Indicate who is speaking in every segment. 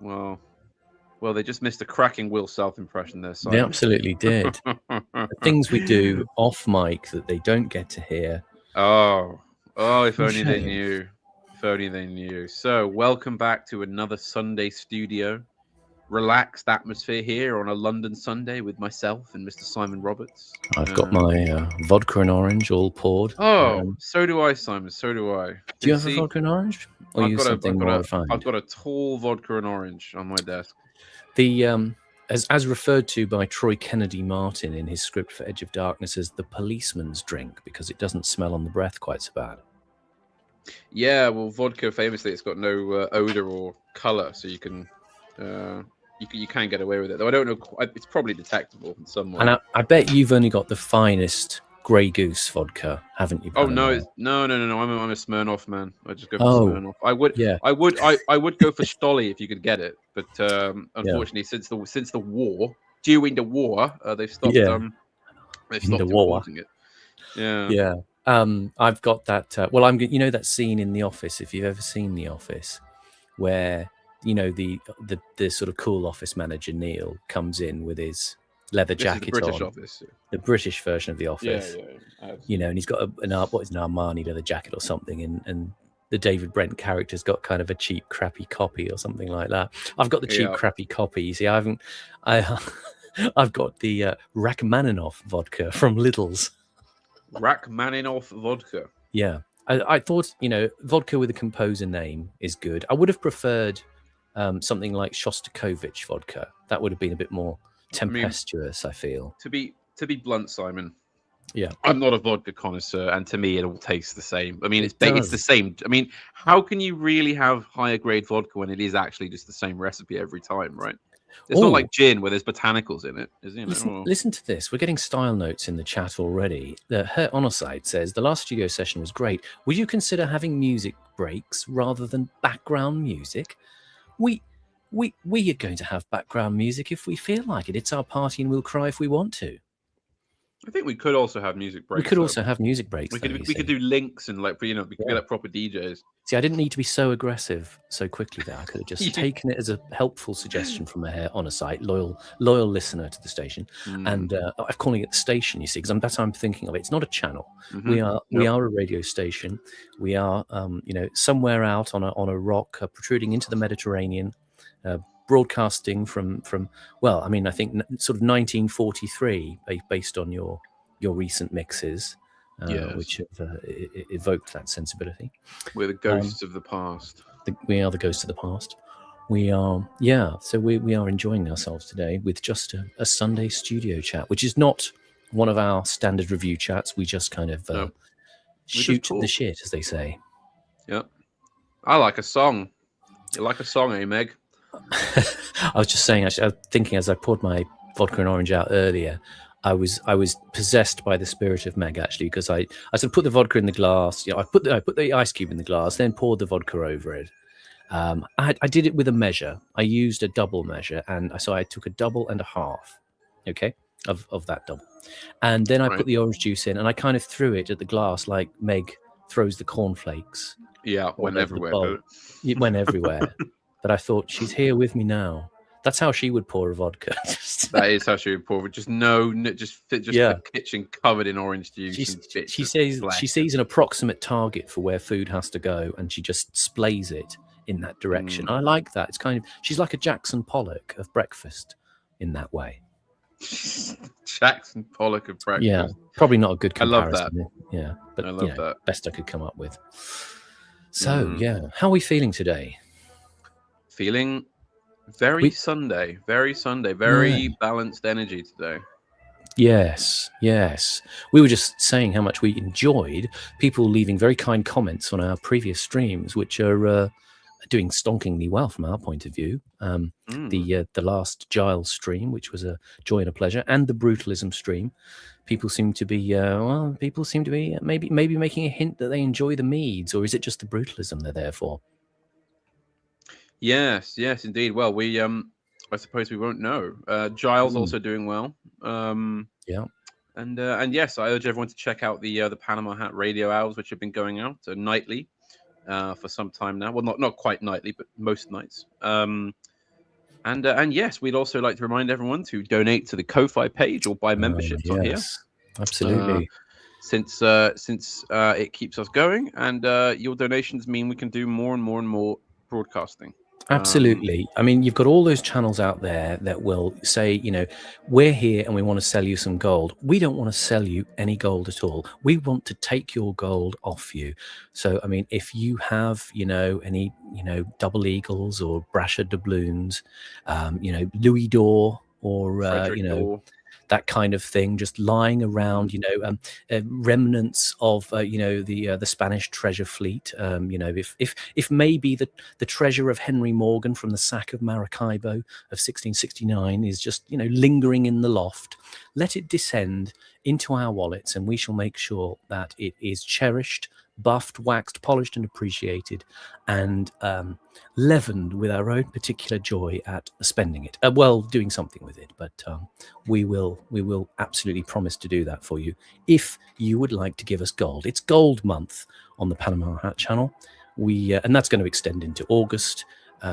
Speaker 1: Well, they just missed a cracking Will South impression there,
Speaker 2: They
Speaker 1: Simon.
Speaker 2: absolutely did. The things we do off mic that they don't get to hear.
Speaker 1: Oh, if
Speaker 2: What a
Speaker 1: only they
Speaker 2: shame.
Speaker 1: knew. If only they knew. So, welcome back to another Sunday studio. Relaxed atmosphere here on a London Sunday with myself and Mr. Simon Roberts.
Speaker 2: I've got my vodka and orange all poured.
Speaker 1: So do I, Simon. So do I.
Speaker 2: Do you have a vodka and orange, or use something more refined?
Speaker 1: I've got a tall vodka and orange on my desk.
Speaker 2: The as referred to by Troy Kennedy Martin in his script for Edge of Darkness as the policeman's drink because it doesn't smell on the breath quite so bad.
Speaker 1: Yeah, well, vodka famously it's got no odor or color, so you can get away with it. Though I don't know, it's probably detectable in some way.
Speaker 2: And I bet you've only got the finest Grey Goose vodka, haven't you?
Speaker 1: Oh no, no! I'm a Smirnoff man. I just go for Smirnoff. I would go for Stolly if you could get it, but unfortunately, since the war, during the war, they've stopped. They've stopped importing it.
Speaker 2: Yeah. I've got that. Well, you know that scene in The Office, if you've ever seen The Office, where you know the sort of cool office manager Neil comes in with his leather jacket
Speaker 1: the British
Speaker 2: on.
Speaker 1: Office.
Speaker 2: The British version of The Office.
Speaker 1: Yeah.
Speaker 2: You know, and he's got an Armani leather jacket or something, and the David Brent character's got kind of a cheap, crappy copy or something like that. I've got the cheap, crappy copy. You see, I've got the Rachmaninoff vodka from Lidl's.
Speaker 1: Rachmaninoff vodka.
Speaker 2: Yeah, I thought, you know, vodka with a composer name is good. I would have preferred something like Shostakovich vodka. That would have been a bit more tempestuous, I feel.
Speaker 1: To be blunt, Simon.
Speaker 2: Yeah,
Speaker 1: I'm not a vodka connoisseur, and to me, it all tastes the same. I mean, it's the same. I mean, how can you really have higher grade vodka when it is actually just the same recipe every time, right? It's not like gin where there's botanicals in it, is it?
Speaker 2: Listen to this. We're getting style notes in the chat already. The Herr Onoside says, the last studio session was great. Would you consider having music breaks rather than background music? We are going to have background music if we feel like it. It's our party and we'll cry if we want to.
Speaker 1: I think we could also have music breaks.
Speaker 2: We could also have music breaks.
Speaker 1: We could do links and we could be like proper DJs.
Speaker 2: See, I didn't need to be so aggressive so quickly there. I could have just taken it as a helpful suggestion from a Herr Onosite, loyal listener to the station. And I'm calling it the station, you see, because that's how I'm thinking of it. It's not a channel. Mm-hmm. We are a radio station. We are, somewhere out on a rock protruding into the Mediterranean, broadcasting from well, I mean, I think sort of 1943, based on your recent mixes. Which have evoked that sensibility.
Speaker 1: We're the ghosts of the past.
Speaker 2: We are the ghosts of the past. We are, so we are enjoying ourselves today with just a Sunday studio chat, which is not one of our standard review chats. We just kind of shoot the shit, as they say.
Speaker 1: Yeah. I like a song. You like a song, eh, Meg?
Speaker 2: I was just saying, actually, I was thinking as I poured my vodka and orange out earlier, I was possessed by the spirit of Meg, actually, because I sort of put the vodka in the glass. You know, I put the ice cube in the glass, then poured the vodka over it. I did it with a measure. I used a double measure, and so I took a double and a half, okay, of that double, and then I put the orange juice in, and I kind of threw it at the glass like Meg throws the cornflakes.
Speaker 1: Yeah, went everywhere.
Speaker 2: It went everywhere. But I thought, she's here with me now. That's how she would pour a vodka.
Speaker 1: That is how she would pour it. Just the kitchen covered in orange juice.
Speaker 2: She sees an approximate target for where food has to go, and she just splays it in that direction. I like that. It's she's like a Jackson Pollock of breakfast in that way.
Speaker 1: Jackson Pollock of breakfast.
Speaker 2: Yeah, probably not a good comparison.
Speaker 1: I love that.
Speaker 2: Yeah, but
Speaker 1: I love that.
Speaker 2: Best I could come up with. So how are we feeling today?
Speaker 1: Feeling very Sunday, very balanced energy today.
Speaker 2: Yes. We were just saying how much we enjoyed people leaving very kind comments on our previous streams, which are doing stonkingly well from our point of view. The last Giles stream, which was a joy and a pleasure, and the Brutalism stream. People seem to be maybe making a hint that they enjoy the meads, or is it just the Brutalism they're there for?
Speaker 1: Yes, indeed. Well, we I suppose we won't know. Giles also doing well. And yes, I urge everyone to check out the Panama Hat radio hours, which have been going out nightly for some time now. Well, not quite nightly, but most nights. And yes, we'd also like to remind everyone to donate to the Ko-Fi page or buy memberships on here.
Speaker 2: Absolutely.
Speaker 1: Since it keeps us going, and your donations mean we can do more and more broadcasting.
Speaker 2: Absolutely. I mean, you've got all those channels out there that will say, you know, we're here and we want to sell you some gold. We don't want to sell you any gold at all. We want to take your gold off you. So, I mean, if you have, you know, any, you know, double eagles or Brasher doubloons, you know, Louis d'Or or, you know,
Speaker 1: Dore,
Speaker 2: that kind of thing, just lying around, you know, remnants of, you know, the Spanish treasure fleet. You know, if maybe the treasure of Henry Morgan from the sack of Maracaibo of 1669 is just, you know, lingering in the loft, let it descend into our wallets, and we shall make sure that it is cherished, buffed, waxed, polished, and appreciated, and leavened with our own particular joy at spending it. Well, doing something with it, but we will absolutely promise to do that for you if you would like to give us gold. It's Gold Month on the Panama Hat channel. And that's going to extend into August,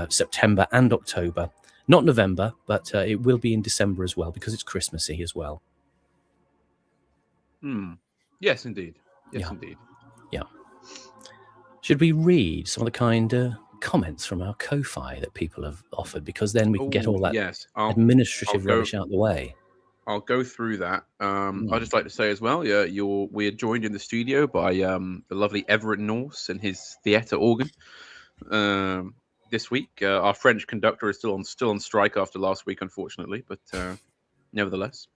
Speaker 2: September, and October. Not November, but it will be in December as well, because it's Christmassy as well.
Speaker 1: Yes, indeed. Yes, indeed.
Speaker 2: Yeah. Should we read some of the kind comments from our Ko-Fi that people have offered? Because then we can get all that administrative rubbish out of the way.
Speaker 1: I'll go through that. I'd just like to say as well, we are joined in the studio by the lovely Everett Norse and his theatre organ. This week, our French conductor is still on strike after last week, unfortunately, but nevertheless.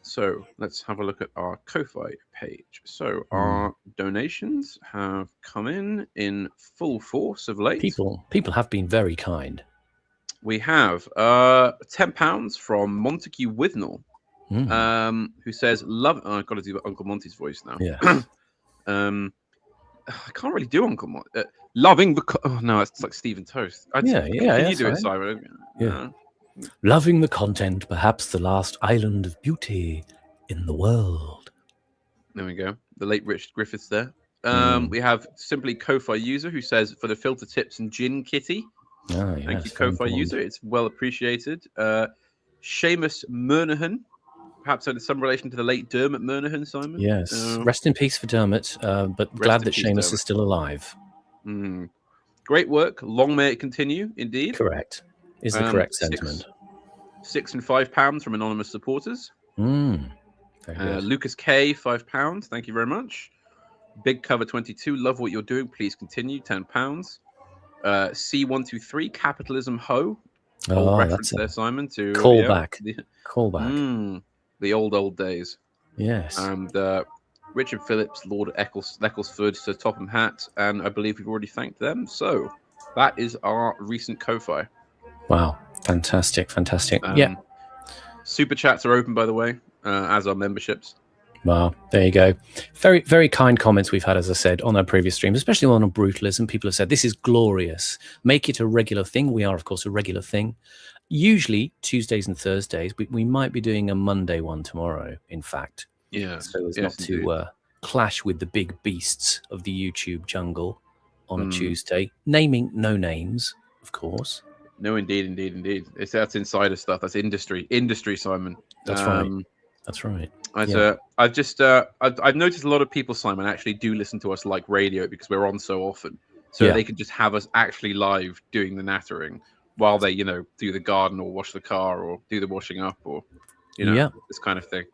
Speaker 1: So let's have a look at our Ko-Fi page. So our donations have come in full force of late.
Speaker 2: People have been very kind.
Speaker 1: We have £10 from Montague Withnell, who says, "Love." Oh, I've got to do Uncle Monty's voice now.
Speaker 2: Yeah.
Speaker 1: I can't really do Uncle Monty. Loving the. Oh no, it's like Stephen Toast. Can you do it, Simon?
Speaker 2: Yeah. Loving the content, perhaps the last island of beauty in the world.
Speaker 1: There we go. The late Rich Griffiths there. We have simply Ko-Fi user who says, "For the filter tips and gin kitty." Thank you, Ko-Fi user. It's well appreciated. Seamus Murnahan, perhaps in some relation to the late Dermot Murnahan, Simon.
Speaker 2: Yes. Rest in peace for Dermot, but glad that Seamus is still alive.
Speaker 1: Great work. Long may it continue, indeed.
Speaker 2: Correct. Is the correct sentiment.
Speaker 1: £6 and £5 from anonymous supporters. Lucas K, £5. Thank you very much. Big Cover 22, love what you're doing. Please continue. £10. C123, Capitalism Ho. Reference there, Simon. To
Speaker 2: callback.
Speaker 1: The old days.
Speaker 2: Yes.
Speaker 1: And Richard Phillips, Lord Ecclesford, to Topham Hat, and I believe we've already thanked them. So that is our recent Ko-Fi.
Speaker 2: Wow, fantastic.
Speaker 1: Super chats are open, by the way, as are memberships.
Speaker 2: Wow, there you go. Very, very kind comments we've had, as I said, on our previous streams, especially on Brutalism. People have said, this is glorious. Make it a regular thing. We are, of course, a regular thing. Usually Tuesdays and Thursdays. We might be doing a Monday one tomorrow, in fact.
Speaker 1: Yeah.
Speaker 2: So as not to clash with the big beasts of the YouTube jungle on a Tuesday. Naming no names, of course.
Speaker 1: No, indeed. That's insider stuff. That's industry, Simon.
Speaker 2: That's right. That's right.
Speaker 1: I've noticed a lot of people, Simon, actually do listen to us like radio because we're on so often. So they can just have us actually live doing the nattering while they, do the garden or wash the car or do the washing up or, this kind of thing.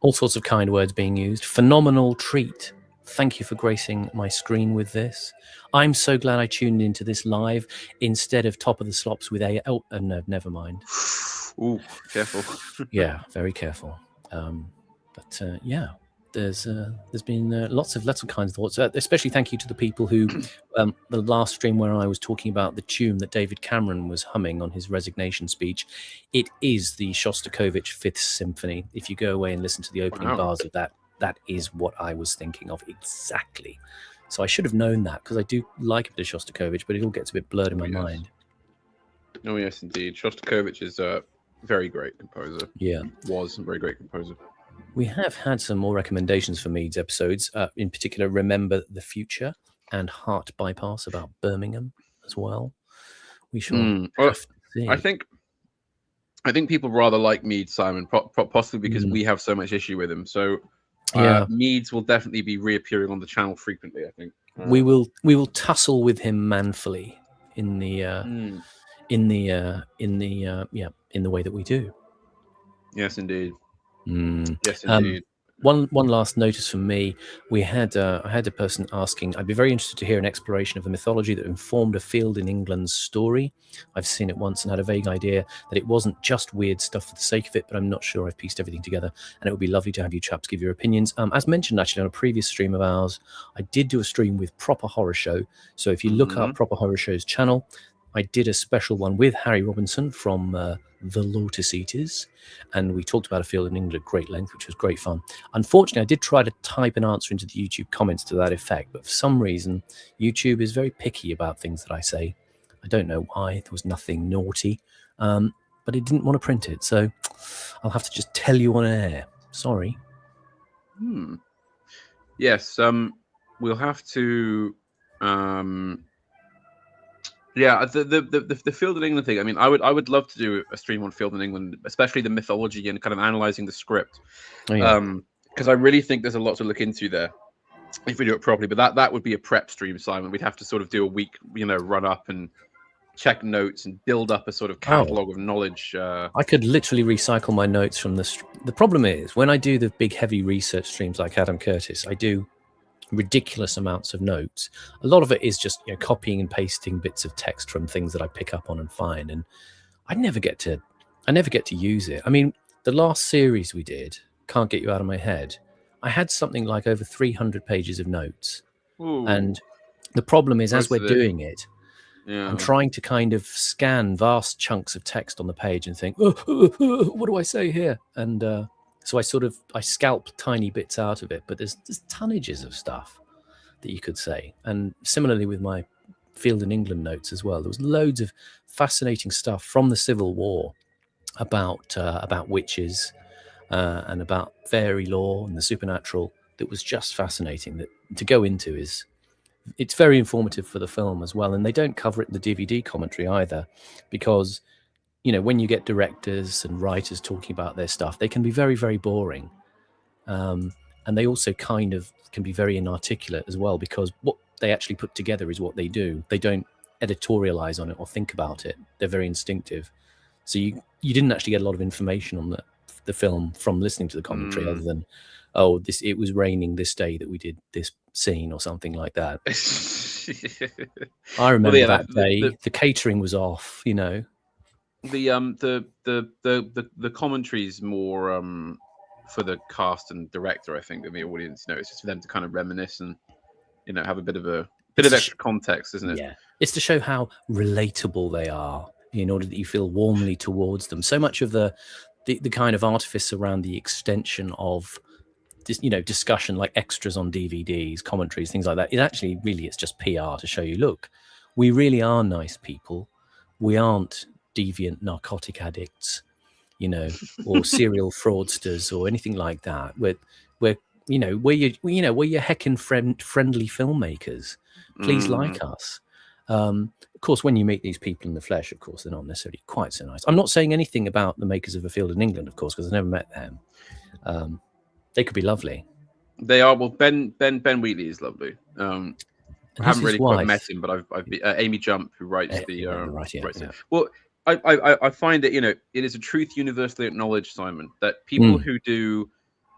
Speaker 2: All sorts of kind words being used. Phenomenal treat. Thank you for gracing my screen with this. I'm so glad I tuned into this live instead of Top of the Slops with a... Oh, no, never mind.
Speaker 1: Ooh, careful.
Speaker 2: Yeah, very careful. There's been lots of kinds of thoughts. Especially thank you to the people who, the last stream where I was talking about the tune that David Cameron was humming on his resignation speech. It is the Shostakovich Fifth Symphony. If you go away and listen to the opening bars of that, that is what I was thinking of exactly. So I should have known that because I do like a bit of Shostakovich, but it all gets a bit blurred in my mind.
Speaker 1: Oh yes, indeed. Shostakovich is a very great composer.
Speaker 2: Yeah,
Speaker 1: was a very great composer.
Speaker 2: We have had some more recommendations for Meads episodes, in particular, Remember the Future and Heart Bypass about Birmingham as well. We shall have to see.
Speaker 1: I think people rather like Meads, Simon, possibly because we have so much issue with him. So Meads will definitely be reappearing on the channel frequently, I think.
Speaker 2: We will tussle with him manfully in the way that we do.
Speaker 1: Yes, indeed. Yes, indeed.
Speaker 2: One last notice from me. I had a person asking. I'd be very interested to hear an exploration of the mythology that informed A Field in England's story. I've seen it once and had a vague idea that it wasn't just weird stuff for the sake of it, but I'm not sure I've pieced everything together. And it would be lovely to have you chaps give your opinions. As mentioned, actually, on a previous stream of ours, I did do a stream with Proper Horror Show. So if you look up Proper Horror Show's channel, I did a special one with Harry Robinson from The Lotus Eaters, and we talked about A Field in England at great length, which was great fun. Unfortunately, I did try to type an answer into the YouTube comments to that effect, but for some reason, YouTube is very picky about things that I say. I don't know why. There was nothing naughty, but it didn't want to print it, so I'll have to just tell you on air. Sorry.
Speaker 1: Yes, we'll have to... Yeah, the Field in England thing. I mean, I would love to do a stream on Field in England, especially the mythology and kind of analyzing the script, because I really think there's a lot to look into there if we do it properly. But that would be a prep stream, Simon. We'd have to sort of do a week, run up and check notes and build up a sort of catalog of knowledge.
Speaker 2: I could literally recycle my notes from the problem is when I do the big heavy research streams like Adam Curtis, I do ridiculous amounts of notes. A lot of it is just copying and pasting bits of text from things that I pick up on and find, and I never get to use it. I mean, the last series we did, Can't Get You Out of My Head, I had something like over 300 pages of notes. And the problem is, as we're doing it, I'm trying to kind of scan vast chunks of text on the page and think, what do I say here? And so I scalp tiny bits out of it, but there's tonnages of stuff that you could say. And similarly with my Field in England notes as well, there was loads of fascinating stuff from the Civil War about witches and about fairy lore and the supernatural that was just fascinating. That to go into it's very informative for the film as well. And they don't cover it in the DVD commentary either, because when you get directors and writers talking about their stuff, they can be very, very boring. And they also kind of can be very inarticulate as well, because what they actually put together is what they do. They don't editorialize on it or think about it. They're very instinctive. So you didn't actually get a lot of information on the film from listening to the commentary, other than, it was raining this day that we did this scene or something like that. I remember that day. The catering was off,
Speaker 1: The commentary's more for the cast and director, I think, than the audience. It's just for them to kind of reminisce and have a bit of extra context, isn't it?
Speaker 2: Yeah, it's to show how relatable they are, in order that you feel warmly towards them. So much of the kind of artifice around the extension of this, discussion, like extras on DVDs, commentaries, things like that, it's just PR to show you, look, we really are nice people. We aren't deviant narcotic addicts, or serial fraudsters or anything like that. We're your heckin' friendly filmmakers. Please like us. Of course, when you meet these people in the flesh, of course, they're not necessarily quite so nice. I'm not saying anything about the makers of A Field in England, of course, because I've never met them. They could be lovely.
Speaker 1: They are. Well, Ben Wheatley is lovely. I haven't really quite met him, but I've Amy Jump, who writes Well, I find that it is a truth universally acknowledged, Simon, that people who do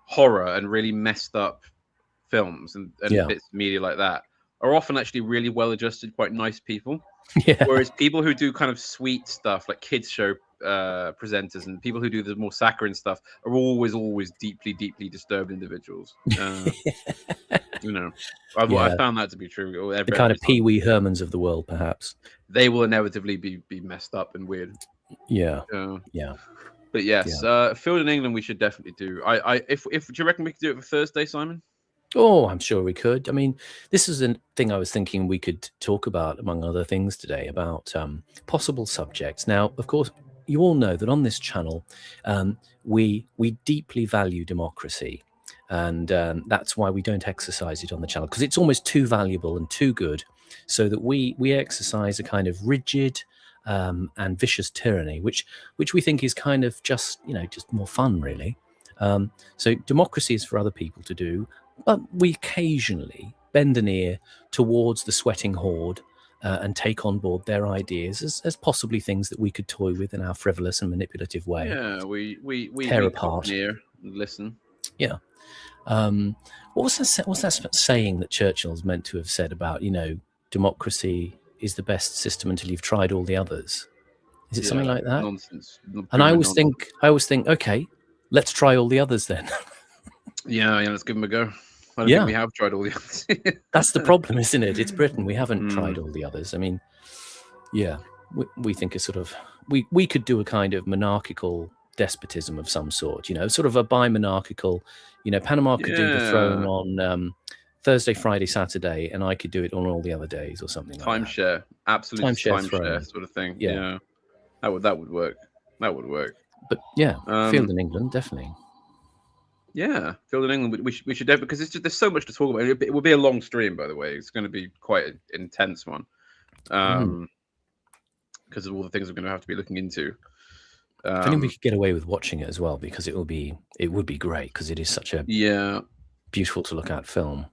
Speaker 1: horror and really messed up films and bits of media like that are often actually really well adjusted, quite nice people. Whereas people who do kind of sweet stuff like kids show presenters and people who do the more saccharine stuff are always deeply disturbed individuals. I found that to be true.
Speaker 2: The kind of Pee Wee Hermans of the world, perhaps.
Speaker 1: They will inevitably be messed up and weird. But yes, Field in England we should definitely do. If do you reckon we could do it for Thursday, Simon?
Speaker 2: Oh, I'm sure we could. I mean, this is a thing I was thinking we could talk about, among other things today, about possible subjects. Now, of course, you all know that on this channel, we deeply value democracy. And that's why we don't exercise it on the channel, because it's almost too valuable and too good, so that we exercise a kind of rigid and vicious tyranny, which we think is kind of just more fun, really. So democracy is for other people to do, but we occasionally bend an ear towards the sweating horde and take on board their ideas as possibly things that we could toy with in our frivolous and manipulative way.
Speaker 1: Yeah, we
Speaker 2: tear apart.
Speaker 1: Near and listen.
Speaker 2: Yeah. What's that saying that Churchill's meant to have said about, democracy is the best system until you've tried all the others? Is it something like that?
Speaker 1: Nonsense.
Speaker 2: And I always think, okay, let's try all the others then.
Speaker 1: yeah, let's give them a go. I don't think we have tried all the others.
Speaker 2: That's the problem, isn't it? It's Britain. We haven't tried all the others. I mean, yeah, we think it's sort of we could do a kind of monarchical despotism of some sort, sort of a bi-monarchical. Panama could do the throne on Thursday, Friday, Saturday, and I could do it on all the other days or something like that.
Speaker 1: Timeshare, absolute timeshare sort of thing. Yeah. That would work. That would work.
Speaker 2: But Field in England, definitely.
Speaker 1: Yeah, Field in England. We should definitely, because there's so much to talk about. It will be a long stream, by the way. It's going to be quite an intense one, because of all the things we're going to have to be looking into.
Speaker 2: I think we could get away with watching it as well, because it would be great, because it is such a beautiful to look at film.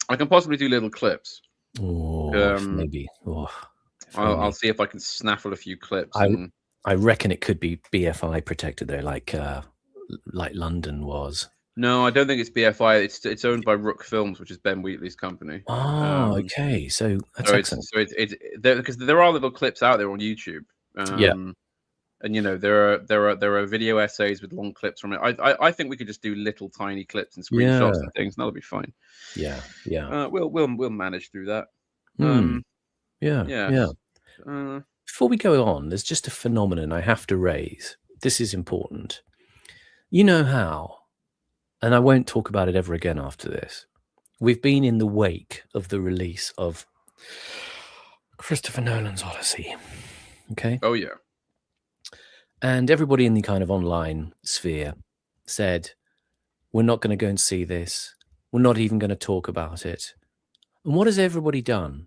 Speaker 1: I can possibly do little clips.
Speaker 2: Maybe.
Speaker 1: I'll see if I can snaffle a few clips.
Speaker 2: I reckon it could be BFI protected though, like London was.
Speaker 1: No, I don't think it's BFI. It's owned by Rook Films, which is Ben Wheatley's company.
Speaker 2: Oh, okay. So that's excellent.
Speaker 1: It's because there are little clips out there on YouTube. And there are video essays with long clips from it. I think we could just do little tiny clips and screenshots and things, and that'll be fine.
Speaker 2: Yeah.
Speaker 1: We'll manage through that.
Speaker 2: Before we go on, there's just a phenomenon I have to raise. This is important. You know how, and I won't talk about it ever again after this, we've been in the wake of the release of Christopher Nolan's Odyssey. Okay?
Speaker 1: Oh, yeah.
Speaker 2: And everybody in the kind of online sphere said, we're not going to go and see this. We're not even going to talk about it. And what has everybody done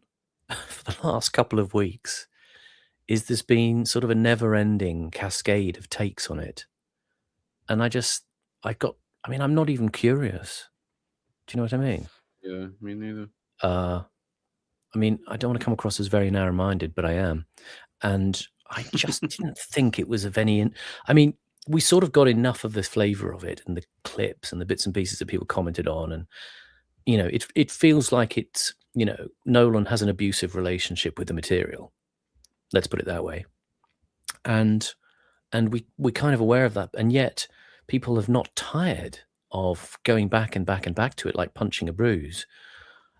Speaker 2: for the last couple of weeks is there's been sort of a never-ending cascade of takes on it. And I'm not even curious. Do you know what I mean?
Speaker 1: Yeah, me neither.
Speaker 2: I don't want to come across as very narrow-minded, but I am. And I just didn't think it was of any... we sort of got enough of the flavor of it and the clips and the bits and pieces that people commented on. And, it feels like it's, Nolan has an abusive relationship with the material. Let's put it that way. And we're kind of aware of that. And yet people have not tired of going back and back and back to it, like punching a bruise.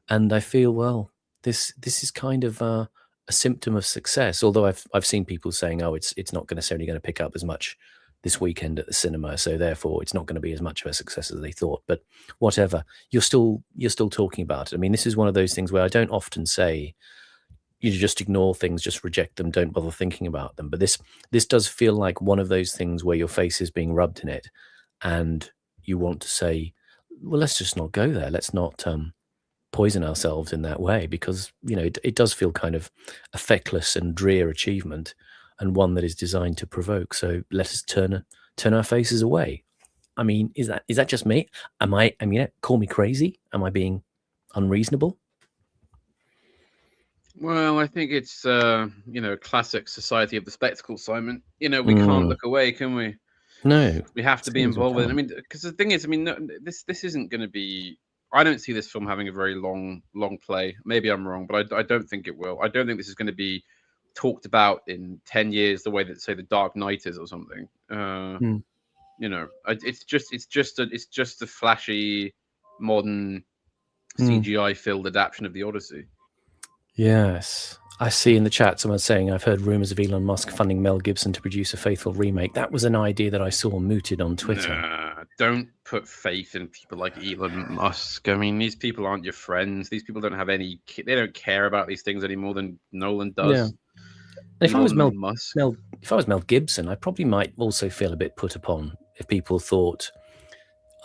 Speaker 2: And I feel, well, this is kind of a symptom of success. Although I've seen people saying, oh, it's not necessarily going to pick up as much this weekend at the cinema, so therefore it's not going to be as much of a success as they thought. But whatever, you're still talking about it. This is one of those things where I don't often say you just ignore things, just reject them, don't bother thinking about them. But this does feel like one of those things where your face is being rubbed in it, and you want to say, well, let's just not go there. Let's not poison ourselves in that way, because it does feel kind of a feckless and drear achievement, and one that is designed to provoke. So let us turn our faces away. Is that just me? Call me crazy? Am I being unreasonable?
Speaker 1: Well, I think it's classic society of the spectacle, Simon. We can't look away, can we?
Speaker 2: No,
Speaker 1: we have to be involved with it. Because the thing is, this isn't going to be. I don't see this film having a very long play. Maybe I'm wrong, but I don't think it will. I don't think this is going to be talked about in 10 years the way that, say, The Dark Knight is or something. It's just a flashy, modern, CGI-filled adaptation of the Odyssey.
Speaker 2: Yes. I see in the chat someone saying, I've heard rumors of Elon Musk funding Mel Gibson to produce a faithful remake. That was an idea that I saw mooted on Twitter.
Speaker 1: Don't put faith in people like Elon Musk. These people aren't your friends. These people don't have they don't care about these things any more than Nolan does.
Speaker 2: Yeah. If I was Mel Gibson, I probably might also feel a bit put upon if people thought,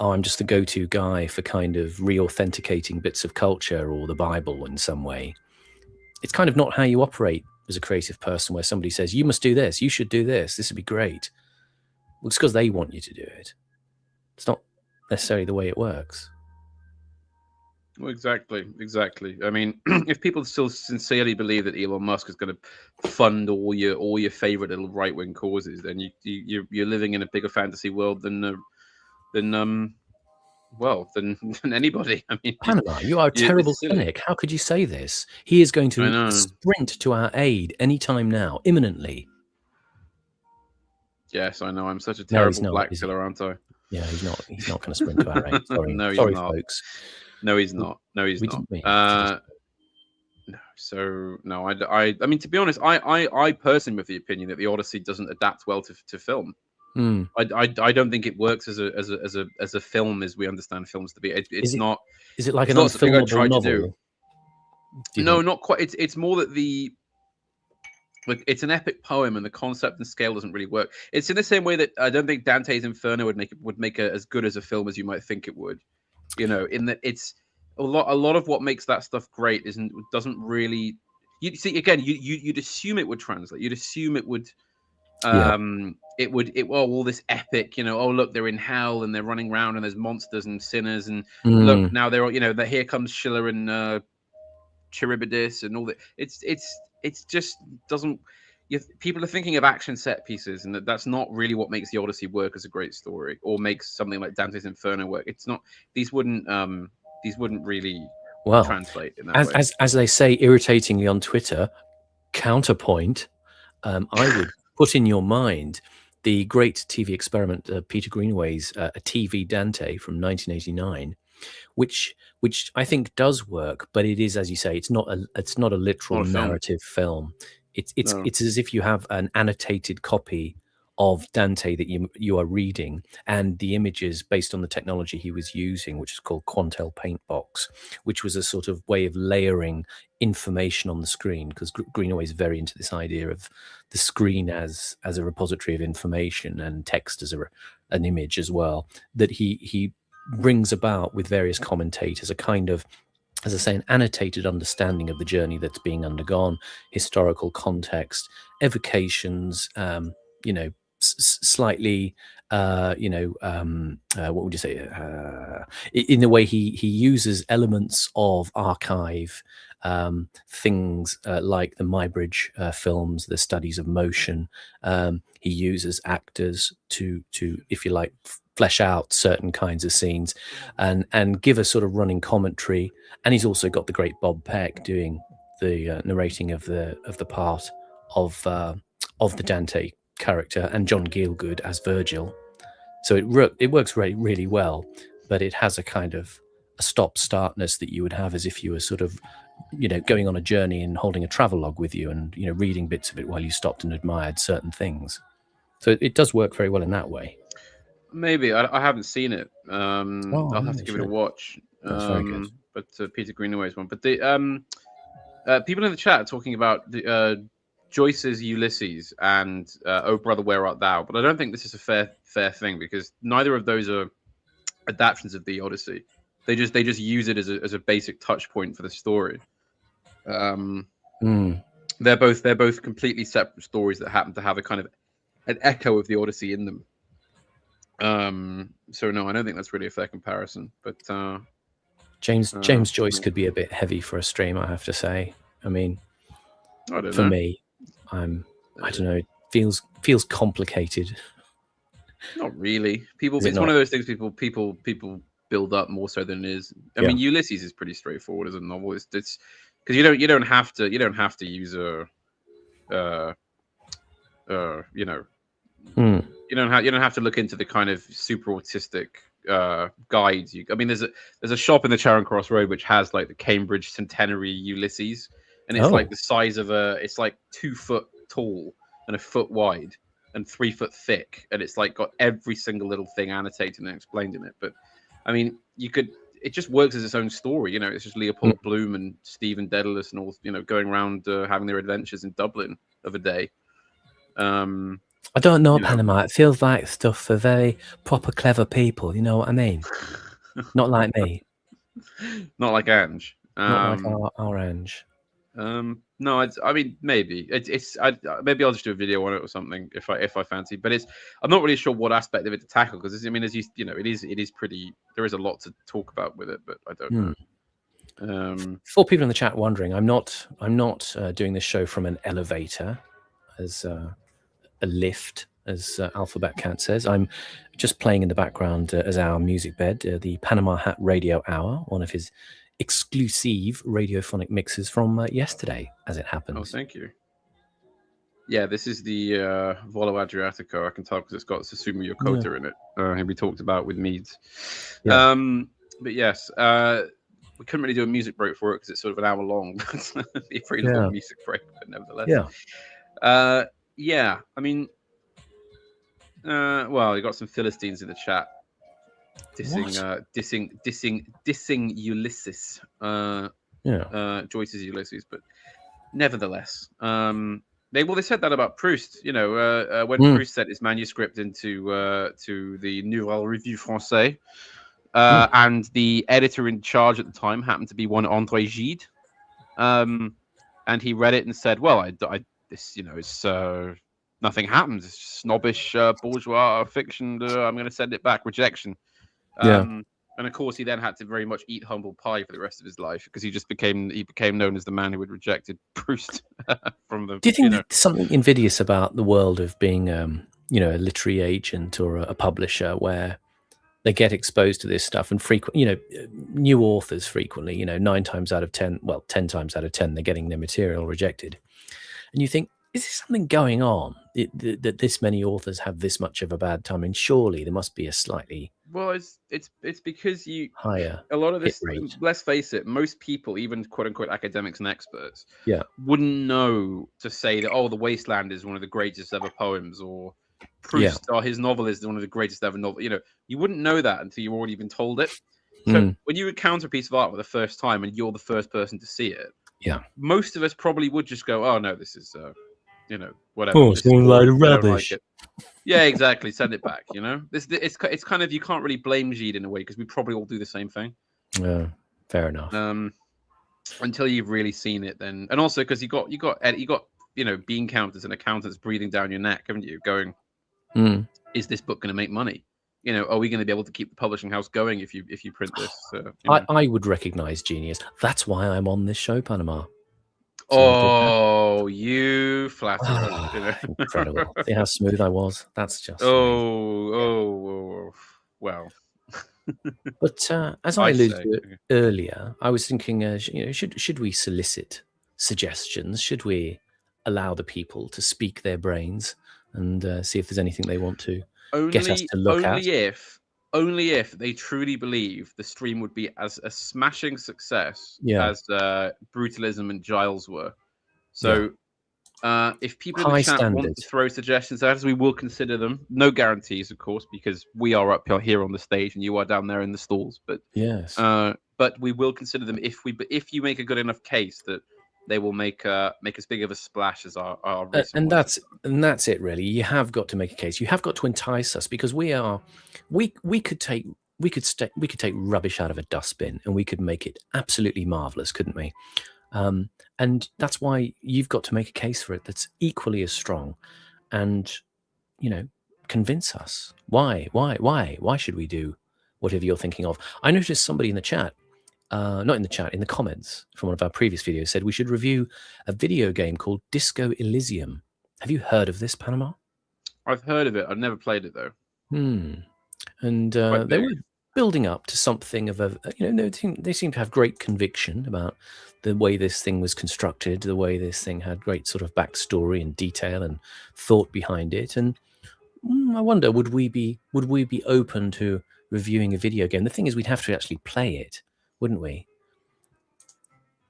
Speaker 2: oh, I'm just the go-to guy for kind of re-authenticating bits of culture or the Bible in some way. It's kind of not how you operate as a creative person, where somebody says, you must do this, you should do this would be great. Well, it's because they want you to do it. It's not necessarily the way it works.
Speaker 1: Well, exactly. I mean, if people still sincerely believe that Elon Musk is going to fund all your favorite little right-wing causes, then you're living in a bigger fantasy world than anybody. I mean,
Speaker 2: Panama, you are a terrible cynic. How could you say this? He is going to sprint to our aid anytime now, imminently.
Speaker 1: Yes, I know. I'm such a terrible black killer, aren't I?
Speaker 2: Yeah, he's not. He's not going to sprint to our aid. Sorry,
Speaker 1: no,
Speaker 2: sorry,
Speaker 1: not.
Speaker 2: folks.
Speaker 1: No, he's not. No, he's not. No. So no, I mean, to be honest, I personally have the opinion that the Odyssey doesn't adapt well to film. I don't think it works as a film as we understand films to be. It's not.
Speaker 2: Is it like an unfilmable novel?
Speaker 1: No, not quite. It's more that it's an epic poem, and the concept and scale doesn't really work. It's in the same way that I don't think Dante's Inferno would make it as good as a film as you might think it would. You know, in that it's a lot of what makes that stuff great doesn't really. You see, again, you'd assume it would translate. You'd assume it would. All this epic, oh look, they're in hell and they're running around and there's monsters and sinners and look, now they're here comes Scylla and Charybdis and all that. It's just doesn't. People are thinking of action set pieces, and that's not really what makes the Odyssey work as a great story, or makes something like Dante's Inferno work. It's not. These wouldn't really translate in that way.
Speaker 2: As they say irritatingly on Twitter, counterpoint. I would put in your mind the great TV experiment, Peter Greenaway's A TV Dante from 1989, which I think does work, but it is, as you say, it's not a literal narrative film. It's as if you have an annotated copy of Dante that you are reading, and the images based on the technology he was using, which is called Quantel Paintbox, which was a sort of way of layering information on the screen, because Greenaway is very into this idea of the screen as a repository of information and text as an image as well, that he brings about with various commentators a kind of, as I say, an annotated understanding of the journey that's being undergone, historical context, evocations, slightly, what would you say? In the way he uses elements of archive, things like the Muybridge films, the studies of motion. He uses actors to, if you like, flesh out certain kinds of scenes and give a sort of running commentary. And he's also got the great Bob Peck doing the narrating of the part of the Dante character, and John Gielgud as Virgil. So it works really, really well, but it has a kind of a stop-startness that you would have as if you were sort of, going on a journey and holding a travelogue with you and, reading bits of it while you stopped and admired certain things. So it does work very well in that way.
Speaker 1: Maybe. I haven't seen it. I'll have to give it a watch.
Speaker 2: That's very good.
Speaker 1: But Peter Greenaway's one. But the people in the chat are talking about the Joyce's Ulysses and Oh Brother, Where Art Thou? But I don't think this is a fair thing, because neither of those are adaptations of the Odyssey. They just use it as a basic touch point for the story. They're both completely separate stories that happen to have a kind of an echo of the Odyssey in them. So no, I don't think that's really a fair comparison. But
Speaker 2: James Joyce could be a bit heavy for a stream, I have to say. I mean, for me, I don't know. It feels complicated.
Speaker 1: Not really. It's one of those things people build up more so than it is. I mean, Ulysses is pretty straightforward as a novel. It's because you don't have to use you don't have to look into the kind of super autistic guides. I mean, there's a shop in the Charing Cross Road which has like the Cambridge Centenary Ulysses, and it's like the size of it's like 2 foot tall and 1 foot wide and 3 foot thick, and it's like got every single little thing annotated and explained in it. But I mean, it just works as its own story. It's just Leopold Bloom and Stephen Dedalus and all, going around having their adventures in Dublin of a day.
Speaker 2: I don't know, Panama. It feels like stuff for very proper, clever people. You know what I mean? Not like me.
Speaker 1: Not like Ange.
Speaker 2: Not like our Ange.
Speaker 1: No, I mean maybe maybe I'll just do a video on it or something if I fancy. But I'm not really sure what aspect of it to tackle because I mean, as you know, it is pretty. There is a lot to talk about with it, but I don't know.
Speaker 2: For people in the chat wondering, I'm not doing this show from an elevator, as a lift, as Alphabet Cat says. I'm just playing in the background as our music bed, the Panama Hat Radio Hour, one of his exclusive radiophonic mixes from yesterday, as it happens.
Speaker 1: Oh, thank you. Yeah, this is the Volo Adriatico. I can tell because it's got Susumu Yokota in it. And we talked about with Meads. Yeah. But yes, we couldn't really do a music break for it because it's sort of an hour long. It'd be a pretty long music break, but nevertheless. Yeah. I mean, well, you got some Philistines in the chat. Dissing Ulysses. Joyce's Ulysses, but nevertheless, they said that about Proust. You know, when Proust sent his manuscript into to the Nouvelle Revue Française, and the editor in charge at the time happened to be one André Gide, and he read it and said, "Well, this, you know, it's nothing happens. It's snobbish bourgeois fiction. I'm going to send it back. Rejection." And of course, he then had to very much eat humble pie for the rest of his life because he became known as the man who had rejected Proust from the.
Speaker 2: Do you think there's something invidious about the world of being, you know, a literary agent or a publisher where they get exposed to this stuff and new authors frequently, you know, 9 times out of 10, well, 10 times out of 10, they're getting their material rejected, and you think, is there something going on that this many authors have this much of a bad time? And surely there must be a slightly
Speaker 1: it's because
Speaker 2: higher
Speaker 1: a lot of this. Let's face it, most people, even quote unquote academics and experts, wouldn't know to say that the Wasteland is one of the greatest ever poems, or Proust or his novel is one of the greatest ever novel. You know, you wouldn't know that until you've already been told it. So when you encounter a piece of art for the first time and you're the first person to see it, most of us probably would just go, "Oh no, this is." You know, whatever.
Speaker 2: Oh, it's one load of rubbish.
Speaker 1: Yeah, exactly. Send it back. You know, it's kind of, you can't really blame Gide in a way because we probably all do the same thing.
Speaker 2: Yeah, fair enough.
Speaker 1: Until you've really seen it, then, and also because you got you know, bean counters and accountants breathing down your neck, haven't you? Going, is this book going to make money? You know, are we going to be able to keep the publishing house going if you print this?
Speaker 2: I would recognize genius. That's why I'm on this show, Panama.
Speaker 1: So you flatterer. You know?
Speaker 2: Incredible. See how smooth I was? That's just
Speaker 1: well.
Speaker 2: But as I alluded to earlier, I was thinking, you know, should we solicit suggestions? Should we allow the people to speak their brains and see if there's anything they want to get us to look at?
Speaker 1: Only if they truly believe the stream would be as a smashing success as Brutalism and Giles were. So if people in the chat want to throw suggestions out, we will consider them. No guarantees, of course, because we are up here on the stage and you are down there in the stalls. But but we will consider them if you make a good enough case that they will make as big of a splash as our
Speaker 2: and that's it really. You have got to make a case. You have got to entice us, because we could take rubbish out of a dustbin and we could make it absolutely marvelous, couldn't we? And that's why you've got to make a case for it that's equally as strong, and, you know, convince us. Why should we do whatever you're thinking of? I noticed somebody in the chat, not in the chat, in the comments from one of our previous videos, said we should review a video game called Disco Elysium. Have you heard of this, Panama?
Speaker 1: I've heard of it. I've never played it though.
Speaker 2: And they were building up to something of a, you know, they seem to have great conviction about the way this thing was constructed, the way this thing had great sort of backstory and detail and thought behind it. And I wonder, would we be open to reviewing a video game? The thing is, we'd have to actually play it, wouldn't we?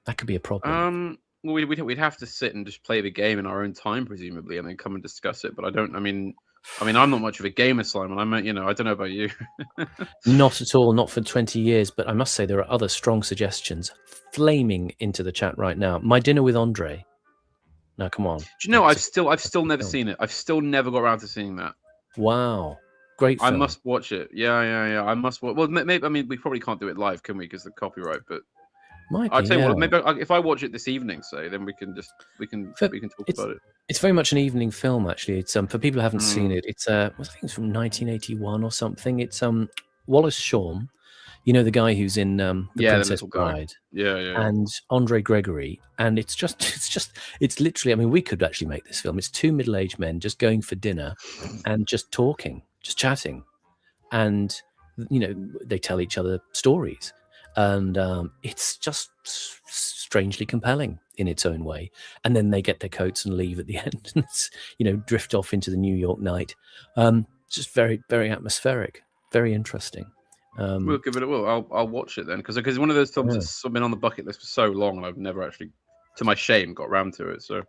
Speaker 2: That could be a problem.
Speaker 1: Well, we'd have to sit and just play the game in our own time, presumably, and then come and discuss it. But I mean, I'm not much of a gamer, Simon. I don't know about you.
Speaker 2: Not at all, not for 20 years. But I must say there are other strong suggestions flaming into the chat right now. My Dinner with Andre. Now, come on.
Speaker 1: Do you know, I've still never seen it. I've still never got around to seeing that.
Speaker 2: Wow. Great film.
Speaker 1: I must watch it. Yeah. I must watch. Well, maybe, I mean, we probably can't do it live, can we? Because of the copyright, but I'd say, well, maybe if I watch it this evening, say, then we can talk about it.
Speaker 2: It's very much an evening film, actually. It's for people who haven't seen it. It's I think it's from 1981 or something. It's Wallace Shawn, you know, the guy who's in the Princess Bride, and Andre Gregory, and it's literally. I mean, we could actually make this film. It's two middle-aged men just going for dinner and just talking, just chatting, and you know, they tell each other stories. And it's just strangely compelling in its own way. And then they get their coats and leave at the end, and you know, drift off into the New York night. Just very, very atmospheric, very interesting.
Speaker 1: We'll give it a whirl. I'll watch it then, because it's one of those films that's been on the bucket list for so long, and I've never actually, to my shame, got around to it. So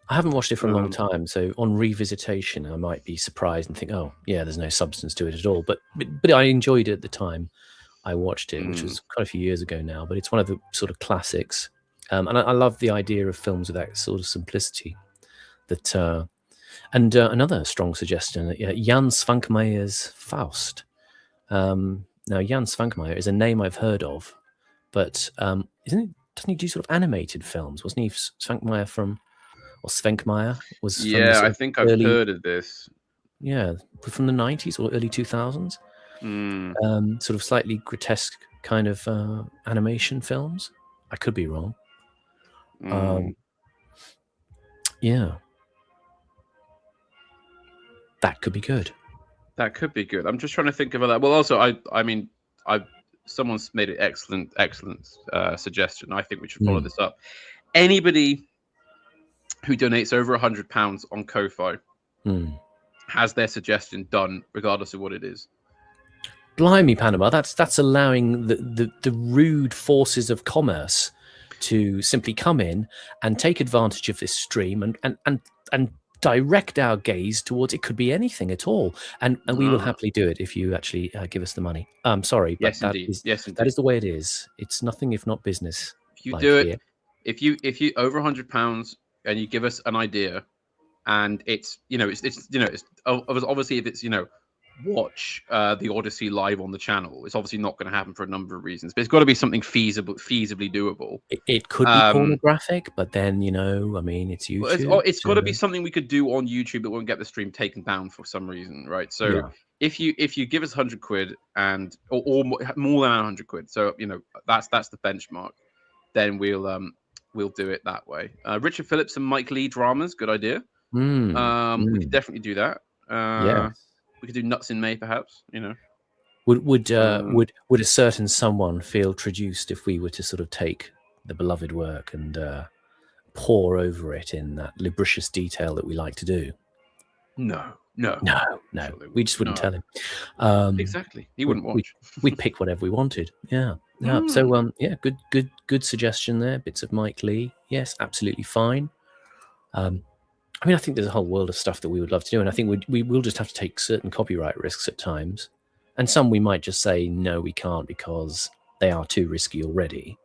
Speaker 2: I haven't watched it for a long time. So on revisitation, I might be surprised and think, oh yeah, there's no substance to it at all. But I enjoyed it at the time I watched it, which was quite a few years ago now, but it's one of the sort of classics. And I love the idea of films with that sort of simplicity. That and another strong suggestion, Jan Svankmajer's Faust. Now, Jan Svankmajer is a name I've heard of, but doesn't he do sort of animated films? Wasn't he Svankmajer Svankmajer was?
Speaker 1: Yeah, I think I've heard of this.
Speaker 2: Yeah, from the 90s or early 2000s. Sort of slightly grotesque kind of animation films. I could be wrong. Yeah, that could be good.
Speaker 1: That could be good. I'm just trying to think of that. Well, also, I mean, someone's made an excellent suggestion. I think we should follow this up. Anybody who donates over £100 on Ko-fi has their suggestion done, regardless of what it is.
Speaker 2: Blimey, Panama! That's allowing the rude forces of commerce to simply come in and take advantage of this stream and direct our gaze towards it. Could be anything at all, and we will happily do it if you actually give us the money. I'm sorry, but that is the way it is. It's nothing if not business.
Speaker 1: If you do it, if you over £100 and you give us an idea, and it's obviously if it's watch the Odyssey live on the channel, it's obviously not going to happen for a number of reasons, but it's got to be something feasibly doable.
Speaker 2: It could be pornographic, but then I mean, it's YouTube.
Speaker 1: It's got to be something we could do on YouTube that won't get the stream taken down for some reason, right? So if you give us £100 and or more than £100, so that's the benchmark, then we'll do it that way. Richard Phillips and Mike Lee dramas, good idea. We could definitely do that. We could do Nuts in May, perhaps.
Speaker 2: Would a certain someone feel traduced if we were to sort of take the beloved work and pour over it in that lubricious detail that we like to do?
Speaker 1: No.
Speaker 2: We just wouldn't tell him.
Speaker 1: Exactly, he wouldn't watch.
Speaker 2: We'd pick whatever we wanted. Yeah. So good suggestion there. Bits of Mike Lee. Yes, absolutely fine. I mean, I think there's a whole world of stuff that we would love to do, and I think we will just have to take certain copyright risks at times, and some we might just say no, we can't because they are too risky already.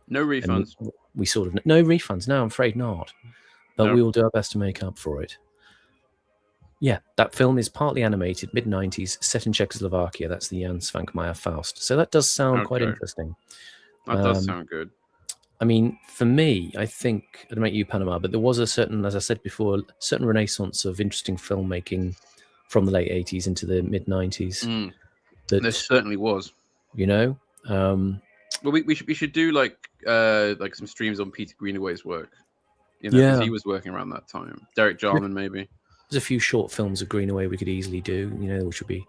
Speaker 1: No refunds.
Speaker 2: We sort of no refunds. No, I'm afraid not. But we will do our best to make up for it. Yeah, that film is partly animated, mid-90s, set in Czechoslovakia. That's the Jan Svankmajer Faust. So that does sound quite interesting.
Speaker 1: That does sound good.
Speaker 2: I mean, for me, I think, I don't know about you, Panama, but there was a certain, as I said before, certain renaissance of interesting filmmaking from the late 80s into the mid-90s.
Speaker 1: There certainly was.
Speaker 2: Well,
Speaker 1: we should do like some streams on Peter Greenaway's work. Because he was working around that time. Derek Jarman, maybe.
Speaker 2: There's a few short films of Greenaway we could easily do, which would be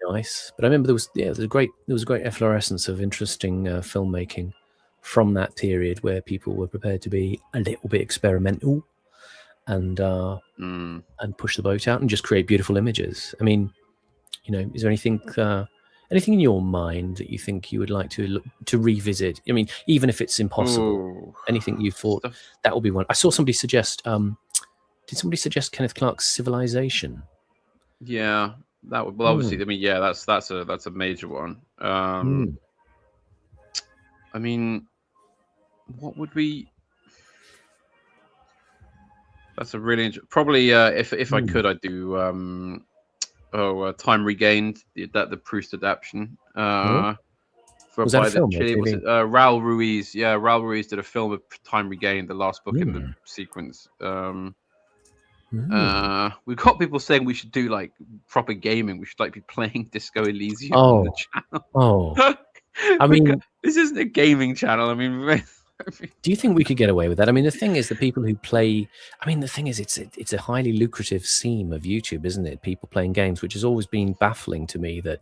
Speaker 2: nice. But I remember there was a great efflorescence of interesting filmmaking from that period where people were prepared to be a little bit experimental and push the boat out and just create beautiful images. I mean, is there anything in your mind that you think you would like to revisit? I mean, even if it's impossible, anything you thought that would be one. I saw somebody suggest. Did somebody suggest Kenneth Clarke's Civilization?
Speaker 1: Yeah, that would. Well, obviously, I mean, yeah, that's a major one. I mean, what would we? That's a really probably. If I could, I'd do. Time Regained, the Proust adaptation.
Speaker 2: Was that a film?
Speaker 1: Raul Ruiz. Yeah, Raul Ruiz did a film of Time Regained, the last book in the sequence. We've got people saying we should do like proper gaming. We should like be playing Disco Elysium on the channel.
Speaker 2: I mean,
Speaker 1: this isn't a gaming channel. I mean,
Speaker 2: do you think we could get away with that? I mean, the thing is, the people who play. I mean, the thing is, it's a highly lucrative seam of YouTube, isn't it? People playing games, which has always been baffling to me. That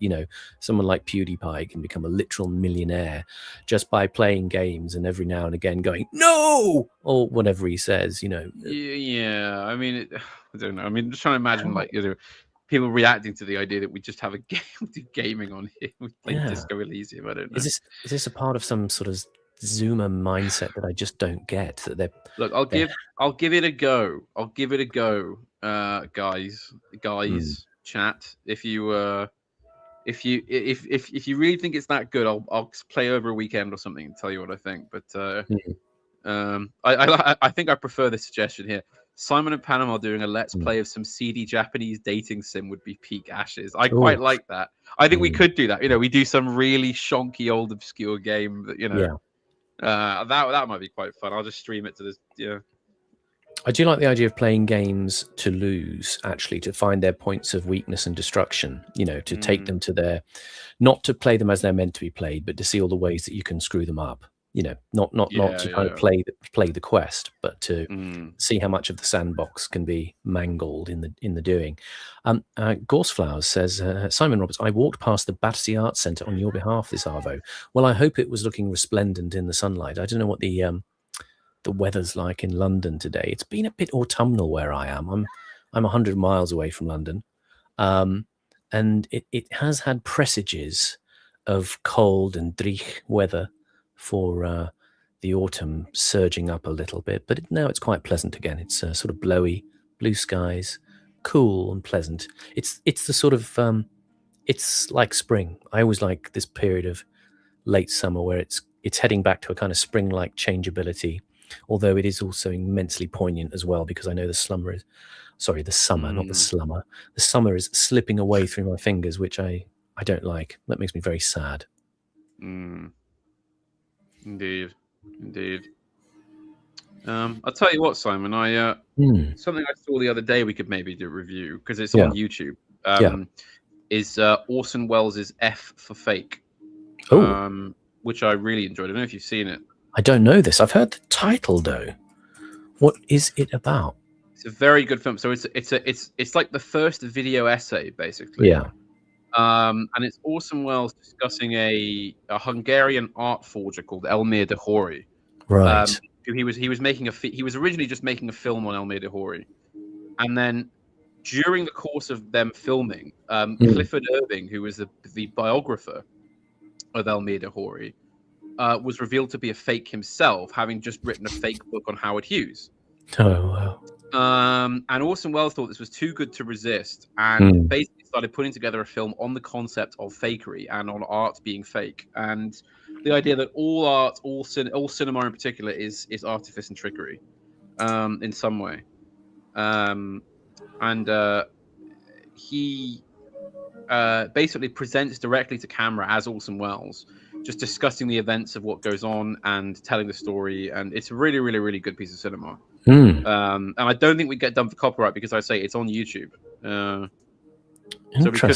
Speaker 2: someone like PewDiePie can become a literal millionaire just by playing games, and every now and again going no or whatever he says.
Speaker 1: Yeah. I mean, I don't know. I mean, just trying to imagine people reacting to the idea that we just have a game, do gaming on here. We play Disco Elysium. I don't know.
Speaker 2: Is this a part of some sort of Zoomer mindset that I just don't get? That
Speaker 1: look, I'll give it a go. I'll give it a go, guys, chat. If you really think it's that good, I'll play over a weekend or something and tell you what I think. But I think I prefer this suggestion here. Simon and Panama doing a let's play of some seedy Japanese dating sim would be peak ashes. I quite like that. I think we could do that. We do some really shonky old obscure game that that might be quite fun. I'll just stream it to this. Yeah,
Speaker 2: I do like the idea of playing games to lose, actually, to find their points of weakness and destruction. To take them to their, not to play them as they're meant to be played, but to see all the ways that you can screw them up. Not to kind of play the quest, but to see how much of the sandbox can be mangled in the doing. Gorseflowers says, Simon Roberts, I walked past the Battersea Arts Centre on your behalf this Arvo. Well, I hope it was looking resplendent in the sunlight. I don't know what the weather's like in London today. It's been a bit autumnal where I am. I'm 100 miles away from London, and it has had presages of cold and dreich weather for the autumn surging up a little bit, but now it's quite pleasant again. It's sort of blowy, blue skies, cool and pleasant. It's the sort of it's like spring. I always like this period of late summer where it's heading back to a kind of spring-like changeability, although it is also immensely poignant as well, because I know the summer, not the slumber. The summer is slipping away through my fingers, which I don't like. That makes me very sad.
Speaker 1: Indeed. I'll tell you what, Simon. Something I saw the other day we could maybe do a review because it's on YouTube. Is Orson Welles' F for Fake, which I really enjoyed. I don't know if you've seen it.
Speaker 2: I don't know this. I've heard the title though. What is it about?
Speaker 1: It's a very good film. So it's like the first video essay, basically.
Speaker 2: Yeah.
Speaker 1: And it's Orson Welles discussing a Hungarian art forger called Elmir Dahori.
Speaker 2: Right.
Speaker 1: He was originally just making a film on Elmir Dahori, and then during the course of them filming, Clifford Irving, who was the biographer of Elmir Dahori, was revealed to be a fake himself, having just written a fake book on Howard Hughes.
Speaker 2: Oh wow.
Speaker 1: And Orson Welles thought this was too good to resist, and basically started putting together a film on the concept of fakery and on art being fake, and the idea that all art, all cinema in particular, is artifice and trickery, in some way. He basically presents directly to camera as Orson Welles, just discussing the events of what goes on and telling the story, and it's a really, really, really good piece of cinema. And I don't think we get done for copyright because I say it's on YouTube, so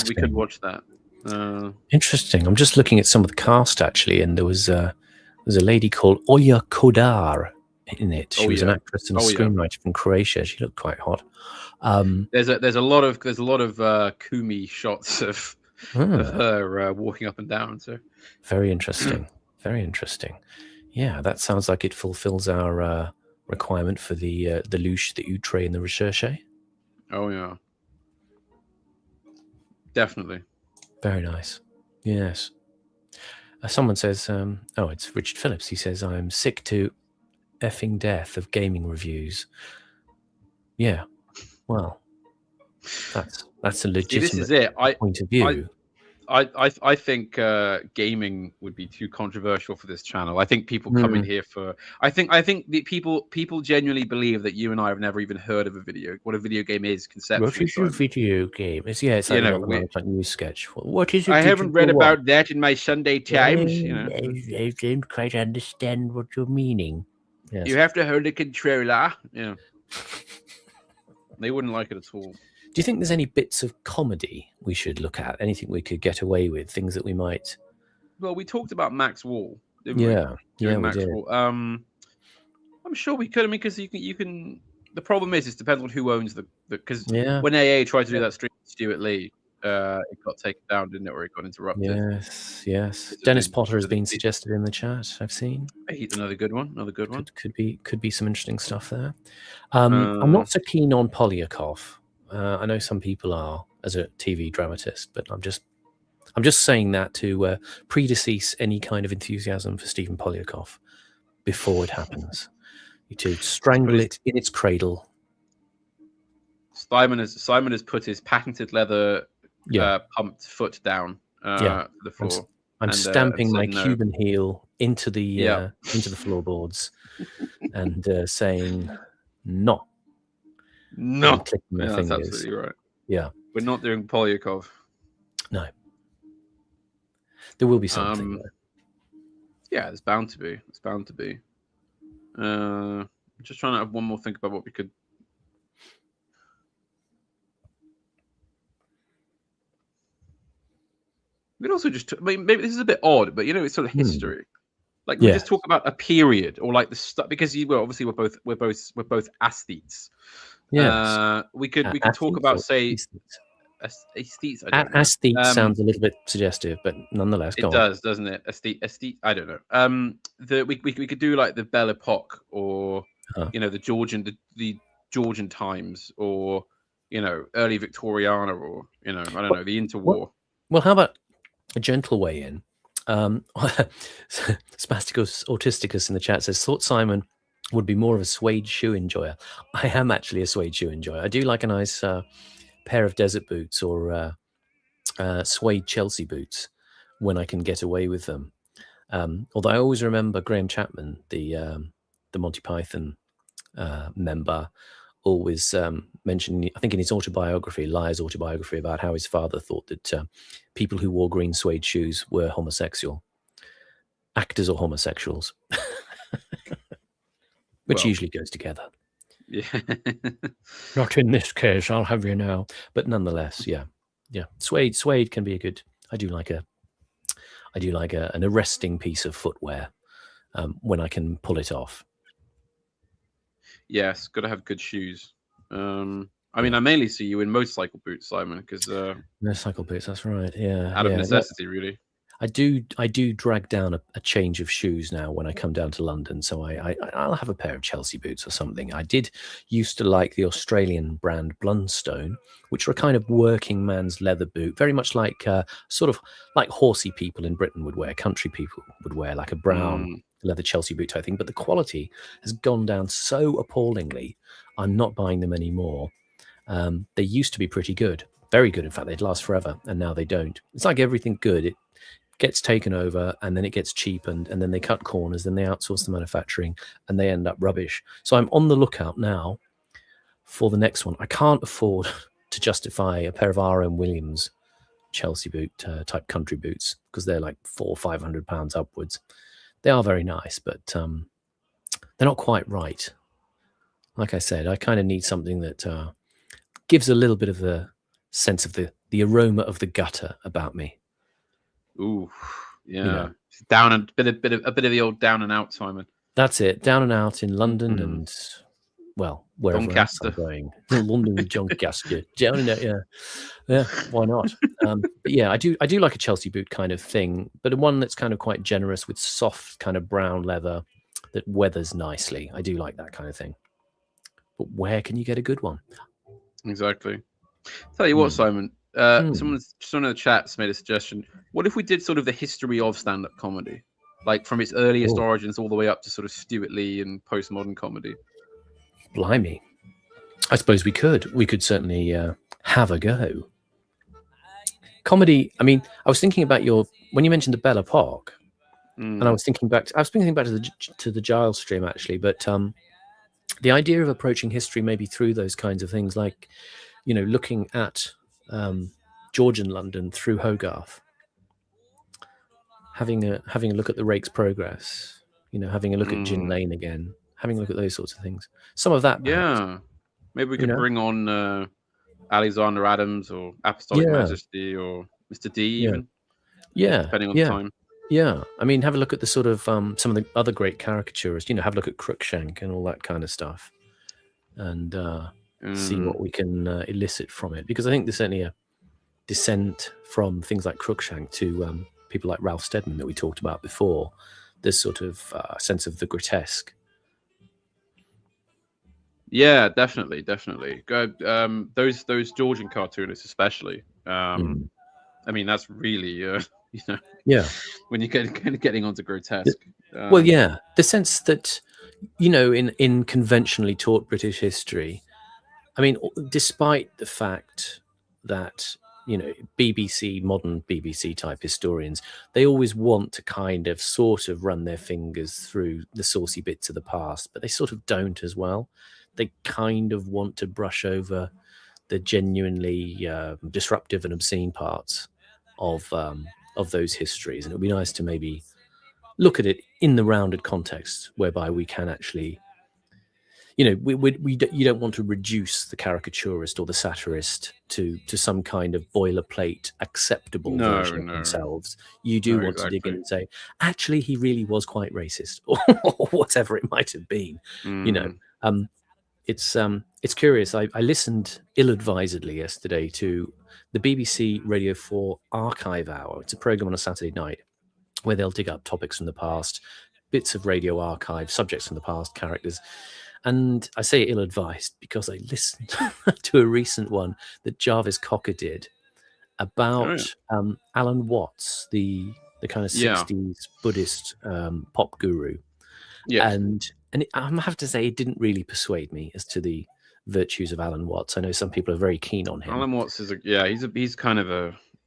Speaker 1: we could watch that.
Speaker 2: Interesting. I'm just looking at some of the cast actually, and there's a lady called Oya Kodar in it. She was an actress and a screenwriter from Croatia. She looked quite hot.
Speaker 1: There's a lot of Kumi shots of her walking up and down. So
Speaker 2: very interesting. Very interesting. Yeah, that sounds like it fulfills our requirement for the louche, the outre, and the recherche.
Speaker 1: Oh yeah, definitely.
Speaker 2: Very nice. Yes. Someone says, it's Richard Phillips. He says, I'm sick to effing death of gaming reviews. Yeah. Well, that's a legitimate point of view.
Speaker 1: I think gaming would be too controversial for this channel. I think people come in here for. I think the people genuinely believe that you and I have never even heard of what a video game is conceptually.
Speaker 2: What is a video game? It's like another news sketch. What is?
Speaker 1: I haven't read about that in my Sunday Times.
Speaker 2: I don't quite understand what you're meaning.
Speaker 1: Yes. You have to hold a controller. Yeah. They wouldn't like it at all.
Speaker 2: Do you think there's any bits of comedy we should look at? Anything we could get away with? Things that we might...
Speaker 1: Well, we talked about Max Wall, didn't
Speaker 2: we?
Speaker 1: Yeah,
Speaker 2: Max we did.
Speaker 1: Wall. I'm sure we could. I mean, because you can... The problem is, it depends on who owns the... Because when AA tried to do that stream with Stuart Lee, it got taken down, didn't it? Or it got interrupted.
Speaker 2: Yes. Dennis Potter has been suggested in the chat, I've seen.
Speaker 1: Another good one.
Speaker 2: Could be some interesting stuff there. I'm not so keen on Polyakov. I know some people are as a TV dramatist, but I'm just saying that to predecease any kind of enthusiasm for Stephen Polyakov before it happens. You to strangle it in its cradle.
Speaker 1: Simon has put his patented leather pumped foot down the floor.
Speaker 2: I'm stamping my Cuban heel into the floorboards and saying no.
Speaker 1: No, that's absolutely right.
Speaker 2: Yeah,
Speaker 1: we're not doing Polyakov.
Speaker 2: No, there will be something.
Speaker 1: Yeah, there's bound to be. It's bound to be. I'm just trying to have one more think about what we could. We could also just. I mean, maybe this is a bit odd, but it's sort of history. Like we just talk about a period or like the stuff because obviously we're both aesthetes.
Speaker 2: Yes.
Speaker 1: We could talk about say aesthetes.
Speaker 2: Aesthete sounds a little bit suggestive, but nonetheless,
Speaker 1: it does, doesn't it? Aesthete. I don't know. We could do like the Belle Epoque or the Georgian times or early Victoriana or I don't know, the interwar.
Speaker 2: Well, how about a gentle way in? Spasticus Autisticus in the chat says thought Simon would be more of a suede shoe enjoyer. I am actually a suede shoe enjoyer. I do like a nice pair of desert boots or suede Chelsea boots when I can get away with them. Although I always remember Graham Chapman, the Monty Python member, always mentioned, I think in his autobiography, Liar's autobiography, about how his father thought that people who wore green suede shoes were homosexual. Actors or homosexuals. Which usually goes together.
Speaker 1: Yeah.
Speaker 2: Not in this case, I'll have you know. But nonetheless, yeah. Suede can be a good. I do like an arresting piece of footwear when I can pull it off.
Speaker 1: Yes, got to have good shoes. I mean, I mainly see you in motorcycle boots, Simon, because
Speaker 2: motorcycle boots. That's right. Yeah,
Speaker 1: out of necessity, really.
Speaker 2: I do drag down a change of shoes now when I come down to London. So I'll have a pair of Chelsea boots or something. I did used to like the Australian brand Blundstone, which are a kind of working man's leather boot, very much like sort of like horsey people in Britain would wear, country people would wear, like a brown leather Chelsea boot type thing. But the quality has gone down so appallingly, I'm not buying them anymore. They used to be pretty good, very good. In fact, they'd last forever, and now they don't. It's like everything good. It gets taken over and then it gets cheapened and then they cut corners, then they outsource the manufacturing and they end up rubbish. So I'm on the lookout now for the next one. I can't afford to justify a pair of R.M. Williams Chelsea boot type country boots because they're like £400-500 upwards. They are very nice, but they're not quite right. Like I said, I kind of need something that gives a little bit of the sense of the aroma of the gutter about me.
Speaker 1: Ooh, yeah. Down and a bit of the old down and out, Simon.
Speaker 2: That's it. Down and out in London and wherever
Speaker 1: Doncaster.
Speaker 2: I'm going. London with Doncaster. Down and out, yeah. Why not? But yeah, I do like a Chelsea boot kind of thing, but one that's kind of quite generous with soft kind of brown leather that weathers nicely. I do like that kind of thing. But where can you get a good one?
Speaker 1: Exactly. Tell you what, Simon. Someone in the chat's made a suggestion. What if we did sort of the history of stand-up comedy, like from its earliest origins all the way up to sort of Stuart Lee and postmodern comedy?
Speaker 2: Blimey, I suppose we could. We could certainly have a go. comedy. I mean, I was thinking about when you mentioned the Belle Epoque, and I was thinking back to the Giles stream actually, but the idea of approaching history maybe through those kinds of things, like looking at Georgian London through Hogarth, having a look at the Rake's Progress, having a look at Gin Lane again, having a look at those sorts of things. Some of that, perhaps.
Speaker 1: Yeah, maybe we could bring on Alexander Adams or Apostolic Majesty or Mr. D even.
Speaker 2: Yeah,
Speaker 1: depending on time.
Speaker 2: Yeah, I mean, have a look at the sort of some of the other great caricaturists. Have a look at Cruikshank and all that kind of stuff, and see what we can elicit from it. Because I think there's certainly a descent from things like Cruikshank to people like Ralph Steadman that we talked about before. This sort of sense of the grotesque.
Speaker 1: Yeah, definitely. Those Georgian cartoonists, especially. I mean, that's really when you're getting onto grotesque.
Speaker 2: Well, yeah, the sense that in conventionally taught British history, I mean, despite the fact that modern BBC type historians, they always want to kind of sort of run their fingers through the saucy bits of the past, but they sort of don't as well. They kind of want to brush over the genuinely disruptive and obscene parts of those histories, and it would be nice to maybe look at it in the rounded context, whereby we can actually, you don't want to reduce the caricaturist or the satirist to some kind of boilerplate acceptable version of themselves. You do want to dig in and say, actually, he really was quite racist, or whatever it might have been. It's curious. I listened ill-advisedly yesterday to the BBC Radio 4 Archive Hour. It's a program on a Saturday night where they'll dig up topics from the past, bits of radio archive, subjects from the past, characters. And I say ill-advised because I listened to a recent one that Jarvis Cocker did about Alan Watts, the kind of 60s Buddhist pop guru.
Speaker 1: Yes.
Speaker 2: And I have to say, it didn't really persuade me as to the virtues of Alan Watts. I know some people are very keen on him.
Speaker 1: Alan Watts is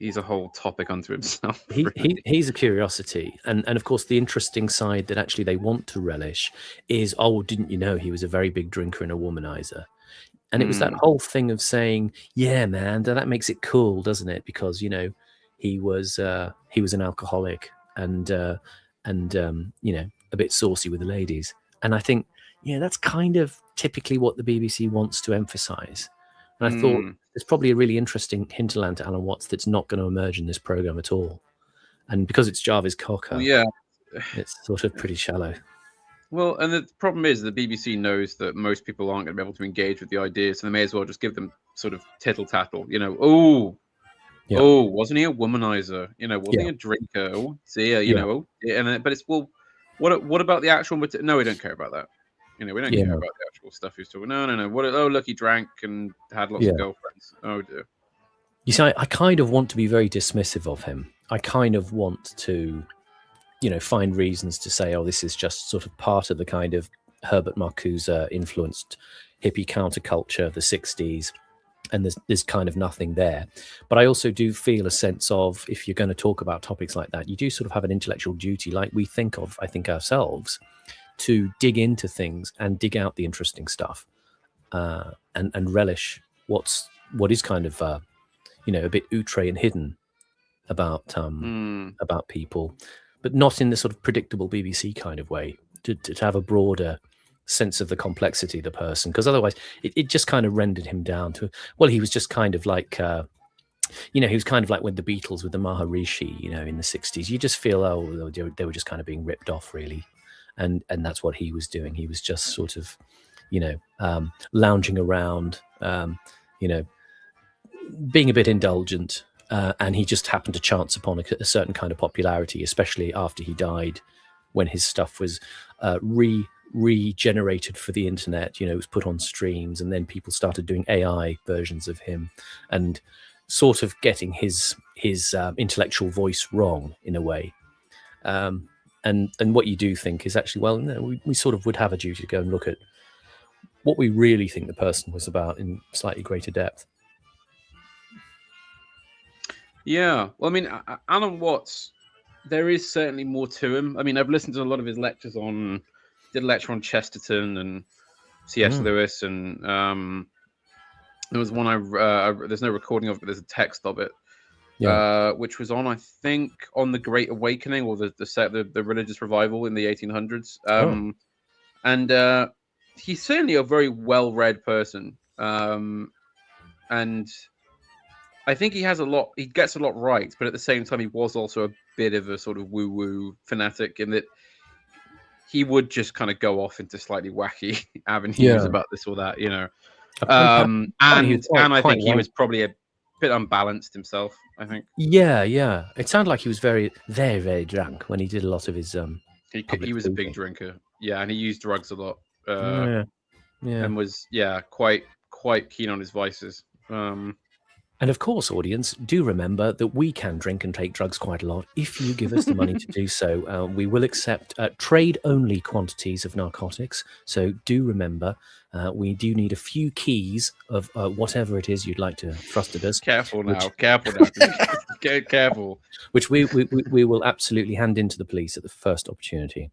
Speaker 1: he's a whole topic unto himself.
Speaker 2: He's a curiosity, and of course the interesting side that actually they want to relish is, didn't you know he was a very big drinker and a womanizer? And it was that whole thing of saying, yeah, man, that makes it cool, doesn't it? Because he was an alcoholic and a bit saucy with the ladies. And I think, that's kind of typically what the BBC wants to emphasize. And I thought there's probably a really interesting hinterland to Alan Watts that's not going to emerge in this program at all. And because it's Jarvis Cocker, it's sort of pretty shallow.
Speaker 1: Well, and the problem is the BBC knows that most people aren't going to be able to engage with the ideas, so they may as well just give them sort of tittle tattle. Wasn't he a womanizer? Wasn't he a drinker? Oh dear, but it's what about the actual? No, we don't care about that. We don't care about the actual stuff he's talking. No. Look, he drank and had lots of girlfriends. Oh dear.
Speaker 2: You see, I kind of want to be very dismissive of him. I kind of want to, find reasons to say, this is just sort of part of the kind of Herbert Marcuse influenced hippie counterculture of the 60s. And there's kind of nothing there. But I also do feel a sense of, if you're going to talk about topics like that, you do sort of have an intellectual duty, like we think of, I think, ourselves, to dig into things and dig out the interesting stuff, and relish what is kind of a bit outre and hidden about people, but not in the sort of predictable BBC kind of way. To have a broader sense of the complexity of the person, because otherwise it just kind of rendered him down to, he was just kind of like he was kind of like with the Beatles with the Maharishi, in the 60s. You just feel they were just kind of being ripped off, really, and that's what he was doing. He was just sort of lounging around, being a bit indulgent, and he just happened to chance upon a certain kind of popularity, especially after he died, when his stuff was regenerated for the internet. It was put on streams, and then people started doing AI versions of him and sort of getting his intellectual voice wrong in a way. And what you do think is actually, we sort of would have a duty to go and look at what we really think the person was about in slightly greater depth.
Speaker 1: Yeah. Well, I mean, Alan Watts, there is certainly more to him. I mean, I've listened to a lot of his lectures did a lecture on Chesterton and C.S. Lewis, and there was one there's no recording of it, but there's a text of it, which was on, I think, on the Great Awakening or the religious revival in the 1800s. And he's certainly a very well-read person, and I think he gets a lot right, but at the same time, he was also a bit of a sort of woo-woo fanatic in that he would just kind of go off into slightly wacky avenues about this or that, you know. And I think he was probably a bit unbalanced himself, I think.
Speaker 2: Yeah. It sounded like he was very, very, very drunk when he did a lot of his
Speaker 1: he was a big drinker. Yeah, and he used drugs a lot. And was quite keen on his vices.
Speaker 2: And of course, audience, do remember that we can drink and take drugs quite a lot if you give us the money to do so. We will accept trade-only quantities of narcotics. So do remember, we do need a few keys of whatever it is you'd like to thrust at us.
Speaker 1: Careful now. Careful.
Speaker 2: Which we will absolutely hand in to the police at the first opportunity.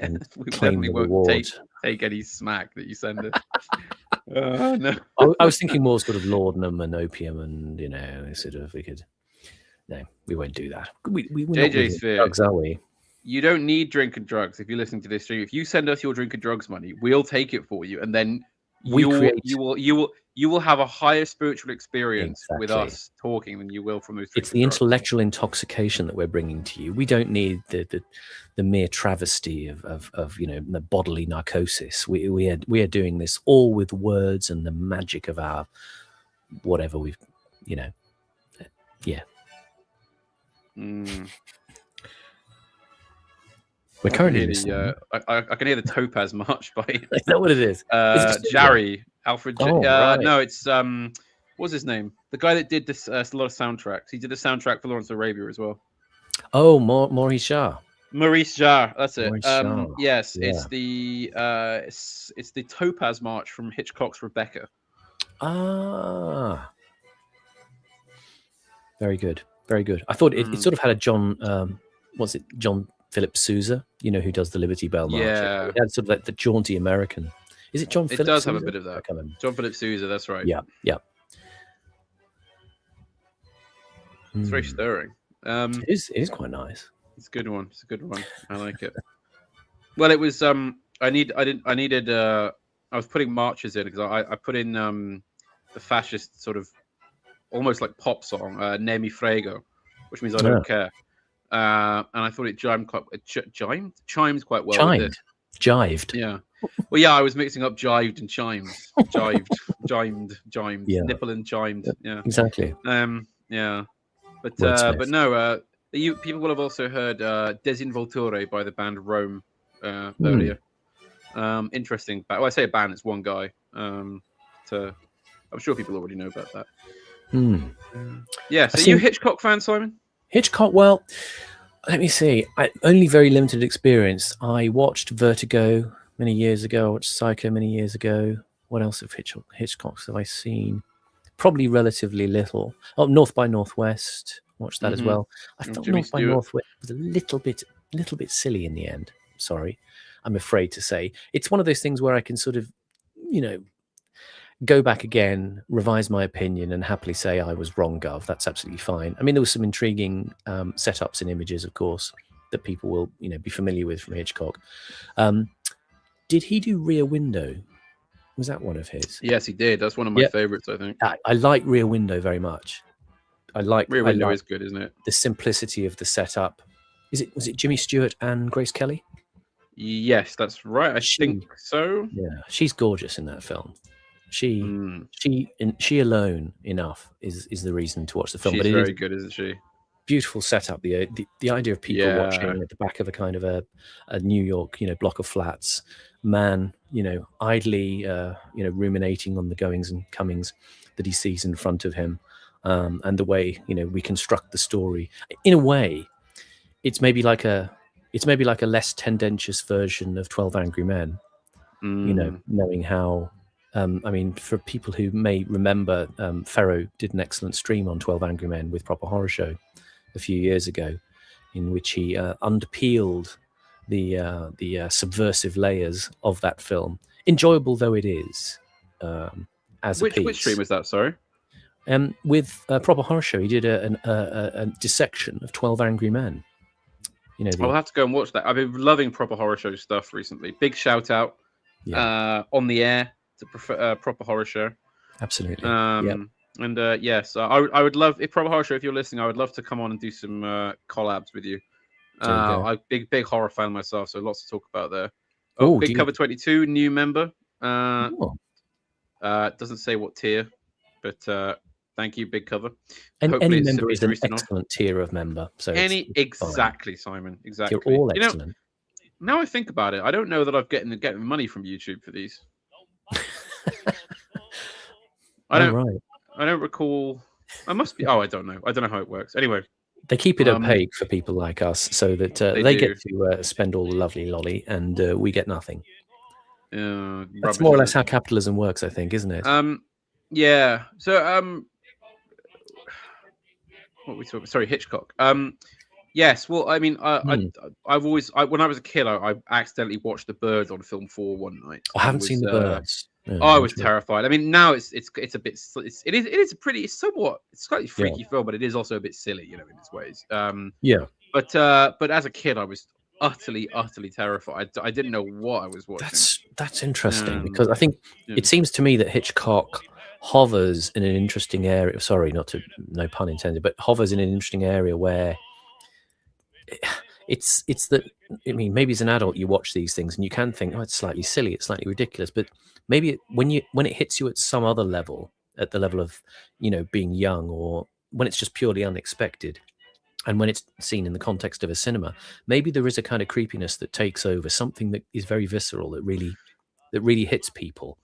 Speaker 1: And we definitely won't take any smack that you send us. No.
Speaker 2: I was thinking more sort of laudanum and opium, and we won't do that. We're
Speaker 1: JJ
Speaker 2: not Sphere, drugs, are we?
Speaker 1: You don't need drink and drugs if you're listening to this stream. If you send us your drink and drugs money, we'll take it for you, and then you will have a higher spiritual experience with us talking than you will from those.
Speaker 2: It's the intellectual intoxication that we're bringing to you. We don't need the mere travesty of the bodily narcosis. We are doing this all with words and the magic of our whatever we've We're currently
Speaker 1: I can hear the Topaz March by
Speaker 2: is that what it is?
Speaker 1: Jarry Alfred.
Speaker 2: Right.
Speaker 1: No, it's what's his name? The guy that did this a lot of soundtracks. He did a soundtrack for Lawrence of Arabia as well.
Speaker 2: Oh, Maurice Jarre.
Speaker 1: Maurice Jarre, that's it. Yes,
Speaker 2: yeah.
Speaker 1: It's the Topaz March from Hitchcock's Rebecca.
Speaker 2: Ah, very good, very good. I thought it sort of had a John Philip Sousa, who does the Liberty Bell March.
Speaker 1: Yeah,
Speaker 2: it had sort of like the jaunty American. Is it John?
Speaker 1: It does have a bit of that. John Philip Sousa, that's right.
Speaker 2: Yeah.
Speaker 1: It's very stirring.
Speaker 2: It is quite nice.
Speaker 1: It's a good one. I like it. Well, it was. I was putting marches in because I put in the fascist sort of almost like pop song, "Ne mi frego," which means I don't care. And I thought it chimed quite well.
Speaker 2: Jived.
Speaker 1: Yeah. Well, yeah, I was mixing up jived and chimes. Jimed.
Speaker 2: Yeah.
Speaker 1: Nipple and chimed. Yeah.
Speaker 2: Exactly.
Speaker 1: Yeah. But no, people will have also heard Desinvoltore by the band Rome earlier. Interesting. Well, I say a band, it's one guy. I'm sure people already know about that. Yeah. So, are you a Hitchcock fan, Simon?
Speaker 2: Hitchcock, well, let me see. Only very limited experience. I watched Vertigo many years ago. I watched Psycho many years ago. What else of Hitchcock's have I seen? Probably relatively little. Oh, North by Northwest. Watched that as well. I thought North by Northwest was a little bit silly in the end. Sorry, I'm afraid to say. It's one of those things where I can sort of, go back again, revise my opinion, and happily say I was wrong, Gov. That's absolutely fine. I mean, there was some intriguing setups and images, of course, that people will, be familiar with from Hitchcock. Did he do Rear Window? Was that one of his?
Speaker 1: Yes, he did. That's one of my favorites, I think.
Speaker 2: I like Rear Window very much.
Speaker 1: Rear Window is good, isn't it?
Speaker 2: The simplicity of the setup. Was it Jimmy Stewart and Grace Kelly?
Speaker 1: Yes, that's right. I think so.
Speaker 2: Yeah, she's gorgeous in that film. She alone enough is the reason to watch the film.
Speaker 1: She's very good, isn't she?
Speaker 2: Beautiful setup. The idea of people watching at the back of a kind of a New York, block of flats, man, idly, ruminating on the goings and comings that he sees in front of him, and the way we construct the story. In a way, it's maybe like a less tendentious version of 12 Angry Men. Knowing how I mean, for people who may remember, Ferro did an excellent stream on 12 Angry Men with Proper Horror Show a few years ago, in which he underpeeled the subversive layers of that film, enjoyable though it is. As a piece.
Speaker 1: Which stream was that? Sorry.
Speaker 2: With Proper Horror Show, he did a dissection of 12 Angry Men. You know,
Speaker 1: I'll have to go and watch that. I've been loving Proper Horror Show stuff recently. Big shout out on the air to Proper Horror Show.
Speaker 2: Absolutely.
Speaker 1: And yes, I would love, if Proper Horror Show, if you're listening, I would love to come on and do some collabs with you. I'm big horror fan myself, so lots to talk about there. Big Cover 22, new member. Doesn't say what tier, but thank you, Big Cover.
Speaker 2: And any member is an excellent tier of member. So
Speaker 1: exactly, Simon. Exactly.
Speaker 2: You're all excellent.
Speaker 1: Now I think about it, I don't know that I've getting money from YouTube for these. I don't recall. I must be. I don't know. I don't know how it works. Anyway,
Speaker 2: they keep it opaque for people like us, so that they get to spend all the lovely lolly, and we get nothing. That's more or less how capitalism works, I think, isn't it?
Speaker 1: Yeah. So what we talking? Sorry, Hitchcock. Yes. Well, I mean, I've always when I was a kid, I accidentally watched The Birds on Film 4 one night.
Speaker 2: I haven't seen The Birds.
Speaker 1: I was terrified. I mean, now it's a bit. It is a pretty. It's slightly freaky film, but it is also a bit silly, in its ways. But as a kid, I was utterly terrified. I didn't know what I was watching.
Speaker 2: That's interesting because I think it seems to me that Hitchcock hovers in an interesting area. Sorry, no pun intended, but hovers in an interesting area where it's that. I mean, maybe as an adult you watch these things and you can think, it's slightly silly, it's slightly ridiculous, but maybe when it hits you at some other level, at the level of being young, or when it's just purely unexpected, and when it's seen in the context of a cinema, maybe there is a kind of creepiness that takes over, something that is very visceral, that really hits people.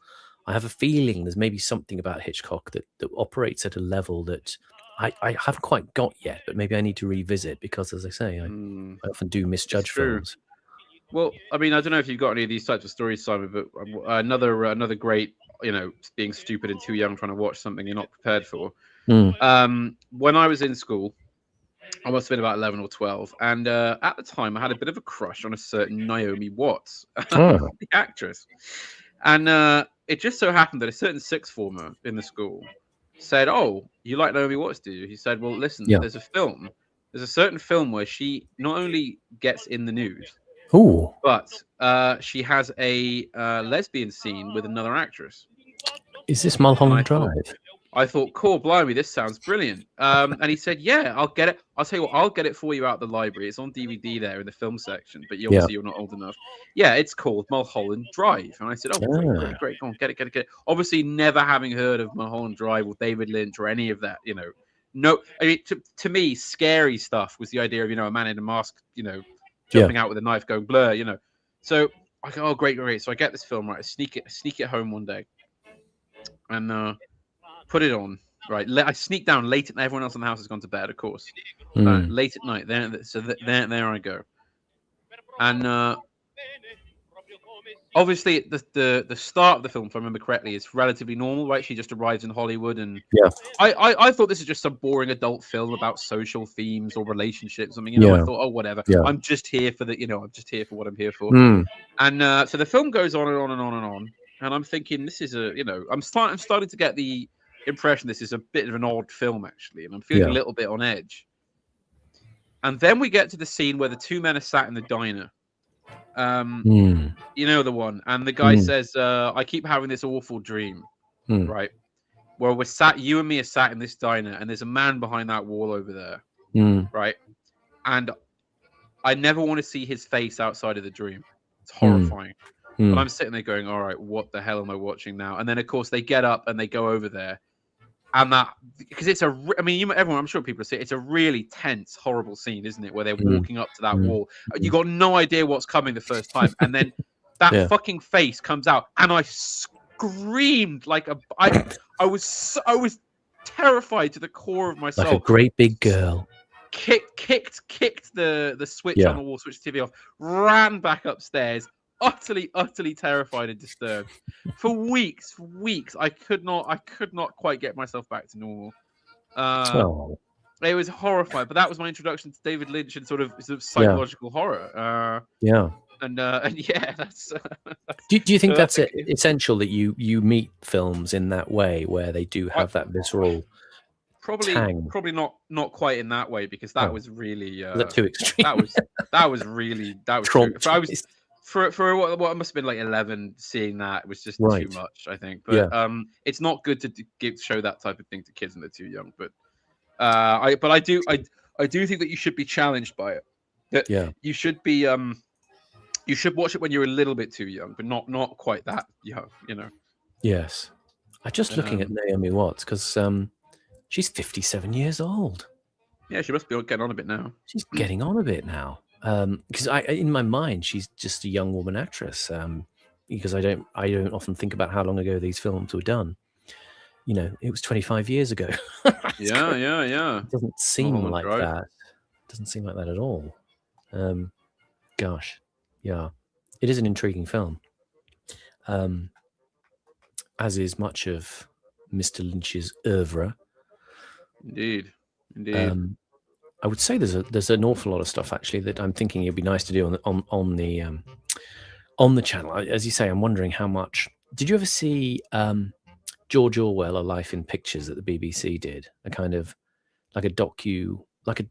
Speaker 2: I have a feeling there's maybe something about Hitchcock that operates at a level that I haven't quite got yet, but maybe I need to revisit because, as I say, I often do misjudge films.
Speaker 1: Well, I mean, I don't know if you've got any of these types of stories, Simon, but another great, being stupid and too young trying to watch something you're not prepared for. When I was in school, I must have been about 11 or 12, and at the time I had a bit of a crush on a certain Naomi Watts, the actress, and it just so happened that a certain sixth former in the school said, "Oh, you like Naomi Watts, do you?" He said, "Well, listen, there's a certain film where she not only gets in the nude, but she has a lesbian scene with another actress."
Speaker 2: Is this Mulholland Drive?
Speaker 1: I thought, cool, blimey, this sounds brilliant. And he said, "Yeah, I'll get it. I'll tell you what, I'll get it for you out of the library. It's on DVD there in the film section, but you're not old enough." Yeah, it's called Mulholland Drive. And I said, "Oh, great, go on, get it. Obviously, never having heard of Mulholland Drive or David Lynch or any of that, No, I mean, to me, scary stuff was the idea of, a man in a mask, jumping out with a knife, going blur, So I go, "Oh, great. So I get this film, right? I sneak it home one day, and put it on, right? I sneak down late at night. Everyone else in the house has gone to bed, of course. Late at night, there I go. And obviously, the start of the film, if I remember correctly, is relatively normal, right? She just arrives in Hollywood, and I thought this is just some boring adult film about social themes or relationships, something. I thought, oh, whatever. I'm just here for I'm just here for what I'm here for. And so the film goes on and on and on and on, and I'm thinking, this is I'm starting to get the impression this is a bit of an odd film, actually, and I'm feeling a little bit on edge. And then we get to the scene where the two men are sat in the diner. The one, and the guy says, "I keep having this awful dream, right? Where you and me are sat in this diner, and there's a man behind that wall over there, right? And I never want to see his face outside of the dream. It's horrifying." But I'm sitting there going, "All right, what the hell am I watching now?" And then, of course, they get up and they go over there. And that, because everyone, I'm sure people say it's a really tense, horrible scene, isn't it? Where they're walking up to that wall. You got no idea what's coming the first time. And then that fucking face comes out. And I screamed I was terrified to the core of my soul.
Speaker 2: Like a great big girl.
Speaker 1: Kicked the switch on the wall, switched the TV off, ran back upstairs, utterly terrified and disturbed for weeks. I could not quite get myself back to normal. It was horrifying, but that was my introduction to David Lynch and sort of psychological horror. And yeah, that's.
Speaker 2: Do you think that's essential that you meet films in that way where they do have that visceral?
Speaker 1: Probably not quite in that way, because that was really
Speaker 2: was that too extreme.
Speaker 1: that was true. For what must have been like 11, seeing that was just too much, I think. But it's not good to show that type of thing to kids when they're too young. But I do think that you should be challenged by it. That you should be you should watch it when you're a little bit too young, but not quite that young, you know.
Speaker 2: Yes, I'm just looking at Naomi Watts because she's 57 years old.
Speaker 1: Yeah, she must be getting on a bit now.
Speaker 2: She's getting on a bit now. Because in my mind, she's just a young woman actress. Because I don't often think about how long ago these films were done. You know, it was 25 years ago.
Speaker 1: Yeah.
Speaker 2: It doesn't seem like that. Doesn't seem like that at all. Gosh, yeah, it is an intriguing film. As is much of Mr. Lynch's oeuvre.
Speaker 1: Indeed.
Speaker 2: I would say there's an awful lot of stuff actually that I'm thinking it'd be nice to do on the channel. As you say, I'm wondering how much. Did you ever see George Orwell: A Life in Pictures that the BBC did? A kind of like a docu, not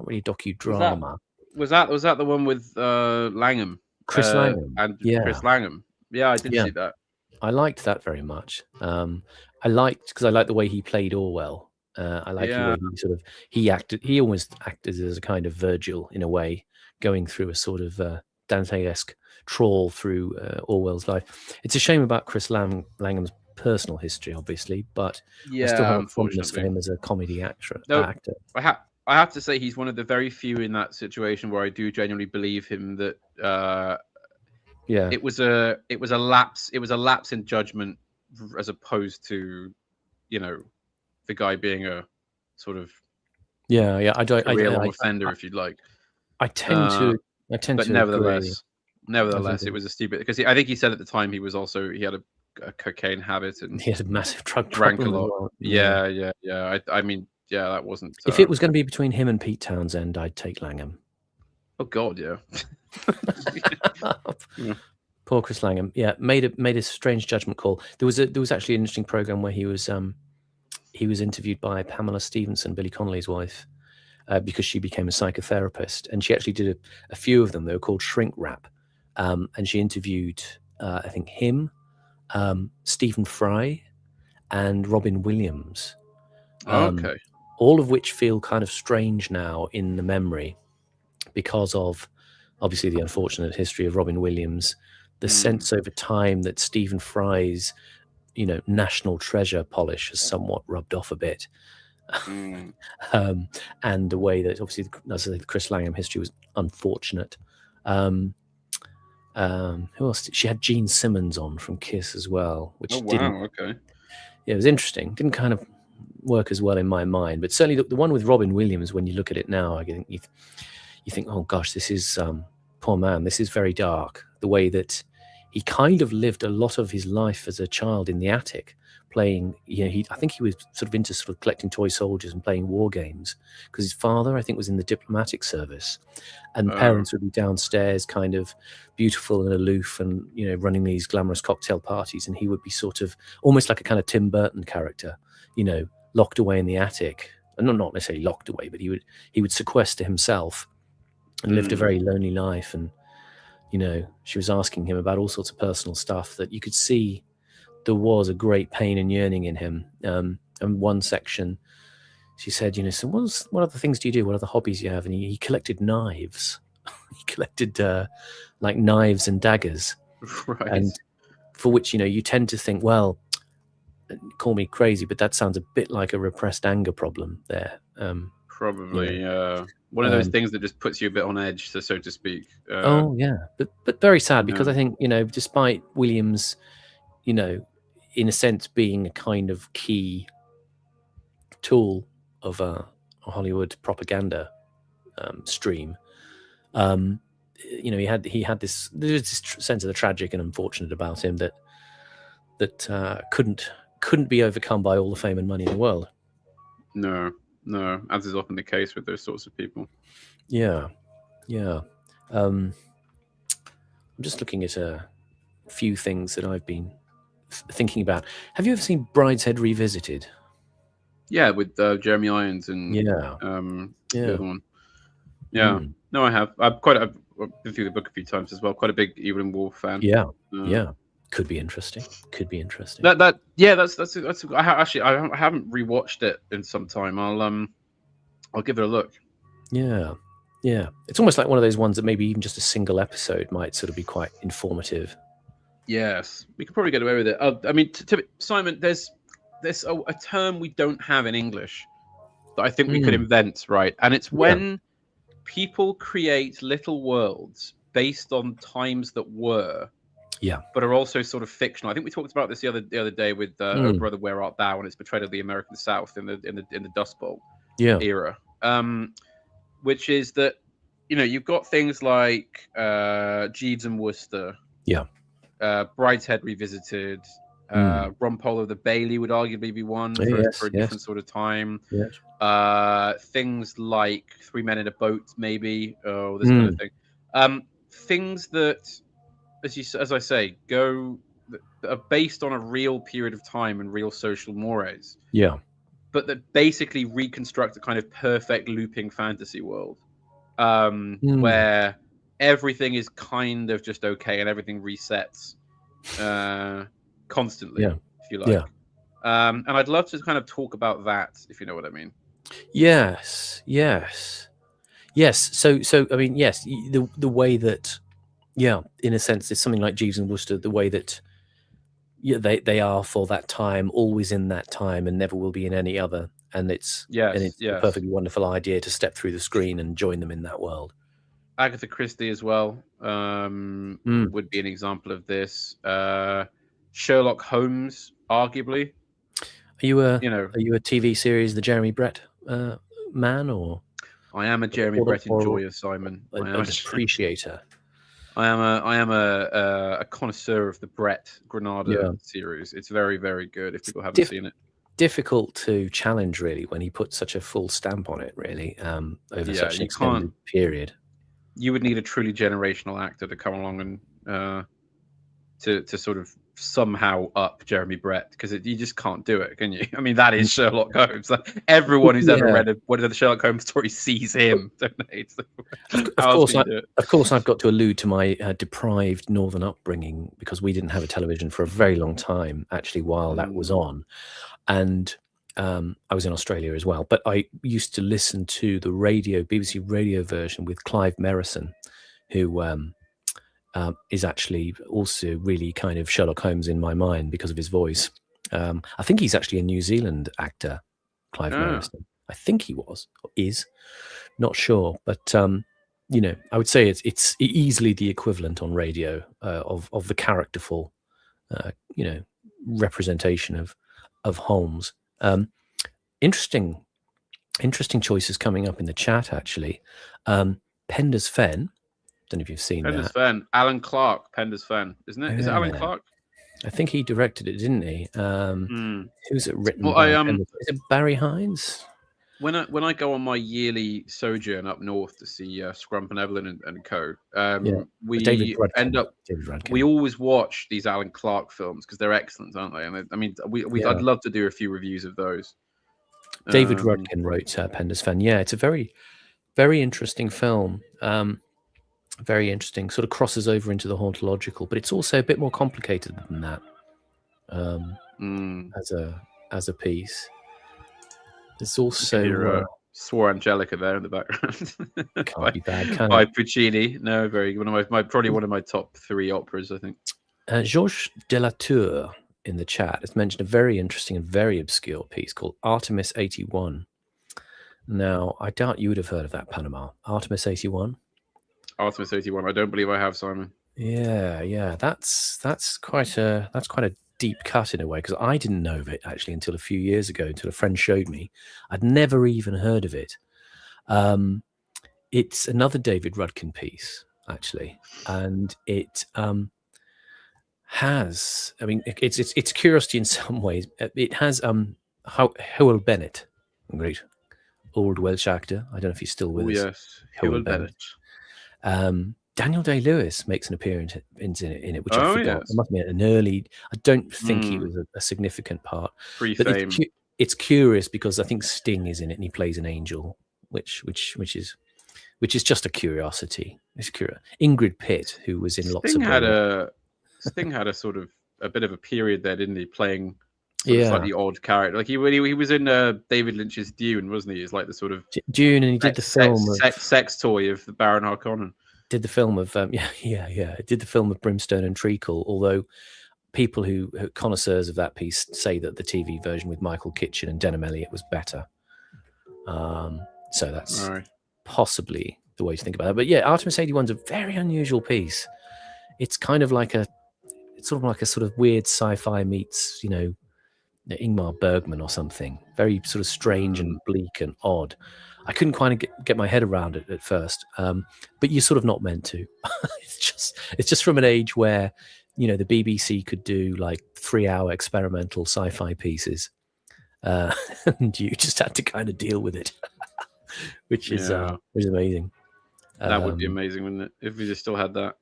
Speaker 2: really a docudrama.
Speaker 1: Was that the one with Langham?
Speaker 2: Chris Langham.
Speaker 1: Chris Langham. Yeah, I did see that.
Speaker 2: I liked that very much. I liked the way he played Orwell. I like the way he almost acted as a kind of Virgil in a way, going through a sort of Dante-esque trawl through Orwell's life. It's a shame about Chris Langham's personal history, obviously, but I still have fondness for him as a comedy actor.
Speaker 1: I have to say he's one of the very few in that situation where I do genuinely believe him that it was a lapse in judgment, as opposed to, you know, the guy being a sort of real offender, if you'd like.
Speaker 2: I tend to
Speaker 1: but nevertheless it was a stupid, because I think he said at the time he had a cocaine habit and
Speaker 2: he had a massive drug
Speaker 1: drank
Speaker 2: problem
Speaker 1: a lot.
Speaker 2: Well.
Speaker 1: Yeah. I mean, that wasn't.
Speaker 2: If it was going to be between him and Pete Townsend, I'd take Langham.
Speaker 1: Oh God, yeah.
Speaker 2: Poor Chris Langham. Yeah, made a strange judgment call. There was actually an interesting program where he was interviewed by Pamela Stevenson, Billy Connolly's wife, because she became a psychotherapist, and she actually did a few of them. They were called Shrink Wrap, and she interviewed I think him, Stephen Fry, and Robin Williams.
Speaker 1: Okay.
Speaker 2: All of which feel kind of strange now in the memory because of obviously the unfortunate history of Robin Williams, the sense over time that Stephen Fry's, you know, national treasure polish has somewhat rubbed off a bit. And the way that obviously the Chris Langham history was unfortunate. Who else? She had Gene Simmons on from Kiss as well, which
Speaker 1: okay.
Speaker 2: Yeah, it was interesting. Didn't kind of work as well in my mind, but certainly the one with Robin Williams, when you look at it now, I think you think, oh gosh, this is poor man. This is very dark. The way that he kind of lived a lot of his life as a child in the attic, playing. You know, I think he was sort of into sort of collecting toy soldiers and playing war games, because his father, I think, was in the diplomatic service, and parents would be downstairs, kind of beautiful and aloof, and you know, running these glamorous cocktail parties, and he would be sort of almost like a kind of Tim Burton character, you know, locked away in the attic, and not necessarily locked away, but he would sequester himself and lived a very lonely life. And you know, she was asking him about all sorts of personal stuff that you could see there was a great pain and yearning in him. And one section, she said, you know, so what other things do you do? What other hobbies you have? And he collected knives. He collected like knives and daggers.
Speaker 1: Right.
Speaker 2: And for which, you know, you tend to think, well, call me crazy, but that sounds a bit like a repressed anger problem there.
Speaker 1: Probably, one of those things that just puts you a bit on edge, so to speak.
Speaker 2: But very sad, because I think, you know, despite Williams, you know, in a sense being a kind of key tool of a Hollywood propaganda stream, he had this sense of the tragic and unfortunate about him that couldn't be overcome by all the fame and money in the world.
Speaker 1: No, as is often the case with those sorts of people.
Speaker 2: Yeah. I'm just looking at a few things that I've been thinking about. Have you ever seen Brideshead Revisited?
Speaker 1: Yeah, with Jeremy Irons and the other one. Yeah, no, I have. I've been through the book a few times as well. Quite a big Evelyn Waugh fan.
Speaker 2: Yeah. Could be interesting.
Speaker 1: That's I haven't rewatched it in some time. I'll give it a look.
Speaker 2: Yeah. It's almost like one of those ones that maybe even just a single episode might sort of be quite informative.
Speaker 1: Yes, we could probably get away with it. I mean, Simon, there's a term we don't have in English that I think we could invent, right? And it's when people create little worlds based on times that were, but are also sort of fictional. I think we talked about this the other day with Oh Brother, Where Art Thou, and its portrayal of the American South in the Dust Bowl era. Which is that, you've got things like Jeeves and Wooster, Brideshead Revisited, Ron Polo the Bailey would arguably be one for a different sort of time. Things like Three Men in a Boat, maybe, this kind of thing. Things that, as I say, that are based on a real period of time and real social mores.
Speaker 2: Yeah.
Speaker 1: But that basically reconstruct a kind of perfect looping fantasy world, where everything is kind of just okay and everything resets constantly, if you like. And I'd love to kind of talk about that, if you know what I mean.
Speaker 2: Yes. So I mean, yes, the way that, in a sense, it's something like Jeeves and Wooster, the way that they are for that time, always in that time, and never will be in any other. And it's a perfectly wonderful idea to step through the screen and join them in that world.
Speaker 1: Agatha Christie as well would be an example of this. Sherlock Holmes, arguably.
Speaker 2: Are you a TV series, the Jeremy Brett man, or?
Speaker 1: I am a Jeremy Brett enjoyer, Simon.
Speaker 2: An appreciator.
Speaker 1: I am a connoisseur of the Brett Granada series. It's very, very good if people haven't seen it.
Speaker 2: Difficult to challenge, really, when he put such a full stamp on it, really, over such an extended period.
Speaker 1: You would need a truly generational actor to come along and to sort of somehow up Jeremy Brett, because you just can't do it, can you? I mean, that is Sherlock Holmes. Like, everyone who's ever read one of the Sherlock Holmes stories sees him, don't they?
Speaker 2: Of course, I've got to allude to my deprived northern upbringing, because we didn't have a television for a very long time, actually, while that was on. And I was in Australia as well, but I used to listen to the BBC radio version with Clive Merrison, who is actually also really kind of Sherlock Holmes in my mind because of his voice. I think he's actually a New Zealand actor, Clive Merrison. I think he was, or is, not sure. But, I would say it's easily the equivalent on radio of the characterful, representation of Holmes. Interesting choices coming up in the chat, actually. Pender's Fen. Don't know if you've seen
Speaker 1: Pender's Fen. Alan Clark, Pender's Fen, isn't it? Is it Alan Clark?
Speaker 2: I think he directed it, didn't he? Who's it written by? Is it Barry Hines?
Speaker 1: When I go on my yearly sojourn up north to see Scrump and Evelyn and co, we always watch these Alan Clark films because they're excellent, aren't they? And I mean, I'd love to do a few reviews of those.
Speaker 2: David Rudkin wrote Pender's Fen. Yeah, it's a very, very interesting film. Very interesting. Sort of crosses over into the hauntological, but it's also a bit more complicated than that. As a piece. There's also
Speaker 1: Swore Angelica there in the background.
Speaker 2: Can't be bad, can
Speaker 1: by
Speaker 2: it?
Speaker 1: Puccini. No, probably one of my top 3 operas, I think.
Speaker 2: Georges Delatour in the chat has mentioned a very interesting and very obscure piece called Artemis 81. Now, I doubt you would have heard of that, Panama. Artemis 81.
Speaker 1: Artemis 81. I don't believe I have, Simon.
Speaker 2: Yeah. That's quite a deep cut in a way, because I didn't know of it actually until a few years ago, until a friend showed me. I'd never even heard of it. It's another David Rudkin piece, actually, and it has. I mean, it's curiosity in some ways. It has Howell Bennett, great old Welsh actor. I don't know if he's still with us.
Speaker 1: Yes, Howell Bennett.
Speaker 2: Daniel Day-Lewis makes an appearance in it, which I forgot. Yes. It must have been an early. I don't think he was a significant part.
Speaker 1: Pre-fame.
Speaker 2: It's curious because I think Sting is in it and he plays an angel, which is just a curiosity. It's curious. Ingrid Pitt, who was in lots of.
Speaker 1: Sting had a sort of a bit of a period there, didn't he? Playing slightly odd character. Like he was in David Lynch's Dune, wasn't he? He's like the sort of
Speaker 2: Dune, and he did the film
Speaker 1: sex toy of the Baron Harkonnen.
Speaker 2: Did the film of did the film of Brimstone and Treacle, although people who connoisseurs of that piece say that the TV version with Michael Kitchen and Denham Elliott was better. So that's possibly the way to think about it. But yeah, Artemis 81's a very unusual piece. It's kind of like a sort of weird sci-fi meets, Ingmar Bergman or something. Very sort of strange and bleak and odd. I couldn't quite get my head around it at first, but you're sort of not meant to. It's just from an age where, the BBC could do like 3-hour experimental sci-fi pieces, and you just had to kind of deal with it, which is amazing.
Speaker 1: That would be amazing, wouldn't it? If we just still had that.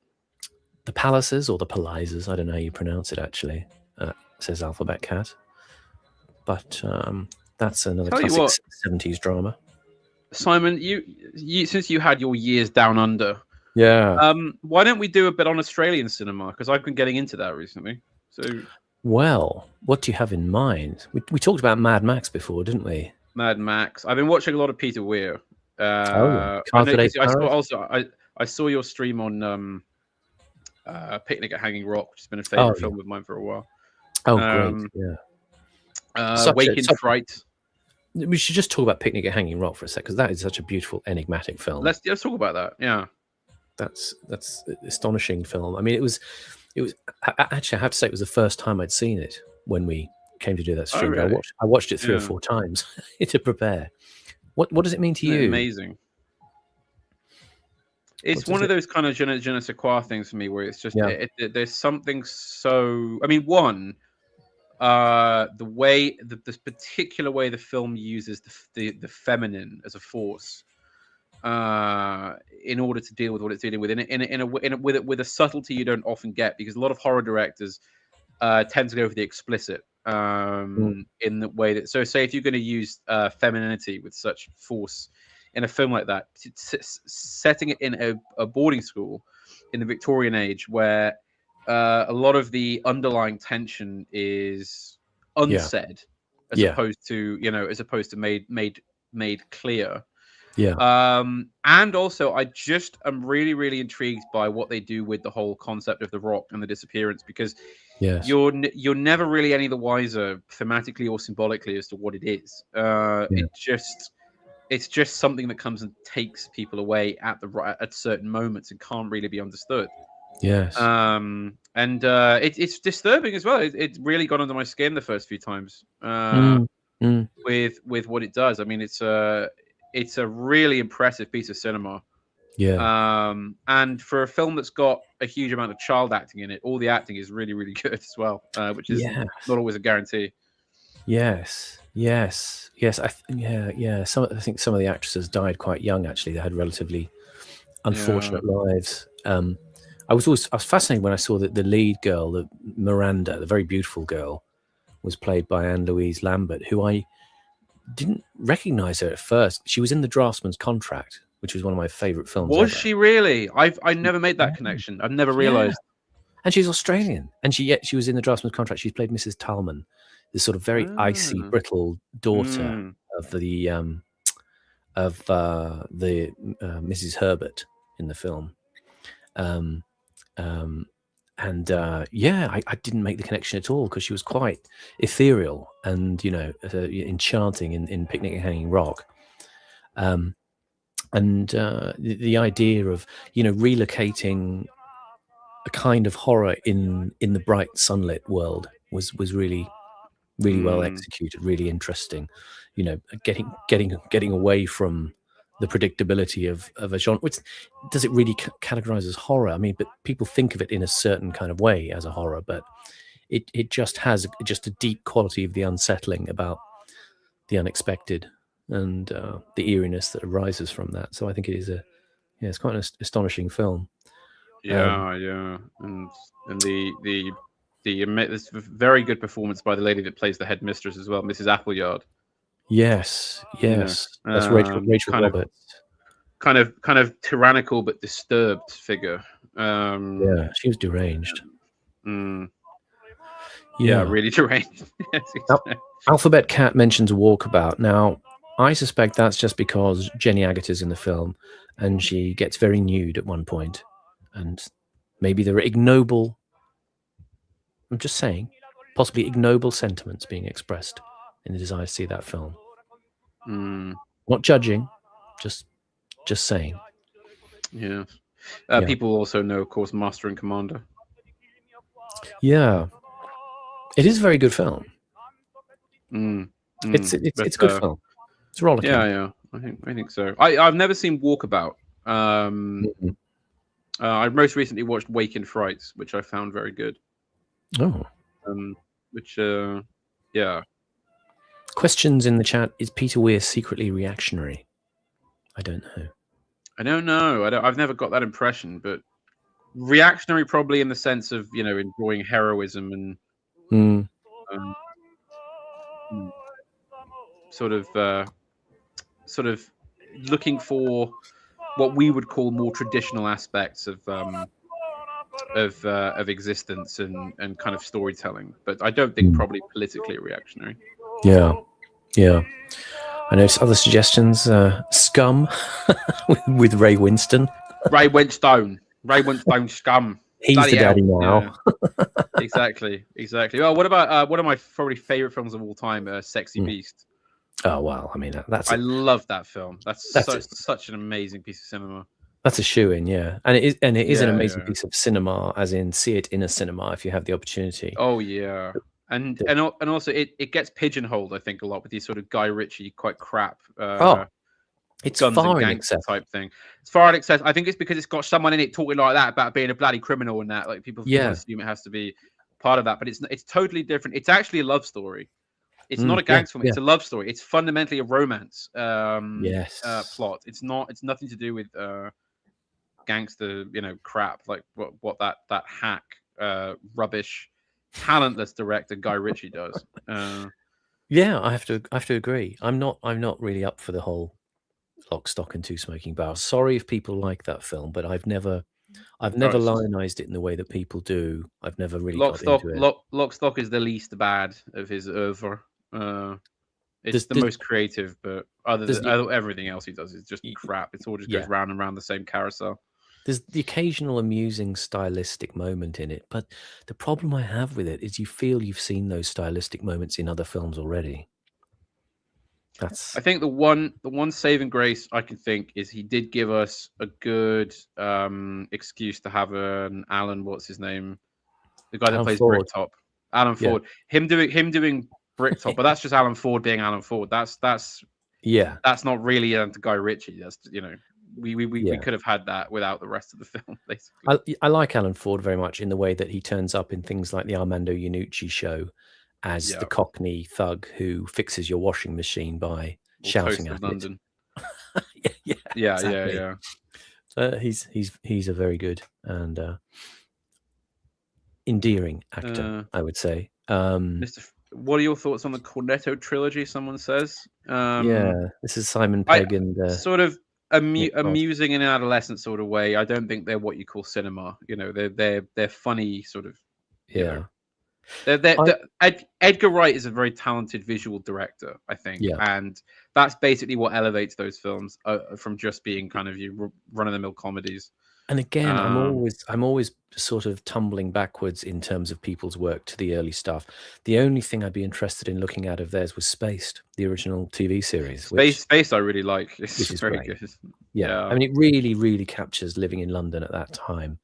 Speaker 2: The Palaces or the Palizes, I don't know how you pronounce it actually, says Alphabet Cat. But that's another classic 70s drama.
Speaker 1: Simon, you since you had your years down under, why don't we do a bit on Australian cinema? Because I've been getting into that recently. So,
Speaker 2: well, what do you have in mind? We talked about Mad Max before, didn't we?
Speaker 1: Mad Max. I've been watching a lot of Peter Weir. I saw your stream on Picnic at Hanging Rock, which has been a favorite film of mine for a while.
Speaker 2: Oh, great! Yeah.
Speaker 1: Wake in Fright.
Speaker 2: We should just talk about Picnic at Hanging Rock for a sec, because that is such a beautiful, enigmatic film.
Speaker 1: Let's talk about that. Yeah,
Speaker 2: that's an astonishing film. I mean, it was actually, I have to say, it was the first time I'd seen it when we came to do that stream.
Speaker 1: Really?
Speaker 2: I watched it 3 or 4 times to prepare. What does it mean to you?
Speaker 1: Amazing. It's one of those kind of je ne sais quoi things for me, where it's just there's something so. I mean, one. This particular way the film uses the feminine as a force in order to deal with what it's dealing with with a subtlety you don't often get, because a lot of horror directors tend to go for the explicit in the way that. So say if you're going to use femininity with such force in a film like that, setting it in a boarding school in the Victorian age where a lot of the underlying tension is unsaid, as opposed to made clear.
Speaker 2: Yeah.
Speaker 1: And also, I just am really, really intrigued by what they do with the whole concept of the Rock and the disappearance, because you're never really any the wiser thematically or symbolically as to what it is. It's just something that comes and takes people away at certain moments and can't really be understood.
Speaker 2: Yes.
Speaker 1: It's disturbing as well. It really got under my skin the first few times with what it does. I mean, it's a really impressive piece of cinema.
Speaker 2: Yeah.
Speaker 1: And for a film that's got a huge amount of child acting in it, all the acting is really, really good as well, which is not always a guarantee.
Speaker 2: Yes. I think some of the actresses died quite young. Actually, they had relatively unfortunate lives. I was fascinated when I saw that the lead girl, Miranda, the very beautiful girl, was played by Anne-Louise Lambert, who I didn't recognize her at first. She was in The Draftsman's Contract, which was one of my favorite films.
Speaker 1: Was she really? I never made that connection. I've never realized.
Speaker 2: Yeah. And she's Australian, and she was in The Draftsman's Contract. She played Mrs. Tallman, this sort of very icy, brittle daughter of the Mrs. Herbert in the film. I didn't make the connection at all, because she was quite ethereal and enchanting in Picnic at Hanging Rock. The idea of relocating a kind of horror in the bright sunlit world was really well executed, really interesting. Getting away from the predictability of a genre. Which does it really categorize as horror? I mean, but people think of it in a certain kind of way as a horror, but it just has just a deep quality of the unsettling about the unexpected and the eeriness that arises from that. So I think it is it's quite an astonishing film.
Speaker 1: Yeah, and this very good performance by the lady that plays the headmistress as well, Mrs. Appleyard.
Speaker 2: Yes, that's Rachel Roberts.
Speaker 1: Kind of tyrannical but disturbed figure.
Speaker 2: She was deranged.
Speaker 1: Really deranged.
Speaker 2: Alphabet Cat mentions Walkabout. Now, I suspect that's just because Jenny Agutter's in the film, and she gets very nude at one point, and maybe there are ignoble. I'm just saying, possibly ignoble sentiments being expressed in the desire to see that film. Not judging, just saying.
Speaker 1: Yeah. People also know, of course, Master and Commander.
Speaker 2: Yeah, it is a very good film. It's a good film. It's a roller coaster.
Speaker 1: Yeah. I think so. I've never seen Walkabout. I most recently watched Wake in Fright, which I found very good.
Speaker 2: Oh. Questions in the chat. Is Peter Weir secretly reactionary? I don't know.
Speaker 1: I've never got that impression, but reactionary probably in the sense of, enjoying heroism and sort of looking for what we would call more traditional aspects of existence and kind of storytelling, but I don't think probably politically reactionary.
Speaker 2: Yeah. I know other suggestions. Scum with Ray Winstone.
Speaker 1: Ray Winstone, Scum.
Speaker 2: He's the daddy now.
Speaker 1: Yeah. Exactly. Well, what about one of my probably favorite films of all time, Sexy Beast?
Speaker 2: Oh wow! I mean, I
Speaker 1: love that film. That's such an amazing piece of cinema.
Speaker 2: That's a shoe-in, yeah, and it is an amazing piece of cinema, as in see it in a cinema if you have the opportunity.
Speaker 1: Oh yeah, and also it gets pigeonholed, I think, a lot with these sort of Guy Ritchie quite crap.
Speaker 2: It's
Speaker 1: guns
Speaker 2: far
Speaker 1: and
Speaker 2: in
Speaker 1: gangster
Speaker 2: excess
Speaker 1: type thing. It's far in excess. I think it's because it's got someone in it talking like that about being a bloody criminal and that. Like people assume it has to be part of that, but it's totally different. It's actually a love story. It's not a gangster film. It's a love story. It's fundamentally a romance plot. It's nothing to do with gangster, crap like what that hack rubbish talentless director Guy Ritchie does.
Speaker 2: Yeah, I have to agree. I'm not really up for the whole Lock, Stock and Two Smoking Barrels. Sorry if people like that film, but I've never lionized it in the way that people do. I've never really got into it.
Speaker 1: Lock, Stock is the least bad of his oeuvre. It's the most creative, but everything else he does is just crap. It's all just goes round and round the same carousel.
Speaker 2: There's the occasional amusing stylistic moment in it, but the problem I have with it is you feel you've seen those stylistic moments in other films already.
Speaker 1: I think the one saving grace I can think is he did give us a good excuse to have an Alan, what's his name, the guy that plays Bricktop, Alan Ford. Him doing Bricktop, but that's just Alan Ford being Alan Ford. That's not really Guy Ritchie. That's we could have had that without the rest of the film. Basically,
Speaker 2: I like Alan Ford very much in the way that he turns up in things like the Armando Iannucci Show as the Cockney thug who fixes your washing machine by shouting at
Speaker 1: London.
Speaker 2: it.
Speaker 1: Yeah.
Speaker 2: He's a very good and endearing actor, I would say.
Speaker 1: What are your thoughts on the Cornetto trilogy? Someone says.
Speaker 2: This is Simon Pegg and
Speaker 1: sort of amusing in an adolescent sort of way. I don't think they're what you call cinema. They're funny sort of.
Speaker 2: Yeah.
Speaker 1: Edgar Wright is a very talented visual director, I think, and that's basically what elevates those films from just being kind of run-of-the-mill comedies.
Speaker 2: And again, I'm always sort of tumbling backwards in terms of people's work to the early stuff. The only thing I'd be interested in looking at of theirs was Spaced, the original TV series.
Speaker 1: Spaced, I really like. It's very good.
Speaker 2: Yeah, I mean, it really, really captures living in London at that time.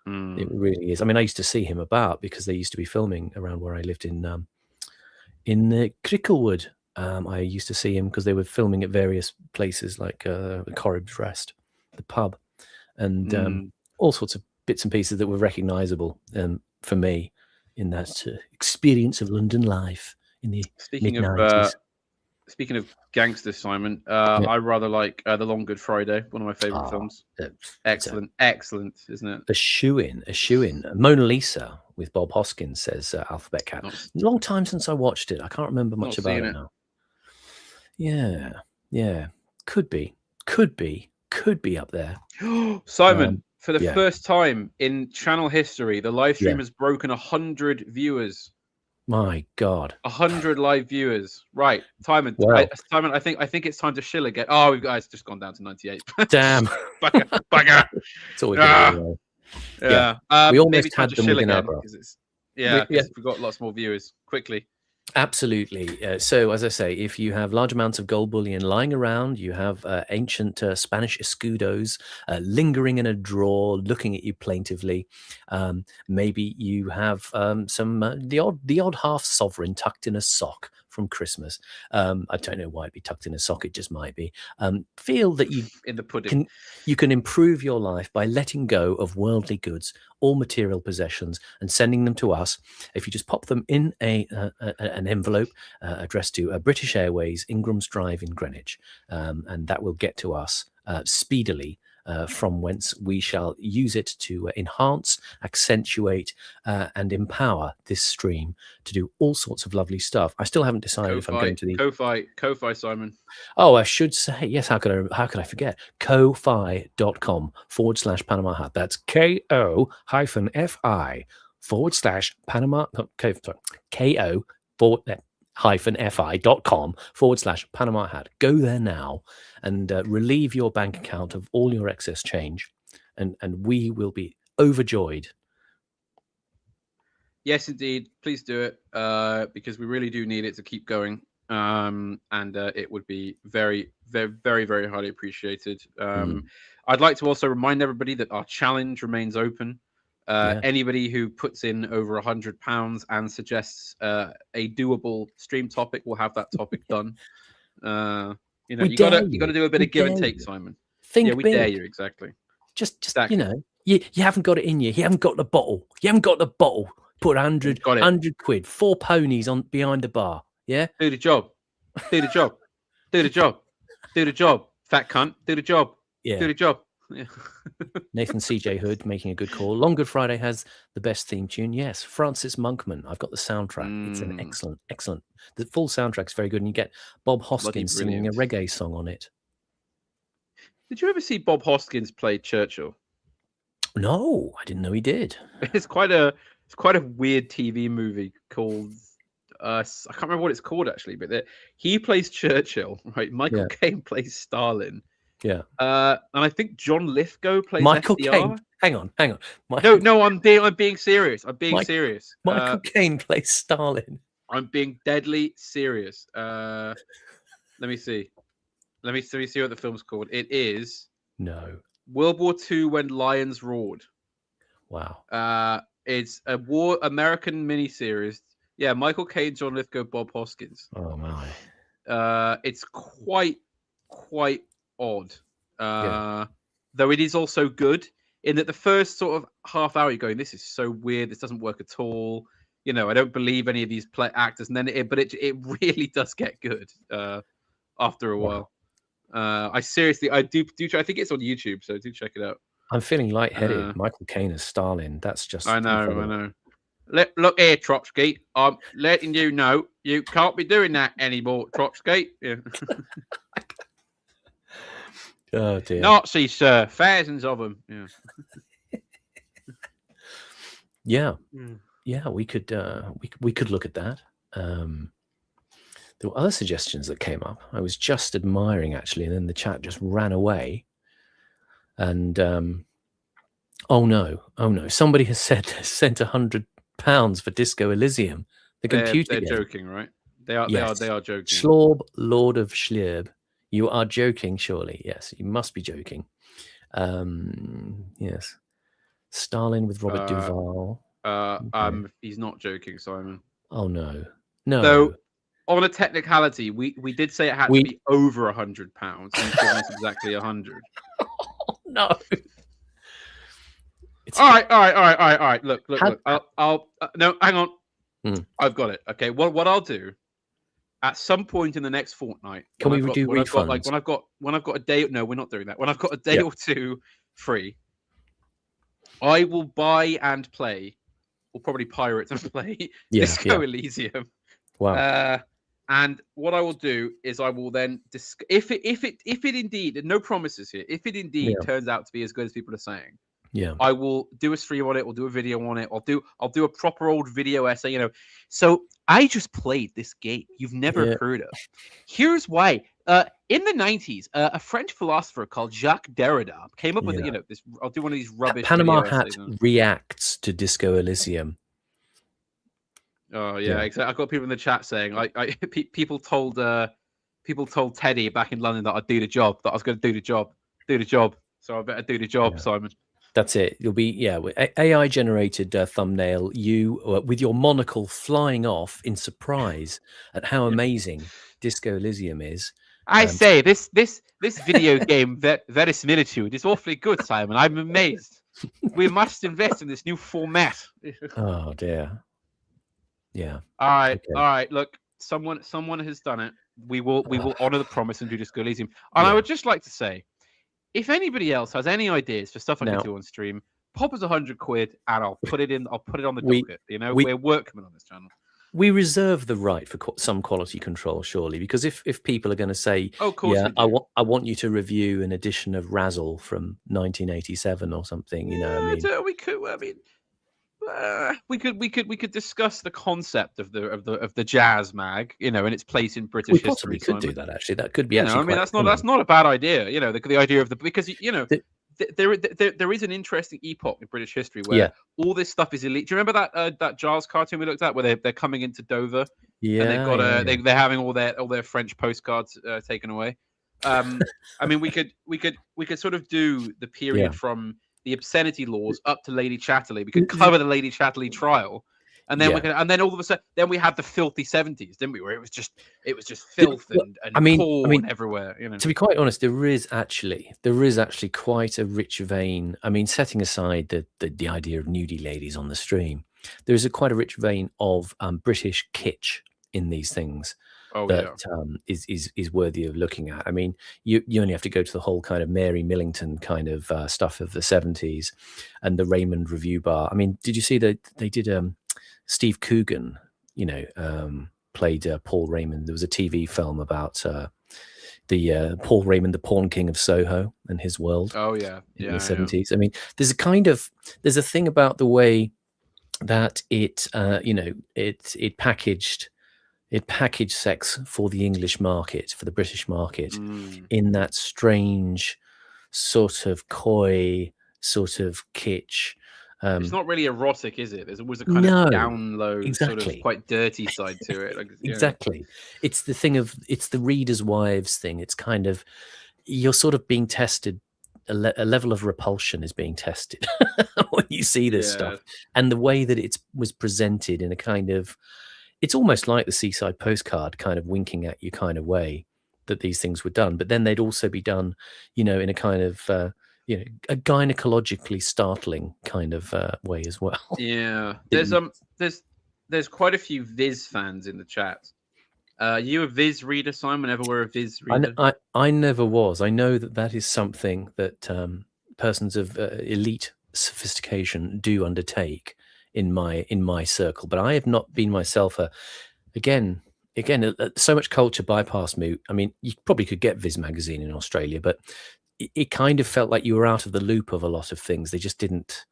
Speaker 2: It really is. I mean, I used to see him about because they used to be filming around where I lived in Cricklewood, I used to see him because they were filming at various places like Corrib's Rest, the pub, and all sorts of bits and pieces that were recognisable for me in that experience of London life in the mid-90s.
Speaker 1: Speaking of gangsters, Simon, I rather like The Long Good Friday, one of my favourite films. Excellent, isn't it?
Speaker 2: A shoe-in. Mona Lisa with Bob Hoskins, says Alphabet Cat. Long time since I watched it. I can't remember much about it now. Yeah. Could be up there.
Speaker 1: Simon, for the first time in channel history, the live stream has broken 100 viewers.
Speaker 2: My God,
Speaker 1: 100 live viewers. Right, Simon. Well, Simon, I think it's time to shill again. Oh, it's just gone down to 98.
Speaker 2: Damn,
Speaker 1: bugger.
Speaker 2: It's always yeah. We almost had them within our grasp.
Speaker 1: We've got lots more viewers. Quickly.
Speaker 2: Absolutely. So, as I say, if you have large amounts of gold bullion lying around, you have ancient Spanish escudos lingering in a drawer, looking at you plaintively. Maybe you have the odd half sovereign tucked in a sock from Christmas. I don't know why it'd be tucked in a sock. It just might be. Feel that you
Speaker 1: in the pudding.
Speaker 2: You can improve your life by letting go of worldly goods, all material possessions, and sending them to us. If you just pop them in an envelope addressed to British Airways, Ingram's Drive in Greenwich, and that will get to us speedily, from whence we shall use it to enhance, accentuate, and empower this stream to do all sorts of lovely stuff. I still haven't decided if I'm going to the
Speaker 1: Ko-Fi, Simon.
Speaker 2: Oh, I should say, yes, how could I forget? Ko-Fi.com/Panama Hat. That's KO-FI/Panama, KO-FI.com/Panama Hat. Go there now and relieve your bank account of all your excess change, and we will be overjoyed.
Speaker 1: Yes, indeed. Please do it, because we really do need it to keep going. And it would be very, very, very, very highly appreciated. I'd like to also remind everybody that our challenge remains open. Anybody who puts in over £100 and suggests a doable stream topic will have that topic done. You gotta do a bit of give and take, Simon.
Speaker 2: We
Speaker 1: big. Dare you, exactly.
Speaker 2: Just exactly. You haven't got it in you. You haven't got the bottle. Put 100 quid, 4 ponies on behind the bar. Yeah.
Speaker 1: Do the job. Do the job. Fat cunt. Do the job.
Speaker 2: Yeah.
Speaker 1: Do the job. Yeah.
Speaker 2: Nathan CJ Hood making a good call. Long Good Friday has the best theme tune. Yes, Francis Monkman. I've got the soundtrack. It's an excellent. The full soundtrack's very good, and you get Bob Hoskins singing a reggae song on it.
Speaker 1: Did you ever see Bob Hoskins play Churchill?
Speaker 2: No, I didn't know he did.
Speaker 1: It's quite a weird TV movie called. I can't remember what it's called actually, but he plays Churchill, right? Michael Caine plays Stalin.
Speaker 2: Yeah.
Speaker 1: And I think John Lithgow plays
Speaker 2: Michael
Speaker 1: FDR.
Speaker 2: Caine. Hang on.
Speaker 1: No, I'm being serious. Serious.
Speaker 2: Michael Caine plays Stalin.
Speaker 1: I'm being deadly serious. Let me see. Let me see what the film's called. It is World War II When Lions Roared.
Speaker 2: Wow.
Speaker 1: It's a American miniseries. Yeah, Michael Caine, John Lithgow, Bob Hoskins.
Speaker 2: Oh my.
Speaker 1: It's quite odd. Though it is also good in that the first sort of half hour you're going, this is so weird, this doesn't work at all. I don't believe any of these actors, and then it really does get good after a while. I seriously, I do I think it's on YouTube, so do check it out.
Speaker 2: I'm feeling lightheaded. Michael Caine as Stalin. That's just
Speaker 1: I know. Look here, Trotsky. I'm letting you know you can't be doing that anymore, Trotsky. Yeah.
Speaker 2: Oh dear.
Speaker 1: Nazis, sir. Thousands of them. Yeah.
Speaker 2: Yeah. We could look at that. There were other suggestions that came up. I was just admiring actually, and then the chat just ran away. And oh no! Somebody has sent £100 for Disco Elysium. The computer.
Speaker 1: They're joking, right? They are joking.
Speaker 2: Schlorb, Lord of Schlierb. You are joking, surely. Yes, you must be joking. Yes. Stalin with Robert Duvall.
Speaker 1: He's not joking, Simon.
Speaker 2: Oh no.
Speaker 1: So on a technicality, we did say it had to be over £100, and he's given us exactly 100.
Speaker 2: Oh, no.
Speaker 1: All right. Look. I'll no, hang on. I've got it. Okay. What I'll do at some point in the next fortnight.
Speaker 2: Can we do refunds?
Speaker 1: When I've got a day. No, we're not doing that. When I've got a day or two free, I will buy and play, or probably pirate and play Disco Elysium.
Speaker 2: Wow.
Speaker 1: And what I will do is I will then if it indeed, no promises here, if it indeed turns out to be as good as people are saying, I will do a stream on it, or do a video on it, I'll do a proper old video essay, you know. So I just played this game you've never heard of. Here's why. In the 90s, a French philosopher called Jacques Derrida came up with this. I'll do one of these rubbish.
Speaker 2: Panama Hat reacts to Disco Elysium.
Speaker 1: Oh yeah, exactly. I've got people in the chat saying people told Teddy back in London that I'd do the job, that I was going to do the job. So I better do the job, Simon.
Speaker 2: That's it. You'll be AI generated thumbnail. You with your monocle flying off in surprise at how amazing Disco Elysium is.
Speaker 1: I say this video game Verisimilitude is awfully good, Simon. I'm amazed. We must invest in this new format.
Speaker 2: Oh dear. Yeah.
Speaker 1: All right. Look, someone has done it. We will honor the promise and do Disco Elysium. And I would just like to say, if anybody else has any ideas for stuff I can do on stream, pop us £100 and I'll put it on the docket. You know, we're workmen on this channel.
Speaker 2: We reserve the right for some quality control, surely, because if people are going to say,
Speaker 1: "Oh, of course,
Speaker 2: I want you to review an edition of Razzle from 1987 or something," you know,
Speaker 1: we could. I mean, we could discuss the concept of the jazz mag, you know, and its place in British history.
Speaker 2: We possibly could do that. Actually, that could be.
Speaker 1: I mean, that's not a bad idea. You know, the idea of because you know. There is an interesting epoch in British history where all this stuff is elite. Do you remember that Giles cartoon we looked at where they're coming into Dover?
Speaker 2: Yeah,
Speaker 1: and they've got they're having all their French postcards taken away. I mean, we could sort of do the period from the obscenity laws up to Lady Chatterley. We could cover the Lady Chatterley trial. And then then all of a sudden, then we had the filthy 70s, didn't we? Where it was just filth and porn everywhere. You know.
Speaker 2: To be quite honest, there is actually quite a rich vein. I mean, setting aside the idea of nudie ladies on the stream, there is quite a rich vein of British kitsch in these things is worthy of looking at. I mean, you only have to go to the whole kind of Mary Millington kind of stuff of the 70s and the Raymond Review Bar. I mean, did you see that they did Steve Coogan, you know, played Paul Raymond. There was a TV film about the Paul Raymond, the Porn King of Soho, and his world.
Speaker 1: Oh yeah,
Speaker 2: in the 70s. I mean, there's a thing about the way that it packaged sex for the English market, for the British market, in that strange sort of coy, sort of kitsch.
Speaker 1: It's not really erotic, is it? There's always a kind of down low, sort of quite dirty side to it. Like,
Speaker 2: exactly. It's the thing of, it's the reader's wives thing. It's kind of, you're sort of being tested. A level of repulsion is being tested when you see this stuff. And the way that it was presented in a kind of, it's almost like the Seaside Postcard kind of winking at you kind of way that these things were done. But then they'd also be done, you know, in a kind of, you know, a gynecologically startling kind of way as well.
Speaker 1: Yeah, there's quite a few Viz fans in the chat. You a Viz reader, Simon? Ever were a Viz reader?
Speaker 2: I never was. I know that is something that persons of elite sophistication do undertake in my circle, but I have not been myself. Again, so much culture bypassed me. I mean, you probably could get Viz magazine in Australia, but it kind of felt like you were out of the loop of a lot of things. They just didn't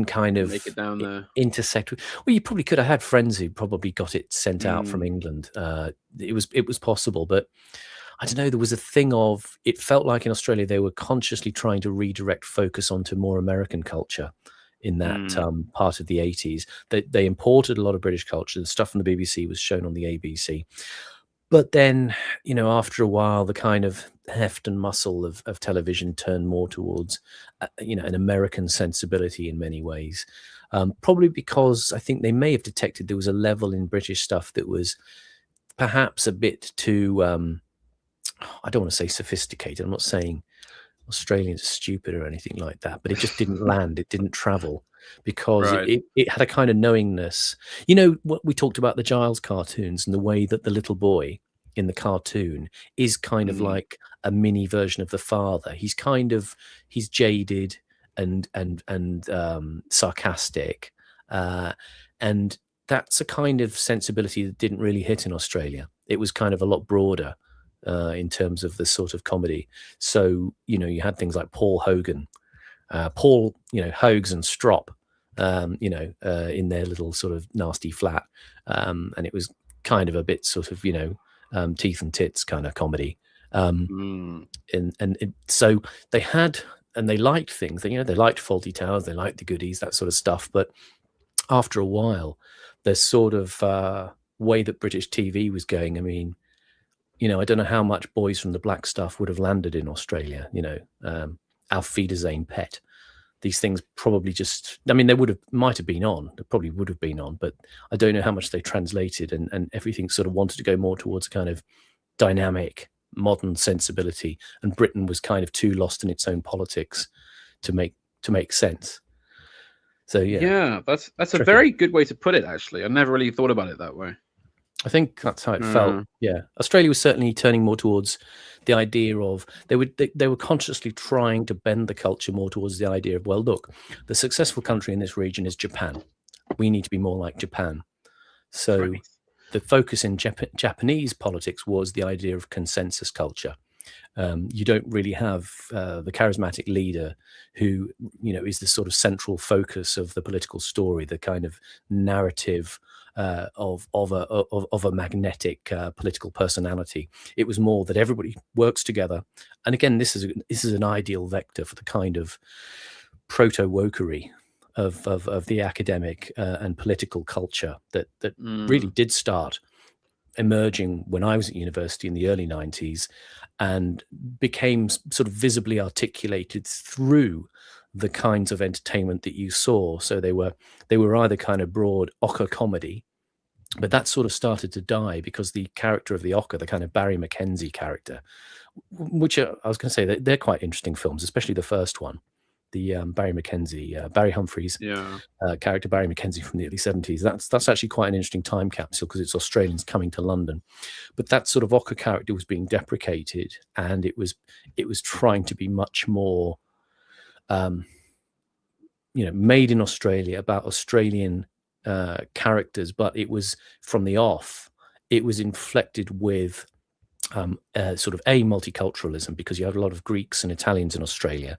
Speaker 2: kind of
Speaker 1: make it down there.
Speaker 2: Intersect with. Well, you probably could have had friends who probably got it sent out from England. It was possible, but I don't know. There was a thing of, it felt like in Australia they were consciously trying to redirect focus onto more American culture in that part of the 80s. They imported a lot of British culture. The stuff from the BBC was shown on the ABC. But then, you know, after a while, the kind of heft and muscle of television turned more towards, you know, an American sensibility in many ways. Probably because I think they may have detected there was a level in British stuff that was perhaps a bit too, I don't want to say sophisticated. I'm not saying Australians are stupid or anything like that, but it just didn't land. It didn't travel because it had a kind of knowingness. You know, what we talked about the Giles cartoons and the way that the little boy in the cartoon is kind of like a mini version of the father. He's jaded and sarcastic, and that's a kind of sensibility that didn't really hit in Australia. It was kind of a lot broader in terms of the sort of comedy. So, you know, you had things like Paul Hogan, Hogs and Strop, in their little sort of nasty flat. And it was kind of a bit sort of, teeth and tits kind of comedy. So they had, and they liked things, they liked Fawlty Towers, they liked the Goodies, that sort of stuff. But after a while, the sort of way that British TV was going, I mean, I don't know how much Boys from the Black Stuff would have landed in Australia, Auf Wiedersehen Pet. These things probably might have been on, they probably would have been on, but I don't know how much they translated, and everything sort of wanted to go more towards a kind of dynamic, modern sensibility, and Britain was kind of too lost in its own politics to make sense. So
Speaker 1: yeah, that's tricky. A very good way to put it. Actually, I never really thought about it that way.
Speaker 2: I think that's how it felt. Yeah, Australia was certainly turning more towards the idea of they were consciously trying to bend the culture more towards the idea of, well, look, the successful country in this region is Japan. We need to be more like Japan. So the focus in Japanese politics was the idea of consensus culture. You don't really have the charismatic leader who, is the sort of central focus of the political story, the kind of narrative of a magnetic political personality. It was more that everybody works together. And again, this is an ideal vector for the kind of proto-wokery of the academic and political culture that really did start emerging when I was at university in the early 90s and became sort of visibly articulated through the kinds of entertainment that you saw. So they were either kind of broad ochre comedy, but that sort of started to die because the character of the ochre, the kind of Barry Mackenzie character, which I was going to say they're quite interesting films, especially the first one. The Barry Mackenzie, Barry Humphries character, Barry Mackenzie from the early 70s. That's actually quite an interesting time capsule because it's Australians coming to London. But that sort of ochre character was being deprecated, and it was trying to be much more, made in Australia, about Australian characters. But it was from the off. It was inflected with sort of multiculturalism, because you have a lot of Greeks and Italians in Australia.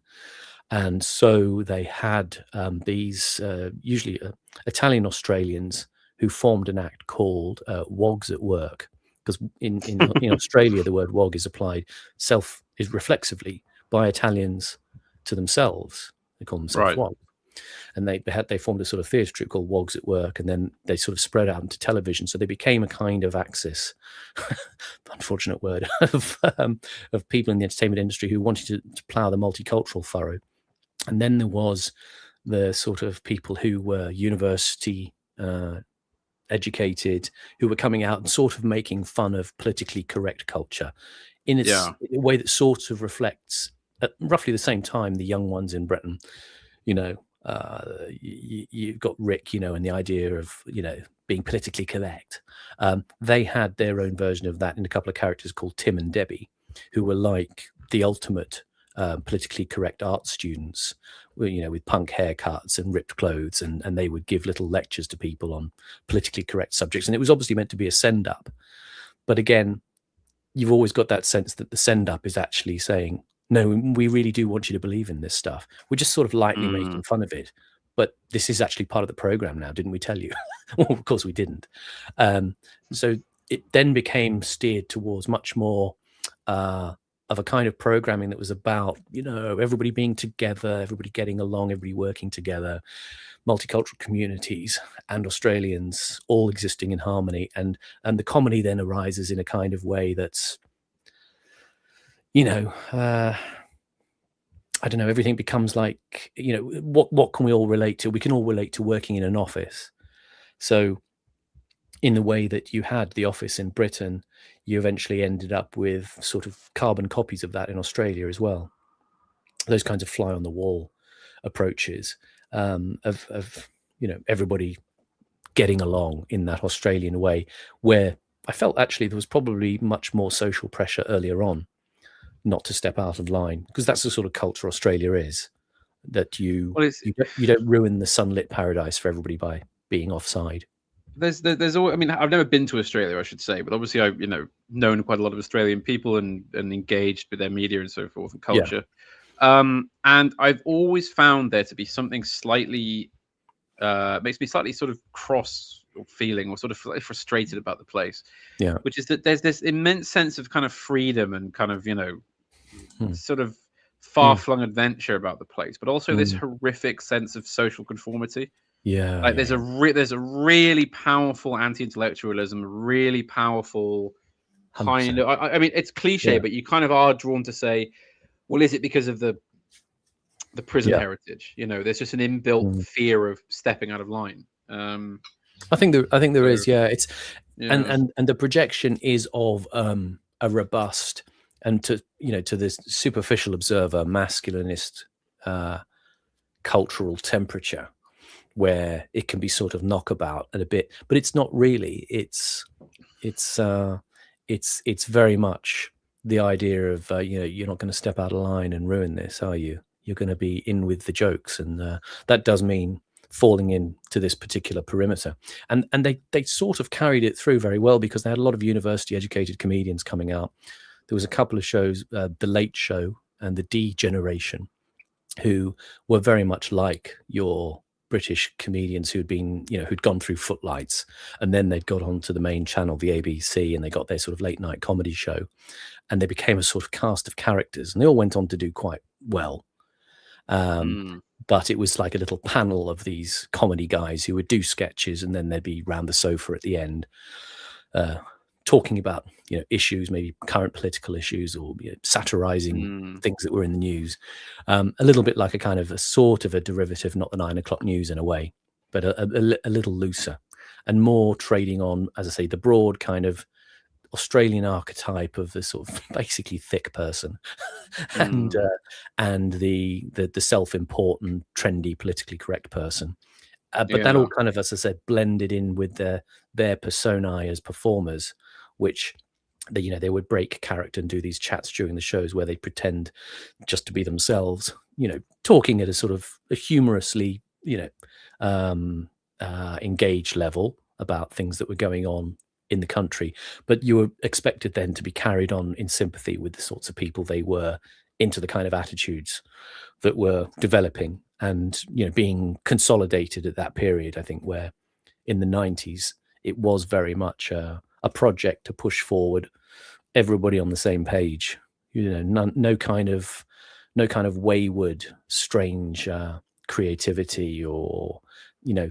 Speaker 2: And so they had these usually Italian Australians who formed an act called Wogs at Work, because in Australia the word wog is applied reflexively by Italians to themselves. They call themselves wogs, and they formed a sort of theatre troupe called Wogs at Work, and then they sort of spread out into television. So they became a kind of axis, unfortunate word, of people in the entertainment industry who wanted to plough the multicultural furrow. And then there was the sort of people who were university educated, who were coming out and sort of making fun of politically correct culture in a way that sort of reflects, at roughly the same time, the young ones in Britain. You've got Rick, and the idea of, being politically correct. They had their own version of that in a couple of characters called Tim and Debbie, who were like the ultimate politically correct art students, with punk haircuts and ripped clothes, and they would give little lectures to people on politically correct subjects. And it was obviously meant to be a send-up. But again, you've always got that sense that the send-up is actually saying, no, we really do want you to believe in this stuff. We're just sort of lightly making fun of it. But this is actually part of the program now, didn't we tell you? Well, of course we didn't. So it then became steered towards much more of a kind of programming that was about, everybody being together, everybody getting along, everybody working together, multicultural communities and Australians all existing in harmony. And the comedy then arises in a kind of way that's, I don't know, everything becomes like, what can we all relate to? We can all relate to working in an office. So in the way that you had The Office in Britain, you eventually ended up with sort of carbon copies of that in Australia as well. Those kinds of fly on the wall approaches of everybody getting along in that Australian way, where I felt actually there was probably much more social pressure earlier on not to step out of line, because that's the sort of culture Australia is, that you don't ruin the sunlit paradise for everybody by being offside.
Speaker 1: There's always, I mean, I've never been to Australia, I should say, but obviously I've known quite a lot of Australian people and engaged with their media and so forth and culture. And I've always found there to be something slightly makes me slightly sort of cross or feeling or sort of frustrated about the place.
Speaker 2: Yeah,
Speaker 1: which is that there's this immense sense of kind of freedom and kind of sort of far-flung adventure about the place, but also this horrific sense of social conformity. There's a really powerful anti-intellectualism, really powerful kind
Speaker 2: 100%.
Speaker 1: of. I mean, it's cliche, but you kind of are drawn to say, well, is it because of the prison heritage? There's just an inbuilt fear of stepping out of line.
Speaker 2: I think there is. Yeah, it's and the projection is of a robust and to this superficial observer masculinist cultural temperature, where it can be sort of knockabout and a bit, but it's not really. It's very much the idea of you're not going to step out of line and ruin this, are you? You're going to be in with the jokes, and that does mean falling into this particular perimeter. And they sort of carried it through very well, because they had a lot of university educated comedians coming out. There was a couple of shows, The Late Show and The D Generation, who were very much like your British comedians who'd been, who'd gone through Footlights, and then they'd got onto the main channel, the ABC, and they got their sort of late night comedy show, and they became a sort of cast of characters, and they all went on to do quite well. But it was like a little panel of these comedy guys who would do sketches, and then they'd be round the sofa at the end, talking about issues, maybe current political issues, or satirizing things that were in the news. A little bit like a sort of a derivative, not the 9 o'clock news in a way, but a little looser and more trading on, as I say, the broad kind of Australian archetype of the sort of basically thick person, and the self-important, trendy, politically correct person. But that all kind of, as I said, blended in with their personae as performers, which they would break character and do these chats during the shows where they pretend just to be themselves, talking at a sort of a humorously, engaged level about things that were going on in the country, but you were expected then to be carried on in sympathy with the sorts of people they were, into the kind of attitudes that were developing and being consolidated at that period. I think where in the 90s it was very much a project to push forward everybody on the same page. No kind of wayward, strange creativity or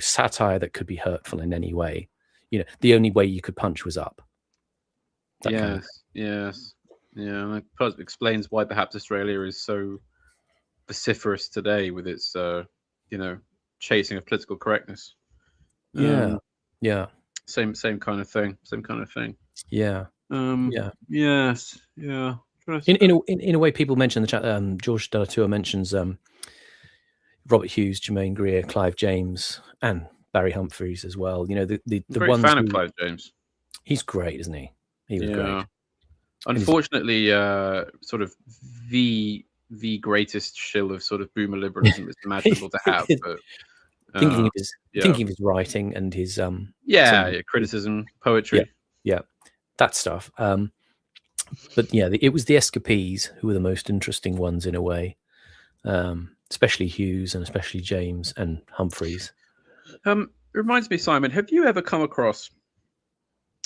Speaker 2: satire that could be hurtful in any way. The only way you could punch was up.
Speaker 1: Yes. Yeah, that explains why perhaps Australia is so vociferous today with its, chasing of political correctness.
Speaker 2: Yeah.
Speaker 1: Same kind of thing.
Speaker 2: Yeah.
Speaker 1: Yes. Yeah.
Speaker 2: In a way, people mention the chat. George Delatour mentions Robert Hughes, Germaine Greer, Clive James, and Barry Humphries as well. The
Speaker 1: great
Speaker 2: ones
Speaker 1: fan of Clive James.
Speaker 2: He's great, isn't he? He was great.
Speaker 1: Unfortunately, sort of the greatest shill of sort of boomer liberalism is imaginable to have. But
Speaker 2: thinking of his writing and his
Speaker 1: criticism, poetry,
Speaker 2: that stuff. But it was the escapees who were the most interesting ones in a way, especially Hughes and especially James and Humphries.
Speaker 1: It reminds me, Simon, have you ever come across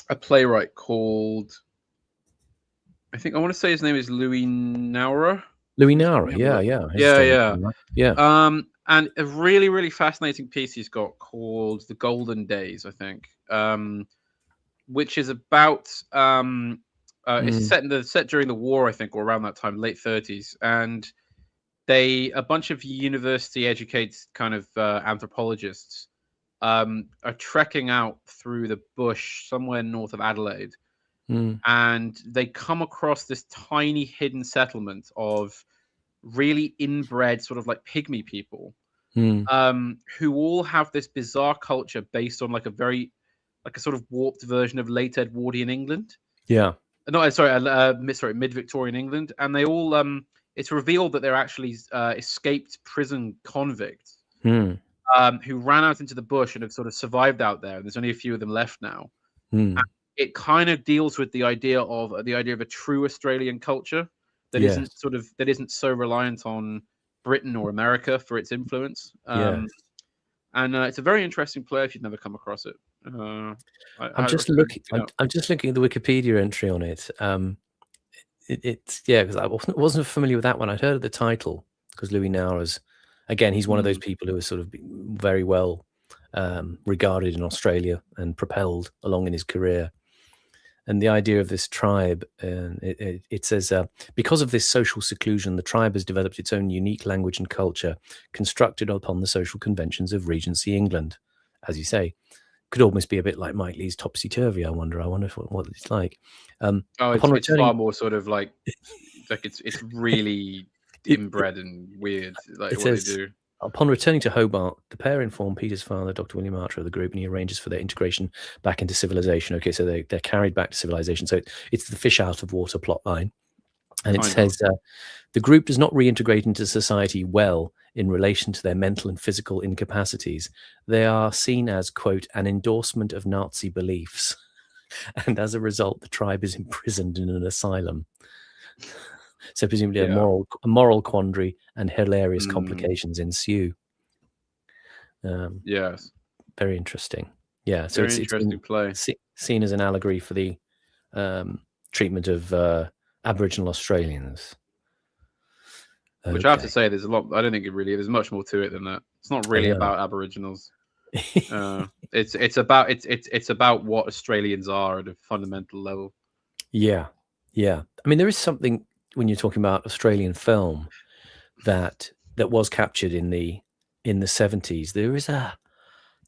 Speaker 1: a playwright called, I think I want to say his name is Louis Nowra?
Speaker 2: Louis Nowra, yeah.
Speaker 1: And a really, really fascinating piece he's got called The Golden Days, I think, which is about it's set during the war, I think, or around that time, late 30s, and a bunch of university educated kind of anthropologists are trekking out through the bush somewhere north of Adelaide, and they come across this tiny hidden settlement of really inbred sort of like pygmy people, who all have this bizarre culture based on like a sort of warped version of late Edwardian England.
Speaker 2: Yeah.
Speaker 1: No, sorry, mid-Victorian England, and they all it's revealed that they're actually escaped prison convicts who ran out into the bush and have sort of survived out there. And there's only a few of them left now. And it kind of deals with the idea of a true Australian culture that isn't so reliant on Britain or America for its influence. And it's a very interesting play if you've never come across it.
Speaker 2: I'm just looking at the Wikipedia entry on it. It's because I wasn't familiar with that one. I'd heard of the title because Louis Nowra's, again, he's one of those people who was sort of very well regarded in Australia and propelled along in his career. And the idea of this tribe, it says, because of this social seclusion, the tribe has developed its own unique language and culture, constructed upon the social conventions of Regency England. As you say, could almost be a bit like Mike Leigh's Topsy Turvy. I wonder what it's like.
Speaker 1: It's far more sort of like it's really inbred and weird, like what they do.
Speaker 2: Upon returning to Hobart, the pair inform Peter's father, Dr. William Archer, of the group, and he arranges for their integration back into civilization. Okay, so they're carried back to civilization. So it's the fish out of water plot line. And it says, the group does not reintegrate into society well in relation to their mental and physical incapacities. They are seen as, quote, an endorsement of Nazi beliefs. And as a result, the tribe is imprisoned in an asylum. So presumably a moral quandary and hilarious complications ensue.
Speaker 1: Yes.
Speaker 2: Very interesting. Yeah. So
Speaker 1: it's interesting play.
Speaker 2: Seen as an allegory for the treatment of Aboriginal Australians.
Speaker 1: Which I have to say, there's a lot. I don't think there's much more to it than that. It's not really about Aboriginals. It's about what Australians are at a fundamental level.
Speaker 2: Yeah. I mean, there is something when you're talking about Australian film that was captured in the 70s.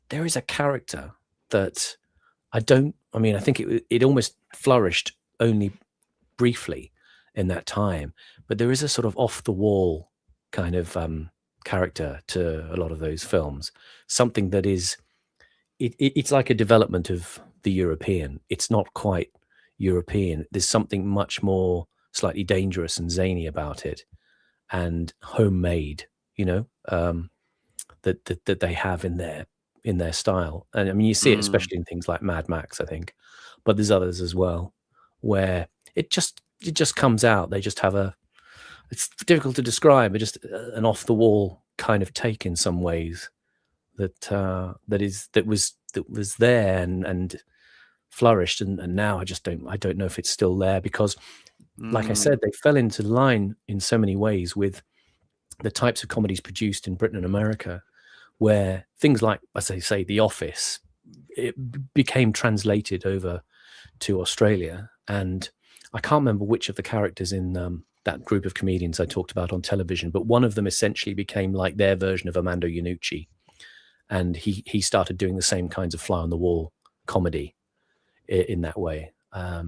Speaker 2: There is a character that I think it almost flourished only briefly in that time, but there is a sort of off the wall kind of character to a lot of those films. Something that is it's like a development of the European. It's not quite European. There's something much more slightly dangerous and zany about it, and homemade, that they have in their style. And I mean, you see it especially in things like Mad Max, I think, but there's others as well where it just comes out. They just have it's difficult to describe, but just an off the wall kind of take in some ways that was there and flourished, and now I don't know if it's still there because, like I said, they fell into line in so many ways with the types of comedies produced in Britain and America, where things like, as I say, The Office, it became translated over to Australia. And I can't remember which of the characters in that group of comedians I talked about on television, but one of them essentially became like their version of Armando Iannucci. And he started doing the same kinds of fly on the wall comedy in that way. I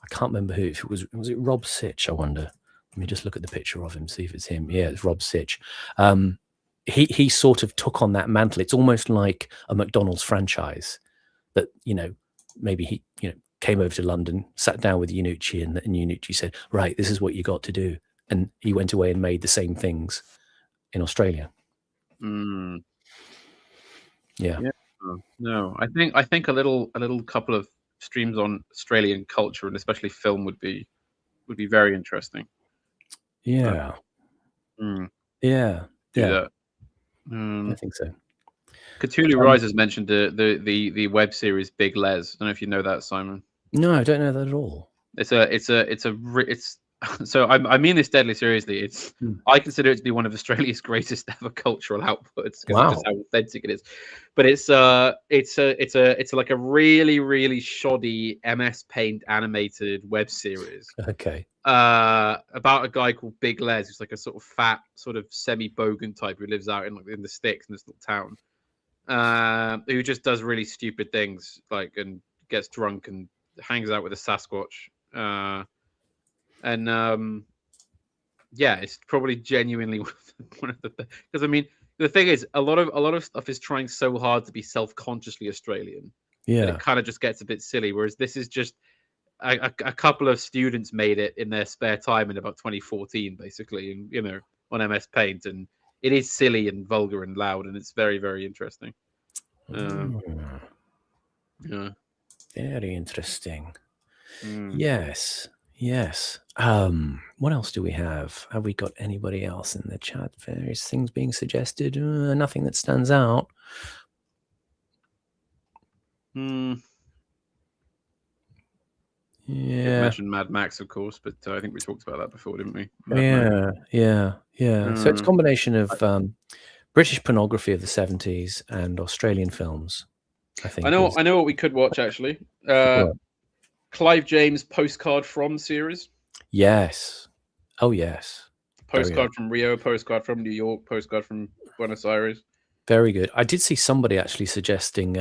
Speaker 2: can't remember who. If was it Rob Sitch? I wonder. Let me just look at the picture of him, see if it's him. Yeah, it's Rob Sitch. He sort of took on that mantle. It's almost like a McDonald's franchise that, maybe he, came over to London, sat down with Iannucci, and Iannucci said, right, this is what you got to do. And he went away and made the same things in Australia. Yeah.
Speaker 1: No, I think a little couple of streams on Australian culture and especially film would be very interesting.
Speaker 2: Yeah. Yeah.
Speaker 1: That.
Speaker 2: I think so.
Speaker 1: Cthulhu Rises mentioned the web series Big Les. I don't know if you know that, Simon.
Speaker 2: No, I don't know that at all.
Speaker 1: So I mean this deadly seriously. I consider it to be one of Australia's greatest ever cultural outputs because of just how authentic it is. But it's like a really, really shoddy MS Paint animated web series.
Speaker 2: Okay.
Speaker 1: About a guy called Big Les, who's like a sort of fat, sort of semi-bogan type who lives out in the sticks in this little town. who just does really stupid things, like, and gets drunk and hangs out with a Sasquatch. Yeah, it's probably genuinely one of the, because I mean, the thing is, a lot of stuff is trying so hard to be self-consciously Australian that it kind of just gets a bit silly. Whereas this is just a couple of students made it in their spare time in about 2014, basically, and on MS Paint, and it is silly and vulgar and loud, and it's very, very interesting.
Speaker 2: Yeah, very interesting. Yes. What else do we have? Have we got anybody else in the chat? Various things being suggested. Nothing that stands out.
Speaker 1: Yeah. You mentioned Mad Max, of course, but I think we talked about that before, didn't we?
Speaker 2: Yeah. So it's a combination of British pornography of the 70s and Australian films, I think.
Speaker 1: I know what we could watch, actually. Clive James' Postcard From series.
Speaker 2: Yes. Oh, yes.
Speaker 1: Postcard from Rio, Postcard from New York, Postcard from Buenos Aires.
Speaker 2: Very good. I did see somebody actually suggesting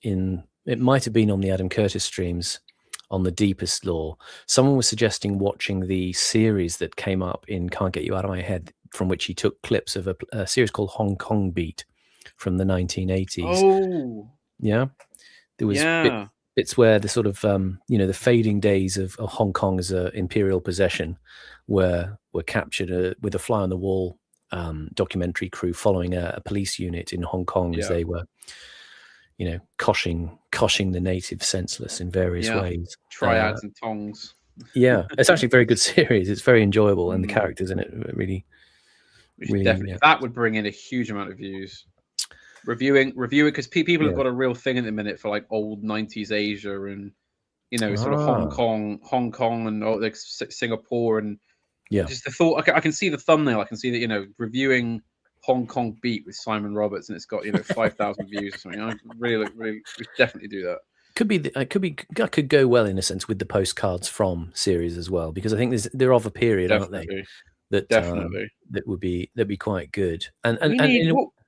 Speaker 2: it might have been on the Adam Curtis streams on The Deepest Law. Someone was suggesting watching the series that came up in Can't Get You Out of My Head, from which he took clips of a series called Hong Kong Beat from the 1980s.
Speaker 1: Oh.
Speaker 2: Yeah. There was bits where the sort of, the fading days of Hong Kong as an imperial possession were captured with a fly on the wall documentary crew following a police unit in Hong Kong as they were, coshing the natives senseless in various ways.
Speaker 1: Triads and tongs.
Speaker 2: Yeah, it's actually a very good series. It's very enjoyable, and the characters in it really
Speaker 1: definitely that would bring in a huge amount of views. Reviewing because people have got a real thing at the minute for like old 90s Asia and sort of Hong Kong and like Singapore, and just the thought. I can see the thumbnail. I can see that reviewing Hong Kong Beat with Simon Roberts, and it's got 5,000 views or something. I really we definitely do that.
Speaker 2: That could go well in a sense with the Postcards From series as well, because I think they're of a period, aren't they? That would be quite good.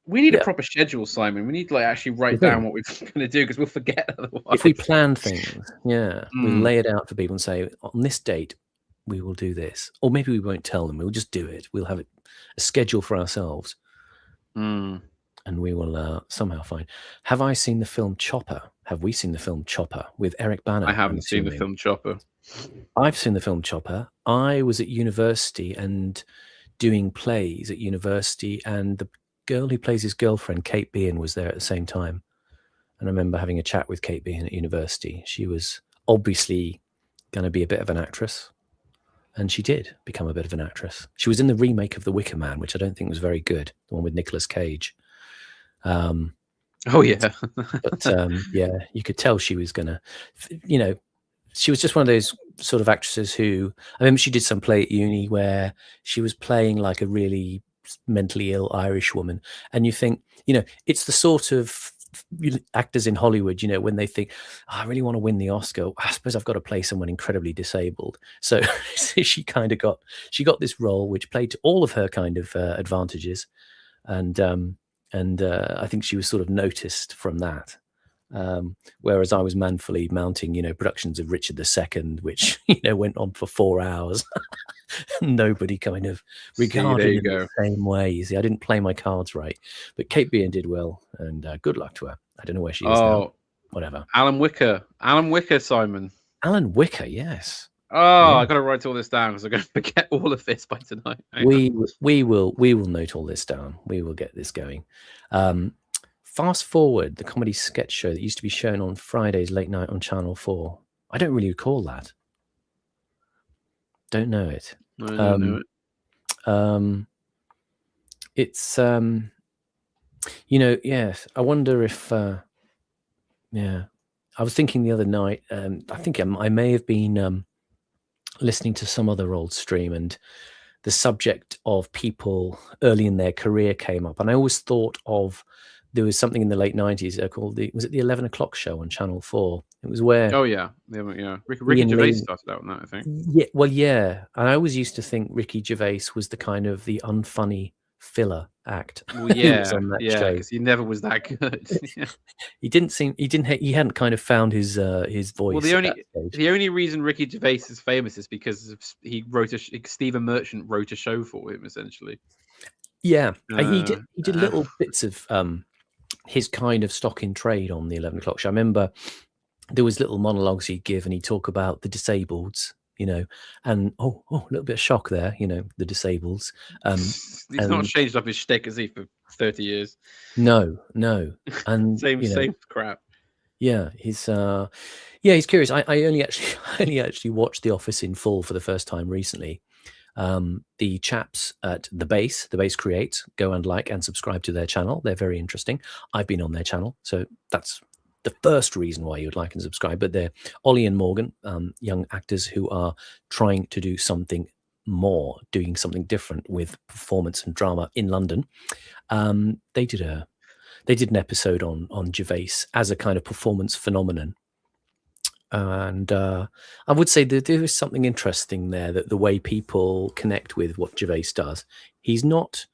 Speaker 1: We need a proper schedule, Simon. We need to actually write down what we're going to do, because we'll forget otherwise.
Speaker 2: If we plan things, we lay it out for people and say, on this date, we will do this. Or maybe we won't tell them. We'll just do it. We'll have a schedule for ourselves. And we will somehow find. Have I seen the film Chopper? Have we seen the film Chopper with Eric Bana?
Speaker 1: I haven't seen the film Chopper.
Speaker 2: I've seen the film Chopper. I was at university and doing plays at university, and the girl who plays his girlfriend, Kate Behan, was there at the same time. And I remember having a chat with Kate Behan at university. She was obviously going to be a bit of an actress, and she did become a bit of an actress. She was in the remake of The Wicker Man, which I don't think was very good, the one with Nicolas Cage.
Speaker 1: But
Speaker 2: you could tell she was going to, she was just one of those sort of actresses who, I remember she did some play at uni where she was playing like a really mentally ill Irish woman, and you think, it's the sort of actors in Hollywood, when they think, I really want to win the Oscar, I suppose I've got to play someone incredibly disabled. So she got this role which played to all of her kind of advantages, and I think she was sort of noticed from that. Whereas I was manfully mounting, productions of Richard II, which, went on for 4 hours. Nobody kind of regarded it in the same way. You see, I didn't play my cards right. But Kate Behan did well, and good luck to her. I don't know where she is now. Whatever.
Speaker 1: Alan Wicker, Simon.
Speaker 2: Alan Wicker, yes.
Speaker 1: I got to write all this down because I'm going to forget all of this by tonight.
Speaker 2: We will note all this down. We will get this going. Fast Forward, the comedy sketch show that used to be shown on Fridays late night on Channel 4. I don't really recall that. Don't know it.
Speaker 1: I don't know it.
Speaker 2: It's yes. I wonder if I was thinking the other night. I think I may have been listening to some other old stream, and the subject of people early in their career came up, and I always thought of. There was something in the late 90s called the 11 o'clock show on Channel 4. It was where...
Speaker 1: Ricky Gervais started out on that, I think.
Speaker 2: Yeah, and I always used to think Ricky Gervais was the kind of the unfunny filler act.
Speaker 1: Well, yeah, because he never was that good.
Speaker 2: He hadn't kind of found his voice.
Speaker 1: Well, the only reason Ricky Gervais is famous is because Stephen Merchant wrote a show for him, essentially.
Speaker 2: Yeah, he did little bits of his kind of stock in trade on the 11 o'clock show. I remember there was little monologues he'd give, and he'd talk about the disableds, you know, and a little bit of shock there, you know, the disableds.
Speaker 1: He's not changed up his shtick, has he, for 30 years?
Speaker 2: No, and
Speaker 1: same crap.
Speaker 2: Yeah, he's curious. I only actually watched The Office in full for the first time recently. The chaps at the Base Create, go and like and subscribe to their channel. They're very interesting. I've been on their channel, so that's the first reason why you would like and subscribe. But they're Ollie and Morgan, young actors who are trying to do something more, doing something different with performance and drama in London. They did an episode on Gervais as a kind of performance phenomenon. And I would say that there is something interesting there, that the way people connect with what Gervais does. He's not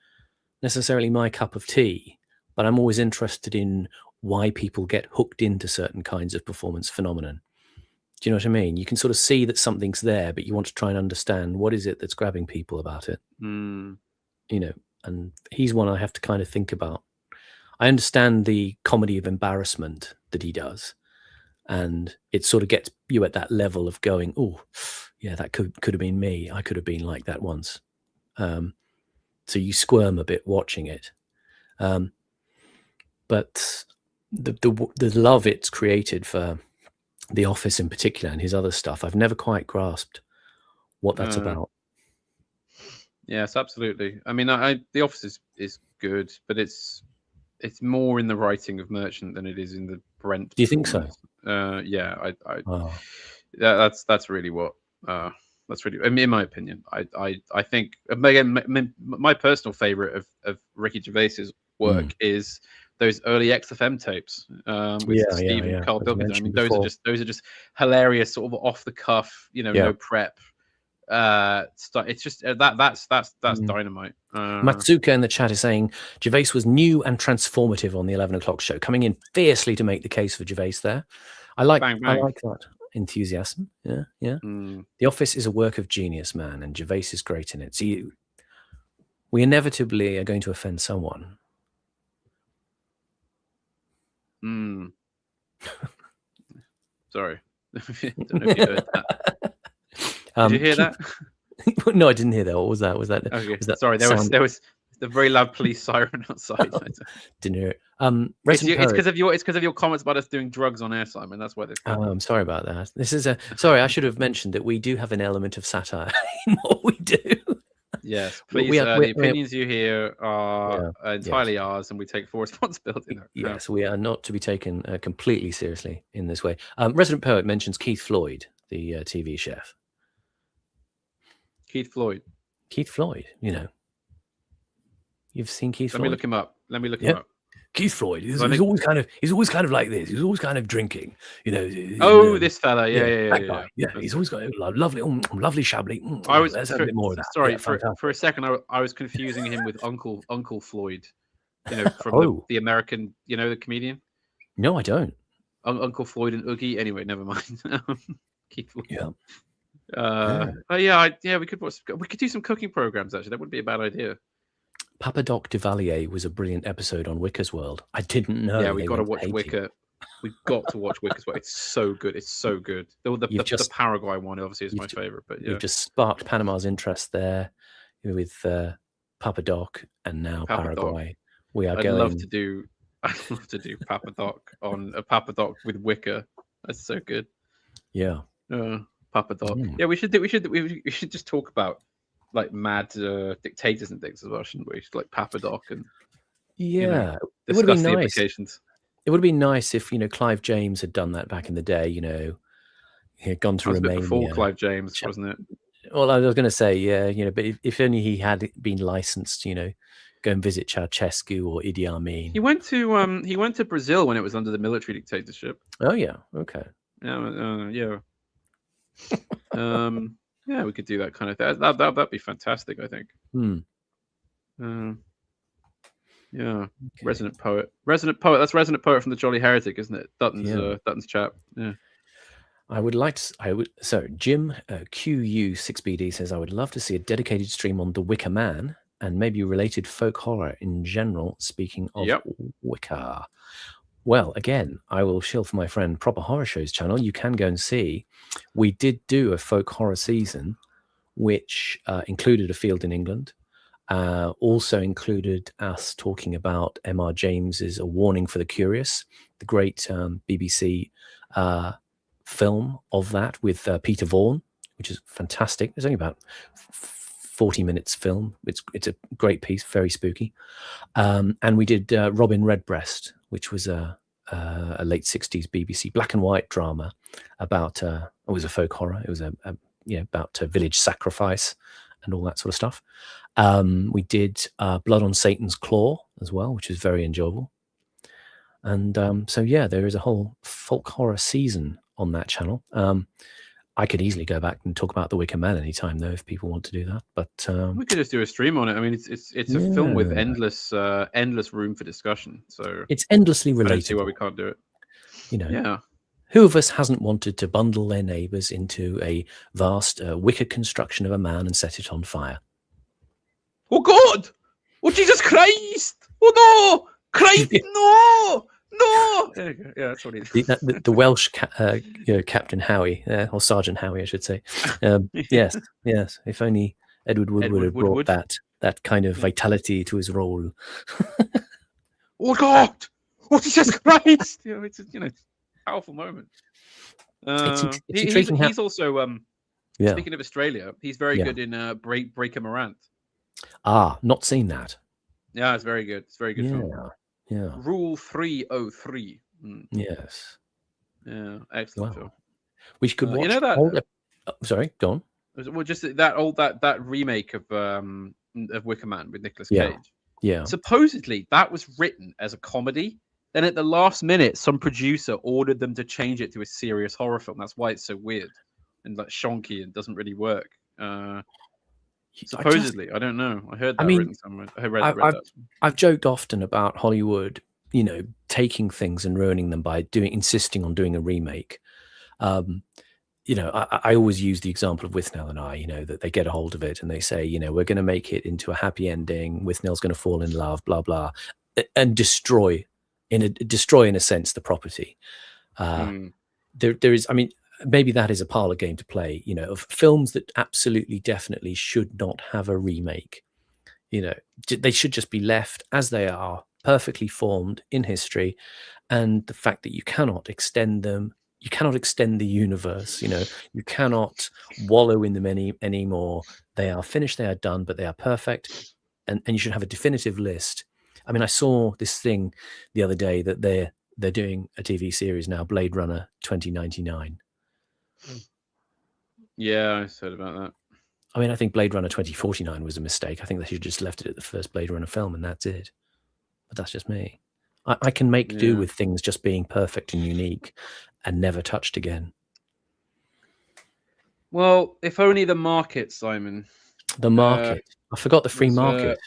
Speaker 2: necessarily my cup of tea, but I'm always interested in why people get hooked into certain kinds of performance phenomenon. Do you know what I mean? You can sort of see that something's there, but you want to try and understand what is it that's grabbing people about it. You know, and he's one I have to kind of think about. I understand the comedy of embarrassment that he does. And it sort of gets you at that level of going, oh, yeah, that could have been me. I could have been like that once. So you squirm a bit watching it. But the love it's created for The Office in particular and his other stuff, I've never quite grasped what that's about.
Speaker 1: Yes, absolutely. I mean, The Office is good, but it's more in the writing of Merchant than it is in the Brent.
Speaker 2: Do you think so?
Speaker 1: Yeah, that's really what that's really, in my opinion. I think, again, my personal favorite of Ricky Gervais's work is those early XFM tapes with Steve and Carl Pilkington. I mean, those are just hilarious, sort of off the cuff, you know, no prep. It's just that's dynamite.
Speaker 2: Matsuka in the chat is saying Gervais was new and transformative on the 11 o'clock show, coming in fiercely to make the case for Gervais there. I like that enthusiasm. Yeah. The Office is a work of genius, man, and Gervais is great in it. See, we inevitably are going to offend someone.
Speaker 1: Sorry. Don't know if you heard that. Did you hear that?
Speaker 2: No, I didn't hear that. What was that? Was that?
Speaker 1: Okay. Sorry, there was the very loud police siren outside.
Speaker 2: Didn't hear it.
Speaker 1: It's because of your comments about us doing drugs on air, Simon. That's why they've.
Speaker 2: I'm sorry about that. This is sorry. I should have mentioned that we do have an element of satire in what we do.
Speaker 1: Yes, please. The opinions you hear are entirely ours, and we take full responsibility.
Speaker 2: Yes, we are not to be taken completely seriously in this way. Resident Poet mentions Keith Floyd, the TV chef.
Speaker 1: Keith Floyd,
Speaker 2: you know. You've seen Keith Floyd?
Speaker 1: Let me look him up.
Speaker 2: Keith Floyd, he's always kind of like this. He's always kind of drinking, you know.
Speaker 1: This fella, yeah.
Speaker 2: He's always got lovely chablis.
Speaker 1: Let's have a bit more of that. Sorry, for a second, I was confusing him with Uncle Floyd, you know, from the American, you know, the comedian.
Speaker 2: No, I don't.
Speaker 1: Uncle Floyd and Oogie. Anyway, never mind. Keith Floyd.
Speaker 2: Yeah.
Speaker 1: We could do some cooking programs. Actually, that wouldn't be a bad idea.
Speaker 2: Papa Doc Duvalier was a brilliant episode on Wicker's World. I didn't know.
Speaker 1: Yeah, we got to watch Wicker. We've got to watch Wicker's World. It's so good. It's so good. The Paraguay one obviously is my favorite. But yeah,
Speaker 2: you've just sparked Panama's interest there with Papa Doc and now Paraguay. I'd love
Speaker 1: to do Papa Doc on a Papa Doc with Wicker. That's so good.
Speaker 2: Yeah.
Speaker 1: Papa Doc. Yeah, we should just talk about like mad dictators and things as well, shouldn't we? Like Papa Doc and
Speaker 2: it
Speaker 1: would have been nice. Implications.
Speaker 2: It would have been nice if Clive James had done that back in the day. He had gone to Romania.
Speaker 1: Before Clive James, wasn't it?
Speaker 2: Well, I was going to say, but if only he had been licensed, go and visit Ceausescu or Idi Amin.
Speaker 1: He went to Brazil when it was under the military dictatorship.
Speaker 2: Oh yeah, okay.
Speaker 1: Yeah. Yeah, we could do that kind of thing. That'd be fantastic, I think. Yeah, okay. Resident poet. That's resident poet from the Jolly Heretic, isn't it? Dutton's chap. Yeah.
Speaker 2: I would like to. So Jim QU6BD says I would love to see a dedicated stream on The Wicker Man and maybe related folk horror in general. Speaking of Wicca, well, again, I will shill for my friend Proper Horror Shows channel. You can go and see. We did do a folk horror season, which included A Field in England. Also included us talking about M.R. James's A Warning for the Curious, the great BBC film of that with Peter Vaughan, which is fantastic. It's only about 40 minutes film. It's a great piece, very spooky. And we did Robin Redbreast, which was a late 60s BBC black and white drama about it was a folk horror. It was about village sacrifice and all that sort of stuff. We did Blood on Satan's Claw as well, which is very enjoyable. And there is a whole folk horror season on that channel. I could easily go back and talk about The Wicker Man anytime, though, if people want to do that. But
Speaker 1: we could just do a stream on it. I mean, it's a film with endless room for discussion. So
Speaker 2: it's endlessly related.
Speaker 1: I don't see why we can't do it.
Speaker 2: Who of us hasn't wanted to bundle their neighbours into a vast wicker construction of a man and set it on fire?
Speaker 1: Oh God! Oh Jesus Christ! Oh no! Christ! No! No! There you go. Yeah, that's what he is.
Speaker 2: The Welsh Captain Howie, or Sergeant Howie, I should say. Yes. If only Edward Wood would have brought that kind of vitality to his role.
Speaker 1: Oh God! Oh Jesus Christ! It's a powerful moment. He's also speaking of Australia, he's very good in Breaker Morant.
Speaker 2: Not seen that.
Speaker 1: Yeah, it's very good. It's very good film.
Speaker 2: Yeah.
Speaker 1: Rule 303.
Speaker 2: Yes.
Speaker 1: Yeah, excellent film.
Speaker 2: We could watch. That. Sorry, go on.
Speaker 1: Well, just that remake of Wicker Man with Nicolas Cage.
Speaker 2: Yeah.
Speaker 1: Supposedly that was written as a comedy. Then at the last minute, some producer ordered them to change it to a serious horror film. That's why it's so weird and like shonky and doesn't really work. Supposedly, I don't know. I heard that written somewhere.
Speaker 2: I've joked often about Hollywood, taking things and ruining them by insisting on doing a remake. I always use the example of Withnail and I, that they get a hold of it and they say, we're going to make it into a happy ending. Withnail's going to fall in love, blah, blah, and destroy in a sense the property. There is, maybe that is a parlor game to play, of films that absolutely definitely should not have a remake. They should just be left as they are, perfectly formed in history. And the fact that you cannot extend them, you cannot extend the universe, you cannot wallow in them anymore. They are finished, they are done, but they are perfect. And you should have a definitive list. I saw this thing the other day that they're doing a TV series now, Blade Runner 2099.
Speaker 1: Yeah, I heard about that.
Speaker 2: I think Blade Runner 2049 was a mistake. I think they should have just left it at the first Blade Runner film and that's it. But that's just me. I can make do with things just being perfect and unique and never touched again.
Speaker 1: Well, if only the market, Simon.
Speaker 2: The market. I forgot the free market.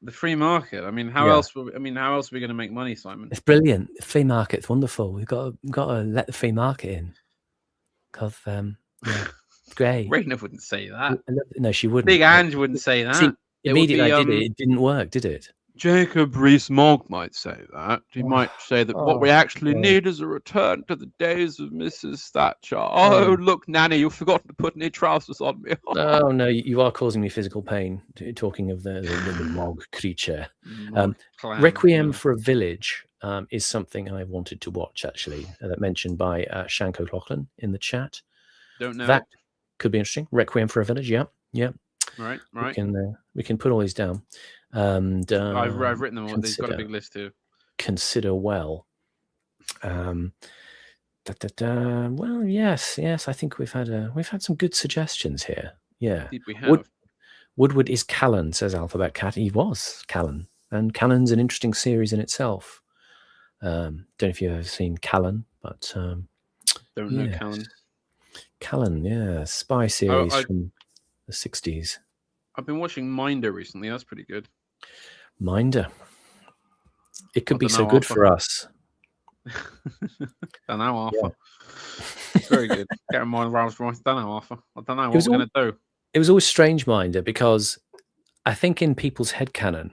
Speaker 1: The free market. How else? How else are we going to make money, Simon?
Speaker 2: It's brilliant. The free market's wonderful. We've got to let the free market in. Because it's great.
Speaker 1: Raina wouldn't say that.
Speaker 2: No, she wouldn't.
Speaker 1: Big Ange wouldn't say that.
Speaker 2: See, immediately I did it. It didn't work, did it?
Speaker 1: Jacob Rees-Mogg might say that. He might say that what we actually need is a return to the days of Mrs. Thatcher. Oh, look, Nanny, you've forgotten to put any trousers on me.
Speaker 2: Oh, no, you are causing me physical pain, talking of the Mogg creature. Requiem for a Village is something I wanted to watch, actually, that mentioned by Shank O'Loughlin in the chat.
Speaker 1: Don't know.
Speaker 2: That could be interesting. Requiem for a Village, yeah.
Speaker 1: Right.
Speaker 2: We can put all these down. And
Speaker 1: I've written them all. They've got a big list too.
Speaker 2: Consider well. Well, yes. I think we've had some good suggestions here. Yeah.
Speaker 1: Indeed we have.
Speaker 2: Woodward is Callan, says Alphabet Cat. He was Callan, and Callan's an interesting series in itself. Don't know if you've ever seen Callan, but
Speaker 1: don't know Callan.
Speaker 2: Callan, yeah, spy series from the 60s.
Speaker 1: I've been watching Minder recently. That's pretty good.
Speaker 2: Minder. It could be so good for us.
Speaker 1: Don't know, Arthur. Yeah. Very good. Get in mind, Rolls Royce. Don't know, Arthur. I don't know what we're going to do.
Speaker 2: It was always Strange-Minder because I think in people's headcanon,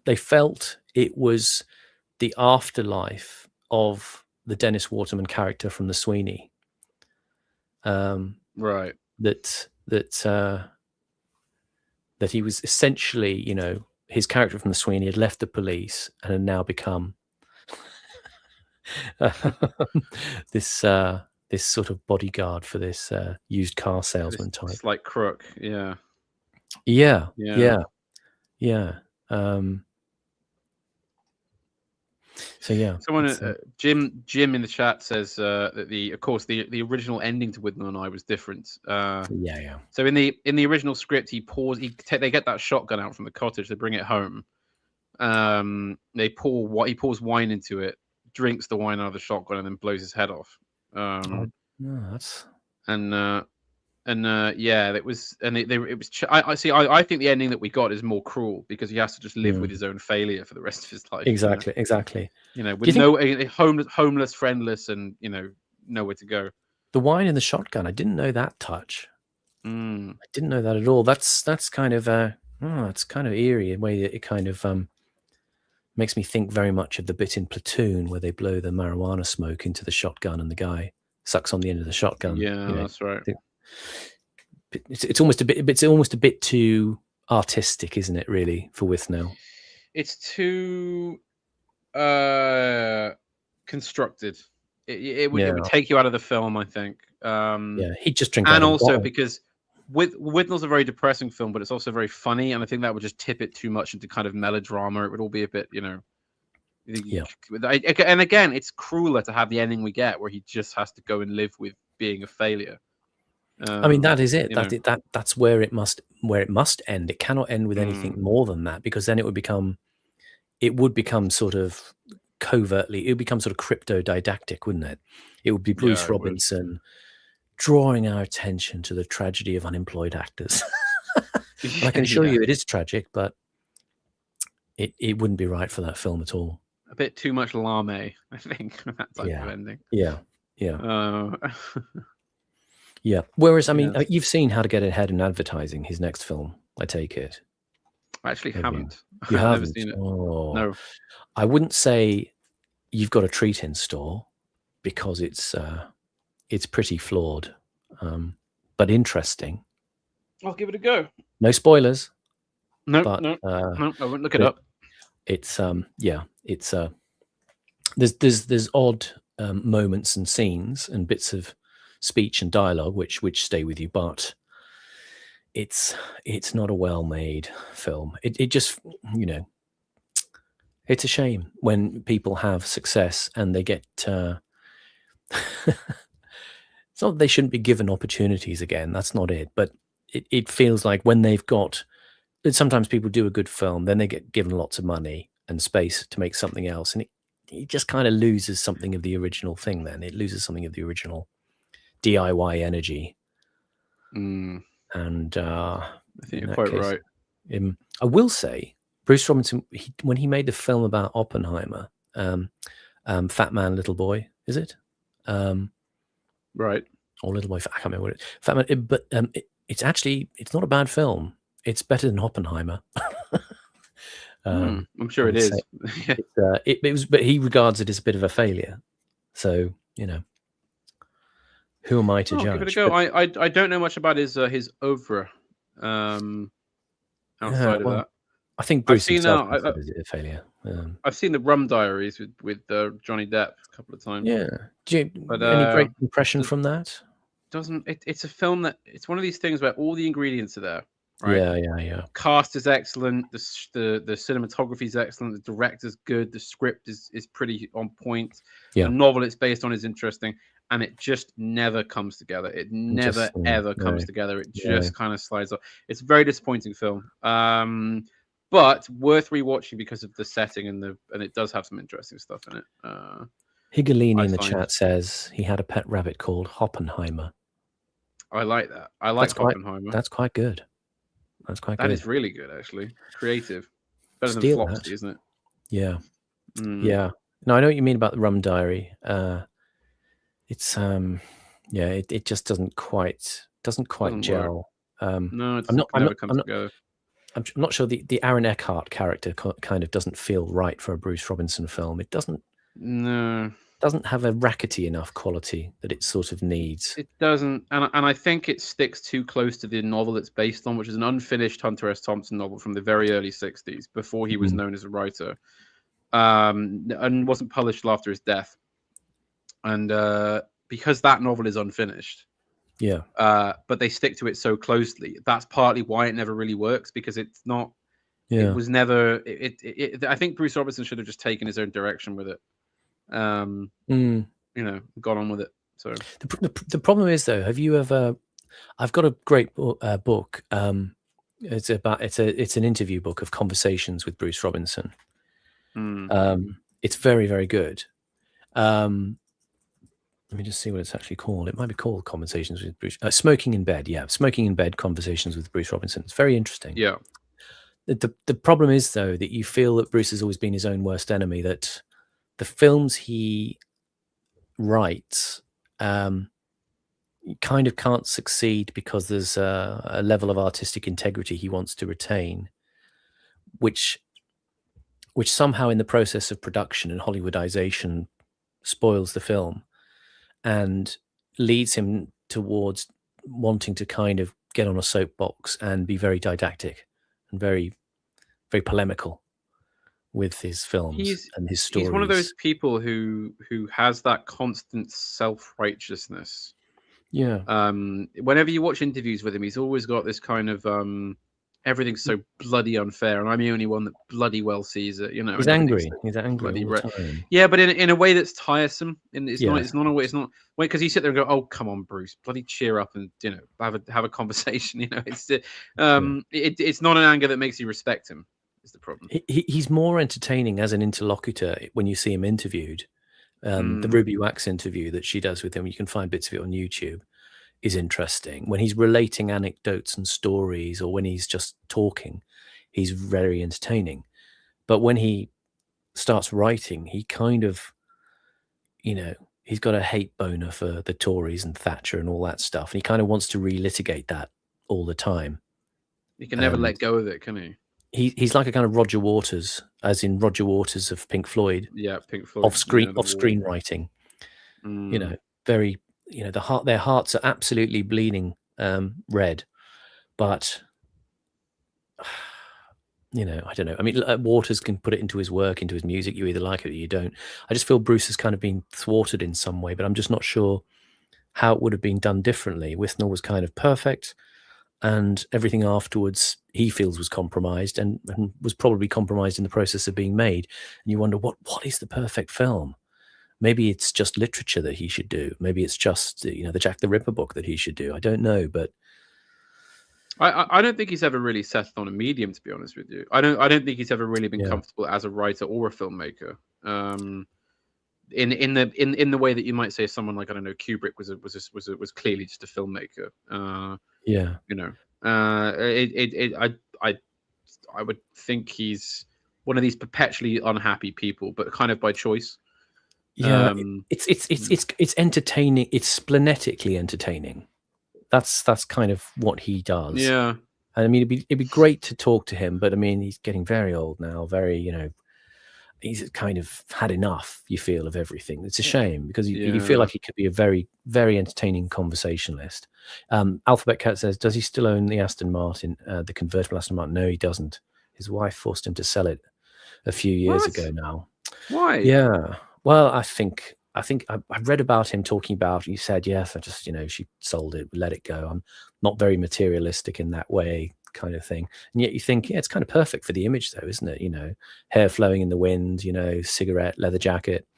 Speaker 2: they felt it was the afterlife of the Dennis Waterman character from The Sweeney.
Speaker 1: Right.
Speaker 2: That he was essentially, you know, his character from The Sweeney had left the police and had now become this sort of bodyguard for this used car salesman type.
Speaker 1: It's like crook, yeah.
Speaker 2: Yeah. So yeah.
Speaker 1: Someone, Jim in the chat says that the original ending to Withnail and I was different.
Speaker 2: Yeah.
Speaker 1: So in the original script, they get that shotgun out from the cottage, they bring it home. He pours wine into it, drinks the wine out of the shotgun, and then blows his head off. It was, and it was. I see. I think the ending that we got is more cruel because he has to just live with his own failure for the rest of his life.
Speaker 2: Exactly.
Speaker 1: You know, with homeless, friendless, and nowhere to go.
Speaker 2: The wine in the shotgun. I didn't know that touch. I didn't know that at all. That's kind of it's kind of eerie in a way that it kind of makes me think very much of the bit in Platoon where they blow the marijuana smoke into the shotgun and the guy sucks on the end of the shotgun.
Speaker 1: Yeah, that's right.
Speaker 2: It's almost a bit too artistic, isn't it? Really, for Withnail.
Speaker 1: It's too constructed. It would take you out of the film, I think.
Speaker 2: He'd just drink.
Speaker 1: And also because Withnail's a very depressing film, but it's also very funny, and I think that would just tip it too much into kind of melodrama. It would all be a bit,
Speaker 2: Yeah.
Speaker 1: And again, it's crueler to have the ending we get, where he just has to go and live with being a failure.
Speaker 2: I mean, that is it. That's where it must end. It cannot end with anything more than that, because then it would become sort of covertly. It would become sort of crypto-didactic, wouldn't it? It would be Bruce Robinson drawing our attention to the tragedy of unemployed actors. And I can assure you, it is tragic, but it wouldn't be right for that film at all.
Speaker 1: A bit too much Lame, I think, that type of ending.
Speaker 2: Yeah. Yeah. Whereas, I mean, you've seen How to Get Ahead in Advertising, his next film, I take it.
Speaker 1: I actually haven't.
Speaker 2: You haven't?
Speaker 1: Never seen it.
Speaker 2: Oh.
Speaker 1: No.
Speaker 2: I wouldn't say you've got a treat in store, because it's pretty flawed, but interesting.
Speaker 1: I'll give it a go.
Speaker 2: No spoilers.
Speaker 1: No, I won't look it up.
Speaker 2: It's there's odd moments and scenes and bits of speech and dialogue which stay with you, but it's not a well-made film. It just, it's a shame when people have success and they get it's not that they shouldn't be given opportunities again, that's not it, but it feels like when they've got, sometimes people do a good film, then they get given lots of money and space to make something else, and it just kind of loses something of the original thing. Then it loses something of the original DIY energy. And
Speaker 1: I think you're quite right.
Speaker 2: I will say, Bruce Robinson, when he made the film about Oppenheimer, Fat Man, Little Boy, is it?
Speaker 1: Right.
Speaker 2: Or Little Boy, I can't remember what it is. Fat Man, but it's not a bad film. It's better than Oppenheimer.
Speaker 1: I'm sure it is.
Speaker 2: It was, but he regards it as a bit of a failure. So, who am I to judge?
Speaker 1: Give it a go. I don't know much about his oeuvre outside of that.
Speaker 2: I think Bruce himself considers it a failure.
Speaker 1: I've seen the Rum Diaries with Johnny Depp a couple of times.
Speaker 2: Yeah. Any great impression from that?
Speaker 1: It's a film that it's one of these things where all the ingredients are there. Right?
Speaker 2: Yeah.
Speaker 1: Cast is excellent. The cinematography is excellent. The director's good. The script is pretty on point.
Speaker 2: Yeah.
Speaker 1: The novel it's based on is interesting, and it just never comes together. It never ever comes together. It just kind of slides off. It's a very disappointing film. But worth rewatching because of the setting and it does have some interesting stuff in it.
Speaker 2: Higolini in the chat says he had a pet rabbit called Hoppenheimer.
Speaker 1: I like that. I like Hoppenheimer.
Speaker 2: That's quite good. That's quite good.
Speaker 1: That is really good, actually. Creative. Better than Flopsy, isn't it?
Speaker 2: Yeah. Yeah. No, I know what you mean about the Rum Diary. It's it just doesn't quite gel.
Speaker 1: No, it never comes together.
Speaker 2: I'm not sure the Aaron Eckhart character kind of doesn't feel right for a Bruce Robinson film. It doesn't have a rackety enough quality that it sort of needs.
Speaker 1: It doesn't, and I think it sticks too close to the novel it's based on, which is an unfinished Hunter S. Thompson novel from the very early 60s, before he was known as a writer, and wasn't published till after his death. And because that novel is unfinished, but they stick to it so closely, that's partly why it never really works, because it's not. Yeah. It was never. I think Bruce Robinson should have just taken his own direction with it. You know, gone on with it. So
Speaker 2: the problem is, though, have you ever? I've got a great book. It's an interview book of conversations with Bruce Robinson. It's very, very good. Let me just see what it's actually called. It might be called Conversations with Bruce. Smoking in Bed. Yeah, Smoking in Bed, Conversations with Bruce Robinson. It's very interesting.
Speaker 1: Yeah.
Speaker 2: The problem is, though, that you feel that Bruce has always been his own worst enemy, that the films he writes kind of can't succeed because there's a level of artistic integrity he wants to retain, which somehow in the process of production and Hollywoodization spoils the film and leads him towards wanting to kind of get on a soapbox and be very didactic and very, very polemical with his films and his stories.
Speaker 1: He's one of those people who has that constant self-righteousness.
Speaker 2: Yeah.
Speaker 1: Whenever you watch interviews with him, he's always got this kind of everything's so bloody unfair, and I'm the only one that bloody well sees it. You know,
Speaker 2: he's angry. He's angry all the time.
Speaker 1: Yeah, but in a way that's tiresome. And it's not a way. It's not because you sit there and go, "Oh, come on, Bruce, bloody cheer up and have a conversation." You know, it's not an anger that makes you respect him. Is the problem?
Speaker 2: He's more entertaining as an interlocutor when you see him interviewed. The Ruby Wax interview that she does with him, you can find bits of it on YouTube, is interesting. When he's relating anecdotes and stories, or when he's just talking, he's very entertaining. But when he starts writing, he kind of, he's got a hate boner for the Tories and Thatcher and all that stuff. And he kind of wants to relitigate that all the time.
Speaker 1: He can never let go of it, can he?
Speaker 2: He's like a kind of Roger Waters, as in Roger Waters of Pink Floyd.
Speaker 1: Yeah, Pink Floyd.
Speaker 2: Off screenwriting. Very, their hearts are absolutely bleeding red. But, I don't know. I mean, Waters can put it into his work, into his music. You either like it or you don't. I just feel Bruce has kind of been thwarted in some way, but I'm just not sure how it would have been done differently. Withnail was kind of perfect, and everything afterwards he feels was compromised and was probably compromised in the process of being made. And you wonder, what is the perfect film? Maybe it's just literature that he should do. Maybe it's just, the Jack the Ripper book that he should do. I don't know, but
Speaker 1: I don't think he's ever really settled on a medium, to be honest with you. I don't think he's ever really been comfortable as a writer or a filmmaker. In the way that you might say someone like, I don't know, Kubrick was clearly just a filmmaker. I would think he's one of these perpetually unhappy people, but kind of by choice.
Speaker 2: Yeah, it's entertaining. It's splenetically entertaining. That's kind of what he does.
Speaker 1: Yeah,
Speaker 2: and I mean, it'd be great to talk to him, but I mean, he's getting very old now. Very, he's kind of had enough. You feel of everything. It's a shame because you feel like he could be a very, very entertaining conversationalist. Alphabet Cat says, does he still own the Aston Martin, the convertible Aston Martin? No, he doesn't. His wife forced him to sell it a few years ago now.
Speaker 1: Why?
Speaker 2: Yeah. Well, I think I read about him talking about. He said, yes, I just she sold it, let it go. I'm not very materialistic in that way, kind of thing. And yet you think, it's kind of perfect for the image, though, isn't it? Hair flowing in the wind, cigarette, leather jacket,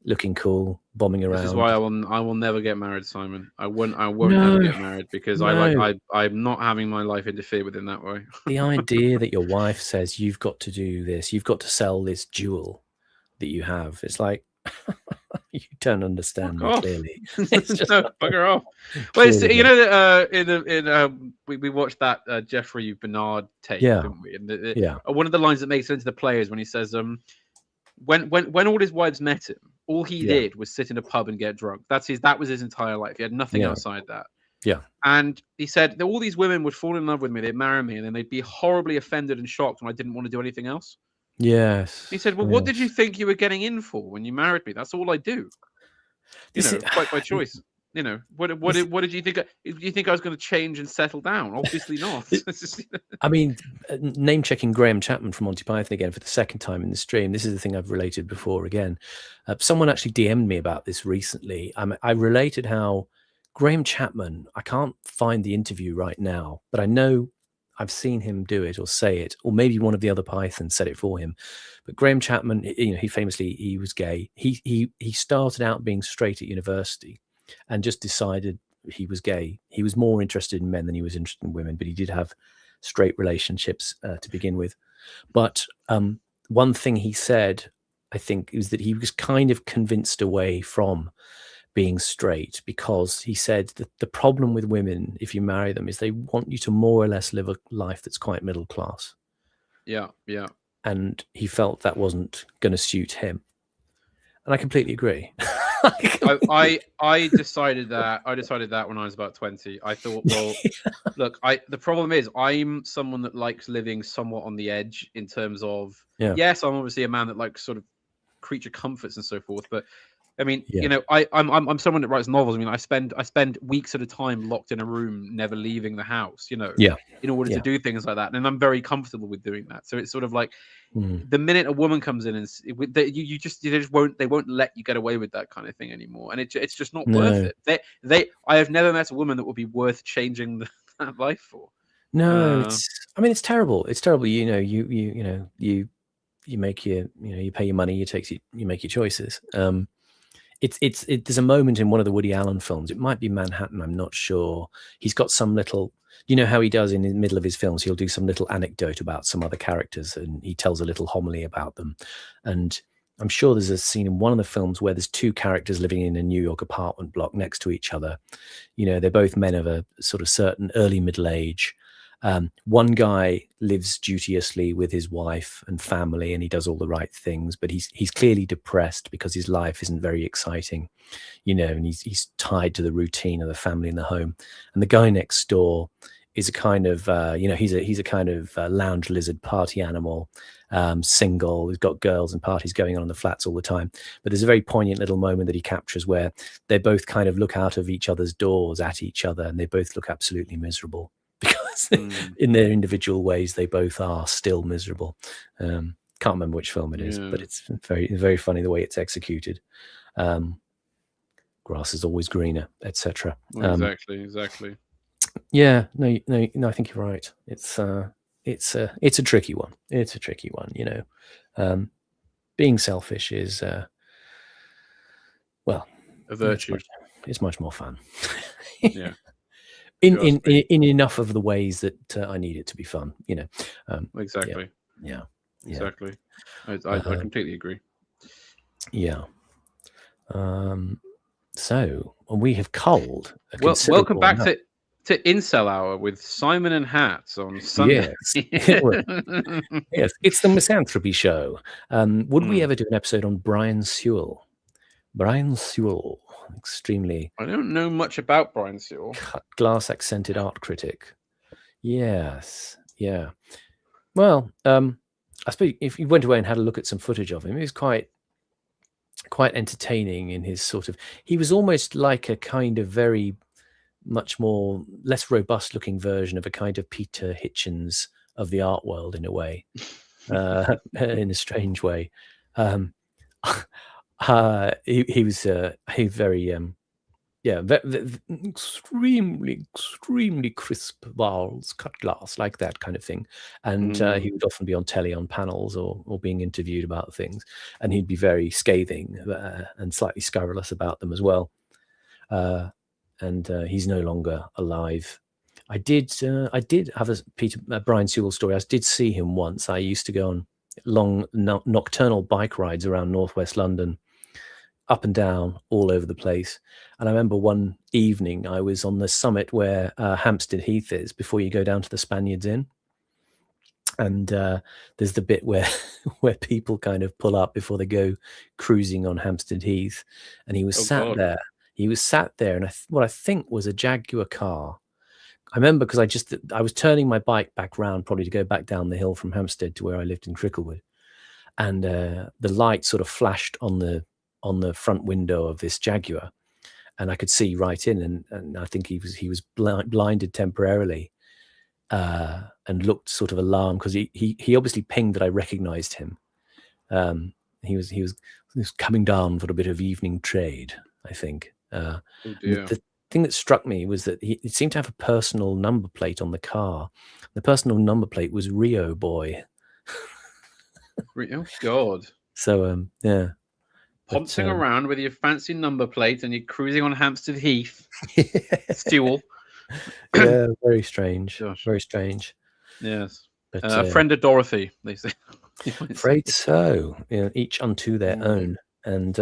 Speaker 2: looking cool, bombing around.
Speaker 1: This is why I will never get married, Simon. I won't ever get married because I'm not having my life interfere with in that way.
Speaker 2: The idea that your wife says you've got to do this, you've got to sell this jewel that you have, it's like you don't understand me clearly. It's just
Speaker 1: bugger off. Well, we watched that Jeffrey Bernard tape, didn't we? And one of the lines that makes sense to the players when he says, when all his wives met him, all he did was sit in a pub and get drunk. That was his entire life. He had nothing outside that.
Speaker 2: Yeah.
Speaker 1: And he said that all these women would fall in love with me, they'd marry me, and then they'd be horribly offended and shocked when I didn't want to do anything else.
Speaker 2: Yes.
Speaker 1: He said, well, what did you think you were getting in for when you married me? That's all I do. Quite by choice. What did you think? You think I was going to change and settle down? Obviously not.
Speaker 2: I mean, name checking Graham Chapman from Monty Python again for the second time in the stream. This is the thing I've related before again. Someone actually DM'd me about this recently. I related how Graham Chapman, I can't find the interview right now, but I know I've seen him do it or say it, or maybe one of the other Pythons said it for him. But Graham Chapman, he was gay. He started out being straight at university and just decided he was gay. He was more interested in men than he was interested in women, but he did have straight relationships to begin with. But one thing he said, I think, is that he was kind of convinced away from being straight, because he said that the problem with women, if you marry them, is they want you to more or less live a life that's quite middle class.
Speaker 1: Yeah.
Speaker 2: And he felt that wasn't going to suit him. And I completely agree.
Speaker 1: I decided that when I was about 20. I thought, well, look, the problem is I'm someone that likes living somewhat on the edge in terms of, yes, I'm obviously a man that likes sort of creature comforts and so forth, but I mean, I'm someone that writes novels. I mean, I spend weeks at a time locked in a room, never leaving the house, in order to do things like that. And I'm very comfortable with doing that. So it's sort of like the minute a woman comes in and they won't let you get away with that kind of thing anymore. And it's just not worth it. I have never met a woman that would be worth changing that life for.
Speaker 2: No, it's terrible. It's terrible. You make you pay your money, you make your choices. There's a moment in one of the Woody Allen films, it might be Manhattan, I'm not sure. He's got some little, how he does in the middle of his films, he'll do some little anecdote about some other characters and he tells a little homily about them. And I'm sure there's a scene in one of the films where there's two characters living in a New York apartment block next to each other. They're both men of a sort of certain early middle age. One guy lives duteously with his wife and family, and he does all the right things, but he's clearly depressed because his life isn't very exciting, and he's tied to the routine of the family and the home. And the guy next door is a kind of, he's a kind of lounge lizard party animal, single. He's got girls and parties going on in the flats all the time. But there's a very poignant little moment that he captures where they both kind of look out of each other's doors at each other, and they both look absolutely miserable. Because in their individual ways, they both are still miserable. Can't remember which film it is, but it's very, very funny the way it's executed. Grass is always greener, etc.
Speaker 1: Exactly.
Speaker 2: Yeah, no, I think you're right. It's a tricky one. It's a tricky one. Being selfish is
Speaker 1: a virtue.
Speaker 2: It's much more fun.
Speaker 1: Yeah.
Speaker 2: In enough of the ways that I need it to be fun,
Speaker 1: Exactly.
Speaker 2: Yeah.
Speaker 1: Exactly. I completely agree.
Speaker 2: Yeah. So we have culled.
Speaker 1: Welcome back to Incel Hour with Simon and Hats on Sunday.
Speaker 2: Yes, it's the Misanthropy Show. Would we ever do an episode on Brian Sewell? Brian Sewell. Extremely.
Speaker 1: I don't know much about Brian Sewell.
Speaker 2: Glass accented art critic. Yes. Yeah. Well, I suppose if you went away and had a look at some footage of him, he was quite entertaining in his sort of. He was almost like a kind of very much more less robust looking version of a kind of Peter Hitchens of the art world in a way, in a strange way. He was very extremely crisp vowels, cut glass, like that kind of thing. And he would often be on telly on panels or being interviewed about things, and he'd be very scathing and slightly scurrilous about them as well. And he's no longer alive. I did have a Brian Sewell story. I did see him once. I used to go on long nocturnal bike rides around northwest London, up and down all over the place. And I remember one evening I was on the summit where Hampstead Heath is before you go down to the Spaniards Inn. And there's the bit where where people kind of pull up before they go cruising on Hampstead Heath, and he was sat there. He was sat there, and what I think was a Jaguar car. I remember because I was turning my bike back round probably to go back down the hill from Hampstead to where I lived in Cricklewood, and the light sort of flashed on the front window of this Jaguar, and I could see right in, and I think he was blinded temporarily, and looked sort of alarmed because he obviously pinged that I recognised him. He was coming down for a bit of evening trade, I think. The thing that struck me was that it seemed to have a personal number plate on the car. The personal number plate was Rio Boy.
Speaker 1: Oh God!
Speaker 2: So yeah,
Speaker 1: ponting around with your fancy number plate and you're cruising on Hampstead Heath. Stewell.
Speaker 2: Yeah, very strange. Gosh. Very strange.
Speaker 1: Yes. But, friend of Dorothy, they say.
Speaker 2: Afraid so. You know, each unto their own. And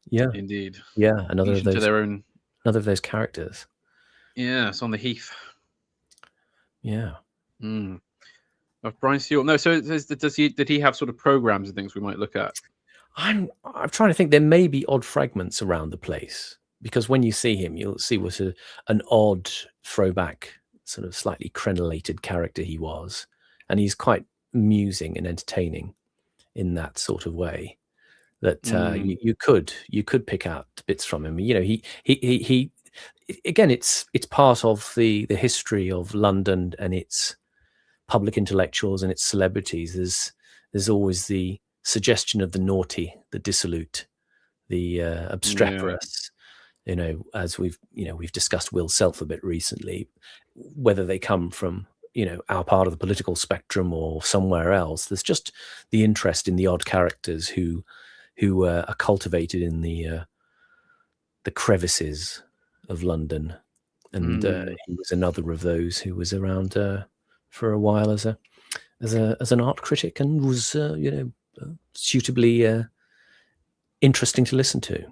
Speaker 2: yeah.
Speaker 1: Indeed.
Speaker 2: Yeah, another
Speaker 1: each
Speaker 2: of those.
Speaker 1: To their own.
Speaker 2: Another of those characters.
Speaker 1: Yeah, it's on the Heath.
Speaker 2: Yeah.
Speaker 1: Of Brian Sewell. No, so did he have sort of programs and things we might look at?
Speaker 2: I'm trying to think. There may be odd fragments around the place, because when you see him, you'll see what an odd throwback, sort of slightly crenellated character he was, and he's quite amusing and entertaining in that sort of way. That you could pick out bits from him. You know, he again, it's part of the history of London and its public intellectuals and its celebrities. There's always the suggestion of the naughty, the dissolute, the obstreperous. You know, as we've discussed Will Self a bit recently, whether they come from our part of the political spectrum or somewhere else. There's just the interest in the odd characters who are cultivated in the crevices of London, and he was another of those who was around for a while as an art critic, and was suitably interesting to listen to.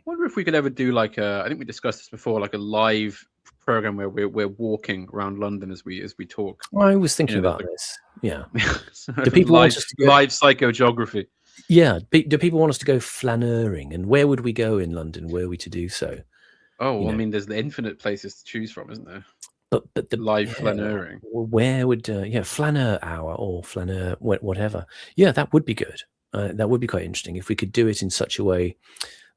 Speaker 1: I wonder if we could ever do I think we discussed this before, like a live program where we're walking around London as we talk.
Speaker 2: I was thinking about this. Yeah. Do people want us to go
Speaker 1: live psychogeography?
Speaker 2: Yeah. Do people want us to go flaneuring? And where would we go in London were we to do so?
Speaker 1: Oh, well, I mean, there's the infinite places to choose from, isn't there?
Speaker 2: But the
Speaker 1: live flaneuring.
Speaker 2: Where would flaneur hour or flaneur whatever? Yeah, that would be good. That would be quite interesting if we could do it in such a way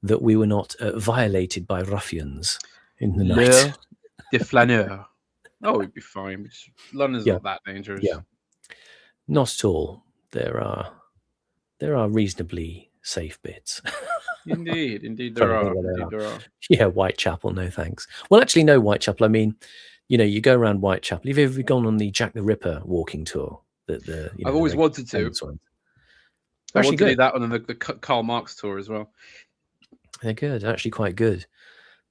Speaker 2: that we were not violated by ruffians in the night.
Speaker 1: The flaneur. Oh, it'd be fine. London's not that dangerous.
Speaker 2: Yeah, not at all. There are reasonably safe bits.
Speaker 1: Indeed, there are.
Speaker 2: Yeah, Whitechapel, no thanks. Well, actually, no, Whitechapel. I mean, you go around Whitechapel. Have you ever gone on the Jack the Ripper walking tour?
Speaker 1: I've always wanted to. I want to do that on the Karl Marx tour as well.
Speaker 2: They're good. They're actually quite good.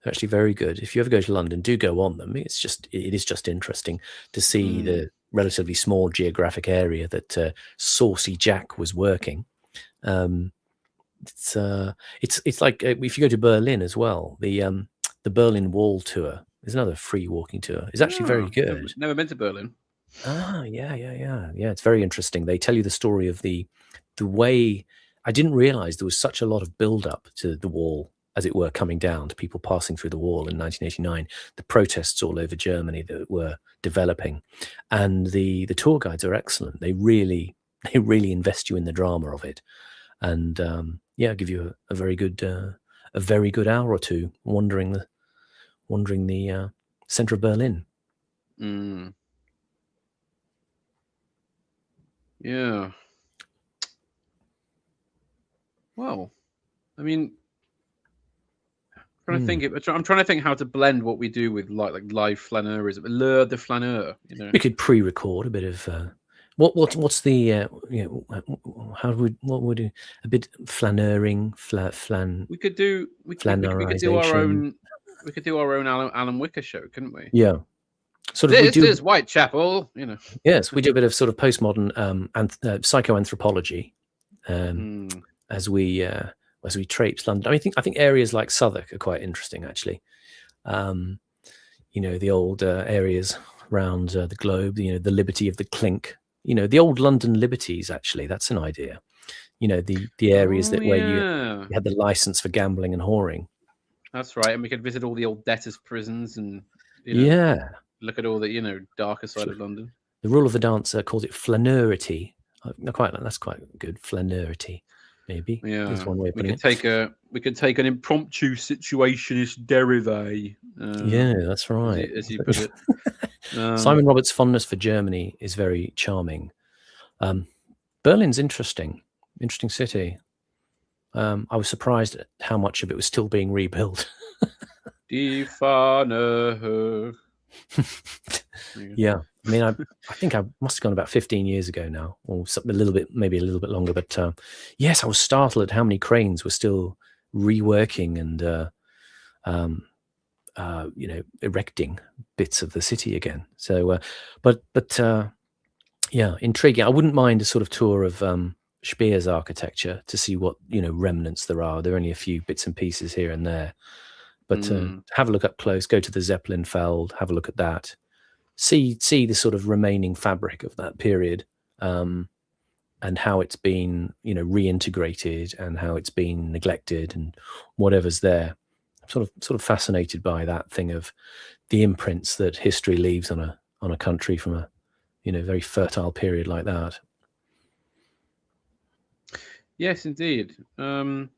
Speaker 2: They're actually very good. If you ever go to London, do go on them. It is just interesting to see the relatively small geographic area that Saucy Jack was working. It's like if you go to Berlin as well, the Berlin Wall tour is another free walking tour. It's actually very good.
Speaker 1: Never been to Berlin.
Speaker 2: Yeah. It's very interesting. They tell you the story of the way. I didn't realize there was such a lot of build up to the wall, as it were, coming down, to people passing through the wall in 1989, the protests all over Germany that were developing. And the tour guides are excellent. They really invest you in the drama of it. And give you a very good hour or two wandering the center of Berlin.
Speaker 1: Yeah. Well, I mean, I'm trying to think how to blend what we do with like live flaneurism, l'heure de flaneur.
Speaker 2: We could pre-record a bit of what's the what would a bit flaneuring flan.
Speaker 1: We could do our own. We could do our own Alan Wicker show, couldn't we?
Speaker 2: Yeah.
Speaker 1: This is Whitechapel.
Speaker 2: Yes, we do a bit of sort of postmodern psychoanthropology. As we traipse London. I think areas like Southwark are quite interesting, actually. The old areas around the globe. You know, the Liberty of the Clink. You know, the old London Liberties. Actually, that's an idea. You know, the areas where you had the license for gambling and whoring.
Speaker 1: That's right, and we could visit all the old debtors' prisons and look at all the darker side of London.
Speaker 2: The rule of the dancer calls it flaneurity. That's quite good. Flaneurity, maybe.
Speaker 1: Yeah,
Speaker 2: that's one way of
Speaker 1: we could take an impromptu situationist derive.
Speaker 2: That's right.
Speaker 1: As you put it.
Speaker 2: Simon Roberts' fondness for Germany is very charming. Berlin's interesting city. I was surprised at how much of it was still being rebuilt.
Speaker 1: Die Fahne.
Speaker 2: Yeah, I mean, I think I must have gone about 15 years ago now, or maybe a little bit longer. But yes, I was startled at how many cranes were still reworking and erecting bits of the city again. So, yeah, intriguing. I wouldn't mind a sort of tour of Speer's architecture to see what remnants there are. There are only a few bits and pieces here and there, but have a look up close. Go to the Zeppelinfeld, have a look at that. See the sort of remaining fabric of that period, and how it's been reintegrated and how it's been neglected and whatever's there. I'm sort of fascinated by that thing of the imprints that history leaves on a country from a very fertile period like that.
Speaker 1: Yes, indeed. I'm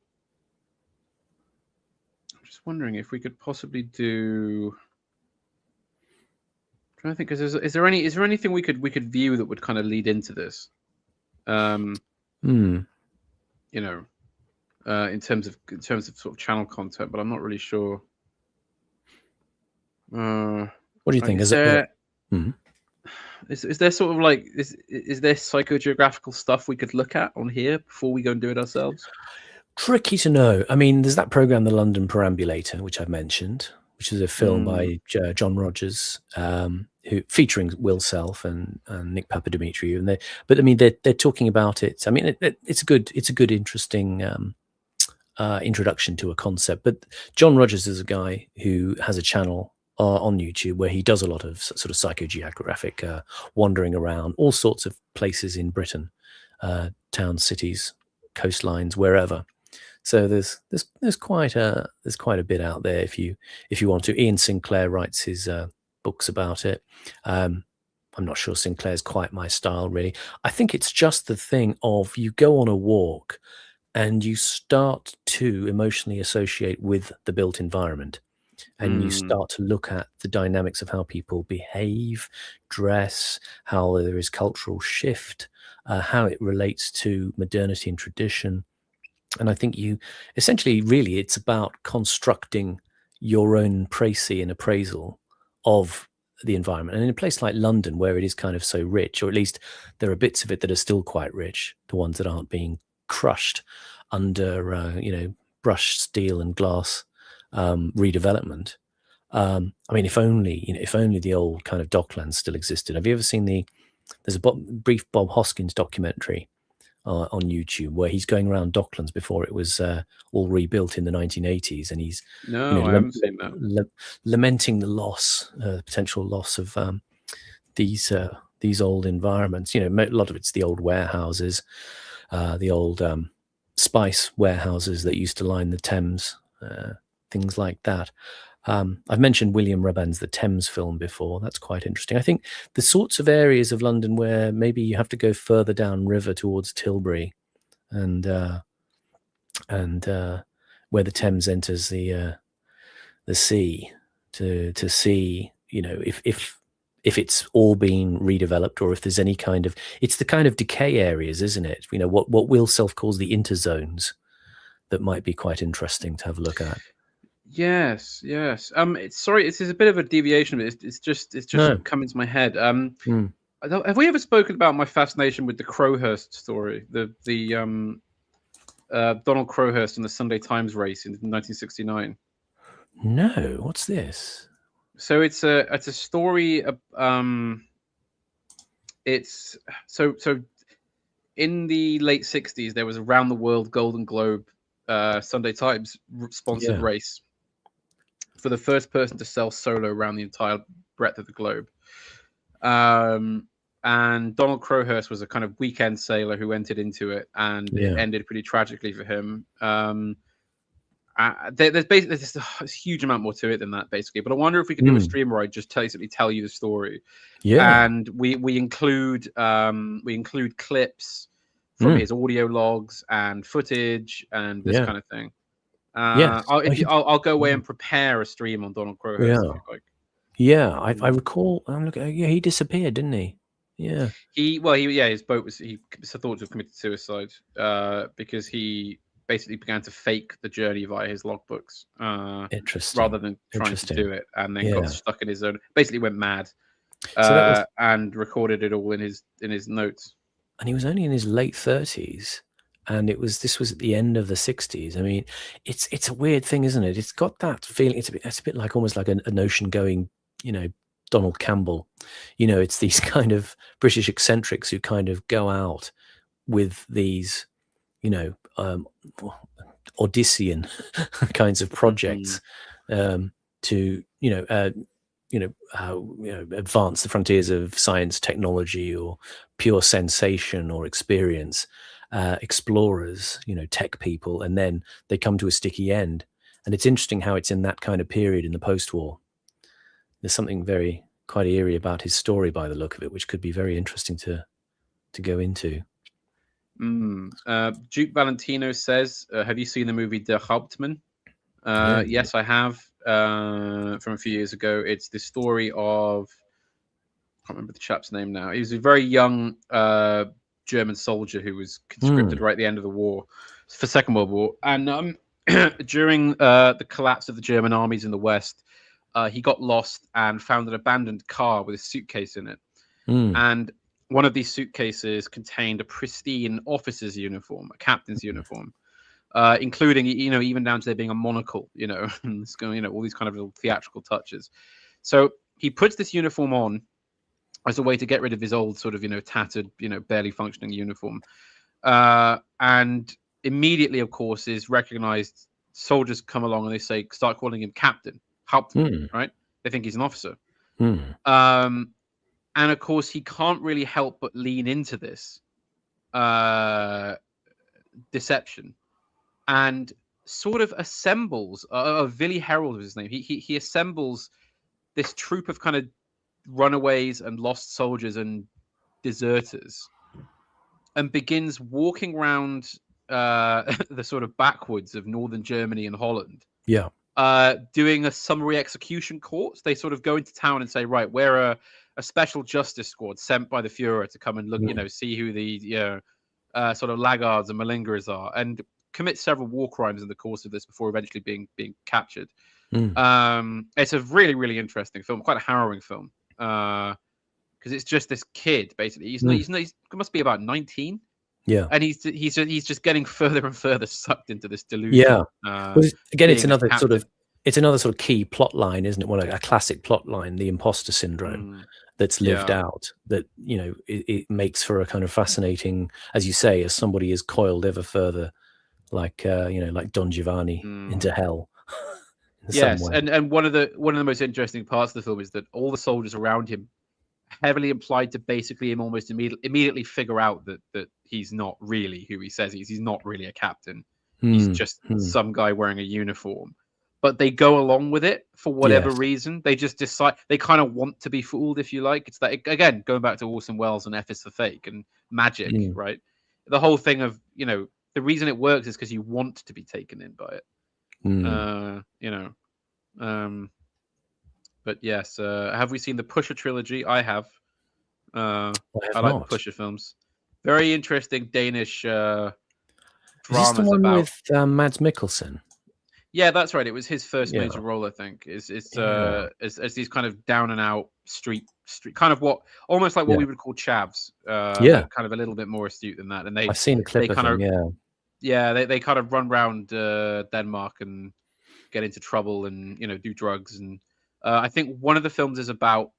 Speaker 1: just wondering if we could possibly do. I'm trying to think, because is there anything we could view that would kind of lead into this? In terms of sort of channel content, but I'm not really sure.
Speaker 2: What do you think?
Speaker 1: Is there sort of like is there psychogeographical stuff we could look at on here before we go and do it ourselves?
Speaker 2: Tricky to know. I mean, there's that program, The London Perambulator, which I've mentioned, which is a film by John Rogers, who featuring Will Self and Nick Papadimitriou, but I mean they're talking about it. I mean, it's a good, interesting introduction to a concept. But John Rogers is a guy who has a channel on YouTube where he does a lot of sort of psychogeographic wandering around all sorts of places in Britain, towns, cities, coastlines, wherever. So there's quite a bit out there if you want to. Ian Sinclair writes his books about it. I'm not sure Sinclair's quite my style, really. I think it's just the thing of you go on a walk and you start to emotionally associate with the built environment. And you start to look at the dynamics of how people behave, dress, how there is cultural shift, how it relates to modernity and tradition. And I think you essentially, really, it's about constructing your own précis and appraisal of the environment. And in a place like London, where it is kind of so rich, or at least there are bits of it that are still quite rich, the ones that aren't being crushed under, brushed steel and glass redevelopment. I mean, if only the old kind of Docklands still existed. Have you ever seen there's a brief Bob Hoskins documentary on YouTube where he's going around Docklands before it was all rebuilt in the 1980s, and he's
Speaker 1: I haven't seen that.
Speaker 2: Lamenting the potential loss of these old environments. A lot of it's the old warehouses, the old spice warehouses that used to line the Thames, things like that. I've mentioned William Reband's The Thames film before. That's quite interesting. I think the sorts of areas of London where maybe you have to go further down river towards Tilbury, and where the Thames enters the sea, to see, if it's all been redeveloped, or if there's any kind of, it's the kind of decay areas, isn't it? What Will Self calls the interzones, that might be quite interesting to have a look at.
Speaker 1: Yes. It's a bit of a deviation, but it's just come into my head. Have we ever spoken about my fascination with the Crowhurst story, the Donald Crowhurst in the Sunday Times race in 1969?
Speaker 2: No, what's this?
Speaker 1: So it's a story. It's so in the late 60s there was a round the world Golden Globe Sunday Times sponsored race for the first person to sell solo around the entire breadth of the globe. And Donald Crowhurst was a kind of weekend sailor who entered into it, and it ended pretty tragically for him. There's basically there's a huge amount more to it than that, basically. But I wonder if we could do a stream where I just basically tell you the story.
Speaker 2: Yeah,
Speaker 1: and we include clips from his audio logs and footage and this kind of thing. I'll go away and prepare a stream on Donald Crowhurst if you like.
Speaker 2: Yeah, I recall. I'm looking. Yeah, he disappeared, didn't he? Yeah.
Speaker 1: His boat was thought to have committed suicide because he basically began to fake the journey via his logbooks.
Speaker 2: Interesting.
Speaker 1: Rather than trying to do it, and then got stuck in his own. Basically, went mad. And recorded it all in his notes.
Speaker 2: And he was only in his late 30s, and this was at the end of the 60s. I mean, it's a weird thing, isn't it? It's got that feeling. It's a bit like almost like an ocean-going, Donald Campbell. It's these kind of British eccentrics who kind of go out with these, Odyssean kinds of projects to advance the frontiers of science, technology, or pure sensation or experience. Explorers, tech people, and then they come to a sticky end. And it's interesting how it's in that kind of period in the post-war. There's something quite eerie about his story by the look of it, which could be very interesting to go into.
Speaker 1: Duke Valentino says, have you seen the movie Der Hauptmann? Yes, I have. From a few years ago. It's the story of, I can't remember the chap's name now. He was a very young German soldier who was conscripted right at the end of the war, for Second World War. And during the collapse of the German armies in the West, he got lost and found an abandoned car with a suitcase in it. And one of these suitcases contained a pristine officer's uniform, a captain's uniform. Including, even down to there being a monocle, all these kind of little theatrical touches. So he puts this uniform on as a way to get rid of his old sort of, tattered, barely functioning uniform. And immediately, of course, is recognized. Soldiers come along and they start calling him Captain Hauptmann, right? They think he's an officer. And of course, he can't really help but lean into this deception. And sort of assembles, Willy Herald was his name. He assembles this troop of kind of runaways and lost soldiers and deserters, and begins walking around the sort of backwoods of northern Germany and Holland.
Speaker 2: Yeah.
Speaker 1: Doing a summary execution court. They sort of go into town and say, right, we're a special justice squad sent by the Fuhrer to come and look, see who the sort of laggards and malingerers are, and commit several war crimes in the course of this before eventually being captured. It's a really, really interesting film, quite a harrowing film, because it's just this kid basically. He must be about 19.
Speaker 2: Yeah,
Speaker 1: and he's just getting further and further sucked into this delusion.
Speaker 2: Yeah, again, it's another sort of key plot line, isn't it? Well, a classic plot line, the imposter syndrome. That's lived out, that it makes for a kind of fascinating, as you say, as somebody is coiled ever further, like like Don Giovanni into hell.
Speaker 1: Yes, and one of the most interesting parts of the film is that all the soldiers around him heavily implied to basically him almost immediately figure out that he's not really who he says he is. He's not really a captain. He's just some guy wearing a uniform. But they go along with it for whatever reason. They just decide, they kind of want to be fooled, if you like. It's that, again, going back to Orson Welles and F is for Fake and magic, right? The whole thing of, the reason it works is because you want to be taken in by it. But yes, have we seen the Pusher trilogy? I have. I like the Pusher films. Very interesting Danish dramas.
Speaker 2: Is this the one with Mads Mikkelsen?
Speaker 1: Yeah, that's right. It was his first major role, I think. It's as these kind of down and out street kind of almost like what we would call chavs. Kind of a little bit more astute than that. And I've
Speaker 2: seen a clip of them.
Speaker 1: They kind of run around Denmark and get into trouble and do drugs. And I think one of the films is about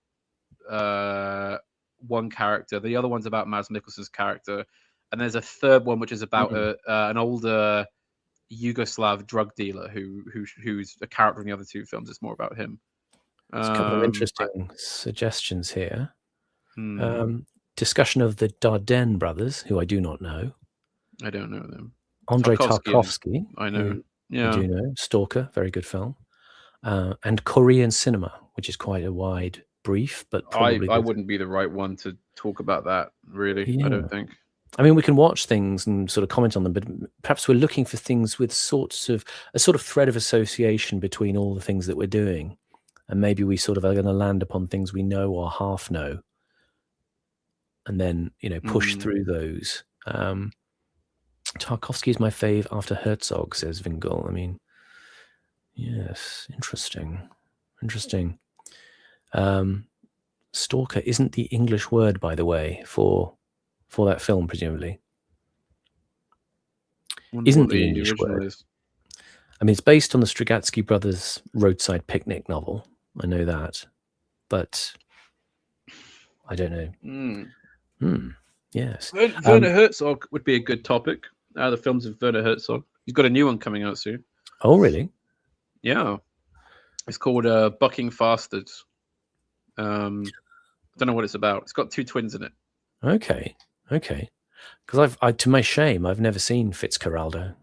Speaker 1: one character. The other one's about Mads Mikkelsen's character, and there's a third one which is about an older Yugoslav drug dealer who's a character in the other two films. It's more about him.
Speaker 2: There's a couple of interesting suggestions here. Discussion of the Dardenne brothers, who I do not know.
Speaker 1: I don't know them.
Speaker 2: Andrei Tarkovsky.
Speaker 1: I know.
Speaker 2: I do know. Stalker, very good film. And Korean cinema, which is quite a wide brief, but probably
Speaker 1: I wouldn't be the right one to talk about that, really. Yeah. I don't think.
Speaker 2: I mean, we can watch things and sort of comment on them, but perhaps we're looking for things with a sort of thread of association between all the things that we're doing. And maybe we sort of are going to land upon things we know or half know, and then, push through those. Tarkovsky is my fave after Herzog, says Vingol. I mean, yes, interesting. Stalker isn't the English word, by the way, for that film, presumably. Isn't the English word. I mean, it's based on the Strugatsky brothers' Roadside Picnic novel. I know that, but I don't know. Yes.
Speaker 1: Werner Herzog would be a good topic. The films of Werner Herzog. He's got a new one coming out soon.
Speaker 2: Oh, really?
Speaker 1: Yeah. It's called Bucking Bastards. Don't know what it's about. It's got 2 twins in it.
Speaker 2: Okay. Because to my shame, I've never seen Fitzcarraldo.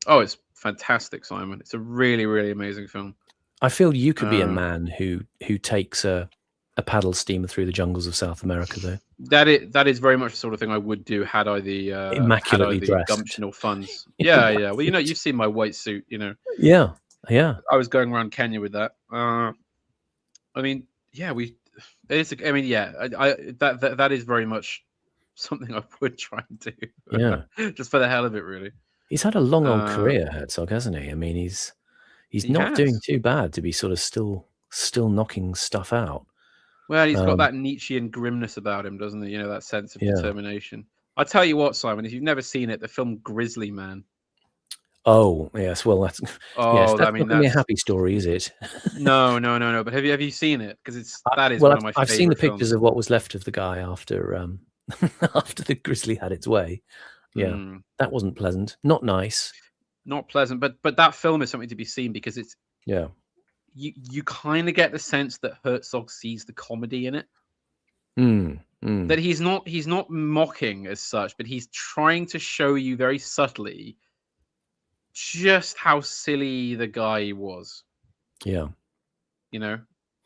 Speaker 1: Oh, it's fantastic, Simon. It's a really, really amazing film.
Speaker 2: I feel you could be a man who takes a paddle steamer through the jungles of South America, though.
Speaker 1: That is very much the sort of thing I would do had I the
Speaker 2: immaculately dressed
Speaker 1: gumption or funds. Yeah. Well, you've seen my white suit,
Speaker 2: Yeah.
Speaker 1: I was going around Kenya with that. I mean, yeah, that is very much something I would try and do.
Speaker 2: Yeah.
Speaker 1: Just for the hell of it, really.
Speaker 2: He's had a long old career, Herzog, hasn't he? I mean, he's not doing too bad to be sort of still knocking stuff out.
Speaker 1: Well, he's got that Nietzschean grimness about him, doesn't he? That sense of determination. I'll tell you what, Simon, if you've never seen it, the film Grizzly Man.
Speaker 2: Oh, yes. Well, that's not a happy story, is it?
Speaker 1: No. But have you seen it? Because that is one of my favorite
Speaker 2: I've seen the pictures
Speaker 1: films.
Speaker 2: of what was left of the guy after after the grizzly had its way. Yeah, that wasn't pleasant. Not nice.
Speaker 1: Not pleasant, but that film is something to be seen because it's you kind of get the sense that Herzog sees the comedy in it. That he's not mocking as such, but he's trying to show you very subtly just how silly the guy was.
Speaker 2: Yeah.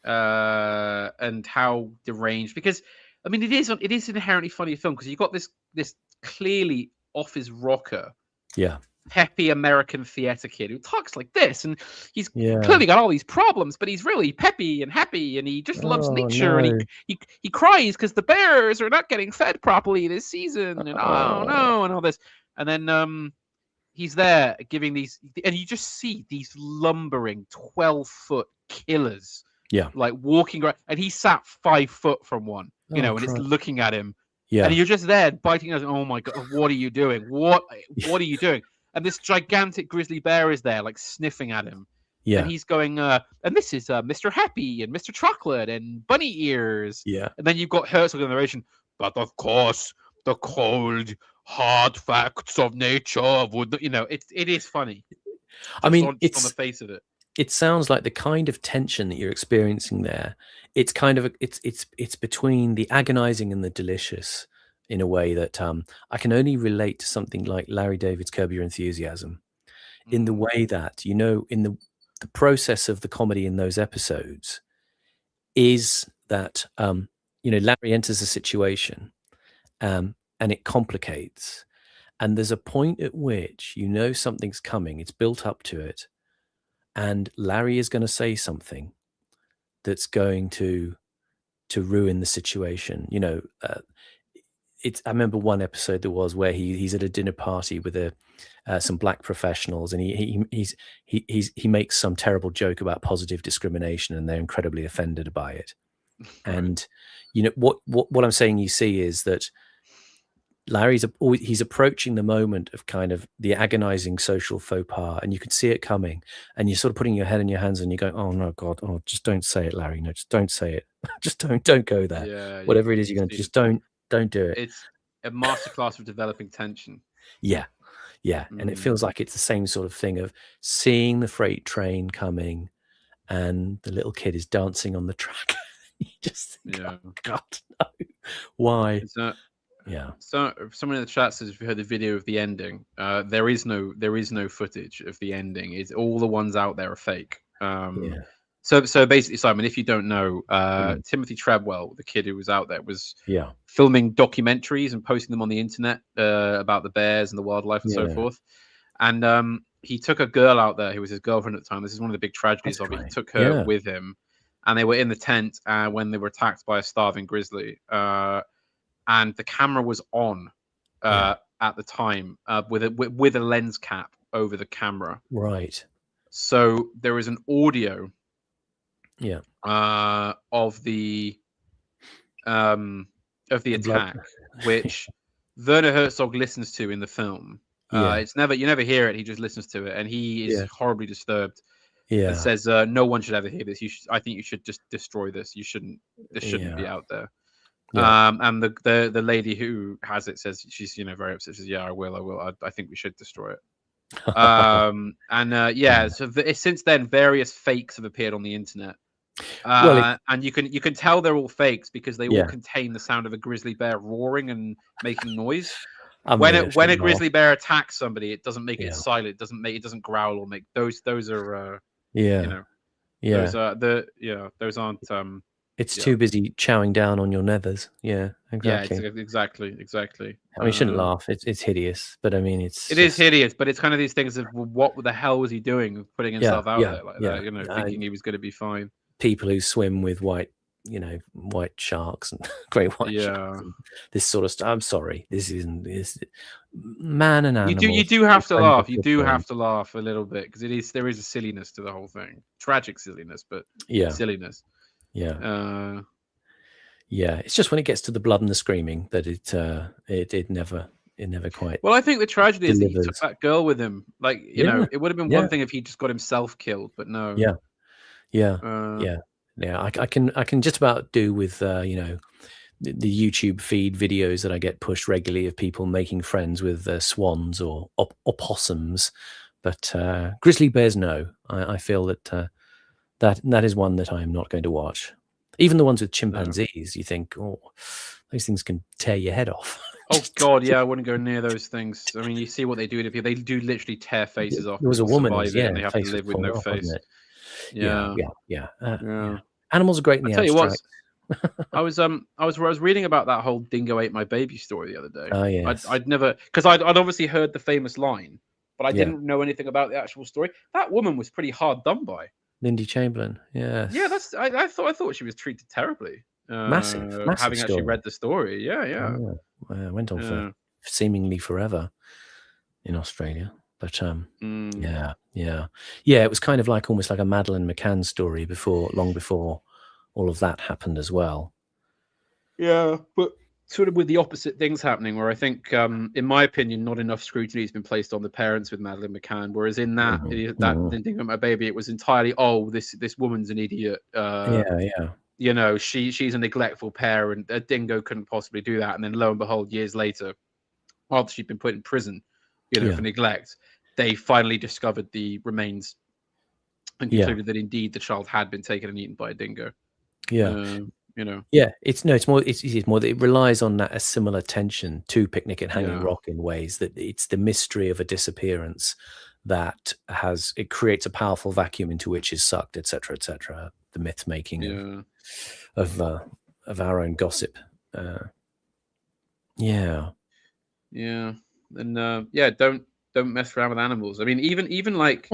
Speaker 1: And how deranged, because I mean it is an inherently funny film because you've got this clearly off his rocker.
Speaker 2: Yeah.
Speaker 1: Peppy American theater kid who talks like this, and he's clearly got all these problems, but he's really peppy and happy, and he just loves nature, and he cries because the bears are not getting fed properly this season, and and all this, and then he's there giving these, and you just see these lumbering 12-foot killers, like walking around, and he sat 5 foot from one, and it's looking at him, and you're just there biting. Oh my god, what are you doing? What are you doing? And this gigantic grizzly bear is there, like sniffing at him. Yeah. And he's going, and this is Mr. Happy and Mr. Chocolate and Bunny Ears.
Speaker 2: Yeah.
Speaker 1: And then you've got Herzog in the narration. But of course, the cold, hard facts of nature would, it is funny.
Speaker 2: I mean,
Speaker 1: it's on the face of it.
Speaker 2: It sounds like the kind of tension that you're experiencing there. It's kind of it's between the agonizing and the delicious. In a way that I can only relate to something like Larry David's Curb Your Enthusiasm, in the way that, in the process of the comedy in those episodes is that, Larry enters a situation and it complicates. And there's a point at which something's coming, it's built up to it. And Larry is going to say something that's going to ruin the situation. I remember one episode there was where he's at a dinner party with some black professionals, and he makes some terrible joke about positive discrimination, and they're incredibly offended by it. And what I'm saying, you see, is that Larry's he's approaching the moment of kind of the agonizing social faux pas, and you can see it coming, and you're sort of putting your head in your hands, and you're going, "Oh no, God! Oh, just don't say it, Larry. No, just don't say it. Just don't go there. Yeah, whatever it is you're going to just don't do it."
Speaker 1: It's a masterclass of developing tension.
Speaker 2: Yeah. And it feels like it's the same sort of thing of seeing the freight train coming, and the little kid is dancing on the track. You just think, oh, God, no. Why?
Speaker 1: Yeah. So someone in the chat says, if you heard the video of the ending, there is no footage of the ending. It's all the ones out there are fake. So basically, Simon, if you don't know, Timothy Treadwell, the kid who was out there, was filming documentaries and posting them on the internet about the bears and the wildlife and so forth. And he took a girl out there who was his girlfriend at the time. This is one of the big tragedies of it. He took her with him, and they were in the tent when they were attacked by a starving grizzly. And the camera was on at the time with a lens cap over the camera.
Speaker 2: Right.
Speaker 1: So there is an audio of the attack, which Werner Herzog listens to in the film. It's you never hear it. He just listens to it, and he is horribly disturbed. And says, "No one should ever hear this. I think you should just destroy this. You shouldn't. This shouldn't be out there." And the lady who has it says she's very upset. She says, "Yeah, I will. I think we should destroy it." So since then, various fakes have appeared on the internet. And you can tell they're all fakes because they all contain the sound of a grizzly bear roaring and making noise. When a grizzly bear attacks somebody, it doesn't make it silent. It doesn't growl or make those are those aren't
Speaker 2: it's too busy chowing down on your nethers. Exactly.
Speaker 1: Exactly.
Speaker 2: I mean, you shouldn't laugh. It's hideous, but I mean, it
Speaker 1: is hideous. But it's kind of these things of what the hell was he doing, putting himself out there like that? Thinking he was going to be fine.
Speaker 2: People who swim with white sharks and great white sharks, and this sort of stuff. I'm sorry, this man and animal.
Speaker 1: You do have to laugh. You do have to laugh a little bit because there is a silliness to the whole thing, tragic silliness, but silliness.
Speaker 2: It's just when it gets to the blood and the screaming that it never quite.
Speaker 1: Well, I think the tragedy is that he took that girl with him. It would have been one thing if he just got himself killed, but no.
Speaker 2: I can just about do with the YouTube feed videos that I get pushed regularly of people making friends with swans or opossums, but grizzly bears, no. I feel that that is one that I'm not going to watch. Even the ones with chimpanzees, you think, oh, those things can tear your head off.
Speaker 1: Oh God, I wouldn't go near those things. I mean, you see what they do to people. They do literally tear faces off.
Speaker 2: There was a woman,
Speaker 1: and they have to live with no face.
Speaker 2: Animals are great in the abstract.
Speaker 1: I was reading about that whole "dingo ate my baby" story the other day.
Speaker 2: Oh yes.
Speaker 1: I'd never, because I'd obviously heard the famous line, but I didn't know anything about the actual story. That woman was pretty hard done by.
Speaker 2: Lindy Chamberlain. Yeah.
Speaker 1: Yeah, I thought she was treated terribly.
Speaker 2: Massive
Speaker 1: having
Speaker 2: story.
Speaker 1: Actually read the story. Yeah.
Speaker 2: Well, went on for seemingly forever in Australia. But it was kind of like almost like a Madeleine McCann story long before all of that happened as well.
Speaker 1: Yeah, but sort of with the opposite things happening, where I think, in my opinion, not enough scrutiny has been placed on the parents with Madeleine McCann. Whereas in that Dingo Ate My Baby, it was entirely, this woman's an idiot. She's a neglectful parent. A dingo couldn't possibly do that. And then lo and behold, years later, after she'd been put in prison, for neglect, they finally discovered the remains and concluded that indeed the child had been taken and eaten by a dingo.
Speaker 2: It's more that it relies on a similar tension to Picnic at Hanging Rock in ways that it's the mystery of a disappearance that it creates a powerful vacuum into which is sucked, etc., the myth making of our own gossip.
Speaker 1: And don't mess around with animals. I mean, even like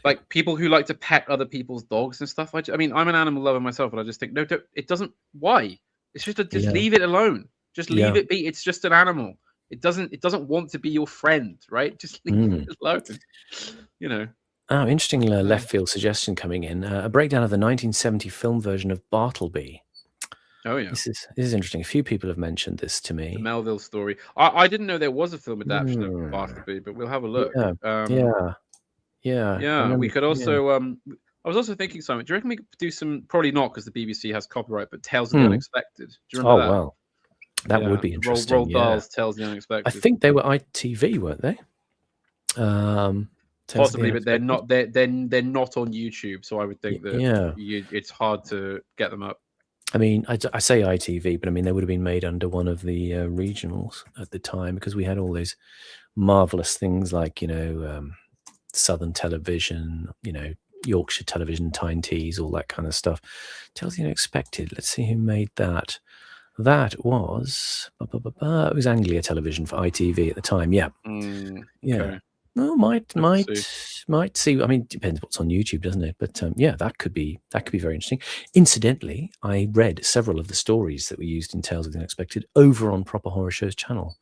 Speaker 1: like people who like to pet other people's dogs and stuff. I'm an animal lover myself, but I just think no, it doesn't. Why? It's just leave it alone. Just leave it be. It's just an animal. It doesn't want to be your friend, right? Just leave it alone.
Speaker 2: Oh, interesting left field suggestion coming in. A breakdown of the 1970 film version of Bartleby.
Speaker 1: Oh yeah,
Speaker 2: this is interesting. A few people have mentioned this to me.
Speaker 1: The Melville story. I didn't know there was a film adaptation of Bartleby, but we'll have a look. We could also. I was also thinking, Simon, do you reckon we could do some? Probably not, because the BBC has copyright. But Tales of the Unexpected. Do you remember that?
Speaker 2: Well, that would be interesting.
Speaker 1: Roald Dahl's Tales of the Unexpected.
Speaker 2: I think they were ITV, weren't they?
Speaker 1: Possibly, but they're not. They're not on YouTube, so I would think that it's hard to get them up.
Speaker 2: I mean, I say ITV, but I mean they would have been made under one of the regionals at the time, because we had all those marvelous things like Southern Television, Yorkshire Television, Tyne Tees, all that kind of stuff. Tales of the Unexpected. Let's see who made that. That was it was Anglia Television for ITV at the time. Yeah, yeah.
Speaker 1: Okay.
Speaker 2: Well, might see. I mean, it depends what's on YouTube, doesn't it? But yeah, that could be very interesting. Incidentally, I read several of the stories that were used in Tales of the Unexpected over on Proper Horror Show's channel.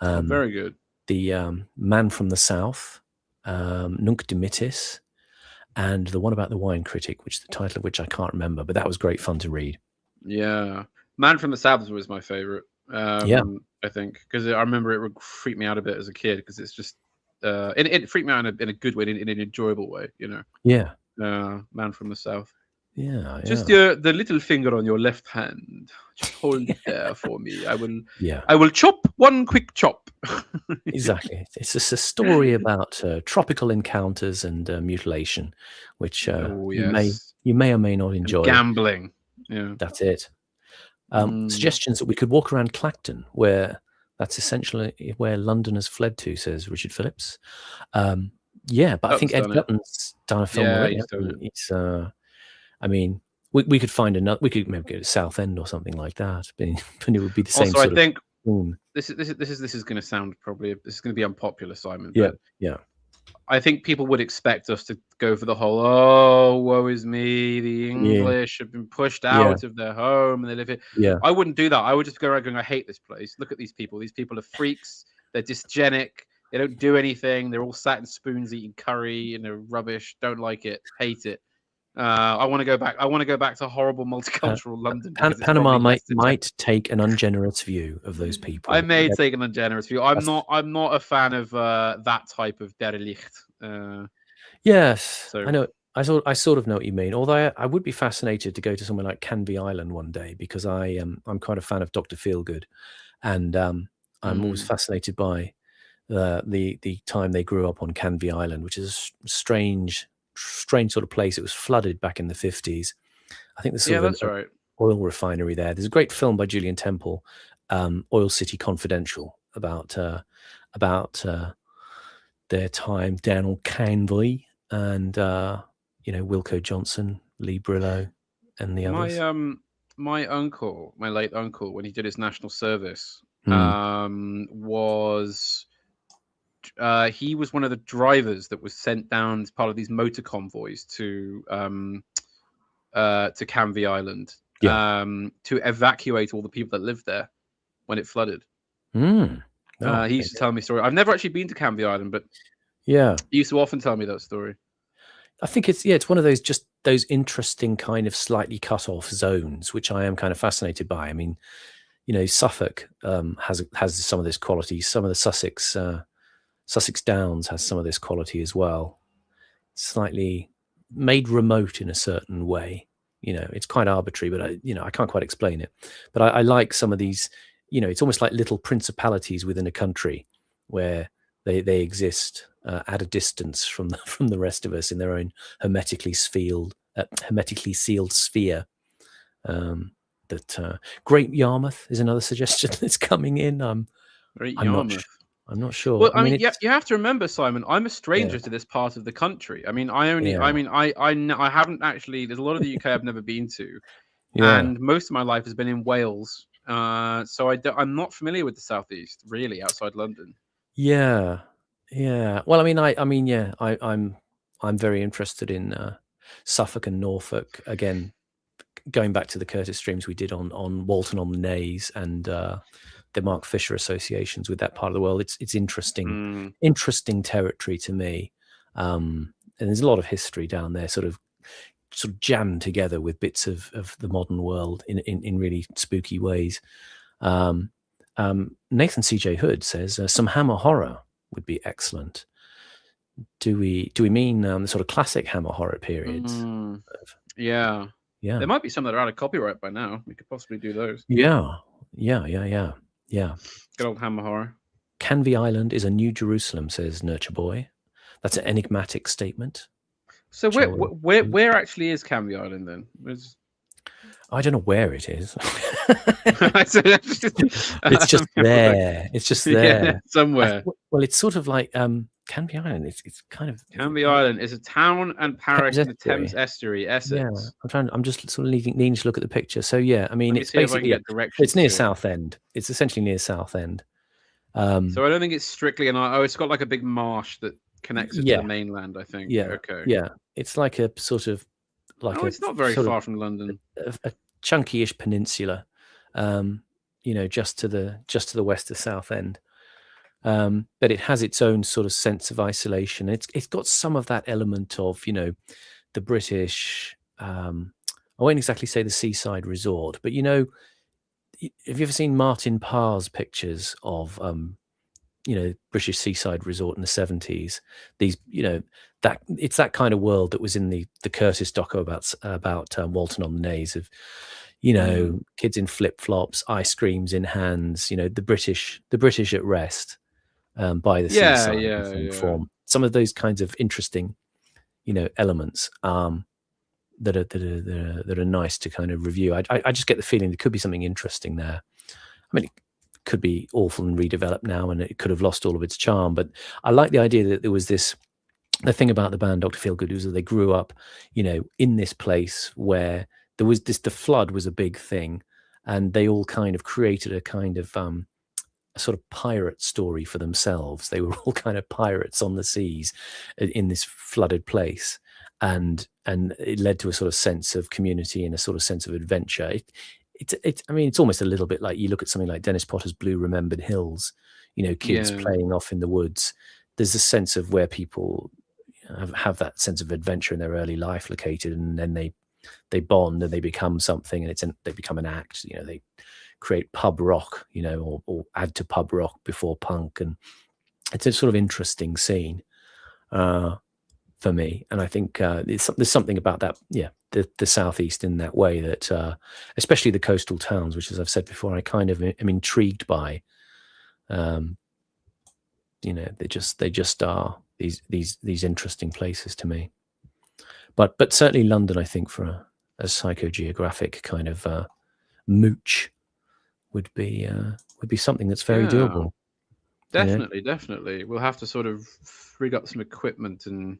Speaker 1: Very good.
Speaker 2: The Man from the South, Nunc Dimittis, and the one about the wine critic, which the title of which I can't remember, but that was great fun to read.
Speaker 1: Yeah, Man from the South was my favorite.
Speaker 2: Yeah,
Speaker 1: I think, because I remember it would freak me out a bit as a kid, because it's just it freaked me out in a good way, in an enjoyable way,
Speaker 2: Yeah.
Speaker 1: Man from the South.
Speaker 2: Yeah.
Speaker 1: Just the little finger on your left hand. Just hold it there for me. I will.
Speaker 2: Yeah.
Speaker 1: I will chop one quick chop.
Speaker 2: Exactly. It's just a story about tropical encounters and mutilation, which you may or may not enjoy.
Speaker 1: And gambling. Yeah.
Speaker 2: That's it. Suggestions that we could walk around Clacton, where that's essentially where London has fled to, says Richard Phillips. Yeah, but I think Ed Gutton's done a film already. It's I mean, we could find another. We could maybe go to Southend or something like that, but it would be the same.
Speaker 1: Also, I think this is going to sound this is going to be unpopular, Simon.
Speaker 2: Yeah.
Speaker 1: I think people would expect us to go for the whole, oh, woe is me, the English have been pushed out of their home and they live here.
Speaker 2: Yeah.
Speaker 1: I wouldn't do that. I would just go around going, I hate this place. Look at these people. These people are freaks. They're dysgenic. They don't do anything. They're all sat in spoons eating curry and they're rubbish. Don't like it. Hate it. I want to go back. I want to go back to horrible multicultural London.
Speaker 2: Panama might take an ungenerous view of those people.
Speaker 1: I may take an ungenerous view. I'm not a fan of that type of derelict.
Speaker 2: Yes, so. I know. I sort of know what you mean. Although I would be fascinated to go to somewhere like Canvey Island one day, because I'm quite a fan of Dr. Feelgood, and I'm always fascinated by the time they grew up on Canvey Island, which is a strange sort of place. It was flooded back in the 50s. I think there's sort of an oil refinery there. There's a great film by Julian Temple, Oil City Confidential, about their time down on Canvey, and Wilko Johnson, Lee Brillo, and the others.
Speaker 1: My uncle, my late uncle, when he did his national service, he was one of the drivers that was sent down as part of these motor convoys to Canvey Island, to evacuate all the people that lived there when it flooded. He used to tell me a story. I've never actually been to Canvey Island, but he used to often tell me that story.
Speaker 2: I think it's one of those interesting kind of slightly cut off zones, which I am kind of fascinated by. I mean, Suffolk has some of this quality. Some of the Sussex Downs has some of this quality as well. Slightly made remote in a certain way. It's quite arbitrary, but I can't quite explain it. But I like some of these. It's almost like little principalities within a country where they exist at a distance from the rest of us in their own hermetically sealed sphere. Great Yarmouth is another suggestion that's coming in.
Speaker 1: Great Yarmouth.
Speaker 2: I'm not sure.
Speaker 1: Well, I mean, you have to remember, Simon, I'm a stranger to this part of the country. I mean, I haven't actually. There's a lot of the UK I've never been to, and most of my life has been in Wales. So I'm not familiar with the southeast, really, outside London.
Speaker 2: Yeah. Well, I'm very interested in Suffolk and Norfolk. Again, going back to the Curtis streams we did on Walton on the Naze and the Mark Fisher associations with that part of the world. It's interesting territory to me, and there's a lot of history down there, sort of jammed together with bits of the modern world in really spooky ways. Nathan C.J. Hood says some Hammer horror would be excellent. Do we mean the sort of classic Hammer horror periods?
Speaker 1: Yeah. There might be some that are out of copyright by now. We could possibly do those.
Speaker 2: Yeah.
Speaker 1: Good old Hammer horror.
Speaker 2: Canvey Island is a New Jerusalem, says Nurture Boy. That's an enigmatic statement.
Speaker 1: So where actually is Canvey Island then?
Speaker 2: I don't know where it is. It's just there. It's just there.
Speaker 1: Yeah, somewhere.
Speaker 2: Well, it's sort of like Canby Island. It's kind of
Speaker 1: Canby Island is a town and parish in the Thames Estuary, Essex.
Speaker 2: Yeah, I'm just sort of needing to look at the picture. So yeah, I mean, it's basically it's near Southend. It's essentially near Southend.
Speaker 1: So I don't think it's strictly it's got like a big marsh that connects it to the mainland, I think.
Speaker 2: Yeah.
Speaker 1: Okay.
Speaker 2: Yeah. It's like a sort of
Speaker 1: it's not very far from London.
Speaker 2: A chunky-ish peninsula, just to the west of Southend. But it has its own sort of sense of isolation. It's got some of that element of, the British, I won't exactly say the seaside resort, but have you ever seen Martin Parr's pictures of British seaside resort in the 70s? These, that it's that kind of world that was in the Curtis doco about Walton on the Naze, of kids in flip-flops, ice creams in hands, the British at rest by the seaside in some form. Some of those kinds of interesting elements that are nice to kind of review. I just get the feeling there could be something interesting there. I mean, it could be awful and redeveloped now, and it could have lost all of its charm. But I like the idea that there was the thing about the band Dr. Feelgood was that they grew up, in this place where there was the flood was a big thing, and they all kind of created a kind of a sort of pirate story for themselves. They were all kind of pirates on the seas in this flooded place. And it led to a sort of sense of community and a sort of sense of adventure. It's almost a little bit like you look at something like Dennis Potter's Blue Remembered Hills, kids playing off in the woods. There's a sense of where people have that sense of adventure in their early life located, and then they bond and they become something, and they become an act. They create pub rock, or add to pub rock before punk, and it's a sort of interesting scene for me. And I think there's something about that, the Southeast in that way, that especially the coastal towns, which, as I've said before, I kind of am intrigued by. They just are these interesting places to me. But certainly London, I think, for a psychogeographic kind of mooch would be something that's very doable.
Speaker 1: Definitely. We'll have to sort of rig up some equipment and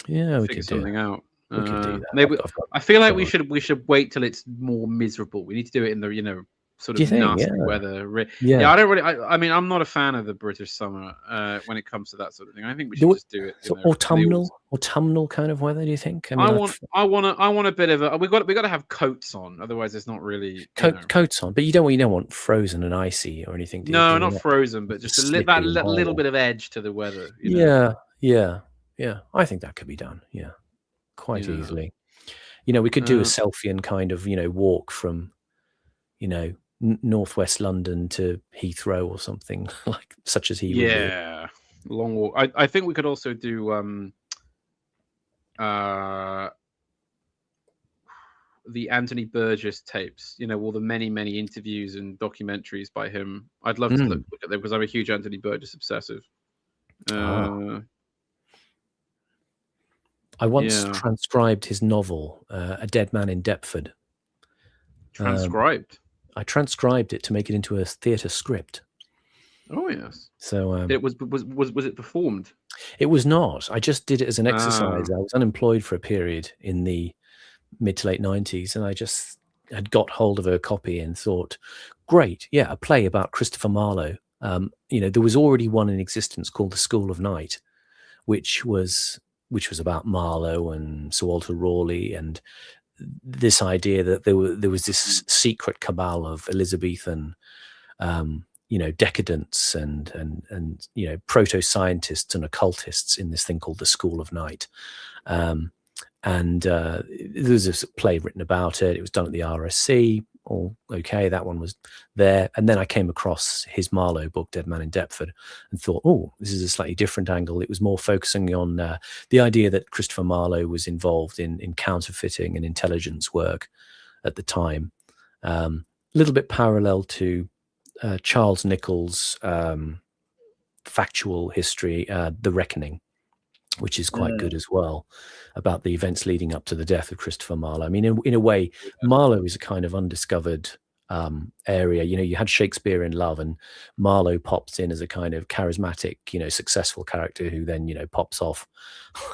Speaker 1: figure something out.
Speaker 2: We could do that.
Speaker 1: Maybe I feel like we should wait till it's more miserable. We need to do it in the sort of nasty weather. Yeah, I don't really. I mean, I'm not a fan of the British summer when it comes to that sort of thing. I think we should just do it.
Speaker 2: So autumnal kind of weather. Do you think?
Speaker 1: I want a bit of a. We got to have coats on, otherwise it's not really
Speaker 2: coats on. But you don't want frozen and icy or anything.
Speaker 1: No, not frozen, but just that little bit of edge to the weather.
Speaker 2: Yeah. I think that could be done. Yeah, quite easily. We could do a Selfian kind of walk from northwest London to Heathrow or something such as he would do.
Speaker 1: Long walk. I think we could also do the Anthony Burgess tapes, all the many interviews and documentaries by him. I'd love to look at them because I'm a huge Anthony Burgess obsessive.
Speaker 2: I once transcribed his novel, A Dead Man in Deptford.
Speaker 1: Transcribed?
Speaker 2: I transcribed it to make it into a theatre script.
Speaker 1: Oh yes.
Speaker 2: So
Speaker 1: it was it performed?
Speaker 2: It was not. I just did it as an exercise. I was unemployed for a period in the mid to late 90s, and I just had got hold of a copy and thought, great, a play about Christopher Marlowe. There was already one in existence called The School of Night, which was about Marlowe and Sir Walter Raleigh, and this idea that there was this secret cabal of Elizabethan, decadents and proto-scientists and occultists in this thing called the School of Night. And there was a play written about it. It was done at the RSC. All okay, that one was there. And then I came across his Marlowe book, Dead Man in Deptford, and thought, this is a slightly different angle. It was more focusing on the idea that Christopher Marlowe was involved in counterfeiting and intelligence work at the time. A little bit parallel to Charles Nichols' factual history, The Reckoning, which is quite good as well, about the events leading up to the death of Christopher Marlowe. I mean, in a way, Marlowe is a kind of undiscovered area. You had Shakespeare in Love, and Marlowe pops in as a kind of charismatic, successful character who then, pops off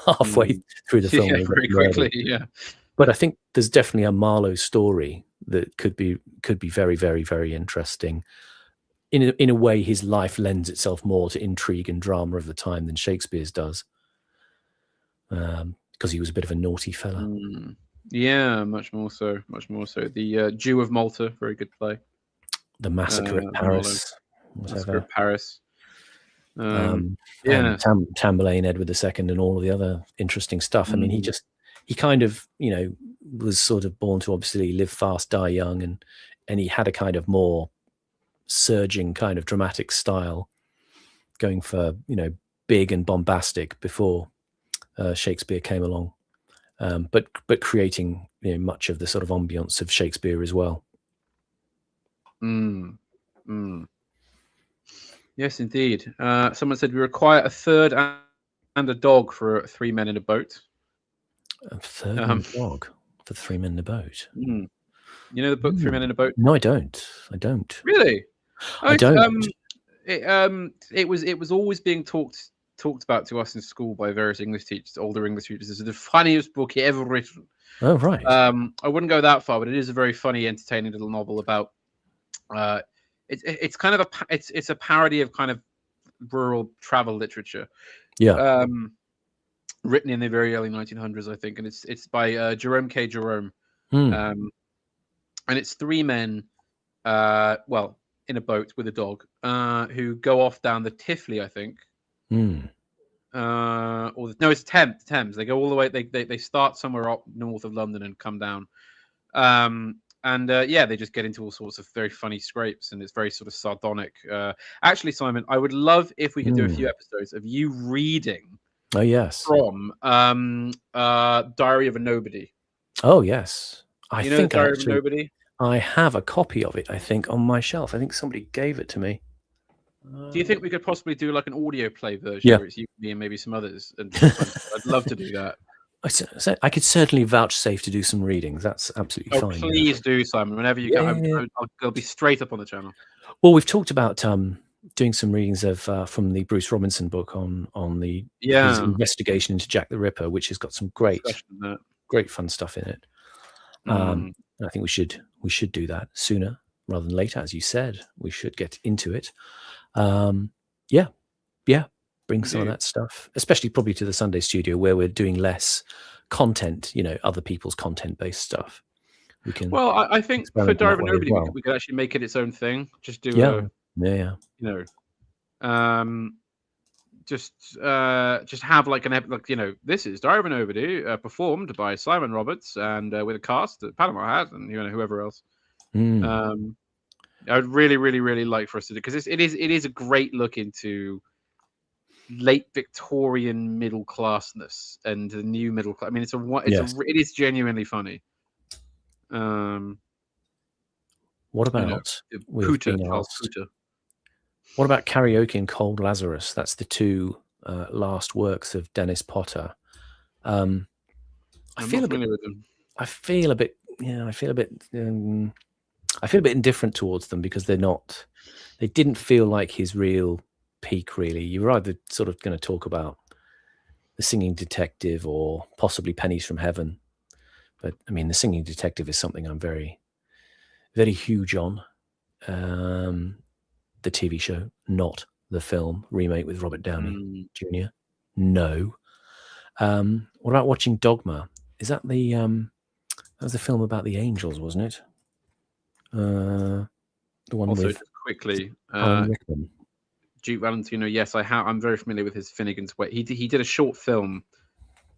Speaker 2: halfway through the film.
Speaker 1: Very quickly, yeah.
Speaker 2: But I think there's definitely a Marlowe story that could be very, very, very interesting. In a way, his life lends itself more to intrigue and drama of the time than Shakespeare's does, because he was a bit of a naughty fella.
Speaker 1: Yeah, much more so. The Jew of Malta, very good play.
Speaker 2: The Massacre at Paris.
Speaker 1: Massacre at Paris.
Speaker 2: And Tamburlaine, Edward II, and all of the other interesting stuff. I mean, he kind of, was sort of born to obviously live fast, die young, and he had a kind of more surging kind of dramatic style, going for, big and bombastic before Shakespeare came along, but creating much of the sort of ambience of Shakespeare as well.
Speaker 1: Yes, indeed. Someone said we require a third and a dog for 3 men in a boat.
Speaker 2: A third and a dog for 3 men in a boat.
Speaker 1: You know the book 3 Men in a Boat?
Speaker 2: No, I don't.
Speaker 1: Really?
Speaker 2: I don't.
Speaker 1: It was always being talked about to us in school by various English teachers, older English teachers. It's the funniest book ever written.
Speaker 2: Oh, right.
Speaker 1: I wouldn't go that far, but it is a very funny, entertaining little novel about. It's kind of it's a parody of kind of rural travel literature.
Speaker 2: Yeah.
Speaker 1: Written in the very early 1900s, I think, and it's by Jerome K. Jerome. And it's 3 men, in a boat with a dog, who go off down the Tifley, I think. It's Thames. They go all the way. They start somewhere up north of London and come down. They just get into all sorts of very funny scrapes, and it's very sort of sardonic. Actually, Simon, I would love if we could do a few episodes of you reading.
Speaker 2: Oh yes.
Speaker 1: From Diary of a Nobody.
Speaker 2: Oh yes. I think
Speaker 1: Diary of a Nobody.
Speaker 2: I have a copy of it, I think, on my shelf. I think somebody gave it to me.
Speaker 1: Do you think we could possibly do like an audio play version?
Speaker 2: Yeah.
Speaker 1: Where it's you, me, and maybe some others? And I'd love to do that.
Speaker 2: I could certainly vouchsafe to do some readings. That's absolutely fine.
Speaker 1: Please do, Simon. Whenever you go, I'll be straight up on the channel.
Speaker 2: Well, we've talked about doing some readings of from the Bruce Robinson book on the his investigation into Jack the Ripper, which has got some great fun stuff in it. I think we should do that sooner rather than later, as you said. We should get into it. Bring some of that stuff, especially probably to the Sunday studio where we're doing less content, other people's content-based stuff. We can.
Speaker 1: Well, I think for Diary of a Nobody, we could actually make it its own thing. Just do just have like an this is Diary of a Nobody performed by Simon Roberts and with a cast at Panama Hat and whoever else. I would really, really, really like for us to do, because it is a great look into late Victorian middle classness and the new middle class. I mean, it is genuinely funny.
Speaker 2: What about What about Karaoke and Cold Lazarus? That's the 2 last works of Dennis Potter. I feel a bit indifferent towards them because they didn't feel like his real peak, really. You were either sort of going to talk about The Singing Detective or possibly Pennies from Heaven. But I mean, The Singing Detective is something I'm very, very huge on. The TV show, not the film remake with Robert Downey Jr. No. What about watching Dogma? Is that that was the film about the angels, wasn't it? The one
Speaker 1: also,
Speaker 2: with
Speaker 1: just quickly, Duke Valentino. Yes, I'm very familiar with his Finnegan's Wake. He did a short film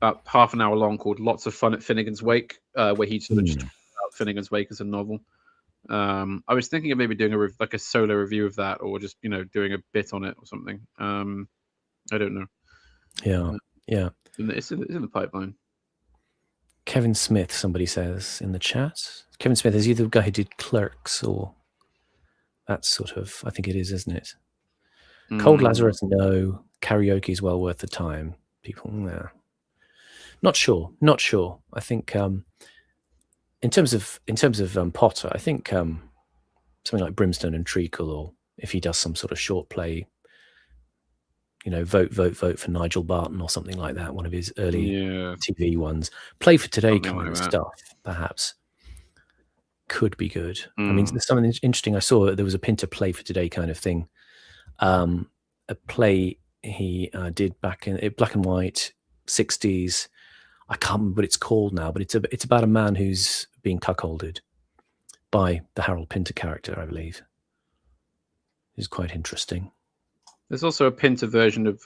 Speaker 1: about half an hour long called "Lots of Fun at Finnegan's Wake," where he sort of just talked about Finnegan's Wake as a novel. I was thinking of maybe doing a solo review of that, or just doing a bit on it or something. I don't know.
Speaker 2: Yeah.
Speaker 1: It's in the pipeline.
Speaker 2: Kevin Smith, somebody says in the chat. Kevin Smith is either the guy who did Clerks or that sort of. I think it is, isn't it? Cold Lazarus, no. Karaoke is well worth the time. people. Nah. Not sure. I think in terms of Potter, I think something like Brimstone and Treacle, or if he does some sort of short play, vote for Nigel Barton or something like that, one of his early TV ones, Play for Today something kind of stuff, perhaps could be good. I mean, there's something interesting. I saw there was a Pinter Play for Today kind of thing, a play he did back in black and white 60s. I can't remember what it's called now, but it's about a man who's being cuckolded by the Harold Pinter character, I believe. It's quite interesting.
Speaker 1: There's also a Pinter version of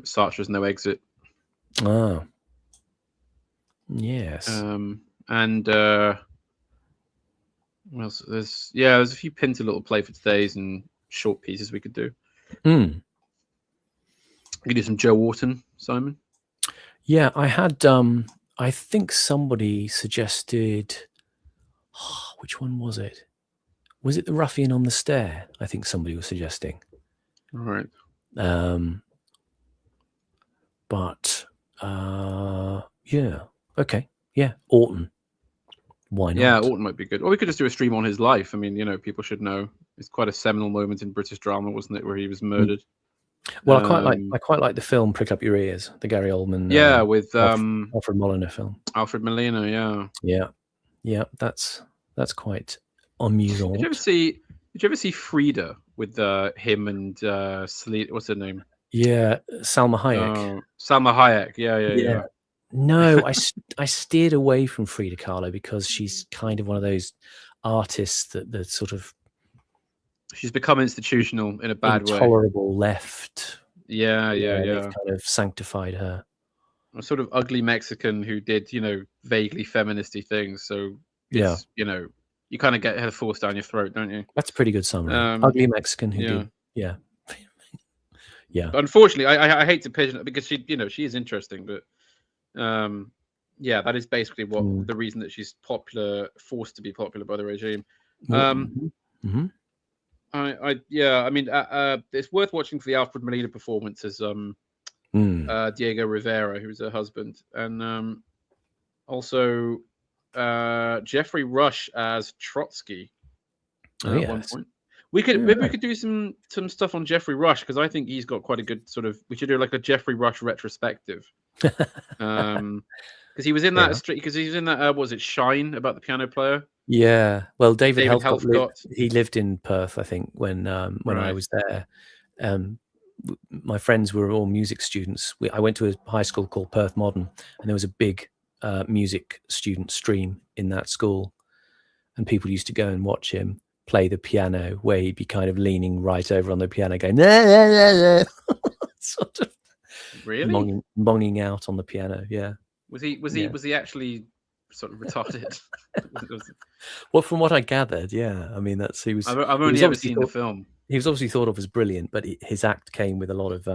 Speaker 1: Sartre's No Exit.
Speaker 2: Ah, yes.
Speaker 1: And well, there's a few Pinter little Play for Todays and short pieces we could do. We could do some Joe Wharton, Simon.
Speaker 2: Yeah, I had. I think somebody suggested. Which one was it? Was it The Ruffian on the Stair? I think somebody was suggesting.
Speaker 1: Right.
Speaker 2: But yeah, okay, yeah, Aughton. Why not?
Speaker 1: Yeah, Aughton might be good. Or we could just do a stream on his life. I mean, people should know. It's quite a seminal moment in British drama, wasn't it, where he was murdered?
Speaker 2: Well, I quite like the film Prick Up Your Ears, the Gary Oldman.
Speaker 1: With
Speaker 2: Alfred Molina film.
Speaker 1: Alfred Molina,
Speaker 2: yeah. That's quite amusing.
Speaker 1: Did you ever see Frida with him and what's her name?
Speaker 2: Yeah, Salma Hayek.
Speaker 1: Salma Hayek. Yeah.
Speaker 2: No, I steered away from Frida Kahlo because she's kind of one of those artists that sort of.
Speaker 1: She's become institutional in a bad way.
Speaker 2: Intolerable left.
Speaker 1: Yeah.
Speaker 2: They've kind of sanctified her.
Speaker 1: A sort of ugly Mexican who did, vaguely feministy things. So, you kind of get her forced down your throat, don't you?
Speaker 2: That's a pretty good summary. Ugly Mexican who did. Yeah. Yeah.
Speaker 1: Unfortunately, I hate to pigeon it because she is interesting, but that is basically what the reason that she's forced to be popular by the regime. It's worth watching for the Alfred Molina performance as Diego Rivera, who's her husband, and also Jeffrey Rush as Trotsky. At one point, we could do some stuff on Jeffrey Rush because I think he's got quite a good sort of. We should do like a Jeffrey Rush retrospective. Because he was in that because he was in that what was it, Shine, about the piano player.
Speaker 2: Yeah, well, David Helfgott, he lived in Perth, I think, when I was there. My friends were all music students. I went to a high school called Perth Modern, and there was a big music student stream in that school, and people used to go and watch him play the piano, where he'd be kind of leaning right over on the piano, going sort of
Speaker 1: really
Speaker 2: monging out on the piano. Yeah.
Speaker 1: Was he actually sort of retarded?
Speaker 2: Well, from what I gathered, yeah. I mean, he was.
Speaker 1: I've only ever seen the film.
Speaker 2: He was obviously thought of as brilliant, but his act came with a lot of.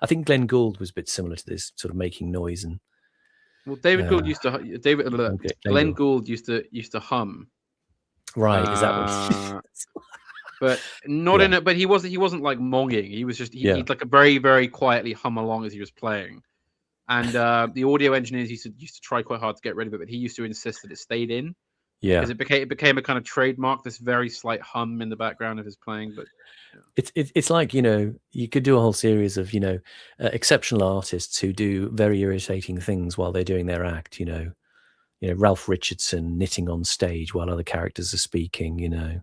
Speaker 2: I think Glenn Gould was a bit similar to this, sort of making noise and.
Speaker 1: Well, Glenn Gould used to hum.
Speaker 2: Right, is that what?
Speaker 1: But not in it. But he wasn't like monging. He was just he'd like a very, very quietly hum along as he was playing. And the audio engineers used to try quite hard to get rid of it, but he used to insist that it stayed in.
Speaker 2: Yeah,
Speaker 1: because it became a kind of trademark. This very slight hum in the background of his playing, but
Speaker 2: it's like you could do a whole series of exceptional artists who do very irritating things while they're doing their act. Ralph Richardson knitting on stage while other characters are speaking.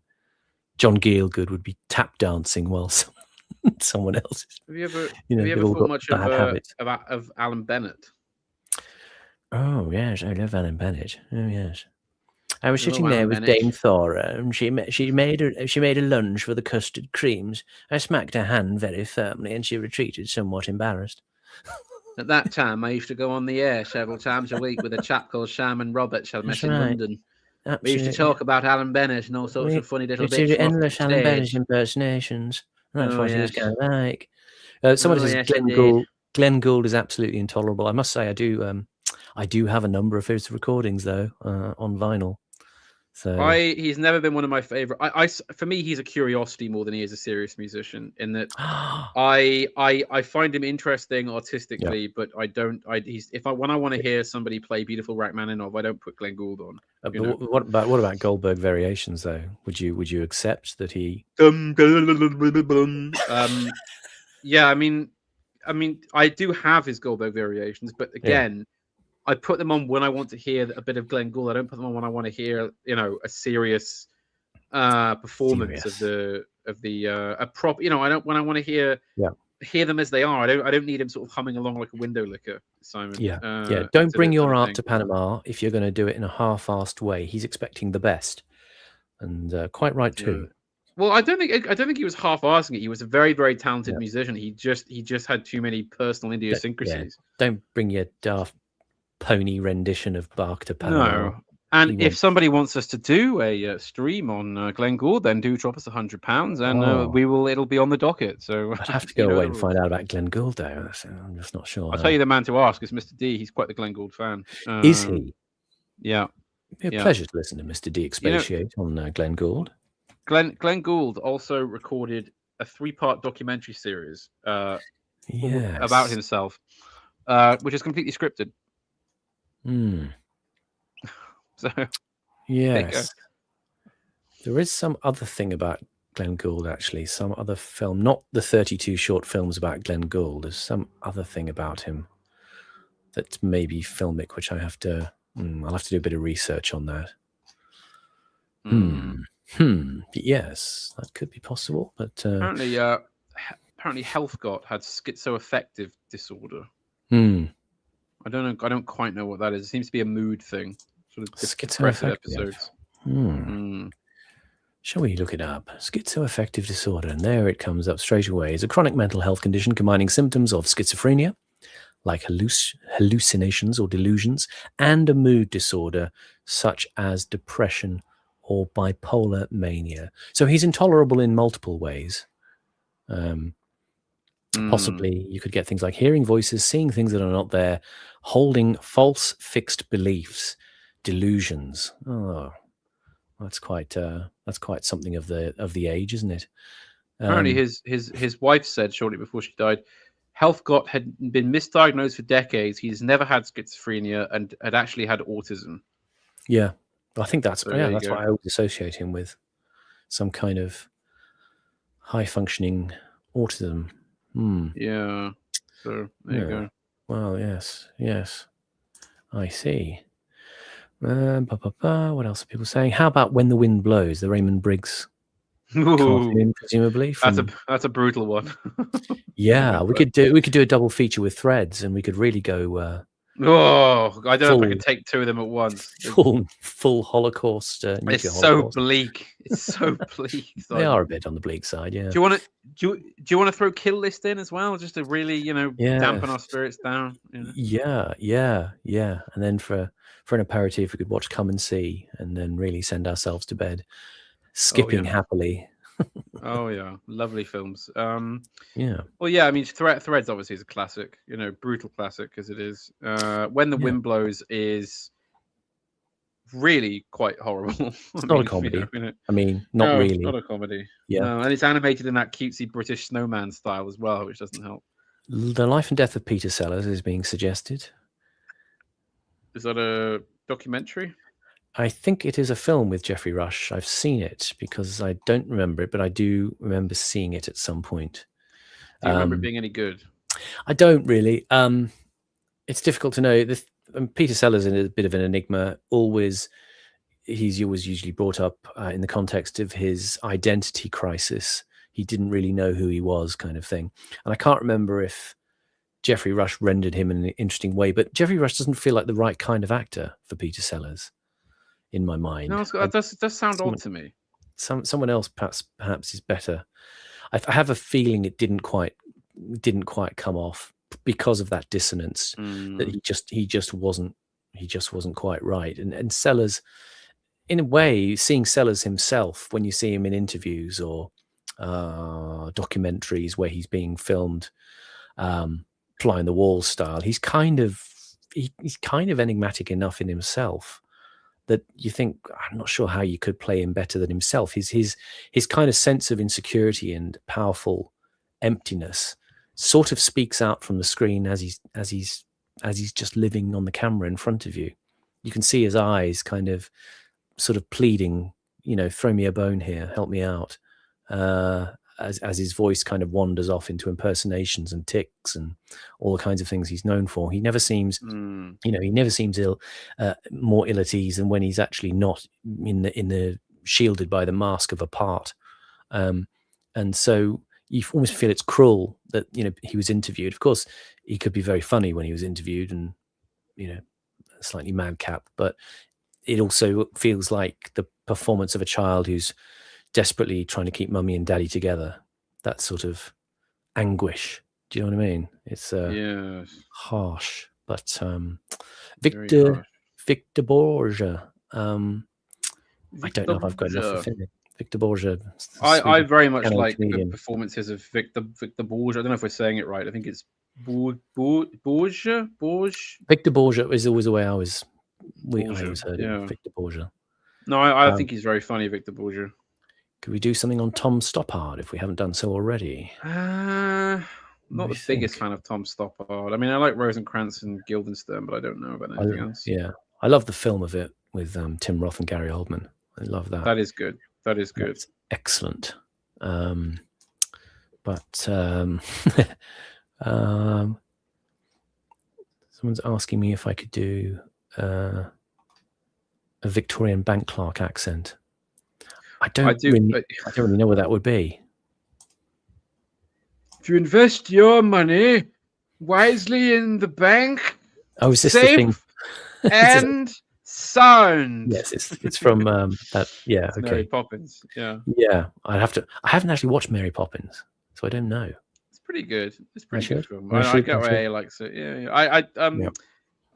Speaker 2: John Gielgud would be tap dancing while someone else is.
Speaker 1: Have you ever thought much of Alan Bennett?
Speaker 2: Oh yes, I love Alan Bennett. Oh yes. I was sitting there with Dame Thora, and she made a lunge for the custard creams. I smacked her hand very firmly, and she retreated, somewhat embarrassed.
Speaker 1: At that time, I used to go on the air several times a week with a chap called Simon Roberts I met in London. Absolutely. We used to talk about Alan Bennett and all sorts of funny little bits.
Speaker 2: Endless Alan Bennett impersonations. That's what he was kind of like. Someone says Glenn Gould is absolutely intolerable. I must say, I do have a number of his recordings though on vinyl. So
Speaker 1: he's never been one of my favorite. For me, he's a curiosity more than he is a serious musician. In that, I find him interesting artistically, but I don't. When I want to hear somebody play Beautiful Rachmaninoff, I don't put Glenn Gould on.
Speaker 2: But what about Goldberg Variations though? Would you accept that he?
Speaker 1: Yeah, I mean, I do have his Goldberg Variations, but again. I put them on when I want to hear a bit of Glenn Gould. I don't put them on when I want to hear, a serious performance of a prop. I don't when I want to hear them as they are. I don't need him sort of humming along like a window licker, Simon.
Speaker 2: Yeah. Don't bring your art to Panama if you're going to do it in a half-assed way. He's expecting the best, and quite right too.
Speaker 1: Well, I don't think he was half-assing it. He was a very, very talented musician. He just had too many personal idiosyncrasies.
Speaker 2: Don't bring your daft pony rendition of Bark to Panama.
Speaker 1: No. And if somebody wants us to do a stream on Glenn Gould, then do drop us £100, and it'll be on the docket. So
Speaker 2: I'd have to go away and find out about Glenn Gould, though. I'm just not sure.
Speaker 1: I'll tell you the man to ask is Mr. D. He's quite the Glenn Gould fan.
Speaker 2: Is he?
Speaker 1: Yeah.
Speaker 2: It'd be a pleasure to listen to Mr. D expatiate on Glenn Gould.
Speaker 1: Glenn Gould also recorded a 3-part documentary series about himself, which is completely scripted. So
Speaker 2: yes, there is some other thing about Glenn Gould, actually. Some other film, not the 32 short films about Glenn Gould. There's some other thing about him that's maybe filmic, which I'll have to do a bit of research on that. Yes, that could be possible. But
Speaker 1: apparently Helfgott had schizoaffective disorder. I don't quite know what that is. It seems to be a mood thing. Sort of depressive episodes.
Speaker 2: Shall we look it up? Schizoaffective disorder, and there it comes up straight away. It's a chronic mental health condition combining symptoms of schizophrenia, like hallucinations or delusions, and a mood disorder such as depression or bipolar mania. So he's intolerable in multiple ways. Possibly you could get things like hearing voices, seeing things that are not there, holding false fixed beliefs, delusions. Oh, that's quite something of the age, isn't it?
Speaker 1: Apparently his wife said shortly before she died, Helfgott had been misdiagnosed for decades. He's never had schizophrenia and had actually had autism.
Speaker 2: Yeah, I think that's what I always associate him with, some kind of high functioning autism.
Speaker 1: Yeah. So there you go.
Speaker 2: Well, yes. I see. What else are people saying? How about When the Wind Blows, the Raymond Briggs cartoon, presumably?
Speaker 1: That's a brutal one.
Speaker 2: Yeah, we could do a double feature with Threads, and we could really go.
Speaker 1: I don't know if I could take 2 of them at once.
Speaker 2: Full Holocaust.
Speaker 1: It's so bleak. It's so bleak.
Speaker 2: They are a bit on the bleak side, yeah.
Speaker 1: Do you want to throw Kill List in as well, just to really, dampen our spirits down?
Speaker 2: Yeah. And then for an aperitif, we could watch Come and See, and then really send ourselves to bed, skipping happily.
Speaker 1: Oh yeah, lovely films.
Speaker 2: Yeah.
Speaker 1: Well, yeah. I mean, Threads obviously is a classic. Brutal classic as it is. When the Wind Blows is really quite horrible.
Speaker 2: It's not a comedy. Not really.
Speaker 1: Not a comedy.
Speaker 2: Yeah.
Speaker 1: No, and it's animated in that cutesy British snowman style as well, which doesn't help.
Speaker 2: The Life and Death of Peter Sellers is being suggested.
Speaker 1: Is that a documentary?
Speaker 2: I think it is a film with Geoffrey Rush. I've seen it because I don't remember it, but I do remember seeing it at some point.
Speaker 1: Do you remember it being any good?
Speaker 2: I don't really. It's difficult to know. Peter Sellers is a bit of an enigma. He's always usually brought up in the context of his identity crisis. He didn't really know who he was, kind of thing. And I can't remember if Geoffrey Rush rendered him in an interesting way, but Geoffrey Rush doesn't feel like the right kind of actor for Peter Sellers, in my mind.
Speaker 1: No, that does sound odd to me.
Speaker 2: Someone else perhaps is better. I have a feeling it didn't quite come off because of that dissonance, that he just wasn't quite right. And Sellers, in a way, seeing Sellers himself when you see him in interviews or documentaries where he's being filmed, fly on the wall style, he's kind of enigmatic enough in himself that you think, I'm not sure how you could play him better than himself. His kind of sense of insecurity and powerful emptiness sort of speaks out from the screen as he's just living on the camera in front of you. You can see his eyes kind of sort of pleading, throw me a bone here, help me out. As his voice kind of wanders off into impersonations and tics and all the kinds of things he's known for. He never seems, he never seems more ill at ease than when he's actually not in the shielded by the mask of a part. And so you almost feel it's cruel that, he was interviewed. Of course, he could be very funny when he was interviewed and, slightly madcap, but it also feels like the performance of a child who's desperately trying to keep mummy and daddy together. That sort of anguish. Do you know what I mean? It's harsh, but Victor Borge. I don't know if I've got enough of him. Victor Borge.
Speaker 1: I very much like the performances of Victor Borge. I don't know if we're saying it right. I think it's Borge.
Speaker 2: Victor Borge is always the way I always heard it. Victor Borge.
Speaker 1: No, I think he's very funny, Victor Borge.
Speaker 2: Could we do something on Tom Stoppard if we haven't done so already?
Speaker 1: Not the biggest fan of Tom Stoppard. I mean, I like Rosencrantz and Guildenstern, but I don't know about anything else.
Speaker 2: Yeah, I love the film of it with Tim Roth and Gary Oldman. I love that.
Speaker 1: That is good. That's
Speaker 2: excellent. But someone's asking me if I could do a Victorian bank clerk accent. I don't really know what that would be.
Speaker 1: If you invest your money wisely in the bank,
Speaker 2: is this the thing?
Speaker 1: And sound.
Speaker 2: Yes, it's from that. Yeah, okay.
Speaker 1: Mary Poppins. Yeah.
Speaker 2: Yeah, I haven't actually watched Mary Poppins, so I don't know.
Speaker 1: It's pretty good. It's pretty good film. I get why he likes it. Yeah.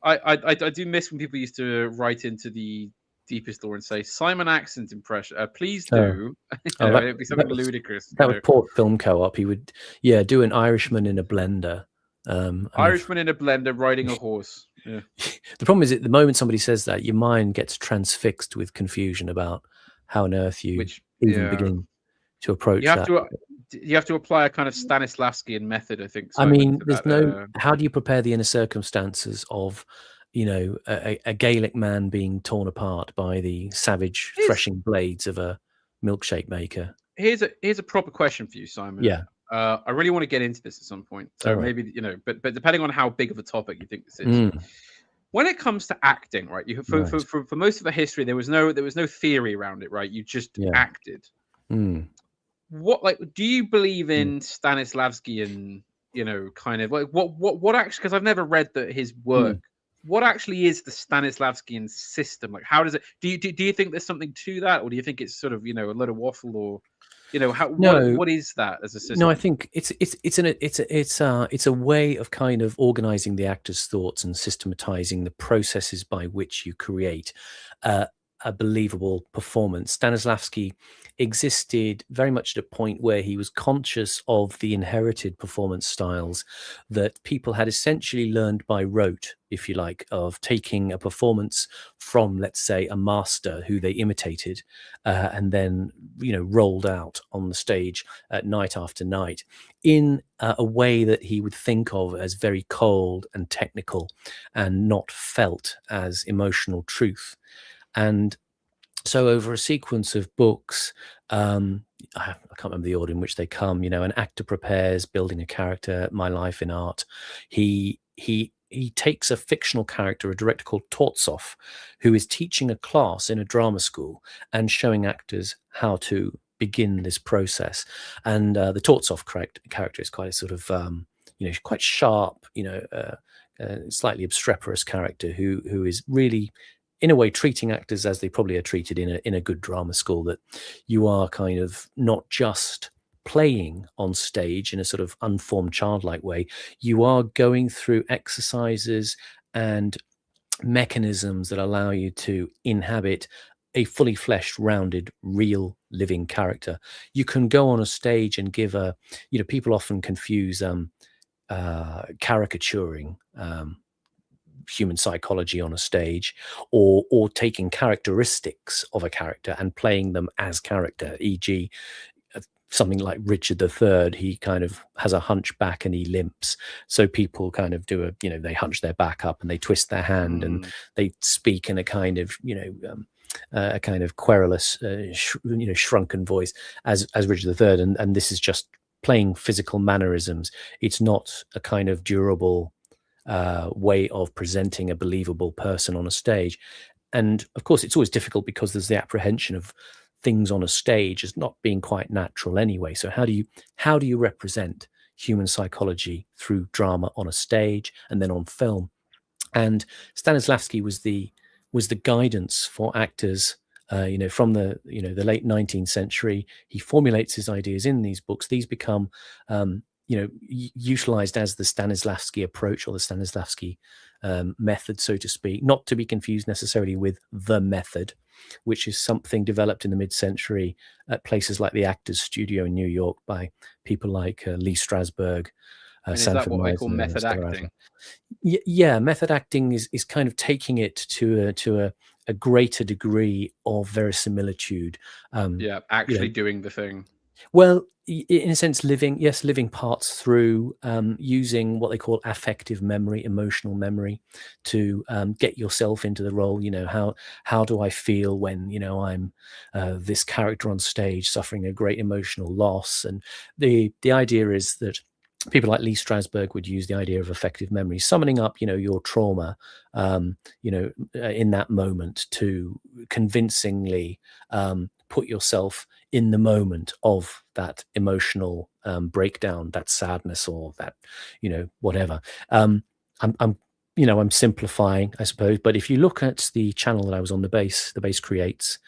Speaker 1: I do miss when people used to write into the Deepest Door and say Simon accent impression. Please do. It'd be something ludicrous.
Speaker 2: That would Port Film Co-op. He would, do an Irishman in a blender.
Speaker 1: Irishman in a blender riding a horse. Yeah.
Speaker 2: The problem is, at the moment somebody says that, your mind gets transfixed with confusion about how on earth you begin to approach that.
Speaker 1: You have to apply a kind of Stanislavskian method, I think.
Speaker 2: I mean, there's how do you prepare the inner circumstances of, a Gaelic man being torn apart by the savage threshing blades of a milkshake maker?
Speaker 1: Here's a proper question for you, Simon.
Speaker 2: Yeah.
Speaker 1: I really want to get into this at some point. So maybe, but depending on how big of a topic you think this is. When it comes to acting, right? For most of the history, there was no theory around it, right? You just acted. What do you believe in Stanislavskian, kind of like what actually, because I've never read his work. What actually is the Stanislavskian system? Like, how does it? Do you think there's something to that, or do you think it's sort of a lot of waffle, or what is that as a system?
Speaker 2: No, I think it's a way of kind of organizing the actor's thoughts and systematizing the processes by which you create a believable performance. Stanislavski existed very much at a point where he was conscious of the inherited performance styles that people had essentially learned by rote, if you like, of taking a performance from, let's say, a master who they imitated and then, rolled out on the stage night after night in a way that he would think of as very cold and technical and not felt as emotional truth. And so over a sequence of books, I can't remember the order in which they come, an actor prepares, building a character, My Life in Art. He takes a fictional character, a director called Tortsoff, who is teaching a class in a drama school and showing actors how to begin this process. And the Tortsoff character is quite a sort of, quite sharp, slightly obstreperous character who is really, in a way, treating actors as they probably are treated in a good drama school, that you are kind of not just playing on stage in a sort of unformed childlike way. You are going through exercises and mechanisms that allow you to inhabit a fully fleshed, rounded, real living character. You can go on a stage and give people often confuse caricaturing human psychology on a stage, or taking characteristics of a character and playing them as character, e.g. something like Richard III, he kind of has a hunchback and he limps. So people kind of do they hunch their back up and they twist their hand and they speak in a kind of, a kind of querulous, shrunken voice as Richard III. And this is just playing physical mannerisms. It's not a kind of durable way of presenting a believable person on a stage. And of course, it's always difficult because there's the apprehension of things on a stage as not being quite natural anyway. So how do you represent human psychology through drama on a stage and then on film? And Stanislavski was the guidance for actors, from the late 19th century. He formulates his ideas in these books. These become utilized as the Stanislavski approach, or the Stanislavski method, so to speak, not to be confused necessarily with the method, which is something developed in the mid-century at places like the Actors Studio in New York by people like Lee Strasberg.
Speaker 1: Is that what they call method acting?
Speaker 2: Yeah, method acting is kind of taking it to a greater degree of verisimilitude.
Speaker 1: Actually doing the thing.
Speaker 2: Well, in a sense, living parts through, using what they call affective memory, emotional memory, to get yourself into the role. How do I feel when I'm this character on stage suffering a great emotional loss? And the idea is that people like Lee Strasberg would use the idea of affective memory, summoning up, your trauma, in that moment to convincingly put yourself in the moment of that emotional breakdown, that sadness, or that, whatever. I'm simplifying, I suppose, but if you look at the channel that I was on, the base creates,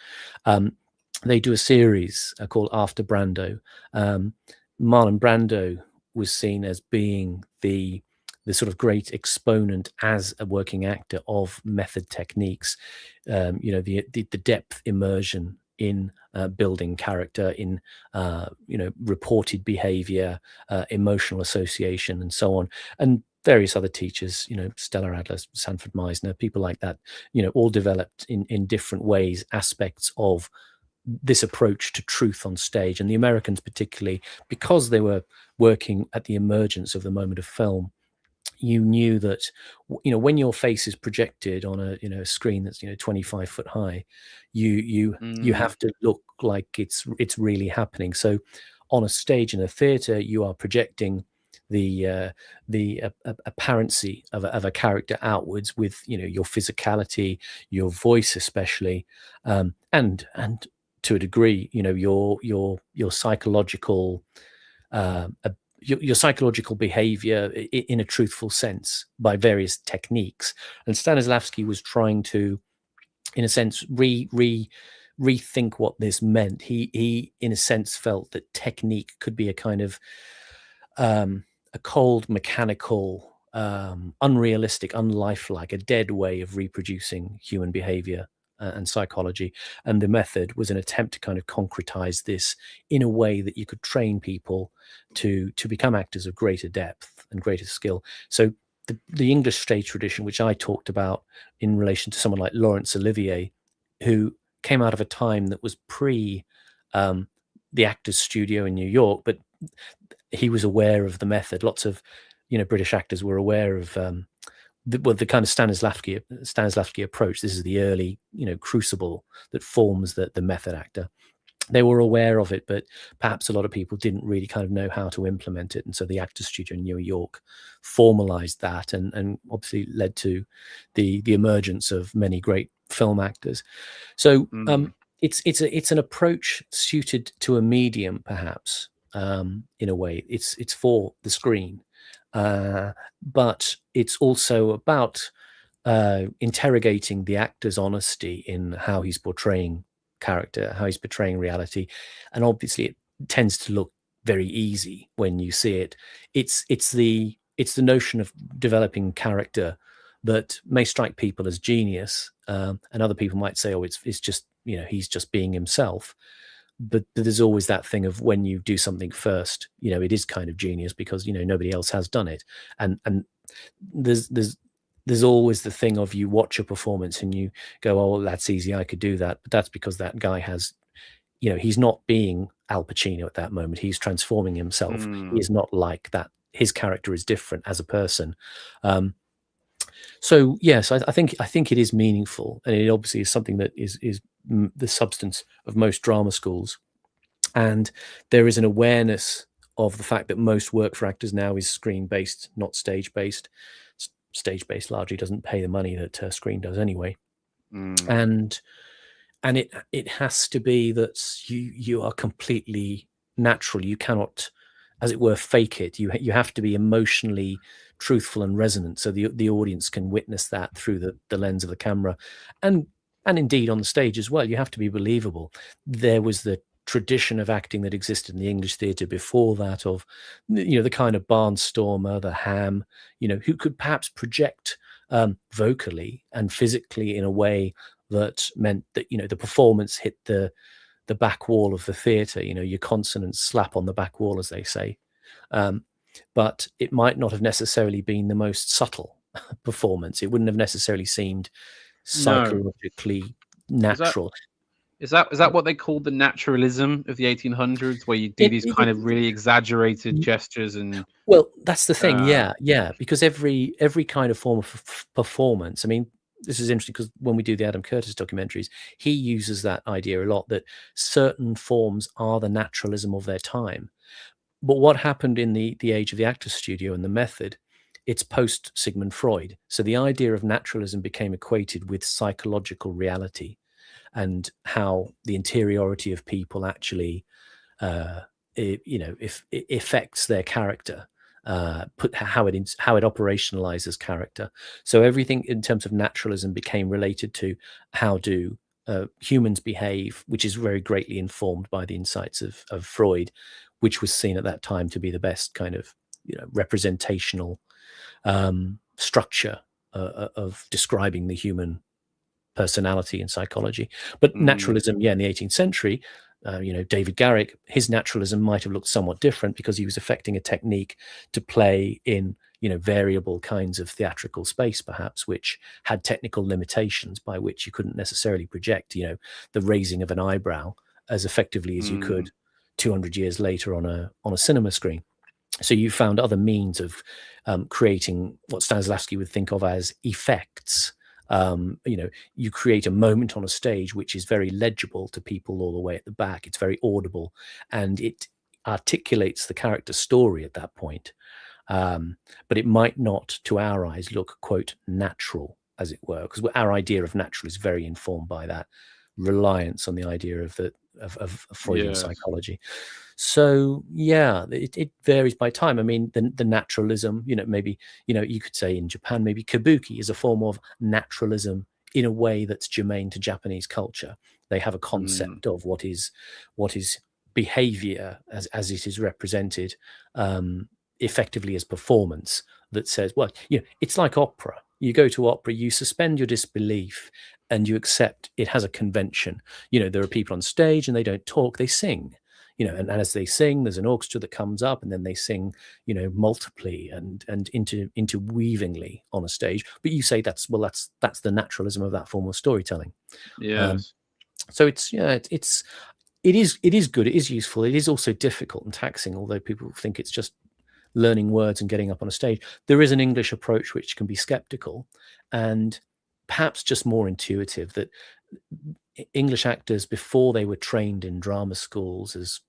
Speaker 2: they do a series called After Brando. Marlon Brando was seen as being the sort of great exponent as a working actor of method techniques, the depth immersion in building character, in reported behavior, emotional association, and so on. And various other teachers, Stella Adler, Sanford Meisner, people like that, all developed in different ways aspects of this approach to truth on stage. And the Americans particularly, because they were working at the emergence of the moment of film, you knew that, when your face is projected on a screen that's 25 foot high, you have to look like it's really happening. So on a stage in a theater, you are projecting the apparency of a character outwards with your physicality, your voice especially, and to a degree your psychological your psychological behavior in a truthful sense by various techniques. And Stanislavski was trying to, in a sense, rethink what this meant. He in a sense felt that technique could be a kind of a cold, mechanical, unrealistic, unlifelike, a dead way of reproducing human behavior and psychology. And the method was an attempt to kind of concretize this in a way that you could train people to become actors of greater depth and greater skill. So the English stage tradition, which I talked about in relation to someone like Laurence Olivier, who came out of a time that was pre the Actors Studio in New York, but he was aware of the method. Lots of British actors were aware of the kind of Stanislavski approach. This is the early crucible that forms the method actor. They were aware of it, but perhaps a lot of people didn't really kind of know how to implement it. And so the Actors Studio in New York formalized that, and obviously led to the emergence of many great film actors. So it's an approach suited to a medium, perhaps, in a way. It's for the screen. But it's also about interrogating the actor's honesty in how he's portraying character, how he's portraying reality. And obviously it tends to look very easy when you see it. It's the notion of developing character that may strike people as genius, and other people might say, oh, it's just he's just being himself. But there's always that thing of when you do something first, it is kind of genius because nobody else has done it, and there's there's always the thing of you watch a performance and you go, oh, that's easy, I could do that. But that's because that guy has, he's not being Al Pacino at that moment. He's transforming himself. He is not like that. His character is different as a person. So yes, I think it is meaningful, and it obviously is something that is the substance of most drama schools. And there is an awareness of the fact that most work for actors now is screen-based, not stage-based. Stage-based largely doesn't pay the money that screen does anyway. And it has to be that you are completely natural. You cannot, as it were, fake it. You have to be emotionally truthful and resonant, so the audience can witness that through the lens of the camera, and indeed on the stage as well. You have to be believable. There was the tradition of acting that existed in the English theatre before that, of the kind of Barnstormer, the Ham, who could perhaps project vocally and physically in a way that meant that the performance hit the back wall of the theatre. Your consonants slap on the back wall, as they say. But it might not have necessarily been the most subtle performance. It wouldn't have necessarily seemed psychologically natural.
Speaker 1: Is that what they called the naturalism of the 1800s, where you do these kind of really exaggerated gestures? And
Speaker 2: well, that's the thing. Yeah, because every kind of form of performance, I mean, this is interesting because when we do the Adam Curtis documentaries, he uses that idea a lot, that certain forms are the naturalism of their time. But what happened in the age of the Actors Studio and the method, it's post Sigmund Freud. So the idea of naturalism became equated with psychological reality, and how the interiority of people actually, if it affects their character, how it operationalizes character. So everything in terms of naturalism became related to how do humans behave, which is very greatly informed by the insights of Freud, which was seen at that time to be the best kind of representational structure of describing the human personality and psychology. But naturalism, in the 18th century, David Garrick, his naturalism might have looked somewhat different because he was affecting a technique to play in variable kinds of theatrical space, perhaps, which had technical limitations by which you couldn't necessarily project the raising of an eyebrow as effectively as you could 200 years later on a cinema screen. So you found other means of creating what Stanislavski would think of as effects. You create a moment on a stage which is very legible to people all the way at the back. It's very audible, and it articulates the character story at that point. But it might not, to our eyes, look, quote, natural, as it were, because our idea of natural is very informed by that reliance on the idea of Freudian psychology. So it varies by time. I mean, the naturalism, maybe you could say in Japan, maybe kabuki is a form of naturalism in a way that's germane to Japanese culture. They have a concept of what is behavior as it is represented effectively as performance, that says, well, it's like opera. You go to opera, you suspend your disbelief and you accept it has a convention. There are people on stage and they don't talk, they sing. And as they sing, there's an orchestra that comes up, and then they sing, multiply and interweavingly on a stage. But you say that's the naturalism of that form of storytelling.
Speaker 1: Yes.
Speaker 2: So it is good. It is useful. It is also difficult and taxing, although people think it's just learning words and getting up on a stage. There is an English approach which can be skeptical and perhaps just more intuitive, that English actors, before they were trained in drama schools as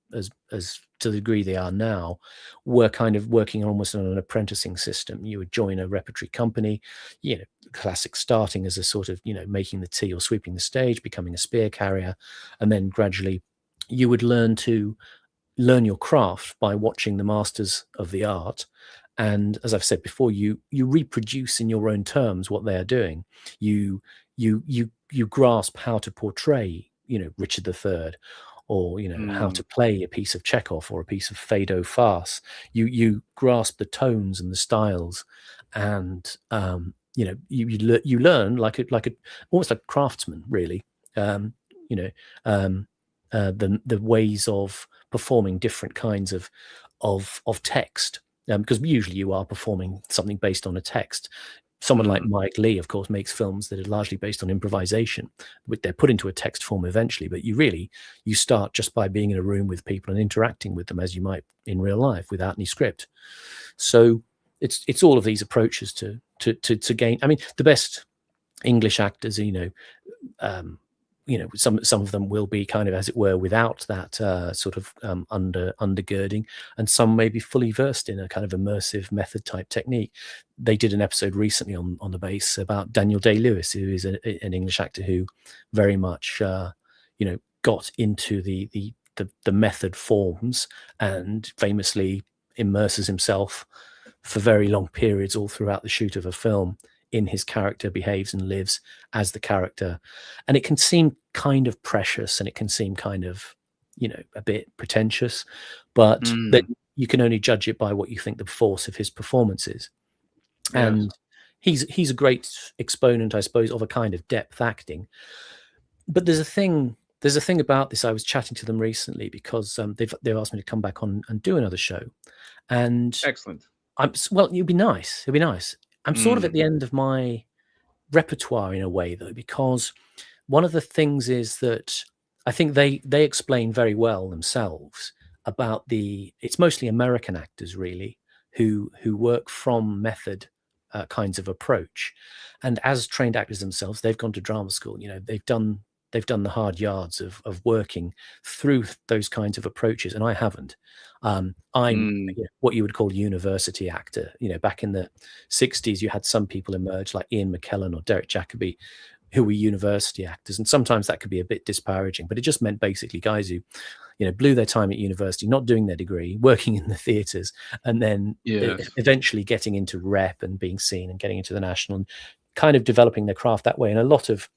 Speaker 2: to the degree they are now, were kind of working almost on an apprenticing system. You would join a repertory company, classic starting as a sort of, making the tea or sweeping the stage, becoming a spear carrier, and then gradually you would learn your craft by watching the masters of the art. And as I've said before, you reproduce in your own terms what they are doing. You grasp how to portray, Richard III, or how to play a piece of Chekhov or a piece of Feydeau farce. You grasp the tones and the styles, and you learn like almost like a craftsman, really. The ways of performing different kinds of text, because usually you are performing something based on a text. Someone like Mike Leigh, of course, makes films that are largely based on improvisation. They're put into a text form eventually, but you start just by being in a room with people and interacting with them as you might in real life without any script. So it's all of these approaches to gain. I mean, the best English actors, some of them will be kind of, as it were, without that sort of undergirding, and some may be fully versed in a kind of immersive method type technique. They did an episode recently on the base about Daniel Day-Lewis, who is an English actor who very much got into the method forms and famously immerses himself for very long periods all throughout the shoot of a film in his character, behaves and lives as the character. And it can seem kind of precious, and it can seem kind of, a bit pretentious, but that you can only judge it by what you think the force of his performance is. Yes. And he's a great exponent, I suppose, of a kind of depth acting. But there's a thing about this. I was chatting to them recently because they've asked me to come back on and do another show. And
Speaker 1: excellent.
Speaker 2: It'd be nice. I'm sort of at the end of my repertoire in a way, though, because one of the things is that I think they explain very well themselves about it's mostly American actors really who work from method kinds of approach, and as trained actors themselves, they've gone to drama school. They've done the hard yards of working through those kinds of approaches, and I haven't. I'm what you would call a university actor. Back in the 60s, you had some people emerge like Ian McKellen or Derek Jacobi, who were university actors, and sometimes that could be a bit disparaging, but it just meant basically guys who, blew their time at university, not doing their degree, working in the theaters, and then eventually getting into rep and being seen and getting into the national and kind of developing their craft that way. And a lot of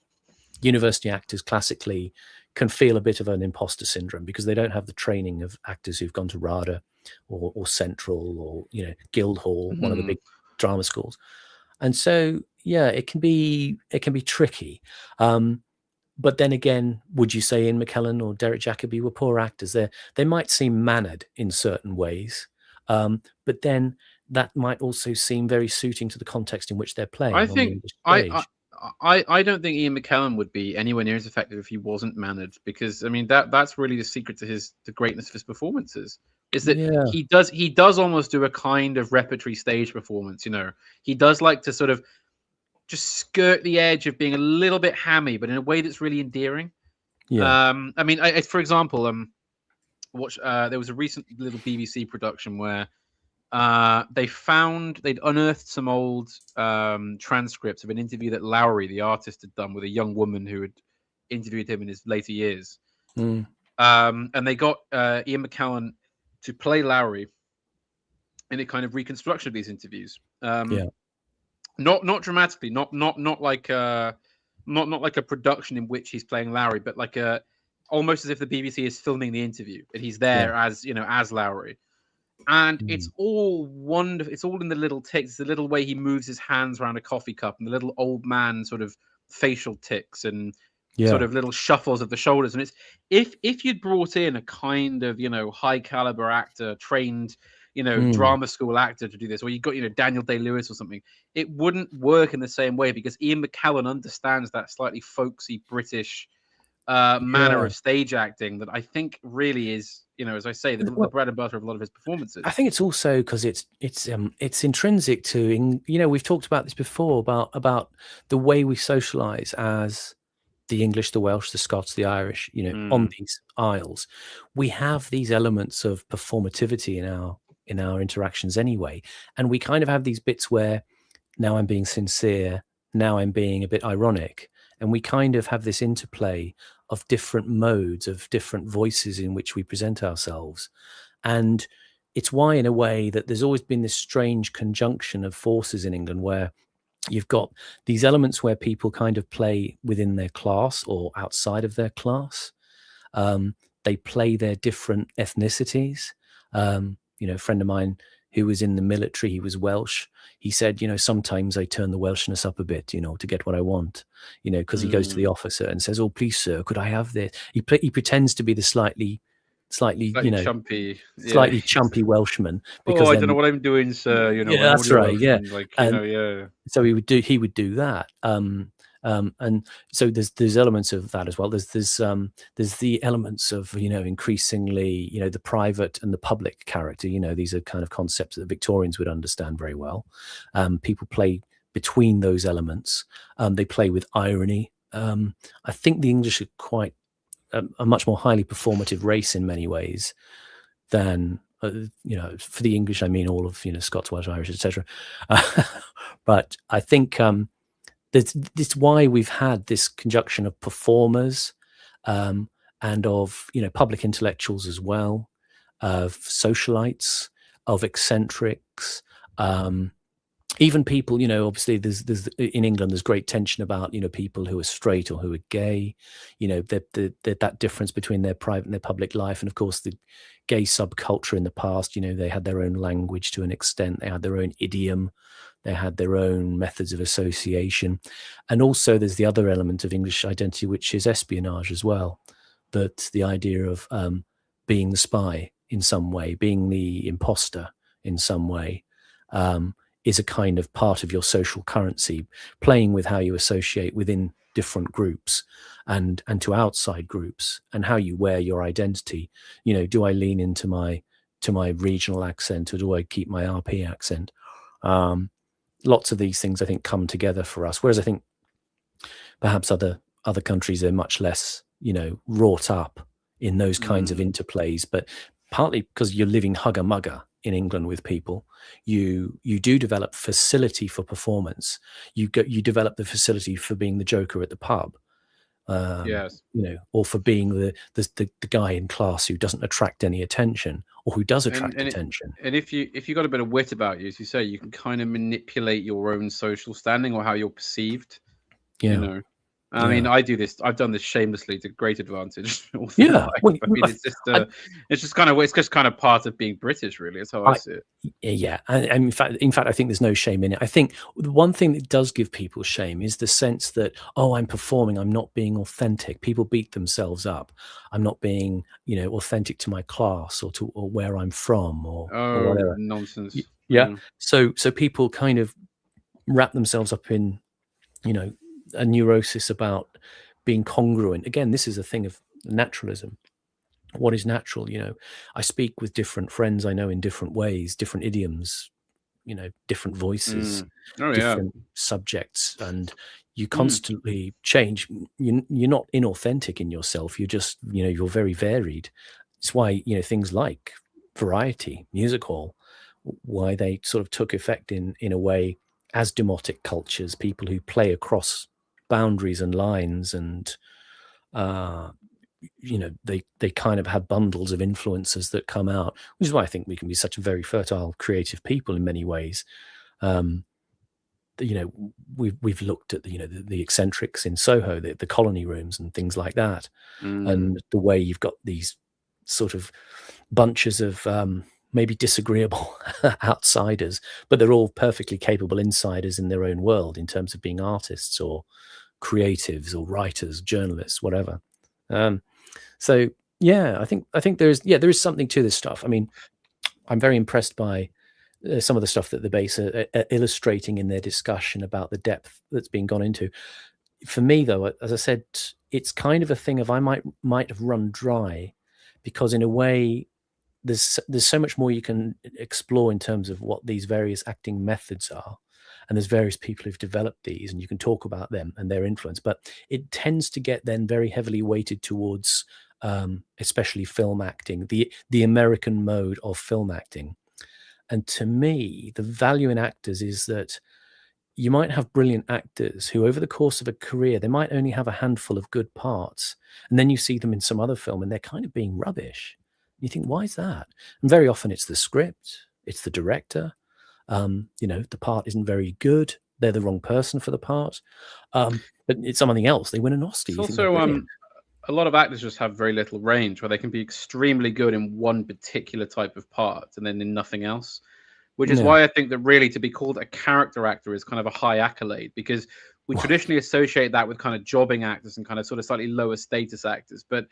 Speaker 2: university actors classically can feel a bit of an imposter syndrome because they don't have the training of actors who've gone to RADA or Central or Guildhall, one of the big drama schools. And so it can be tricky. But then again, would you say Ian McKellen or Derek Jacobi were poor actors? They might seem mannered in certain ways, but then that might also seem very suiting to the context in which they're playing.
Speaker 1: I think I don't think Ian McKellen would be anywhere near as effective if he wasn't mannered, because I mean that's really the secret to the greatness of his performances, is that he does almost do a kind of repertory stage performance. He does like to sort of just skirt the edge of being a little bit hammy, but in a way that's really endearing. I mean, for example, there was a recent little BBC production where they'd unearthed some old transcripts of an interview that Lowry, the artist, had done with a young woman who had interviewed him in his later years. And they got Ian McKellen to play Lowry in a kind of reconstruction of these interviews. Not dramatically, not like a production in which he's playing Lowry, but like almost as if the BBC is filming the interview and he's there as Lowry. And it's all wonderful. It's all in the little tics, the little way he moves his hands around a coffee cup, and the little old man sort of facial tics and sort of little shuffles of the shoulders. And it's if you'd brought in a kind of high caliber actor, trained drama school actor to do this, or you got Daniel Day-Lewis or something, it wouldn't work in the same way, because Ian McKellen understands that slightly folksy British manner of stage acting that I think really is, as I say, the bread and butter of a lot of his performances.
Speaker 2: I think it's also because it's intrinsic to, we've talked about this before about the way we socialize as the English, the Welsh, the Scots, the Irish, on these isles. We have these elements of performativity in our interactions anyway, and we kind of have these bits where now I'm being sincere, now I'm being a bit ironic, and we kind of have this interplay of different modes, of different voices in which we present ourselves. And it's why, in a way, that there's always been this strange conjunction of forces in England where you've got these elements where people kind of play within their class or outside of their class. They play their different ethnicities. A friend of mine who was in the military, he was Welsh. He said, sometimes I turn the Welshness up a bit, to get what I want, because he goes to the officer and says, "Oh, please, sir, could I have this?" He pretends to be the slightly slightly
Speaker 1: chumpy,
Speaker 2: slightly chumpy Welshman.
Speaker 1: Because I don't know what I'm doing, sir.
Speaker 2: Yeah, that's right. Yeah,
Speaker 1: yeah.
Speaker 2: So he would do that. And so there's elements of that as well. There's the elements of increasingly the private and the public character. These are kind of concepts that the Victorians would understand very well. People play between those elements. They play with irony. I think the English are quite a much more highly performative race in many ways than for the English, I mean all of Scots, Welsh, Irish, etc. But I think that's why we've had this conjunction of performers and of public intellectuals as well, of socialites, of eccentrics, even people. Obviously, there's in England there's great tension about people who are straight or who are gay. That difference between their private and their public life, and of course the gay subculture in the past. They had their own language to an extent. They had their own idiom. They had their own methods of association. And also there's the other element of English identity, which is espionage as well. That the idea of being the spy in some way, being the imposter in some way, is a kind of part of your social currency, playing with how you associate within different groups and to outside groups, and how you wear your identity. Do I lean into my regional accent, or do I keep my RP accent? Lots of these things I think come together for us, whereas I think perhaps other countries are much less wrought up in those kinds of interplays. But partly because you're living hugger mugger in England with people, you do develop facility for performance. You develop the facility for being the joker at the pub,
Speaker 1: yes,
Speaker 2: or for being the guy in class who doesn't attract any attention, or who does attract attention.
Speaker 1: And if you got a bit of wit about you, as you say, you can kind of manipulate your own social standing or how you're perceived.
Speaker 2: Yeah.
Speaker 1: I mean, I do this. I've done this shamelessly to great advantage.
Speaker 2: Yeah,
Speaker 1: it's just kind of part of being British, really. That's how I see it.
Speaker 2: Yeah, and in fact, I think there's no shame in it. I think the one thing that does give people shame is the sense that, I'm performing, I'm not being authentic. People beat themselves up. I'm not being, authentic to my class or where I'm from or whatever.
Speaker 1: Nonsense.
Speaker 2: Yeah. So people kind of wrap themselves up in, a neurosis about being congruent. Again, this is a thing of naturalism. What is natural? I speak with different friends I know in different ways, different idioms, different voices, different subjects, and you constantly change. You're not inauthentic in yourself. You're just, you're very varied. It's why, things like Variety, Music Hall, why they sort of took effect in a way as demotic cultures, people who play across boundaries and lines, and they kind of have bundles of influences that come out, which is why I think we can be such a very fertile, creative people in many ways. We've looked at the eccentrics in Soho, the colony rooms and things like that, and the way you've got these sort of bunches of maybe disagreeable outsiders, but they're all perfectly capable insiders in their own world in terms of being artists or creatives or writers, journalists, whatever. So yeah, I think there is something to this stuff. I mean, I'm very impressed by some of the stuff that the base are illustrating in their discussion about the depth that's been gone into. For me, though, as I said, it's kind of a thing of I might have run dry, because in a way there's so much more you can explore in terms of what these various acting methods are, and there's various people who've developed these, and you can talk about them and their influence, but it tends to get then very heavily weighted towards especially film acting, the American mode of film acting. And to me, the value in actors is that you might have brilliant actors who over the course of a career, they might only have a handful of good parts, and then you see them in some other film and they're kind of being rubbish. You think, why is that? And very often it's the script, it's the director. The part isn't very good. They're the wrong person for the part. But it's something else. They win an Oscar.
Speaker 1: It's also a lot of actors just have very little range, where they can be extremely good in one particular type of part and then in nothing else, which is why I think that really to be called a character actor is kind of a high accolade, because we traditionally associate that with kind of jobbing actors and kind of sort of slightly lower status actors. But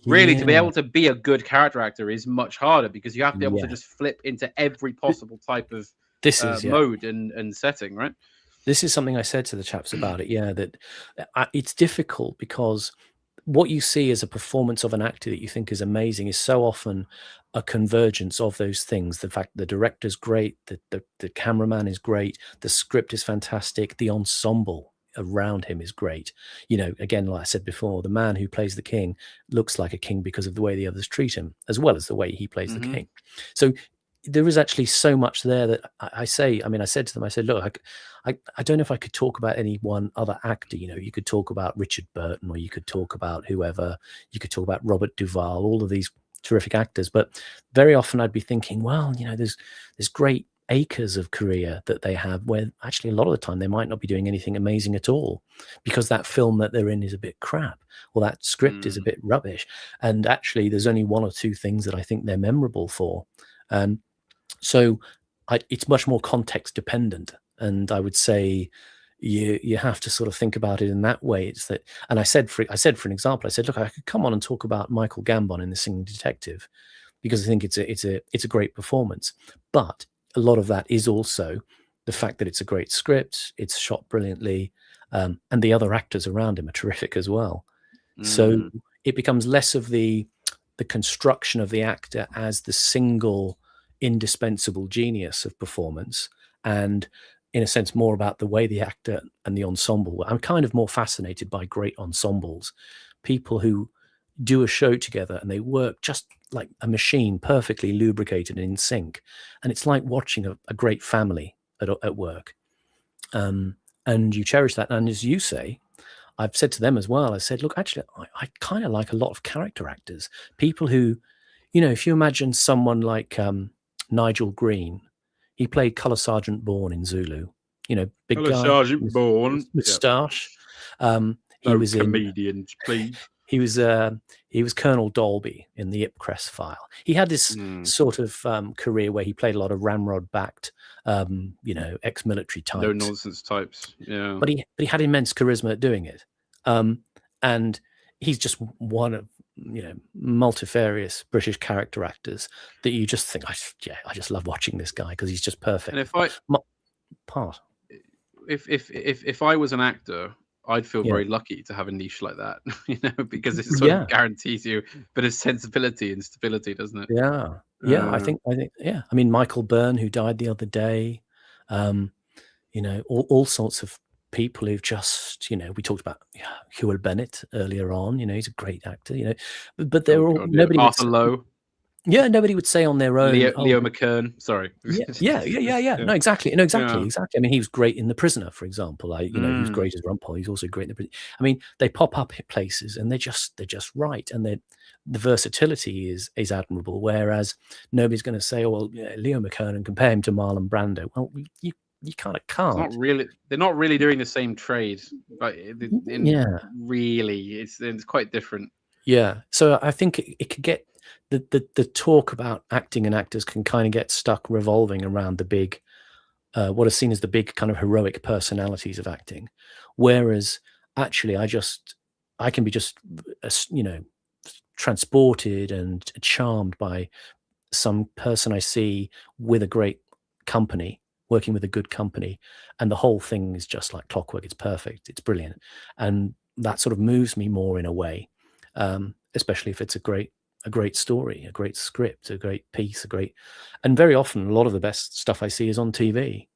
Speaker 1: really to be able to be a good character actor is much harder, because you have to be able to just flip into every possible type of mode and setting, right?
Speaker 2: This is something I said to the chaps about it. Yeah, that it's difficult because what you see as a performance of an actor that you think is amazing is so often a convergence of those things. The fact the director's great, the cameraman is great, the script is fantastic, the ensemble around him is great. You know, again, like I said before, the man who plays the king looks like a king because of the way the others treat him, as well as the way he plays the king. So there is actually so much there that I said to them, I said, look, I don't know if I could talk about any one other actor. You know, you could talk about Richard Burton, or you could talk about whoever, you could talk about Robert Duvall, all of these terrific actors. But very often I'd be thinking, well, you know, there's great acres of career that they have where actually a lot of the time they might not be doing anything amazing at all, because that film that they're in is a bit crap, or that script is a bit rubbish. And actually there's only one or two things that I think they're memorable for. So it's much more context dependent. And I would say you have to sort of think about it in that way. It's that, and I said for an example, I said, look, I could come on and talk about Michael Gambon in The Singing Detective, because I think it's a great performance. But a lot of that is also the fact that it's a great script, it's shot brilliantly, and the other actors around him are terrific as well. So it becomes less of the construction of the actor as the single indispensable genius of performance, and in a sense more about the way the actor and the ensemble. I'm kind of more fascinated by great ensembles, people who do a show together and they work just like a machine, perfectly lubricated and in sync, and it's like watching a great family at work, and you cherish that. And as you say, I've said to them as well, I said, look, actually I kind of like a lot of character actors, people who, you know, if you imagine someone like Nigel Green, he played Colour Sergeant Bourne in Zulu, you know, big
Speaker 1: Colour
Speaker 2: guy,
Speaker 1: Sergeant Bourne,
Speaker 2: moustache.
Speaker 1: He was comedians, please.
Speaker 2: He was Colonel Dolby in the Ipcress File. He had this sort of career where he played a lot of ramrod-backed, you know, ex-military types,
Speaker 1: no nonsense types. Yeah,
Speaker 2: but he had immense charisma at doing it, and he's just one of, you know, multifarious British character actors that you just think, I just love watching this guy because he's just perfect.
Speaker 1: And if I was an actor, I'd feel very lucky to have a niche like that, you know, because it sort of guarantees you a bit of sensibility and stability, doesn't it?
Speaker 2: I think I mean, Michael Byrne, who died the other day, you know, all sorts of people who've just, you know, we talked about Hywel Bennett earlier on, you know, he's a great actor, you know, but they're all nobody.
Speaker 1: Arthur Lowe.
Speaker 2: Yeah, nobody would say on their own.
Speaker 1: Leo McKern, sorry.
Speaker 2: Yeah. No, exactly. I mean, he was great in The Prisoner, for example. You know, he was great as Rumpole. He's also great in The Prisoner. I mean, they pop up at places and they're just right, and the versatility is admirable. Whereas nobody's going to say, oh, well, Leo McKern and compare him to Marlon Brando. Well, you kind of can't.
Speaker 1: They're not really doing the same trade, but really, it's quite different.
Speaker 2: Yeah. So I think it could get. The talk about acting and actors can kind of get stuck revolving around the big, what are seen as the big kind of heroic personalities of acting, whereas actually I can be just, you know, transported and charmed by some person I see with a great company, working with a good company, and the whole thing is just like clockwork. It's perfect. It's brilliant, and that sort of moves me more in a way, especially if it's a great story, a great script, a great piece, and very often a lot of the best stuff I see is on TV.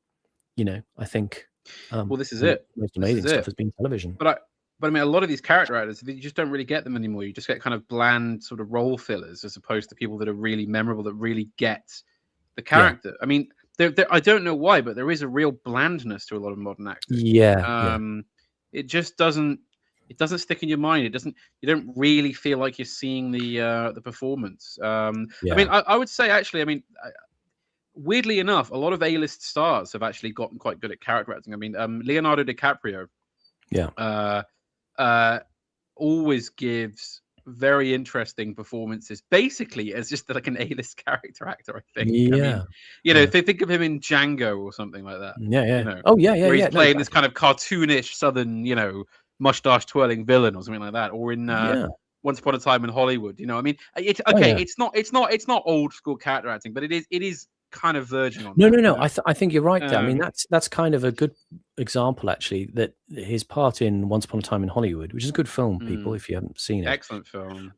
Speaker 2: You know, I think.
Speaker 1: Well, this is it.
Speaker 2: Most amazing stuff has been television.
Speaker 1: But I mean, a lot of these character actors, you just don't really get them anymore. You just get kind of bland sort of role fillers, as opposed to people that are really memorable, that really get the character. I mean, I don't know why, but there is a real blandness to a lot of modern actors. It just doesn't. It doesn't stick in your mind. You don't really feel like you're seeing the performance. I mean, I would say actually, I mean, weirdly enough, a lot of A-list stars have actually gotten quite good at character acting. I mean, Leonardo DiCaprio, always gives very interesting performances, basically as just like an A-list character actor. I think. I mean, you know, if they think of him in Django or something like that.
Speaker 2: You know,
Speaker 1: where he's playing this kind of cartoonish Southern, you know, mustache twirling villain or something like that, or in Once Upon a Time in Hollywood. You know, I mean, it's okay. It's not old school character acting, but it is kind of verging on.
Speaker 2: No. I think you're right there. I mean, that's kind of a good example, actually, that his part in Once Upon a Time in Hollywood, which is a good film, people, if you haven't seen it.
Speaker 1: Excellent film.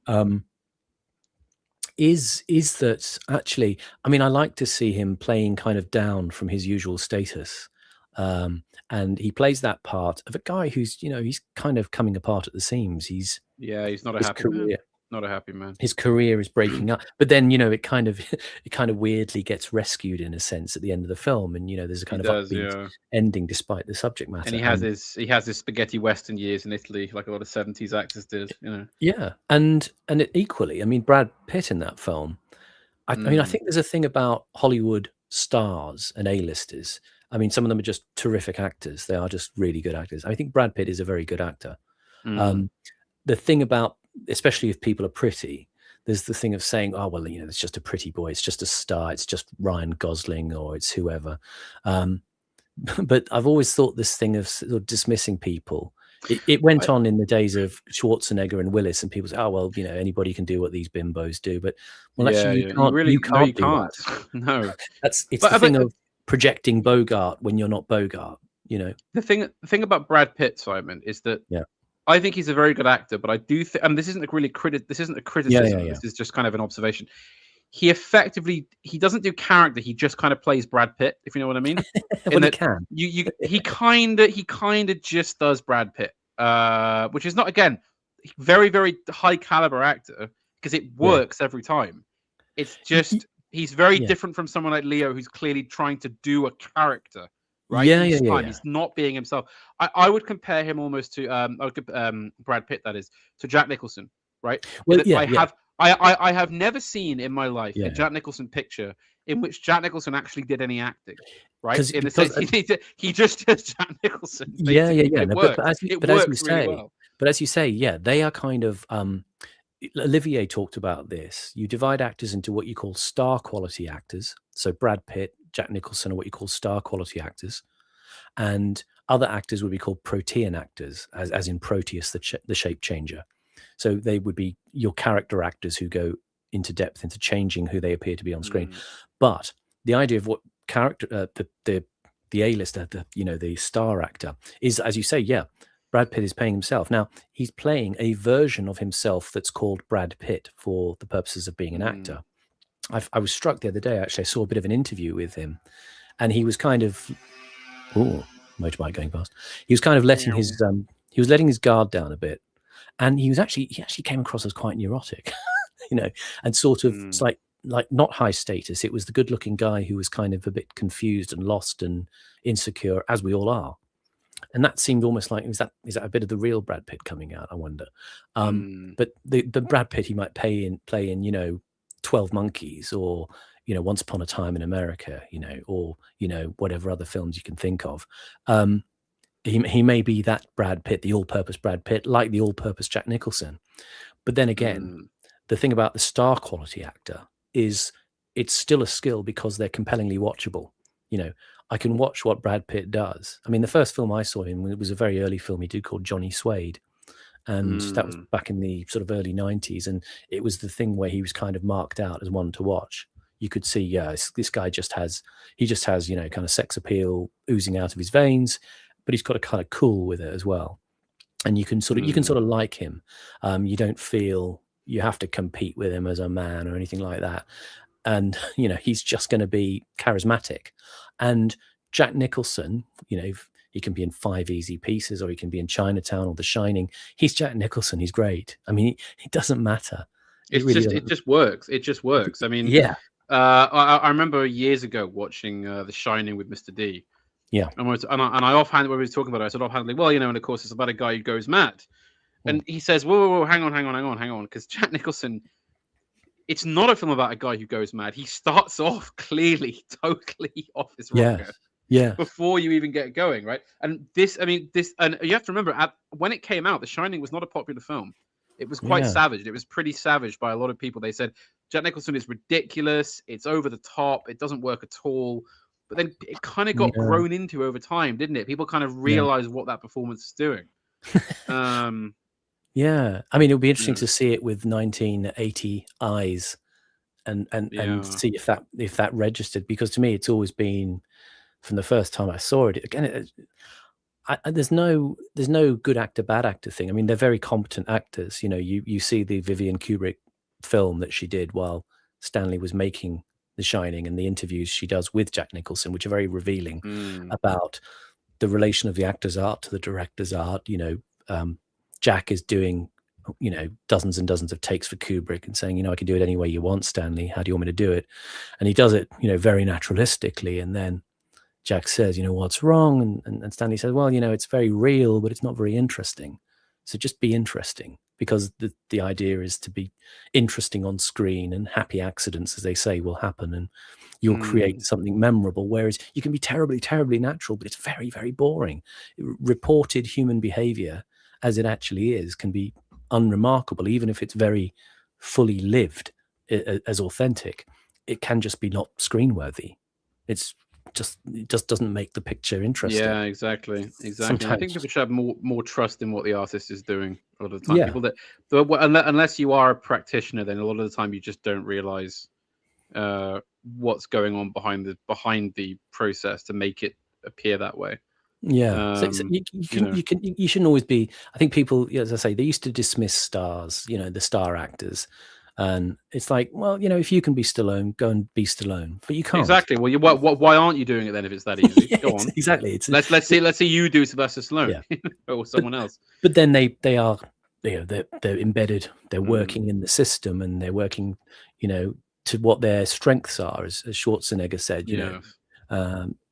Speaker 2: Is that actually? I mean, I like to see him playing kind of down from his usual status, and he plays that part of a guy who's, he's kind of coming apart at the seams. He's
Speaker 1: not a happy man. Not a happy man.
Speaker 2: His career is breaking up, but then it kind of weirdly gets rescued in a sense at the end of the film, and there's a kind of upbeat ending despite the subject matter.
Speaker 1: And he has his spaghetti western years in Italy, like a lot of 70s actors did.
Speaker 2: Yeah, and equally, I mean, Brad Pitt in that film. I mean, I think there's a thing about Hollywood stars and A-listers. I mean, some of them are just terrific actors. They are just really good actors. I think Brad Pitt is a very good actor. The thing about, especially if people are pretty, there's the thing of saying, oh, well, it's just a pretty boy, it's just a star, it's just Ryan Gosling, or it's whoever. But I've always thought this thing of sort of dismissing people. It went on in the days of Schwarzenegger and Willis, and people say, oh, well, anybody can do what these bimbos do. But, well, actually, you can't do that.
Speaker 1: No.
Speaker 2: It's the thing of projecting Bogart when you're not Bogart,
Speaker 1: The thing about Brad Pitt, Simon, is that I think he's a very good actor, but I do think, and this isn't a criticism. This is just kind of an observation. He doesn't do character. He just kind of plays Brad Pitt, if you know what I mean.
Speaker 2: Well, he can.
Speaker 1: He kind of just does Brad Pitt, which is not, again, very, very high caliber actor, because it works every time. It's just he's very different from someone like Leo, who's clearly trying to do a character. Right? He's not being himself. I would compare him almost to Brad Pitt, that is, to Jack Nicholson, right?
Speaker 2: Well,
Speaker 1: I have never seen in my life a Jack Nicholson picture in which Jack Nicholson actually did any acting, right? In the sense he just does Jack Nicholson. It works really well.
Speaker 2: But as you say, they are kind of. Olivier talked about this. You divide actors into what you call star quality actors. So Brad Pitt, Jack Nicholson are what you call star quality actors, and other actors would be called Protean actors, as in Proteus, the shape changer. So they would be your character actors who go into depth into changing who they appear to be on screen. But the idea of what character the A-lister, the star actor is, as you say, Brad Pitt is playing himself. Now, he's playing a version of himself that's called Brad Pitt for the purposes of being an actor. I was struck the other day, actually. I saw a bit of an interview with him, and he was kind of, motorbike going past. He was kind of letting his guard down a bit, and he actually came across as quite neurotic, and sort of it's like not high status. It was the good-looking guy who was kind of a bit confused and lost and insecure, as we all are. And that seemed almost like, is that a bit of the real Brad Pitt coming out? I wonder. But the Brad Pitt he might play in 12 Monkeys, or Once Upon a Time in America, or whatever other films you can think of. He may be that Brad Pitt, the all-purpose Brad Pitt, like the all-purpose Jack Nicholson. But then again, the thing about the star quality actor is it's still a skill because they're compellingly watchable. I can watch what Brad Pitt does. I mean, the first film I saw him, it was a very early film he did called Johnny Suede. And that was back in the sort of early 90s. And it was the thing where he was kind of marked out as one to watch. You could see, this guy just has kind of sex appeal oozing out of his veins, but he's got a kind of cool with it as well. And you can sort of like him. You don't feel you have to compete with him as a man or anything like that. And, he's just going to be charismatic. And Jack Nicholson, he can be in 5 Easy Pieces, or he can be in Chinatown or The Shining. He's Jack Nicholson. He's great. I mean, it doesn't matter.
Speaker 1: It just works. It just works. I mean, I remember years ago watching The Shining with Mr. D.
Speaker 2: Yeah.
Speaker 1: And I offhand, when we were talking about it, I said offhandedly, well, and of course it's about a guy who goes mad. And he says, whoa, hang on. Because Jack Nicholson, it's not a film about a guy who goes mad. He starts off clearly totally off his rocker.
Speaker 2: Yeah.
Speaker 1: Before you even get going, right? And and you have to remember, when it came out, The Shining was not a popular film. It was quite savage. It was pretty savage by a lot of people. They said Jack Nicholson is ridiculous. It's over the top. It doesn't work at all. But then it kind of got grown into over time, didn't it? People kind of realized what that performance is doing.
Speaker 2: Yeah, I mean, it would be interesting to see it with 1980 eyes, and see if that registered. Because to me, it's always been, from the first time I saw it. Again, there's no good actor, bad actor thing. I mean, they're very competent actors. You see the Vivian Kubrick film that she did while Stanley was making The Shining, and the interviews she does with Jack Nicholson, which are very revealing about the relation of the actor's art to the director's art. Jack is doing, dozens and dozens of takes for Kubrick and saying, I can do it any way you want, Stanley. How do you want me to do it? And he does it, very naturalistically. And then Jack says, what's wrong? And Stanley says, well, it's very real, but it's not very interesting. So just be interesting, because the idea is to be interesting on screen, and happy accidents, as they say, will happen, and you'll create something memorable. Whereas you can be terribly, terribly natural, but it's very, very boring. Reported human behavior, as it actually is, can be unremarkable, even if it's very fully lived as authentic. It can just be not screen worthy. It just doesn't make the picture interesting.
Speaker 1: Yeah, exactly. Sometimes. I think people should have more trust in what the artist is doing a lot of the time. People unless you are a practitioner, then a lot of the time you just don't realize what's going on behind the process to make it appear that way.
Speaker 2: Yeah, so you shouldn't always be. I think people, as I say, they used to dismiss stars, the star actors, and it's like, well, if you can be Stallone, go and be Stallone, but you can't.
Speaker 1: Exactly. Well, why aren't you doing it then if it's that easy? Go on.
Speaker 2: Exactly.
Speaker 1: Let's see you do Sylvester Stallone or someone else.
Speaker 2: But then they are, they're embedded. They're working in the system, and they're working, to what their strengths are, as Schwarzenegger said.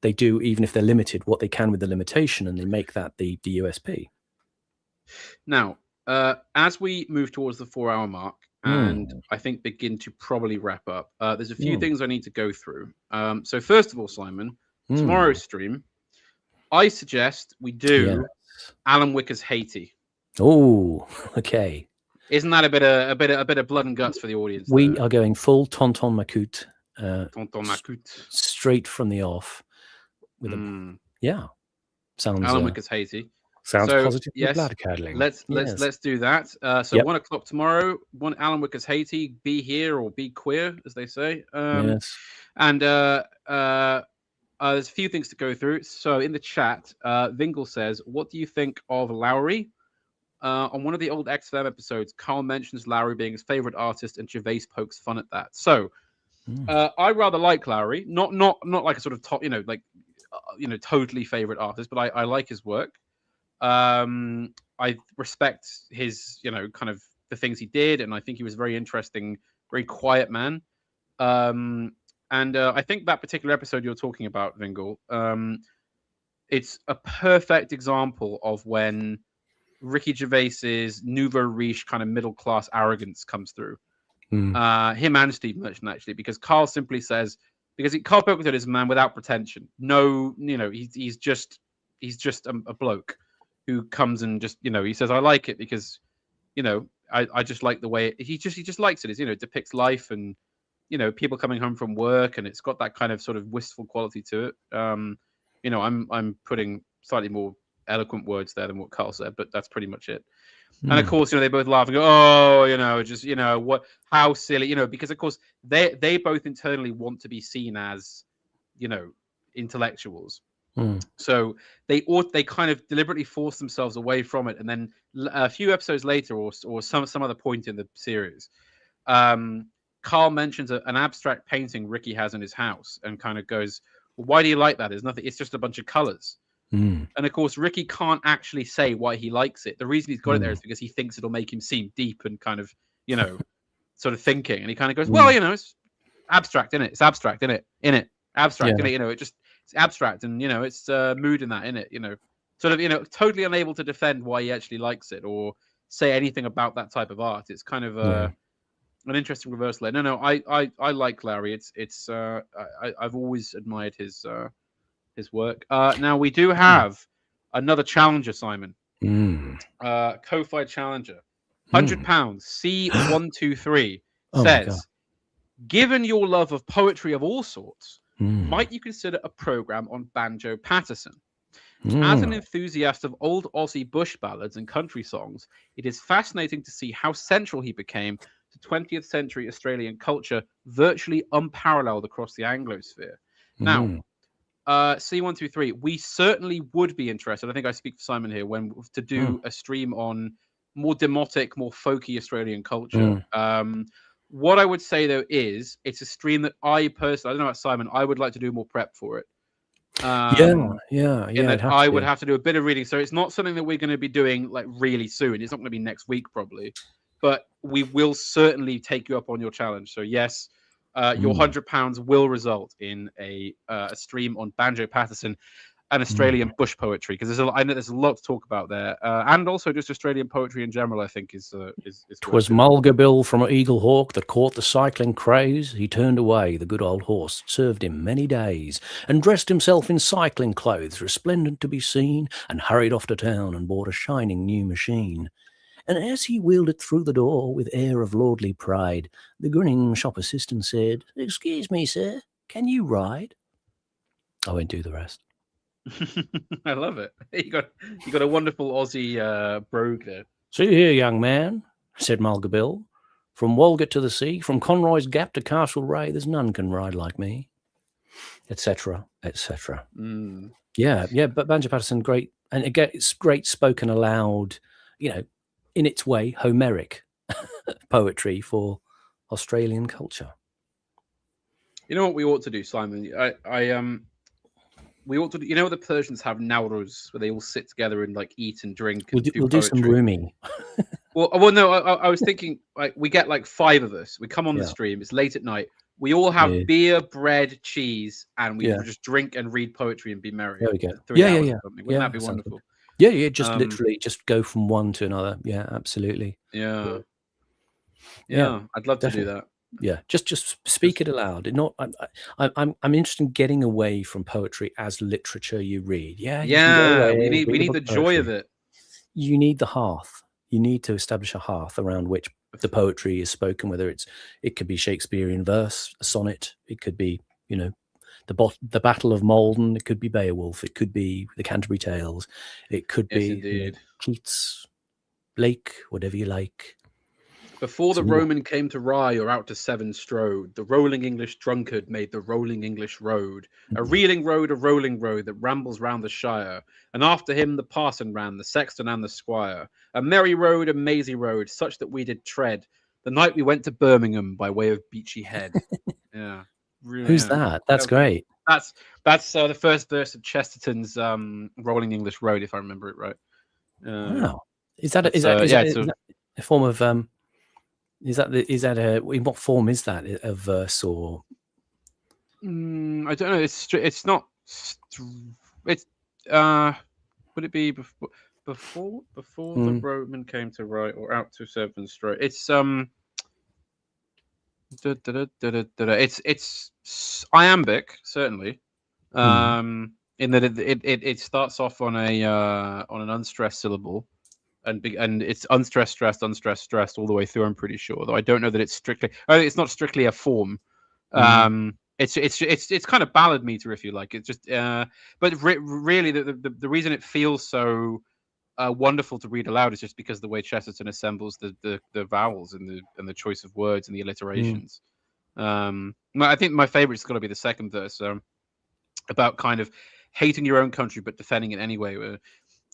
Speaker 2: They do, even if they're limited, what they can with the limitation, and they make that the USP.
Speaker 1: Now, as we move towards the 4-hour mark, and I think begin to probably wrap up, there's a few things I need to go through. So first of all, Simon, tomorrow's stream, I suggest we do Alan Wicker's Haiti.
Speaker 2: Oh, okay.
Speaker 1: Isn't that a bit of blood and guts for the audience?
Speaker 2: We are going full Tonton Macoute.
Speaker 1: Tonton Macoute,
Speaker 2: straight from the off. With sounds.
Speaker 1: Alan Wicker's Haiti.
Speaker 2: Sounds positive.
Speaker 1: Yes, let's do that. So 1 o'clock tomorrow. Alan Wicker's Haiti. Be here or be queer, as they say.
Speaker 2: Yes.
Speaker 1: And there's a few things to go through. So in the chat, Vingle says, "What do you think of Lowry?" On one of the old XFM episodes, Carl mentions Lowry being his favorite artist, and Gervais pokes fun at that. So I rather like Lowry, not like a sort of top, totally favorite artist, but I like his work. I respect his, kind of the things he did, and I think he was a very interesting, very quiet man. And I think that particular episode you're talking about, Vingle, it's a perfect example of when Ricky Gervais's nouveau riche kind of middle class arrogance comes through. Him and Steve Merchant, actually, because Carl simply says, Carl Pilkington is a man without pretension. No, he's just a bloke who comes and just, he says, I like it because, I just like the way he just likes it. It depicts life and, people coming home from work, and it's got that kind of sort of wistful quality to it. I'm putting slightly more eloquent words there than what Carl said, but that's pretty much it. And of course, they both laugh and go, "Oh, what? How silly!" Because of course they both internally want to be seen as, intellectuals. So they kind of deliberately force themselves away from it, and then a few episodes later, or some other point in the series, Carl mentions an abstract painting Ricky has in his house, and kind of goes, "Well, why do you like that? It's nothing. It's just a bunch of colors." And of course, Ricky can't actually say why he likes it. The reason he's got it there is because he thinks it'll make him seem deep and kind of, sort of thinking. And he kind of goes, well, it's abstract, innit? It's abstract, innit? Abstract, innit? It's abstract, and it's mood in that, innit? Sort of, totally unable to defend why he actually likes it or say anything about that type of art. It's kind of an interesting reversal. No, I like Larry. I've always admired his work. Now we do have another challenger, Simon. Ko-Fi challenger, £100. C123 says, given your love of poetry of all sorts, might you consider a program on Banjo Patterson? As an enthusiast of old Aussie bush ballads and country songs, it is fascinating to see how central he became to 20th century Australian culture, virtually unparalleled across the Anglosphere. Now, C123, we certainly would be interested. I think I speak for Simon here to do a stream on more demotic, more folky Australian culture. What I would say though is it's a stream that I personally, I don't know about Simon, I would like to do more prep for it.
Speaker 2: Yeah.
Speaker 1: That I would have to do a bit of reading, so it's not something that we're going to be doing like really soon. It's not going to be next week probably, but we will certainly take you up on your challenge. So yes, your £100 will result in a stream on Banjo Paterson and Australian bush poetry, because I know there's a lot to talk about there, and also just Australian poetry in general. I think is.
Speaker 2: 'Twas Mulga Bill from Eagle Hawk that caught the cycling craze. He turned away, the good old horse served him many days, and dressed himself in cycling clothes, resplendent to be seen, and hurried off to town and bought a shining new machine. And as he wheeled it through the door with air of lordly pride, the grinning shop assistant said, "Excuse me, sir, can you ride?" I won't do the rest.
Speaker 1: I love it. You got a wonderful Aussie brogue there.
Speaker 2: "See here, young man," said Mulga Bill, "from Walgett to the sea, from Conroy's Gap to Castlereagh, there's none can ride like me," etc., etc. Yeah, but Banjo Paterson, great, and again, it's great spoken aloud, in its way, Homeric poetry for Australian culture.
Speaker 1: You know what we ought to do, Simon? We ought to. You know, the Persians have Nowruz, where they all sit together and like eat and drink. And
Speaker 2: we'll do some Rumi.
Speaker 1: well, no. I was thinking, like, we get like 5 of us. We come on the stream. It's late at night. We all have beer, bread, cheese, and we just drink and read poetry and be merry.
Speaker 2: There we go.
Speaker 1: 3 hours or something. Wouldn't that be wonderful?
Speaker 2: Yeah. Just literally, just go from one to another. Yeah, absolutely.
Speaker 1: Yeah. I'd love to do that.
Speaker 2: Yeah, just speak it aloud. I'm interested in getting away from poetry as literature you read.
Speaker 1: We need the joy of it.
Speaker 2: You need the hearth. You need to establish a hearth around which the poetry is spoken. Whether it could be Shakespearean verse, a sonnet. It could be the Battle of Malden. It could be Beowulf. It could be the Canterbury Tales. It could be Keats, Blake, whatever you like.
Speaker 1: Before the Roman came to Rye or out to Severn strode, the rolling English drunkard made the rolling English road, a reeling road, a rolling road that rambles round the shire. And after him the parson ran, the sexton and the squire. A merry road, a mazy road, such that we did tread the night we went to Birmingham by way of Beachy Head. Yeah. Really,
Speaker 2: Who's that? That's great.
Speaker 1: That's the first verse of Chesterton's Rolling English Road, if I remember it right.
Speaker 2: Wow. Is that a form of in what form is that, a verse or?
Speaker 1: I don't know. It's not. It's would it be before the Roman came to Rye or out to Severn strode? It's It's iambic, certainly. In that it starts off on an unstressed syllable. And it's unstressed, stressed, unstressed, stressed all the way through. I'm pretty sure, though I don't know that it's strictly. It's not strictly a form. It's kind of ballad meter, if you like. It's just, but really, the reason it feels so wonderful to read aloud is just because of the way Chesterton assembles the vowels and the choice of words and the alliterations. I think my favorite is going to be the second verse, about kind of hating your own country but defending it anyway.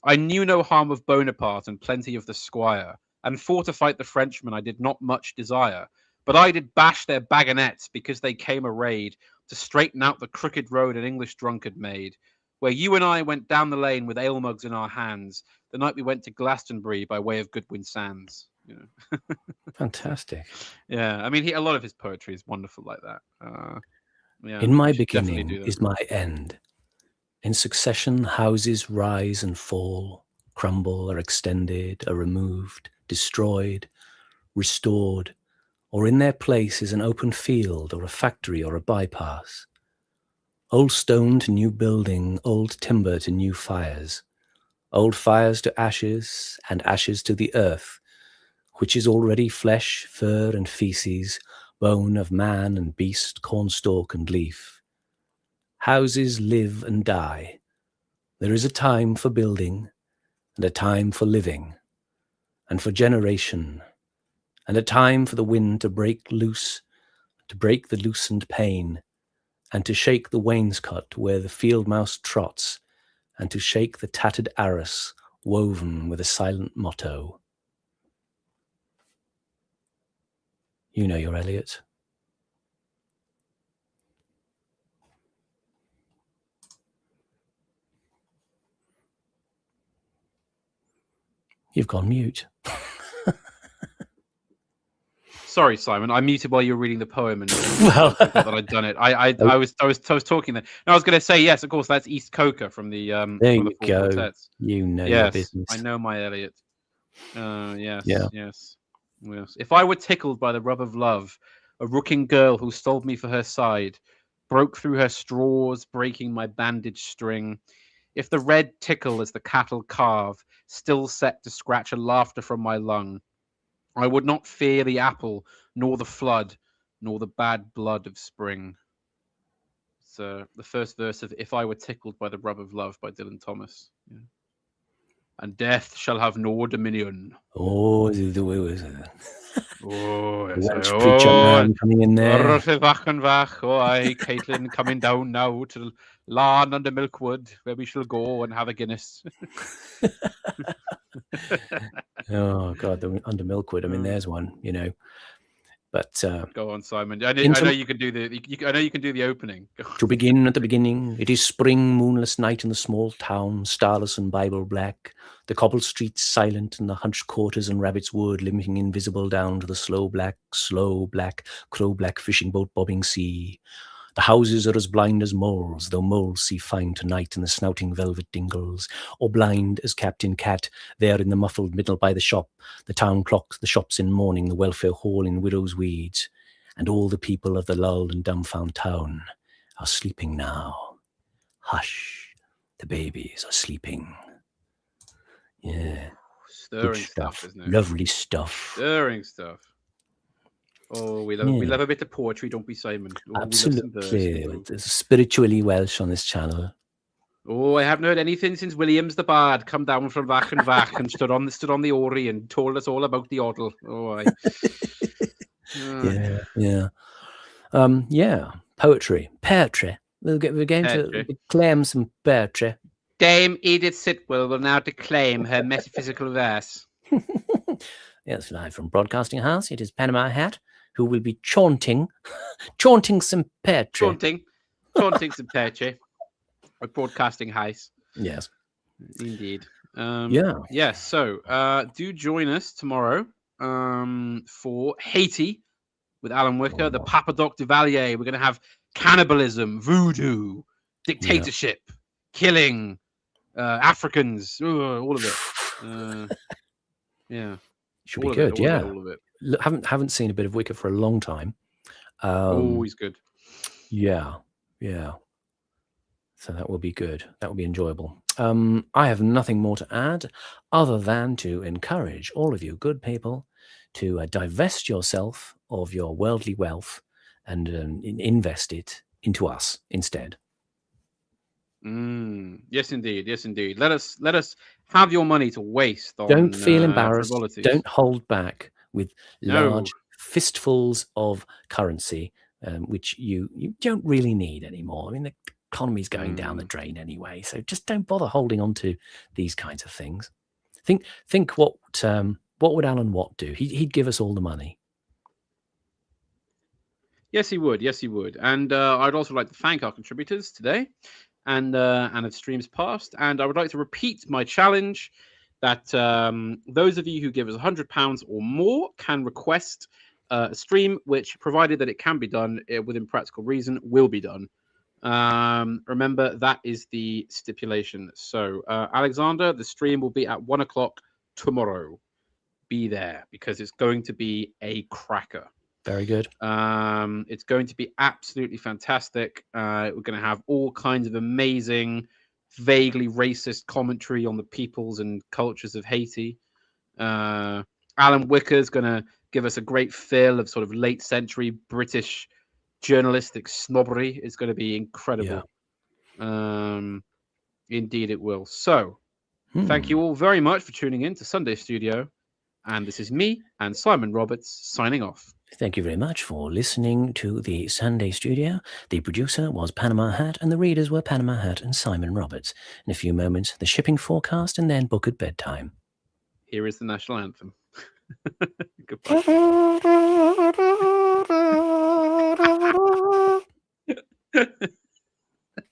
Speaker 1: I knew no harm of Bonaparte and plenty of the squire, and for to fight the Frenchmen I did not much desire. But I did bash their bagonets because they came arrayed to straighten out the crooked road an English drunkard made, where you and I went down the lane with ale mugs in our hands, the night we went to Glastonbury by way of Goodwin Sands.
Speaker 2: Fantastic.
Speaker 1: Yeah, I mean, a lot of his poetry is wonderful like that.
Speaker 2: In my beginning is my end. In succession, houses rise and fall, crumble, are extended, are removed, destroyed, restored, or in their place is an open field or a factory or a bypass. Old stone to new building, old timber to new fires, old fires to ashes, and ashes to the earth, which is already flesh, fur, and feces, bone of man and beast, cornstalk and leaf. Houses live and die. There is a time for building, and a time for living, and for generation, and a time for the wind to break loose, to break the loosened pane, and to shake the wainscot where the field mouse trots, and to shake the tattered arras woven with a silent motto. You know your Eliot. You've gone mute.
Speaker 1: Sorry, Simon. I muted while you were reading the poem, and well, I forgot that I'd done it. I was talking there. No, I was going to say yes. Of course, that's East Coker from the
Speaker 2: there
Speaker 1: from the
Speaker 2: you go.
Speaker 1: Quartets.
Speaker 2: You know your business.
Speaker 1: I know my Eliot. Yes. If I were tickled by the rub of love, a rooking girl who stole me for her side, broke through her straws, breaking my bandage string. If the red tickle as the cattle carve, still set to scratch a laughter from my lung, I would not fear the apple, nor the flood, nor the bad blood of spring. It's the first verse of If I Were Tickled by the Rub of Love by Dylan Thomas. Yeah. And death shall have no dominion.
Speaker 2: Oh, the way was it?
Speaker 1: Oh,
Speaker 2: yes. Welsh preacher man coming in there.
Speaker 1: Oh, aye, Caitlin coming down now to Larne under Milkwood, where we shall go and have a Guinness.
Speaker 2: Oh God, under Milkwood. I mean, there's one, you know. But
Speaker 1: go on, Simon. I know you can do I know you can do the opening.
Speaker 2: To begin at the beginning, it is spring, moonless night in the small town, starless and Bible black. The cobbled streets silent, and the hunched quarters and Rabbit's Wood limping invisible down to the slow black, crow-black fishing boat bobbing sea. The houses are as blind as moles, though moles see fine tonight in the snouting velvet dingles, or blind as Captain Cat, there in the muffled middle by the shop, the town clock, the shops in mourning, the welfare hall in widow's weeds, and all the people of the lulled and dumbfound town are sleeping now. Hush, the babies are sleeping. Yeah.
Speaker 1: Stirring stuff, isn't it?
Speaker 2: Lovely stuff.
Speaker 1: Stirring stuff. Oh, we love a bit of poetry, don't we, Simon? Oh,
Speaker 2: absolutely. There's spiritually Welsh on this channel.
Speaker 1: Oh, I haven't heard anything since Williams the Bard come down from Vach and Vach and stood on the Ori and told us all about the Oddle. Oh,
Speaker 2: yeah. Poetry. We're going to claim some poetry.
Speaker 1: Dame Edith Sitwell will now declaim her metaphysical verse.
Speaker 2: Yes, live from Broadcasting House. It is Panama Hat, who will be chaunting some poetry.
Speaker 1: Chaunting some poetry. At Broadcasting House.
Speaker 2: Yes.
Speaker 1: Indeed.
Speaker 2: Yes.
Speaker 1: So do join us tomorrow for Haiti with Alan Wicker, the Papa Doc Duvalier. We're going to have cannibalism, voodoo, dictatorship, killing, Africans, all of it.
Speaker 2: Should be good. All of it. Look, haven't seen a bit of Wicker for a long time.
Speaker 1: Always good.
Speaker 2: Yeah. So that will be good. That will be enjoyable. I have nothing more to add other than to encourage all of you good people to divest yourself of your worldly wealth and invest it into us instead.
Speaker 1: Yes, indeed. Let us have your money to waste.
Speaker 2: Don't feel embarrassed. Don't hold back with large fistfuls of currency, which you don't really need anymore. I mean, the economy's going down the drain anyway, so just don't bother holding on to these kinds of things. Think what would Alan Watt do? He'd give us all the money.
Speaker 1: Yes, he would. And I'd also like to thank our contributors today and at streams past. And I would like to repeat my challenge that those of you who give us £100 or more can request a stream, which, provided that it can be done within practical reason, will be done. Remember, that is the stipulation. So, Alexander, the stream will be at 1:00 tomorrow. Be there, because it's going to be a cracker.
Speaker 2: Very good.
Speaker 1: It's going to be absolutely fantastic. We're going to have all kinds of amazing, vaguely racist commentary on the peoples and cultures of Haiti. Alan Wicker is going to give us a great feel of sort of late century British journalistic snobbery. It's going to be incredible. Indeed, it will. So, thank you all very much for tuning in to Sunday Studio. And this is me and Simon Roberts signing off.
Speaker 2: Thank you very much for listening to the Sunday Studio. The producer was Panama Hat, and the readers were Panama Hat and Simon Roberts. In a few moments, the shipping forecast, and then book at bedtime.
Speaker 1: Here is the national anthem. Goodbye.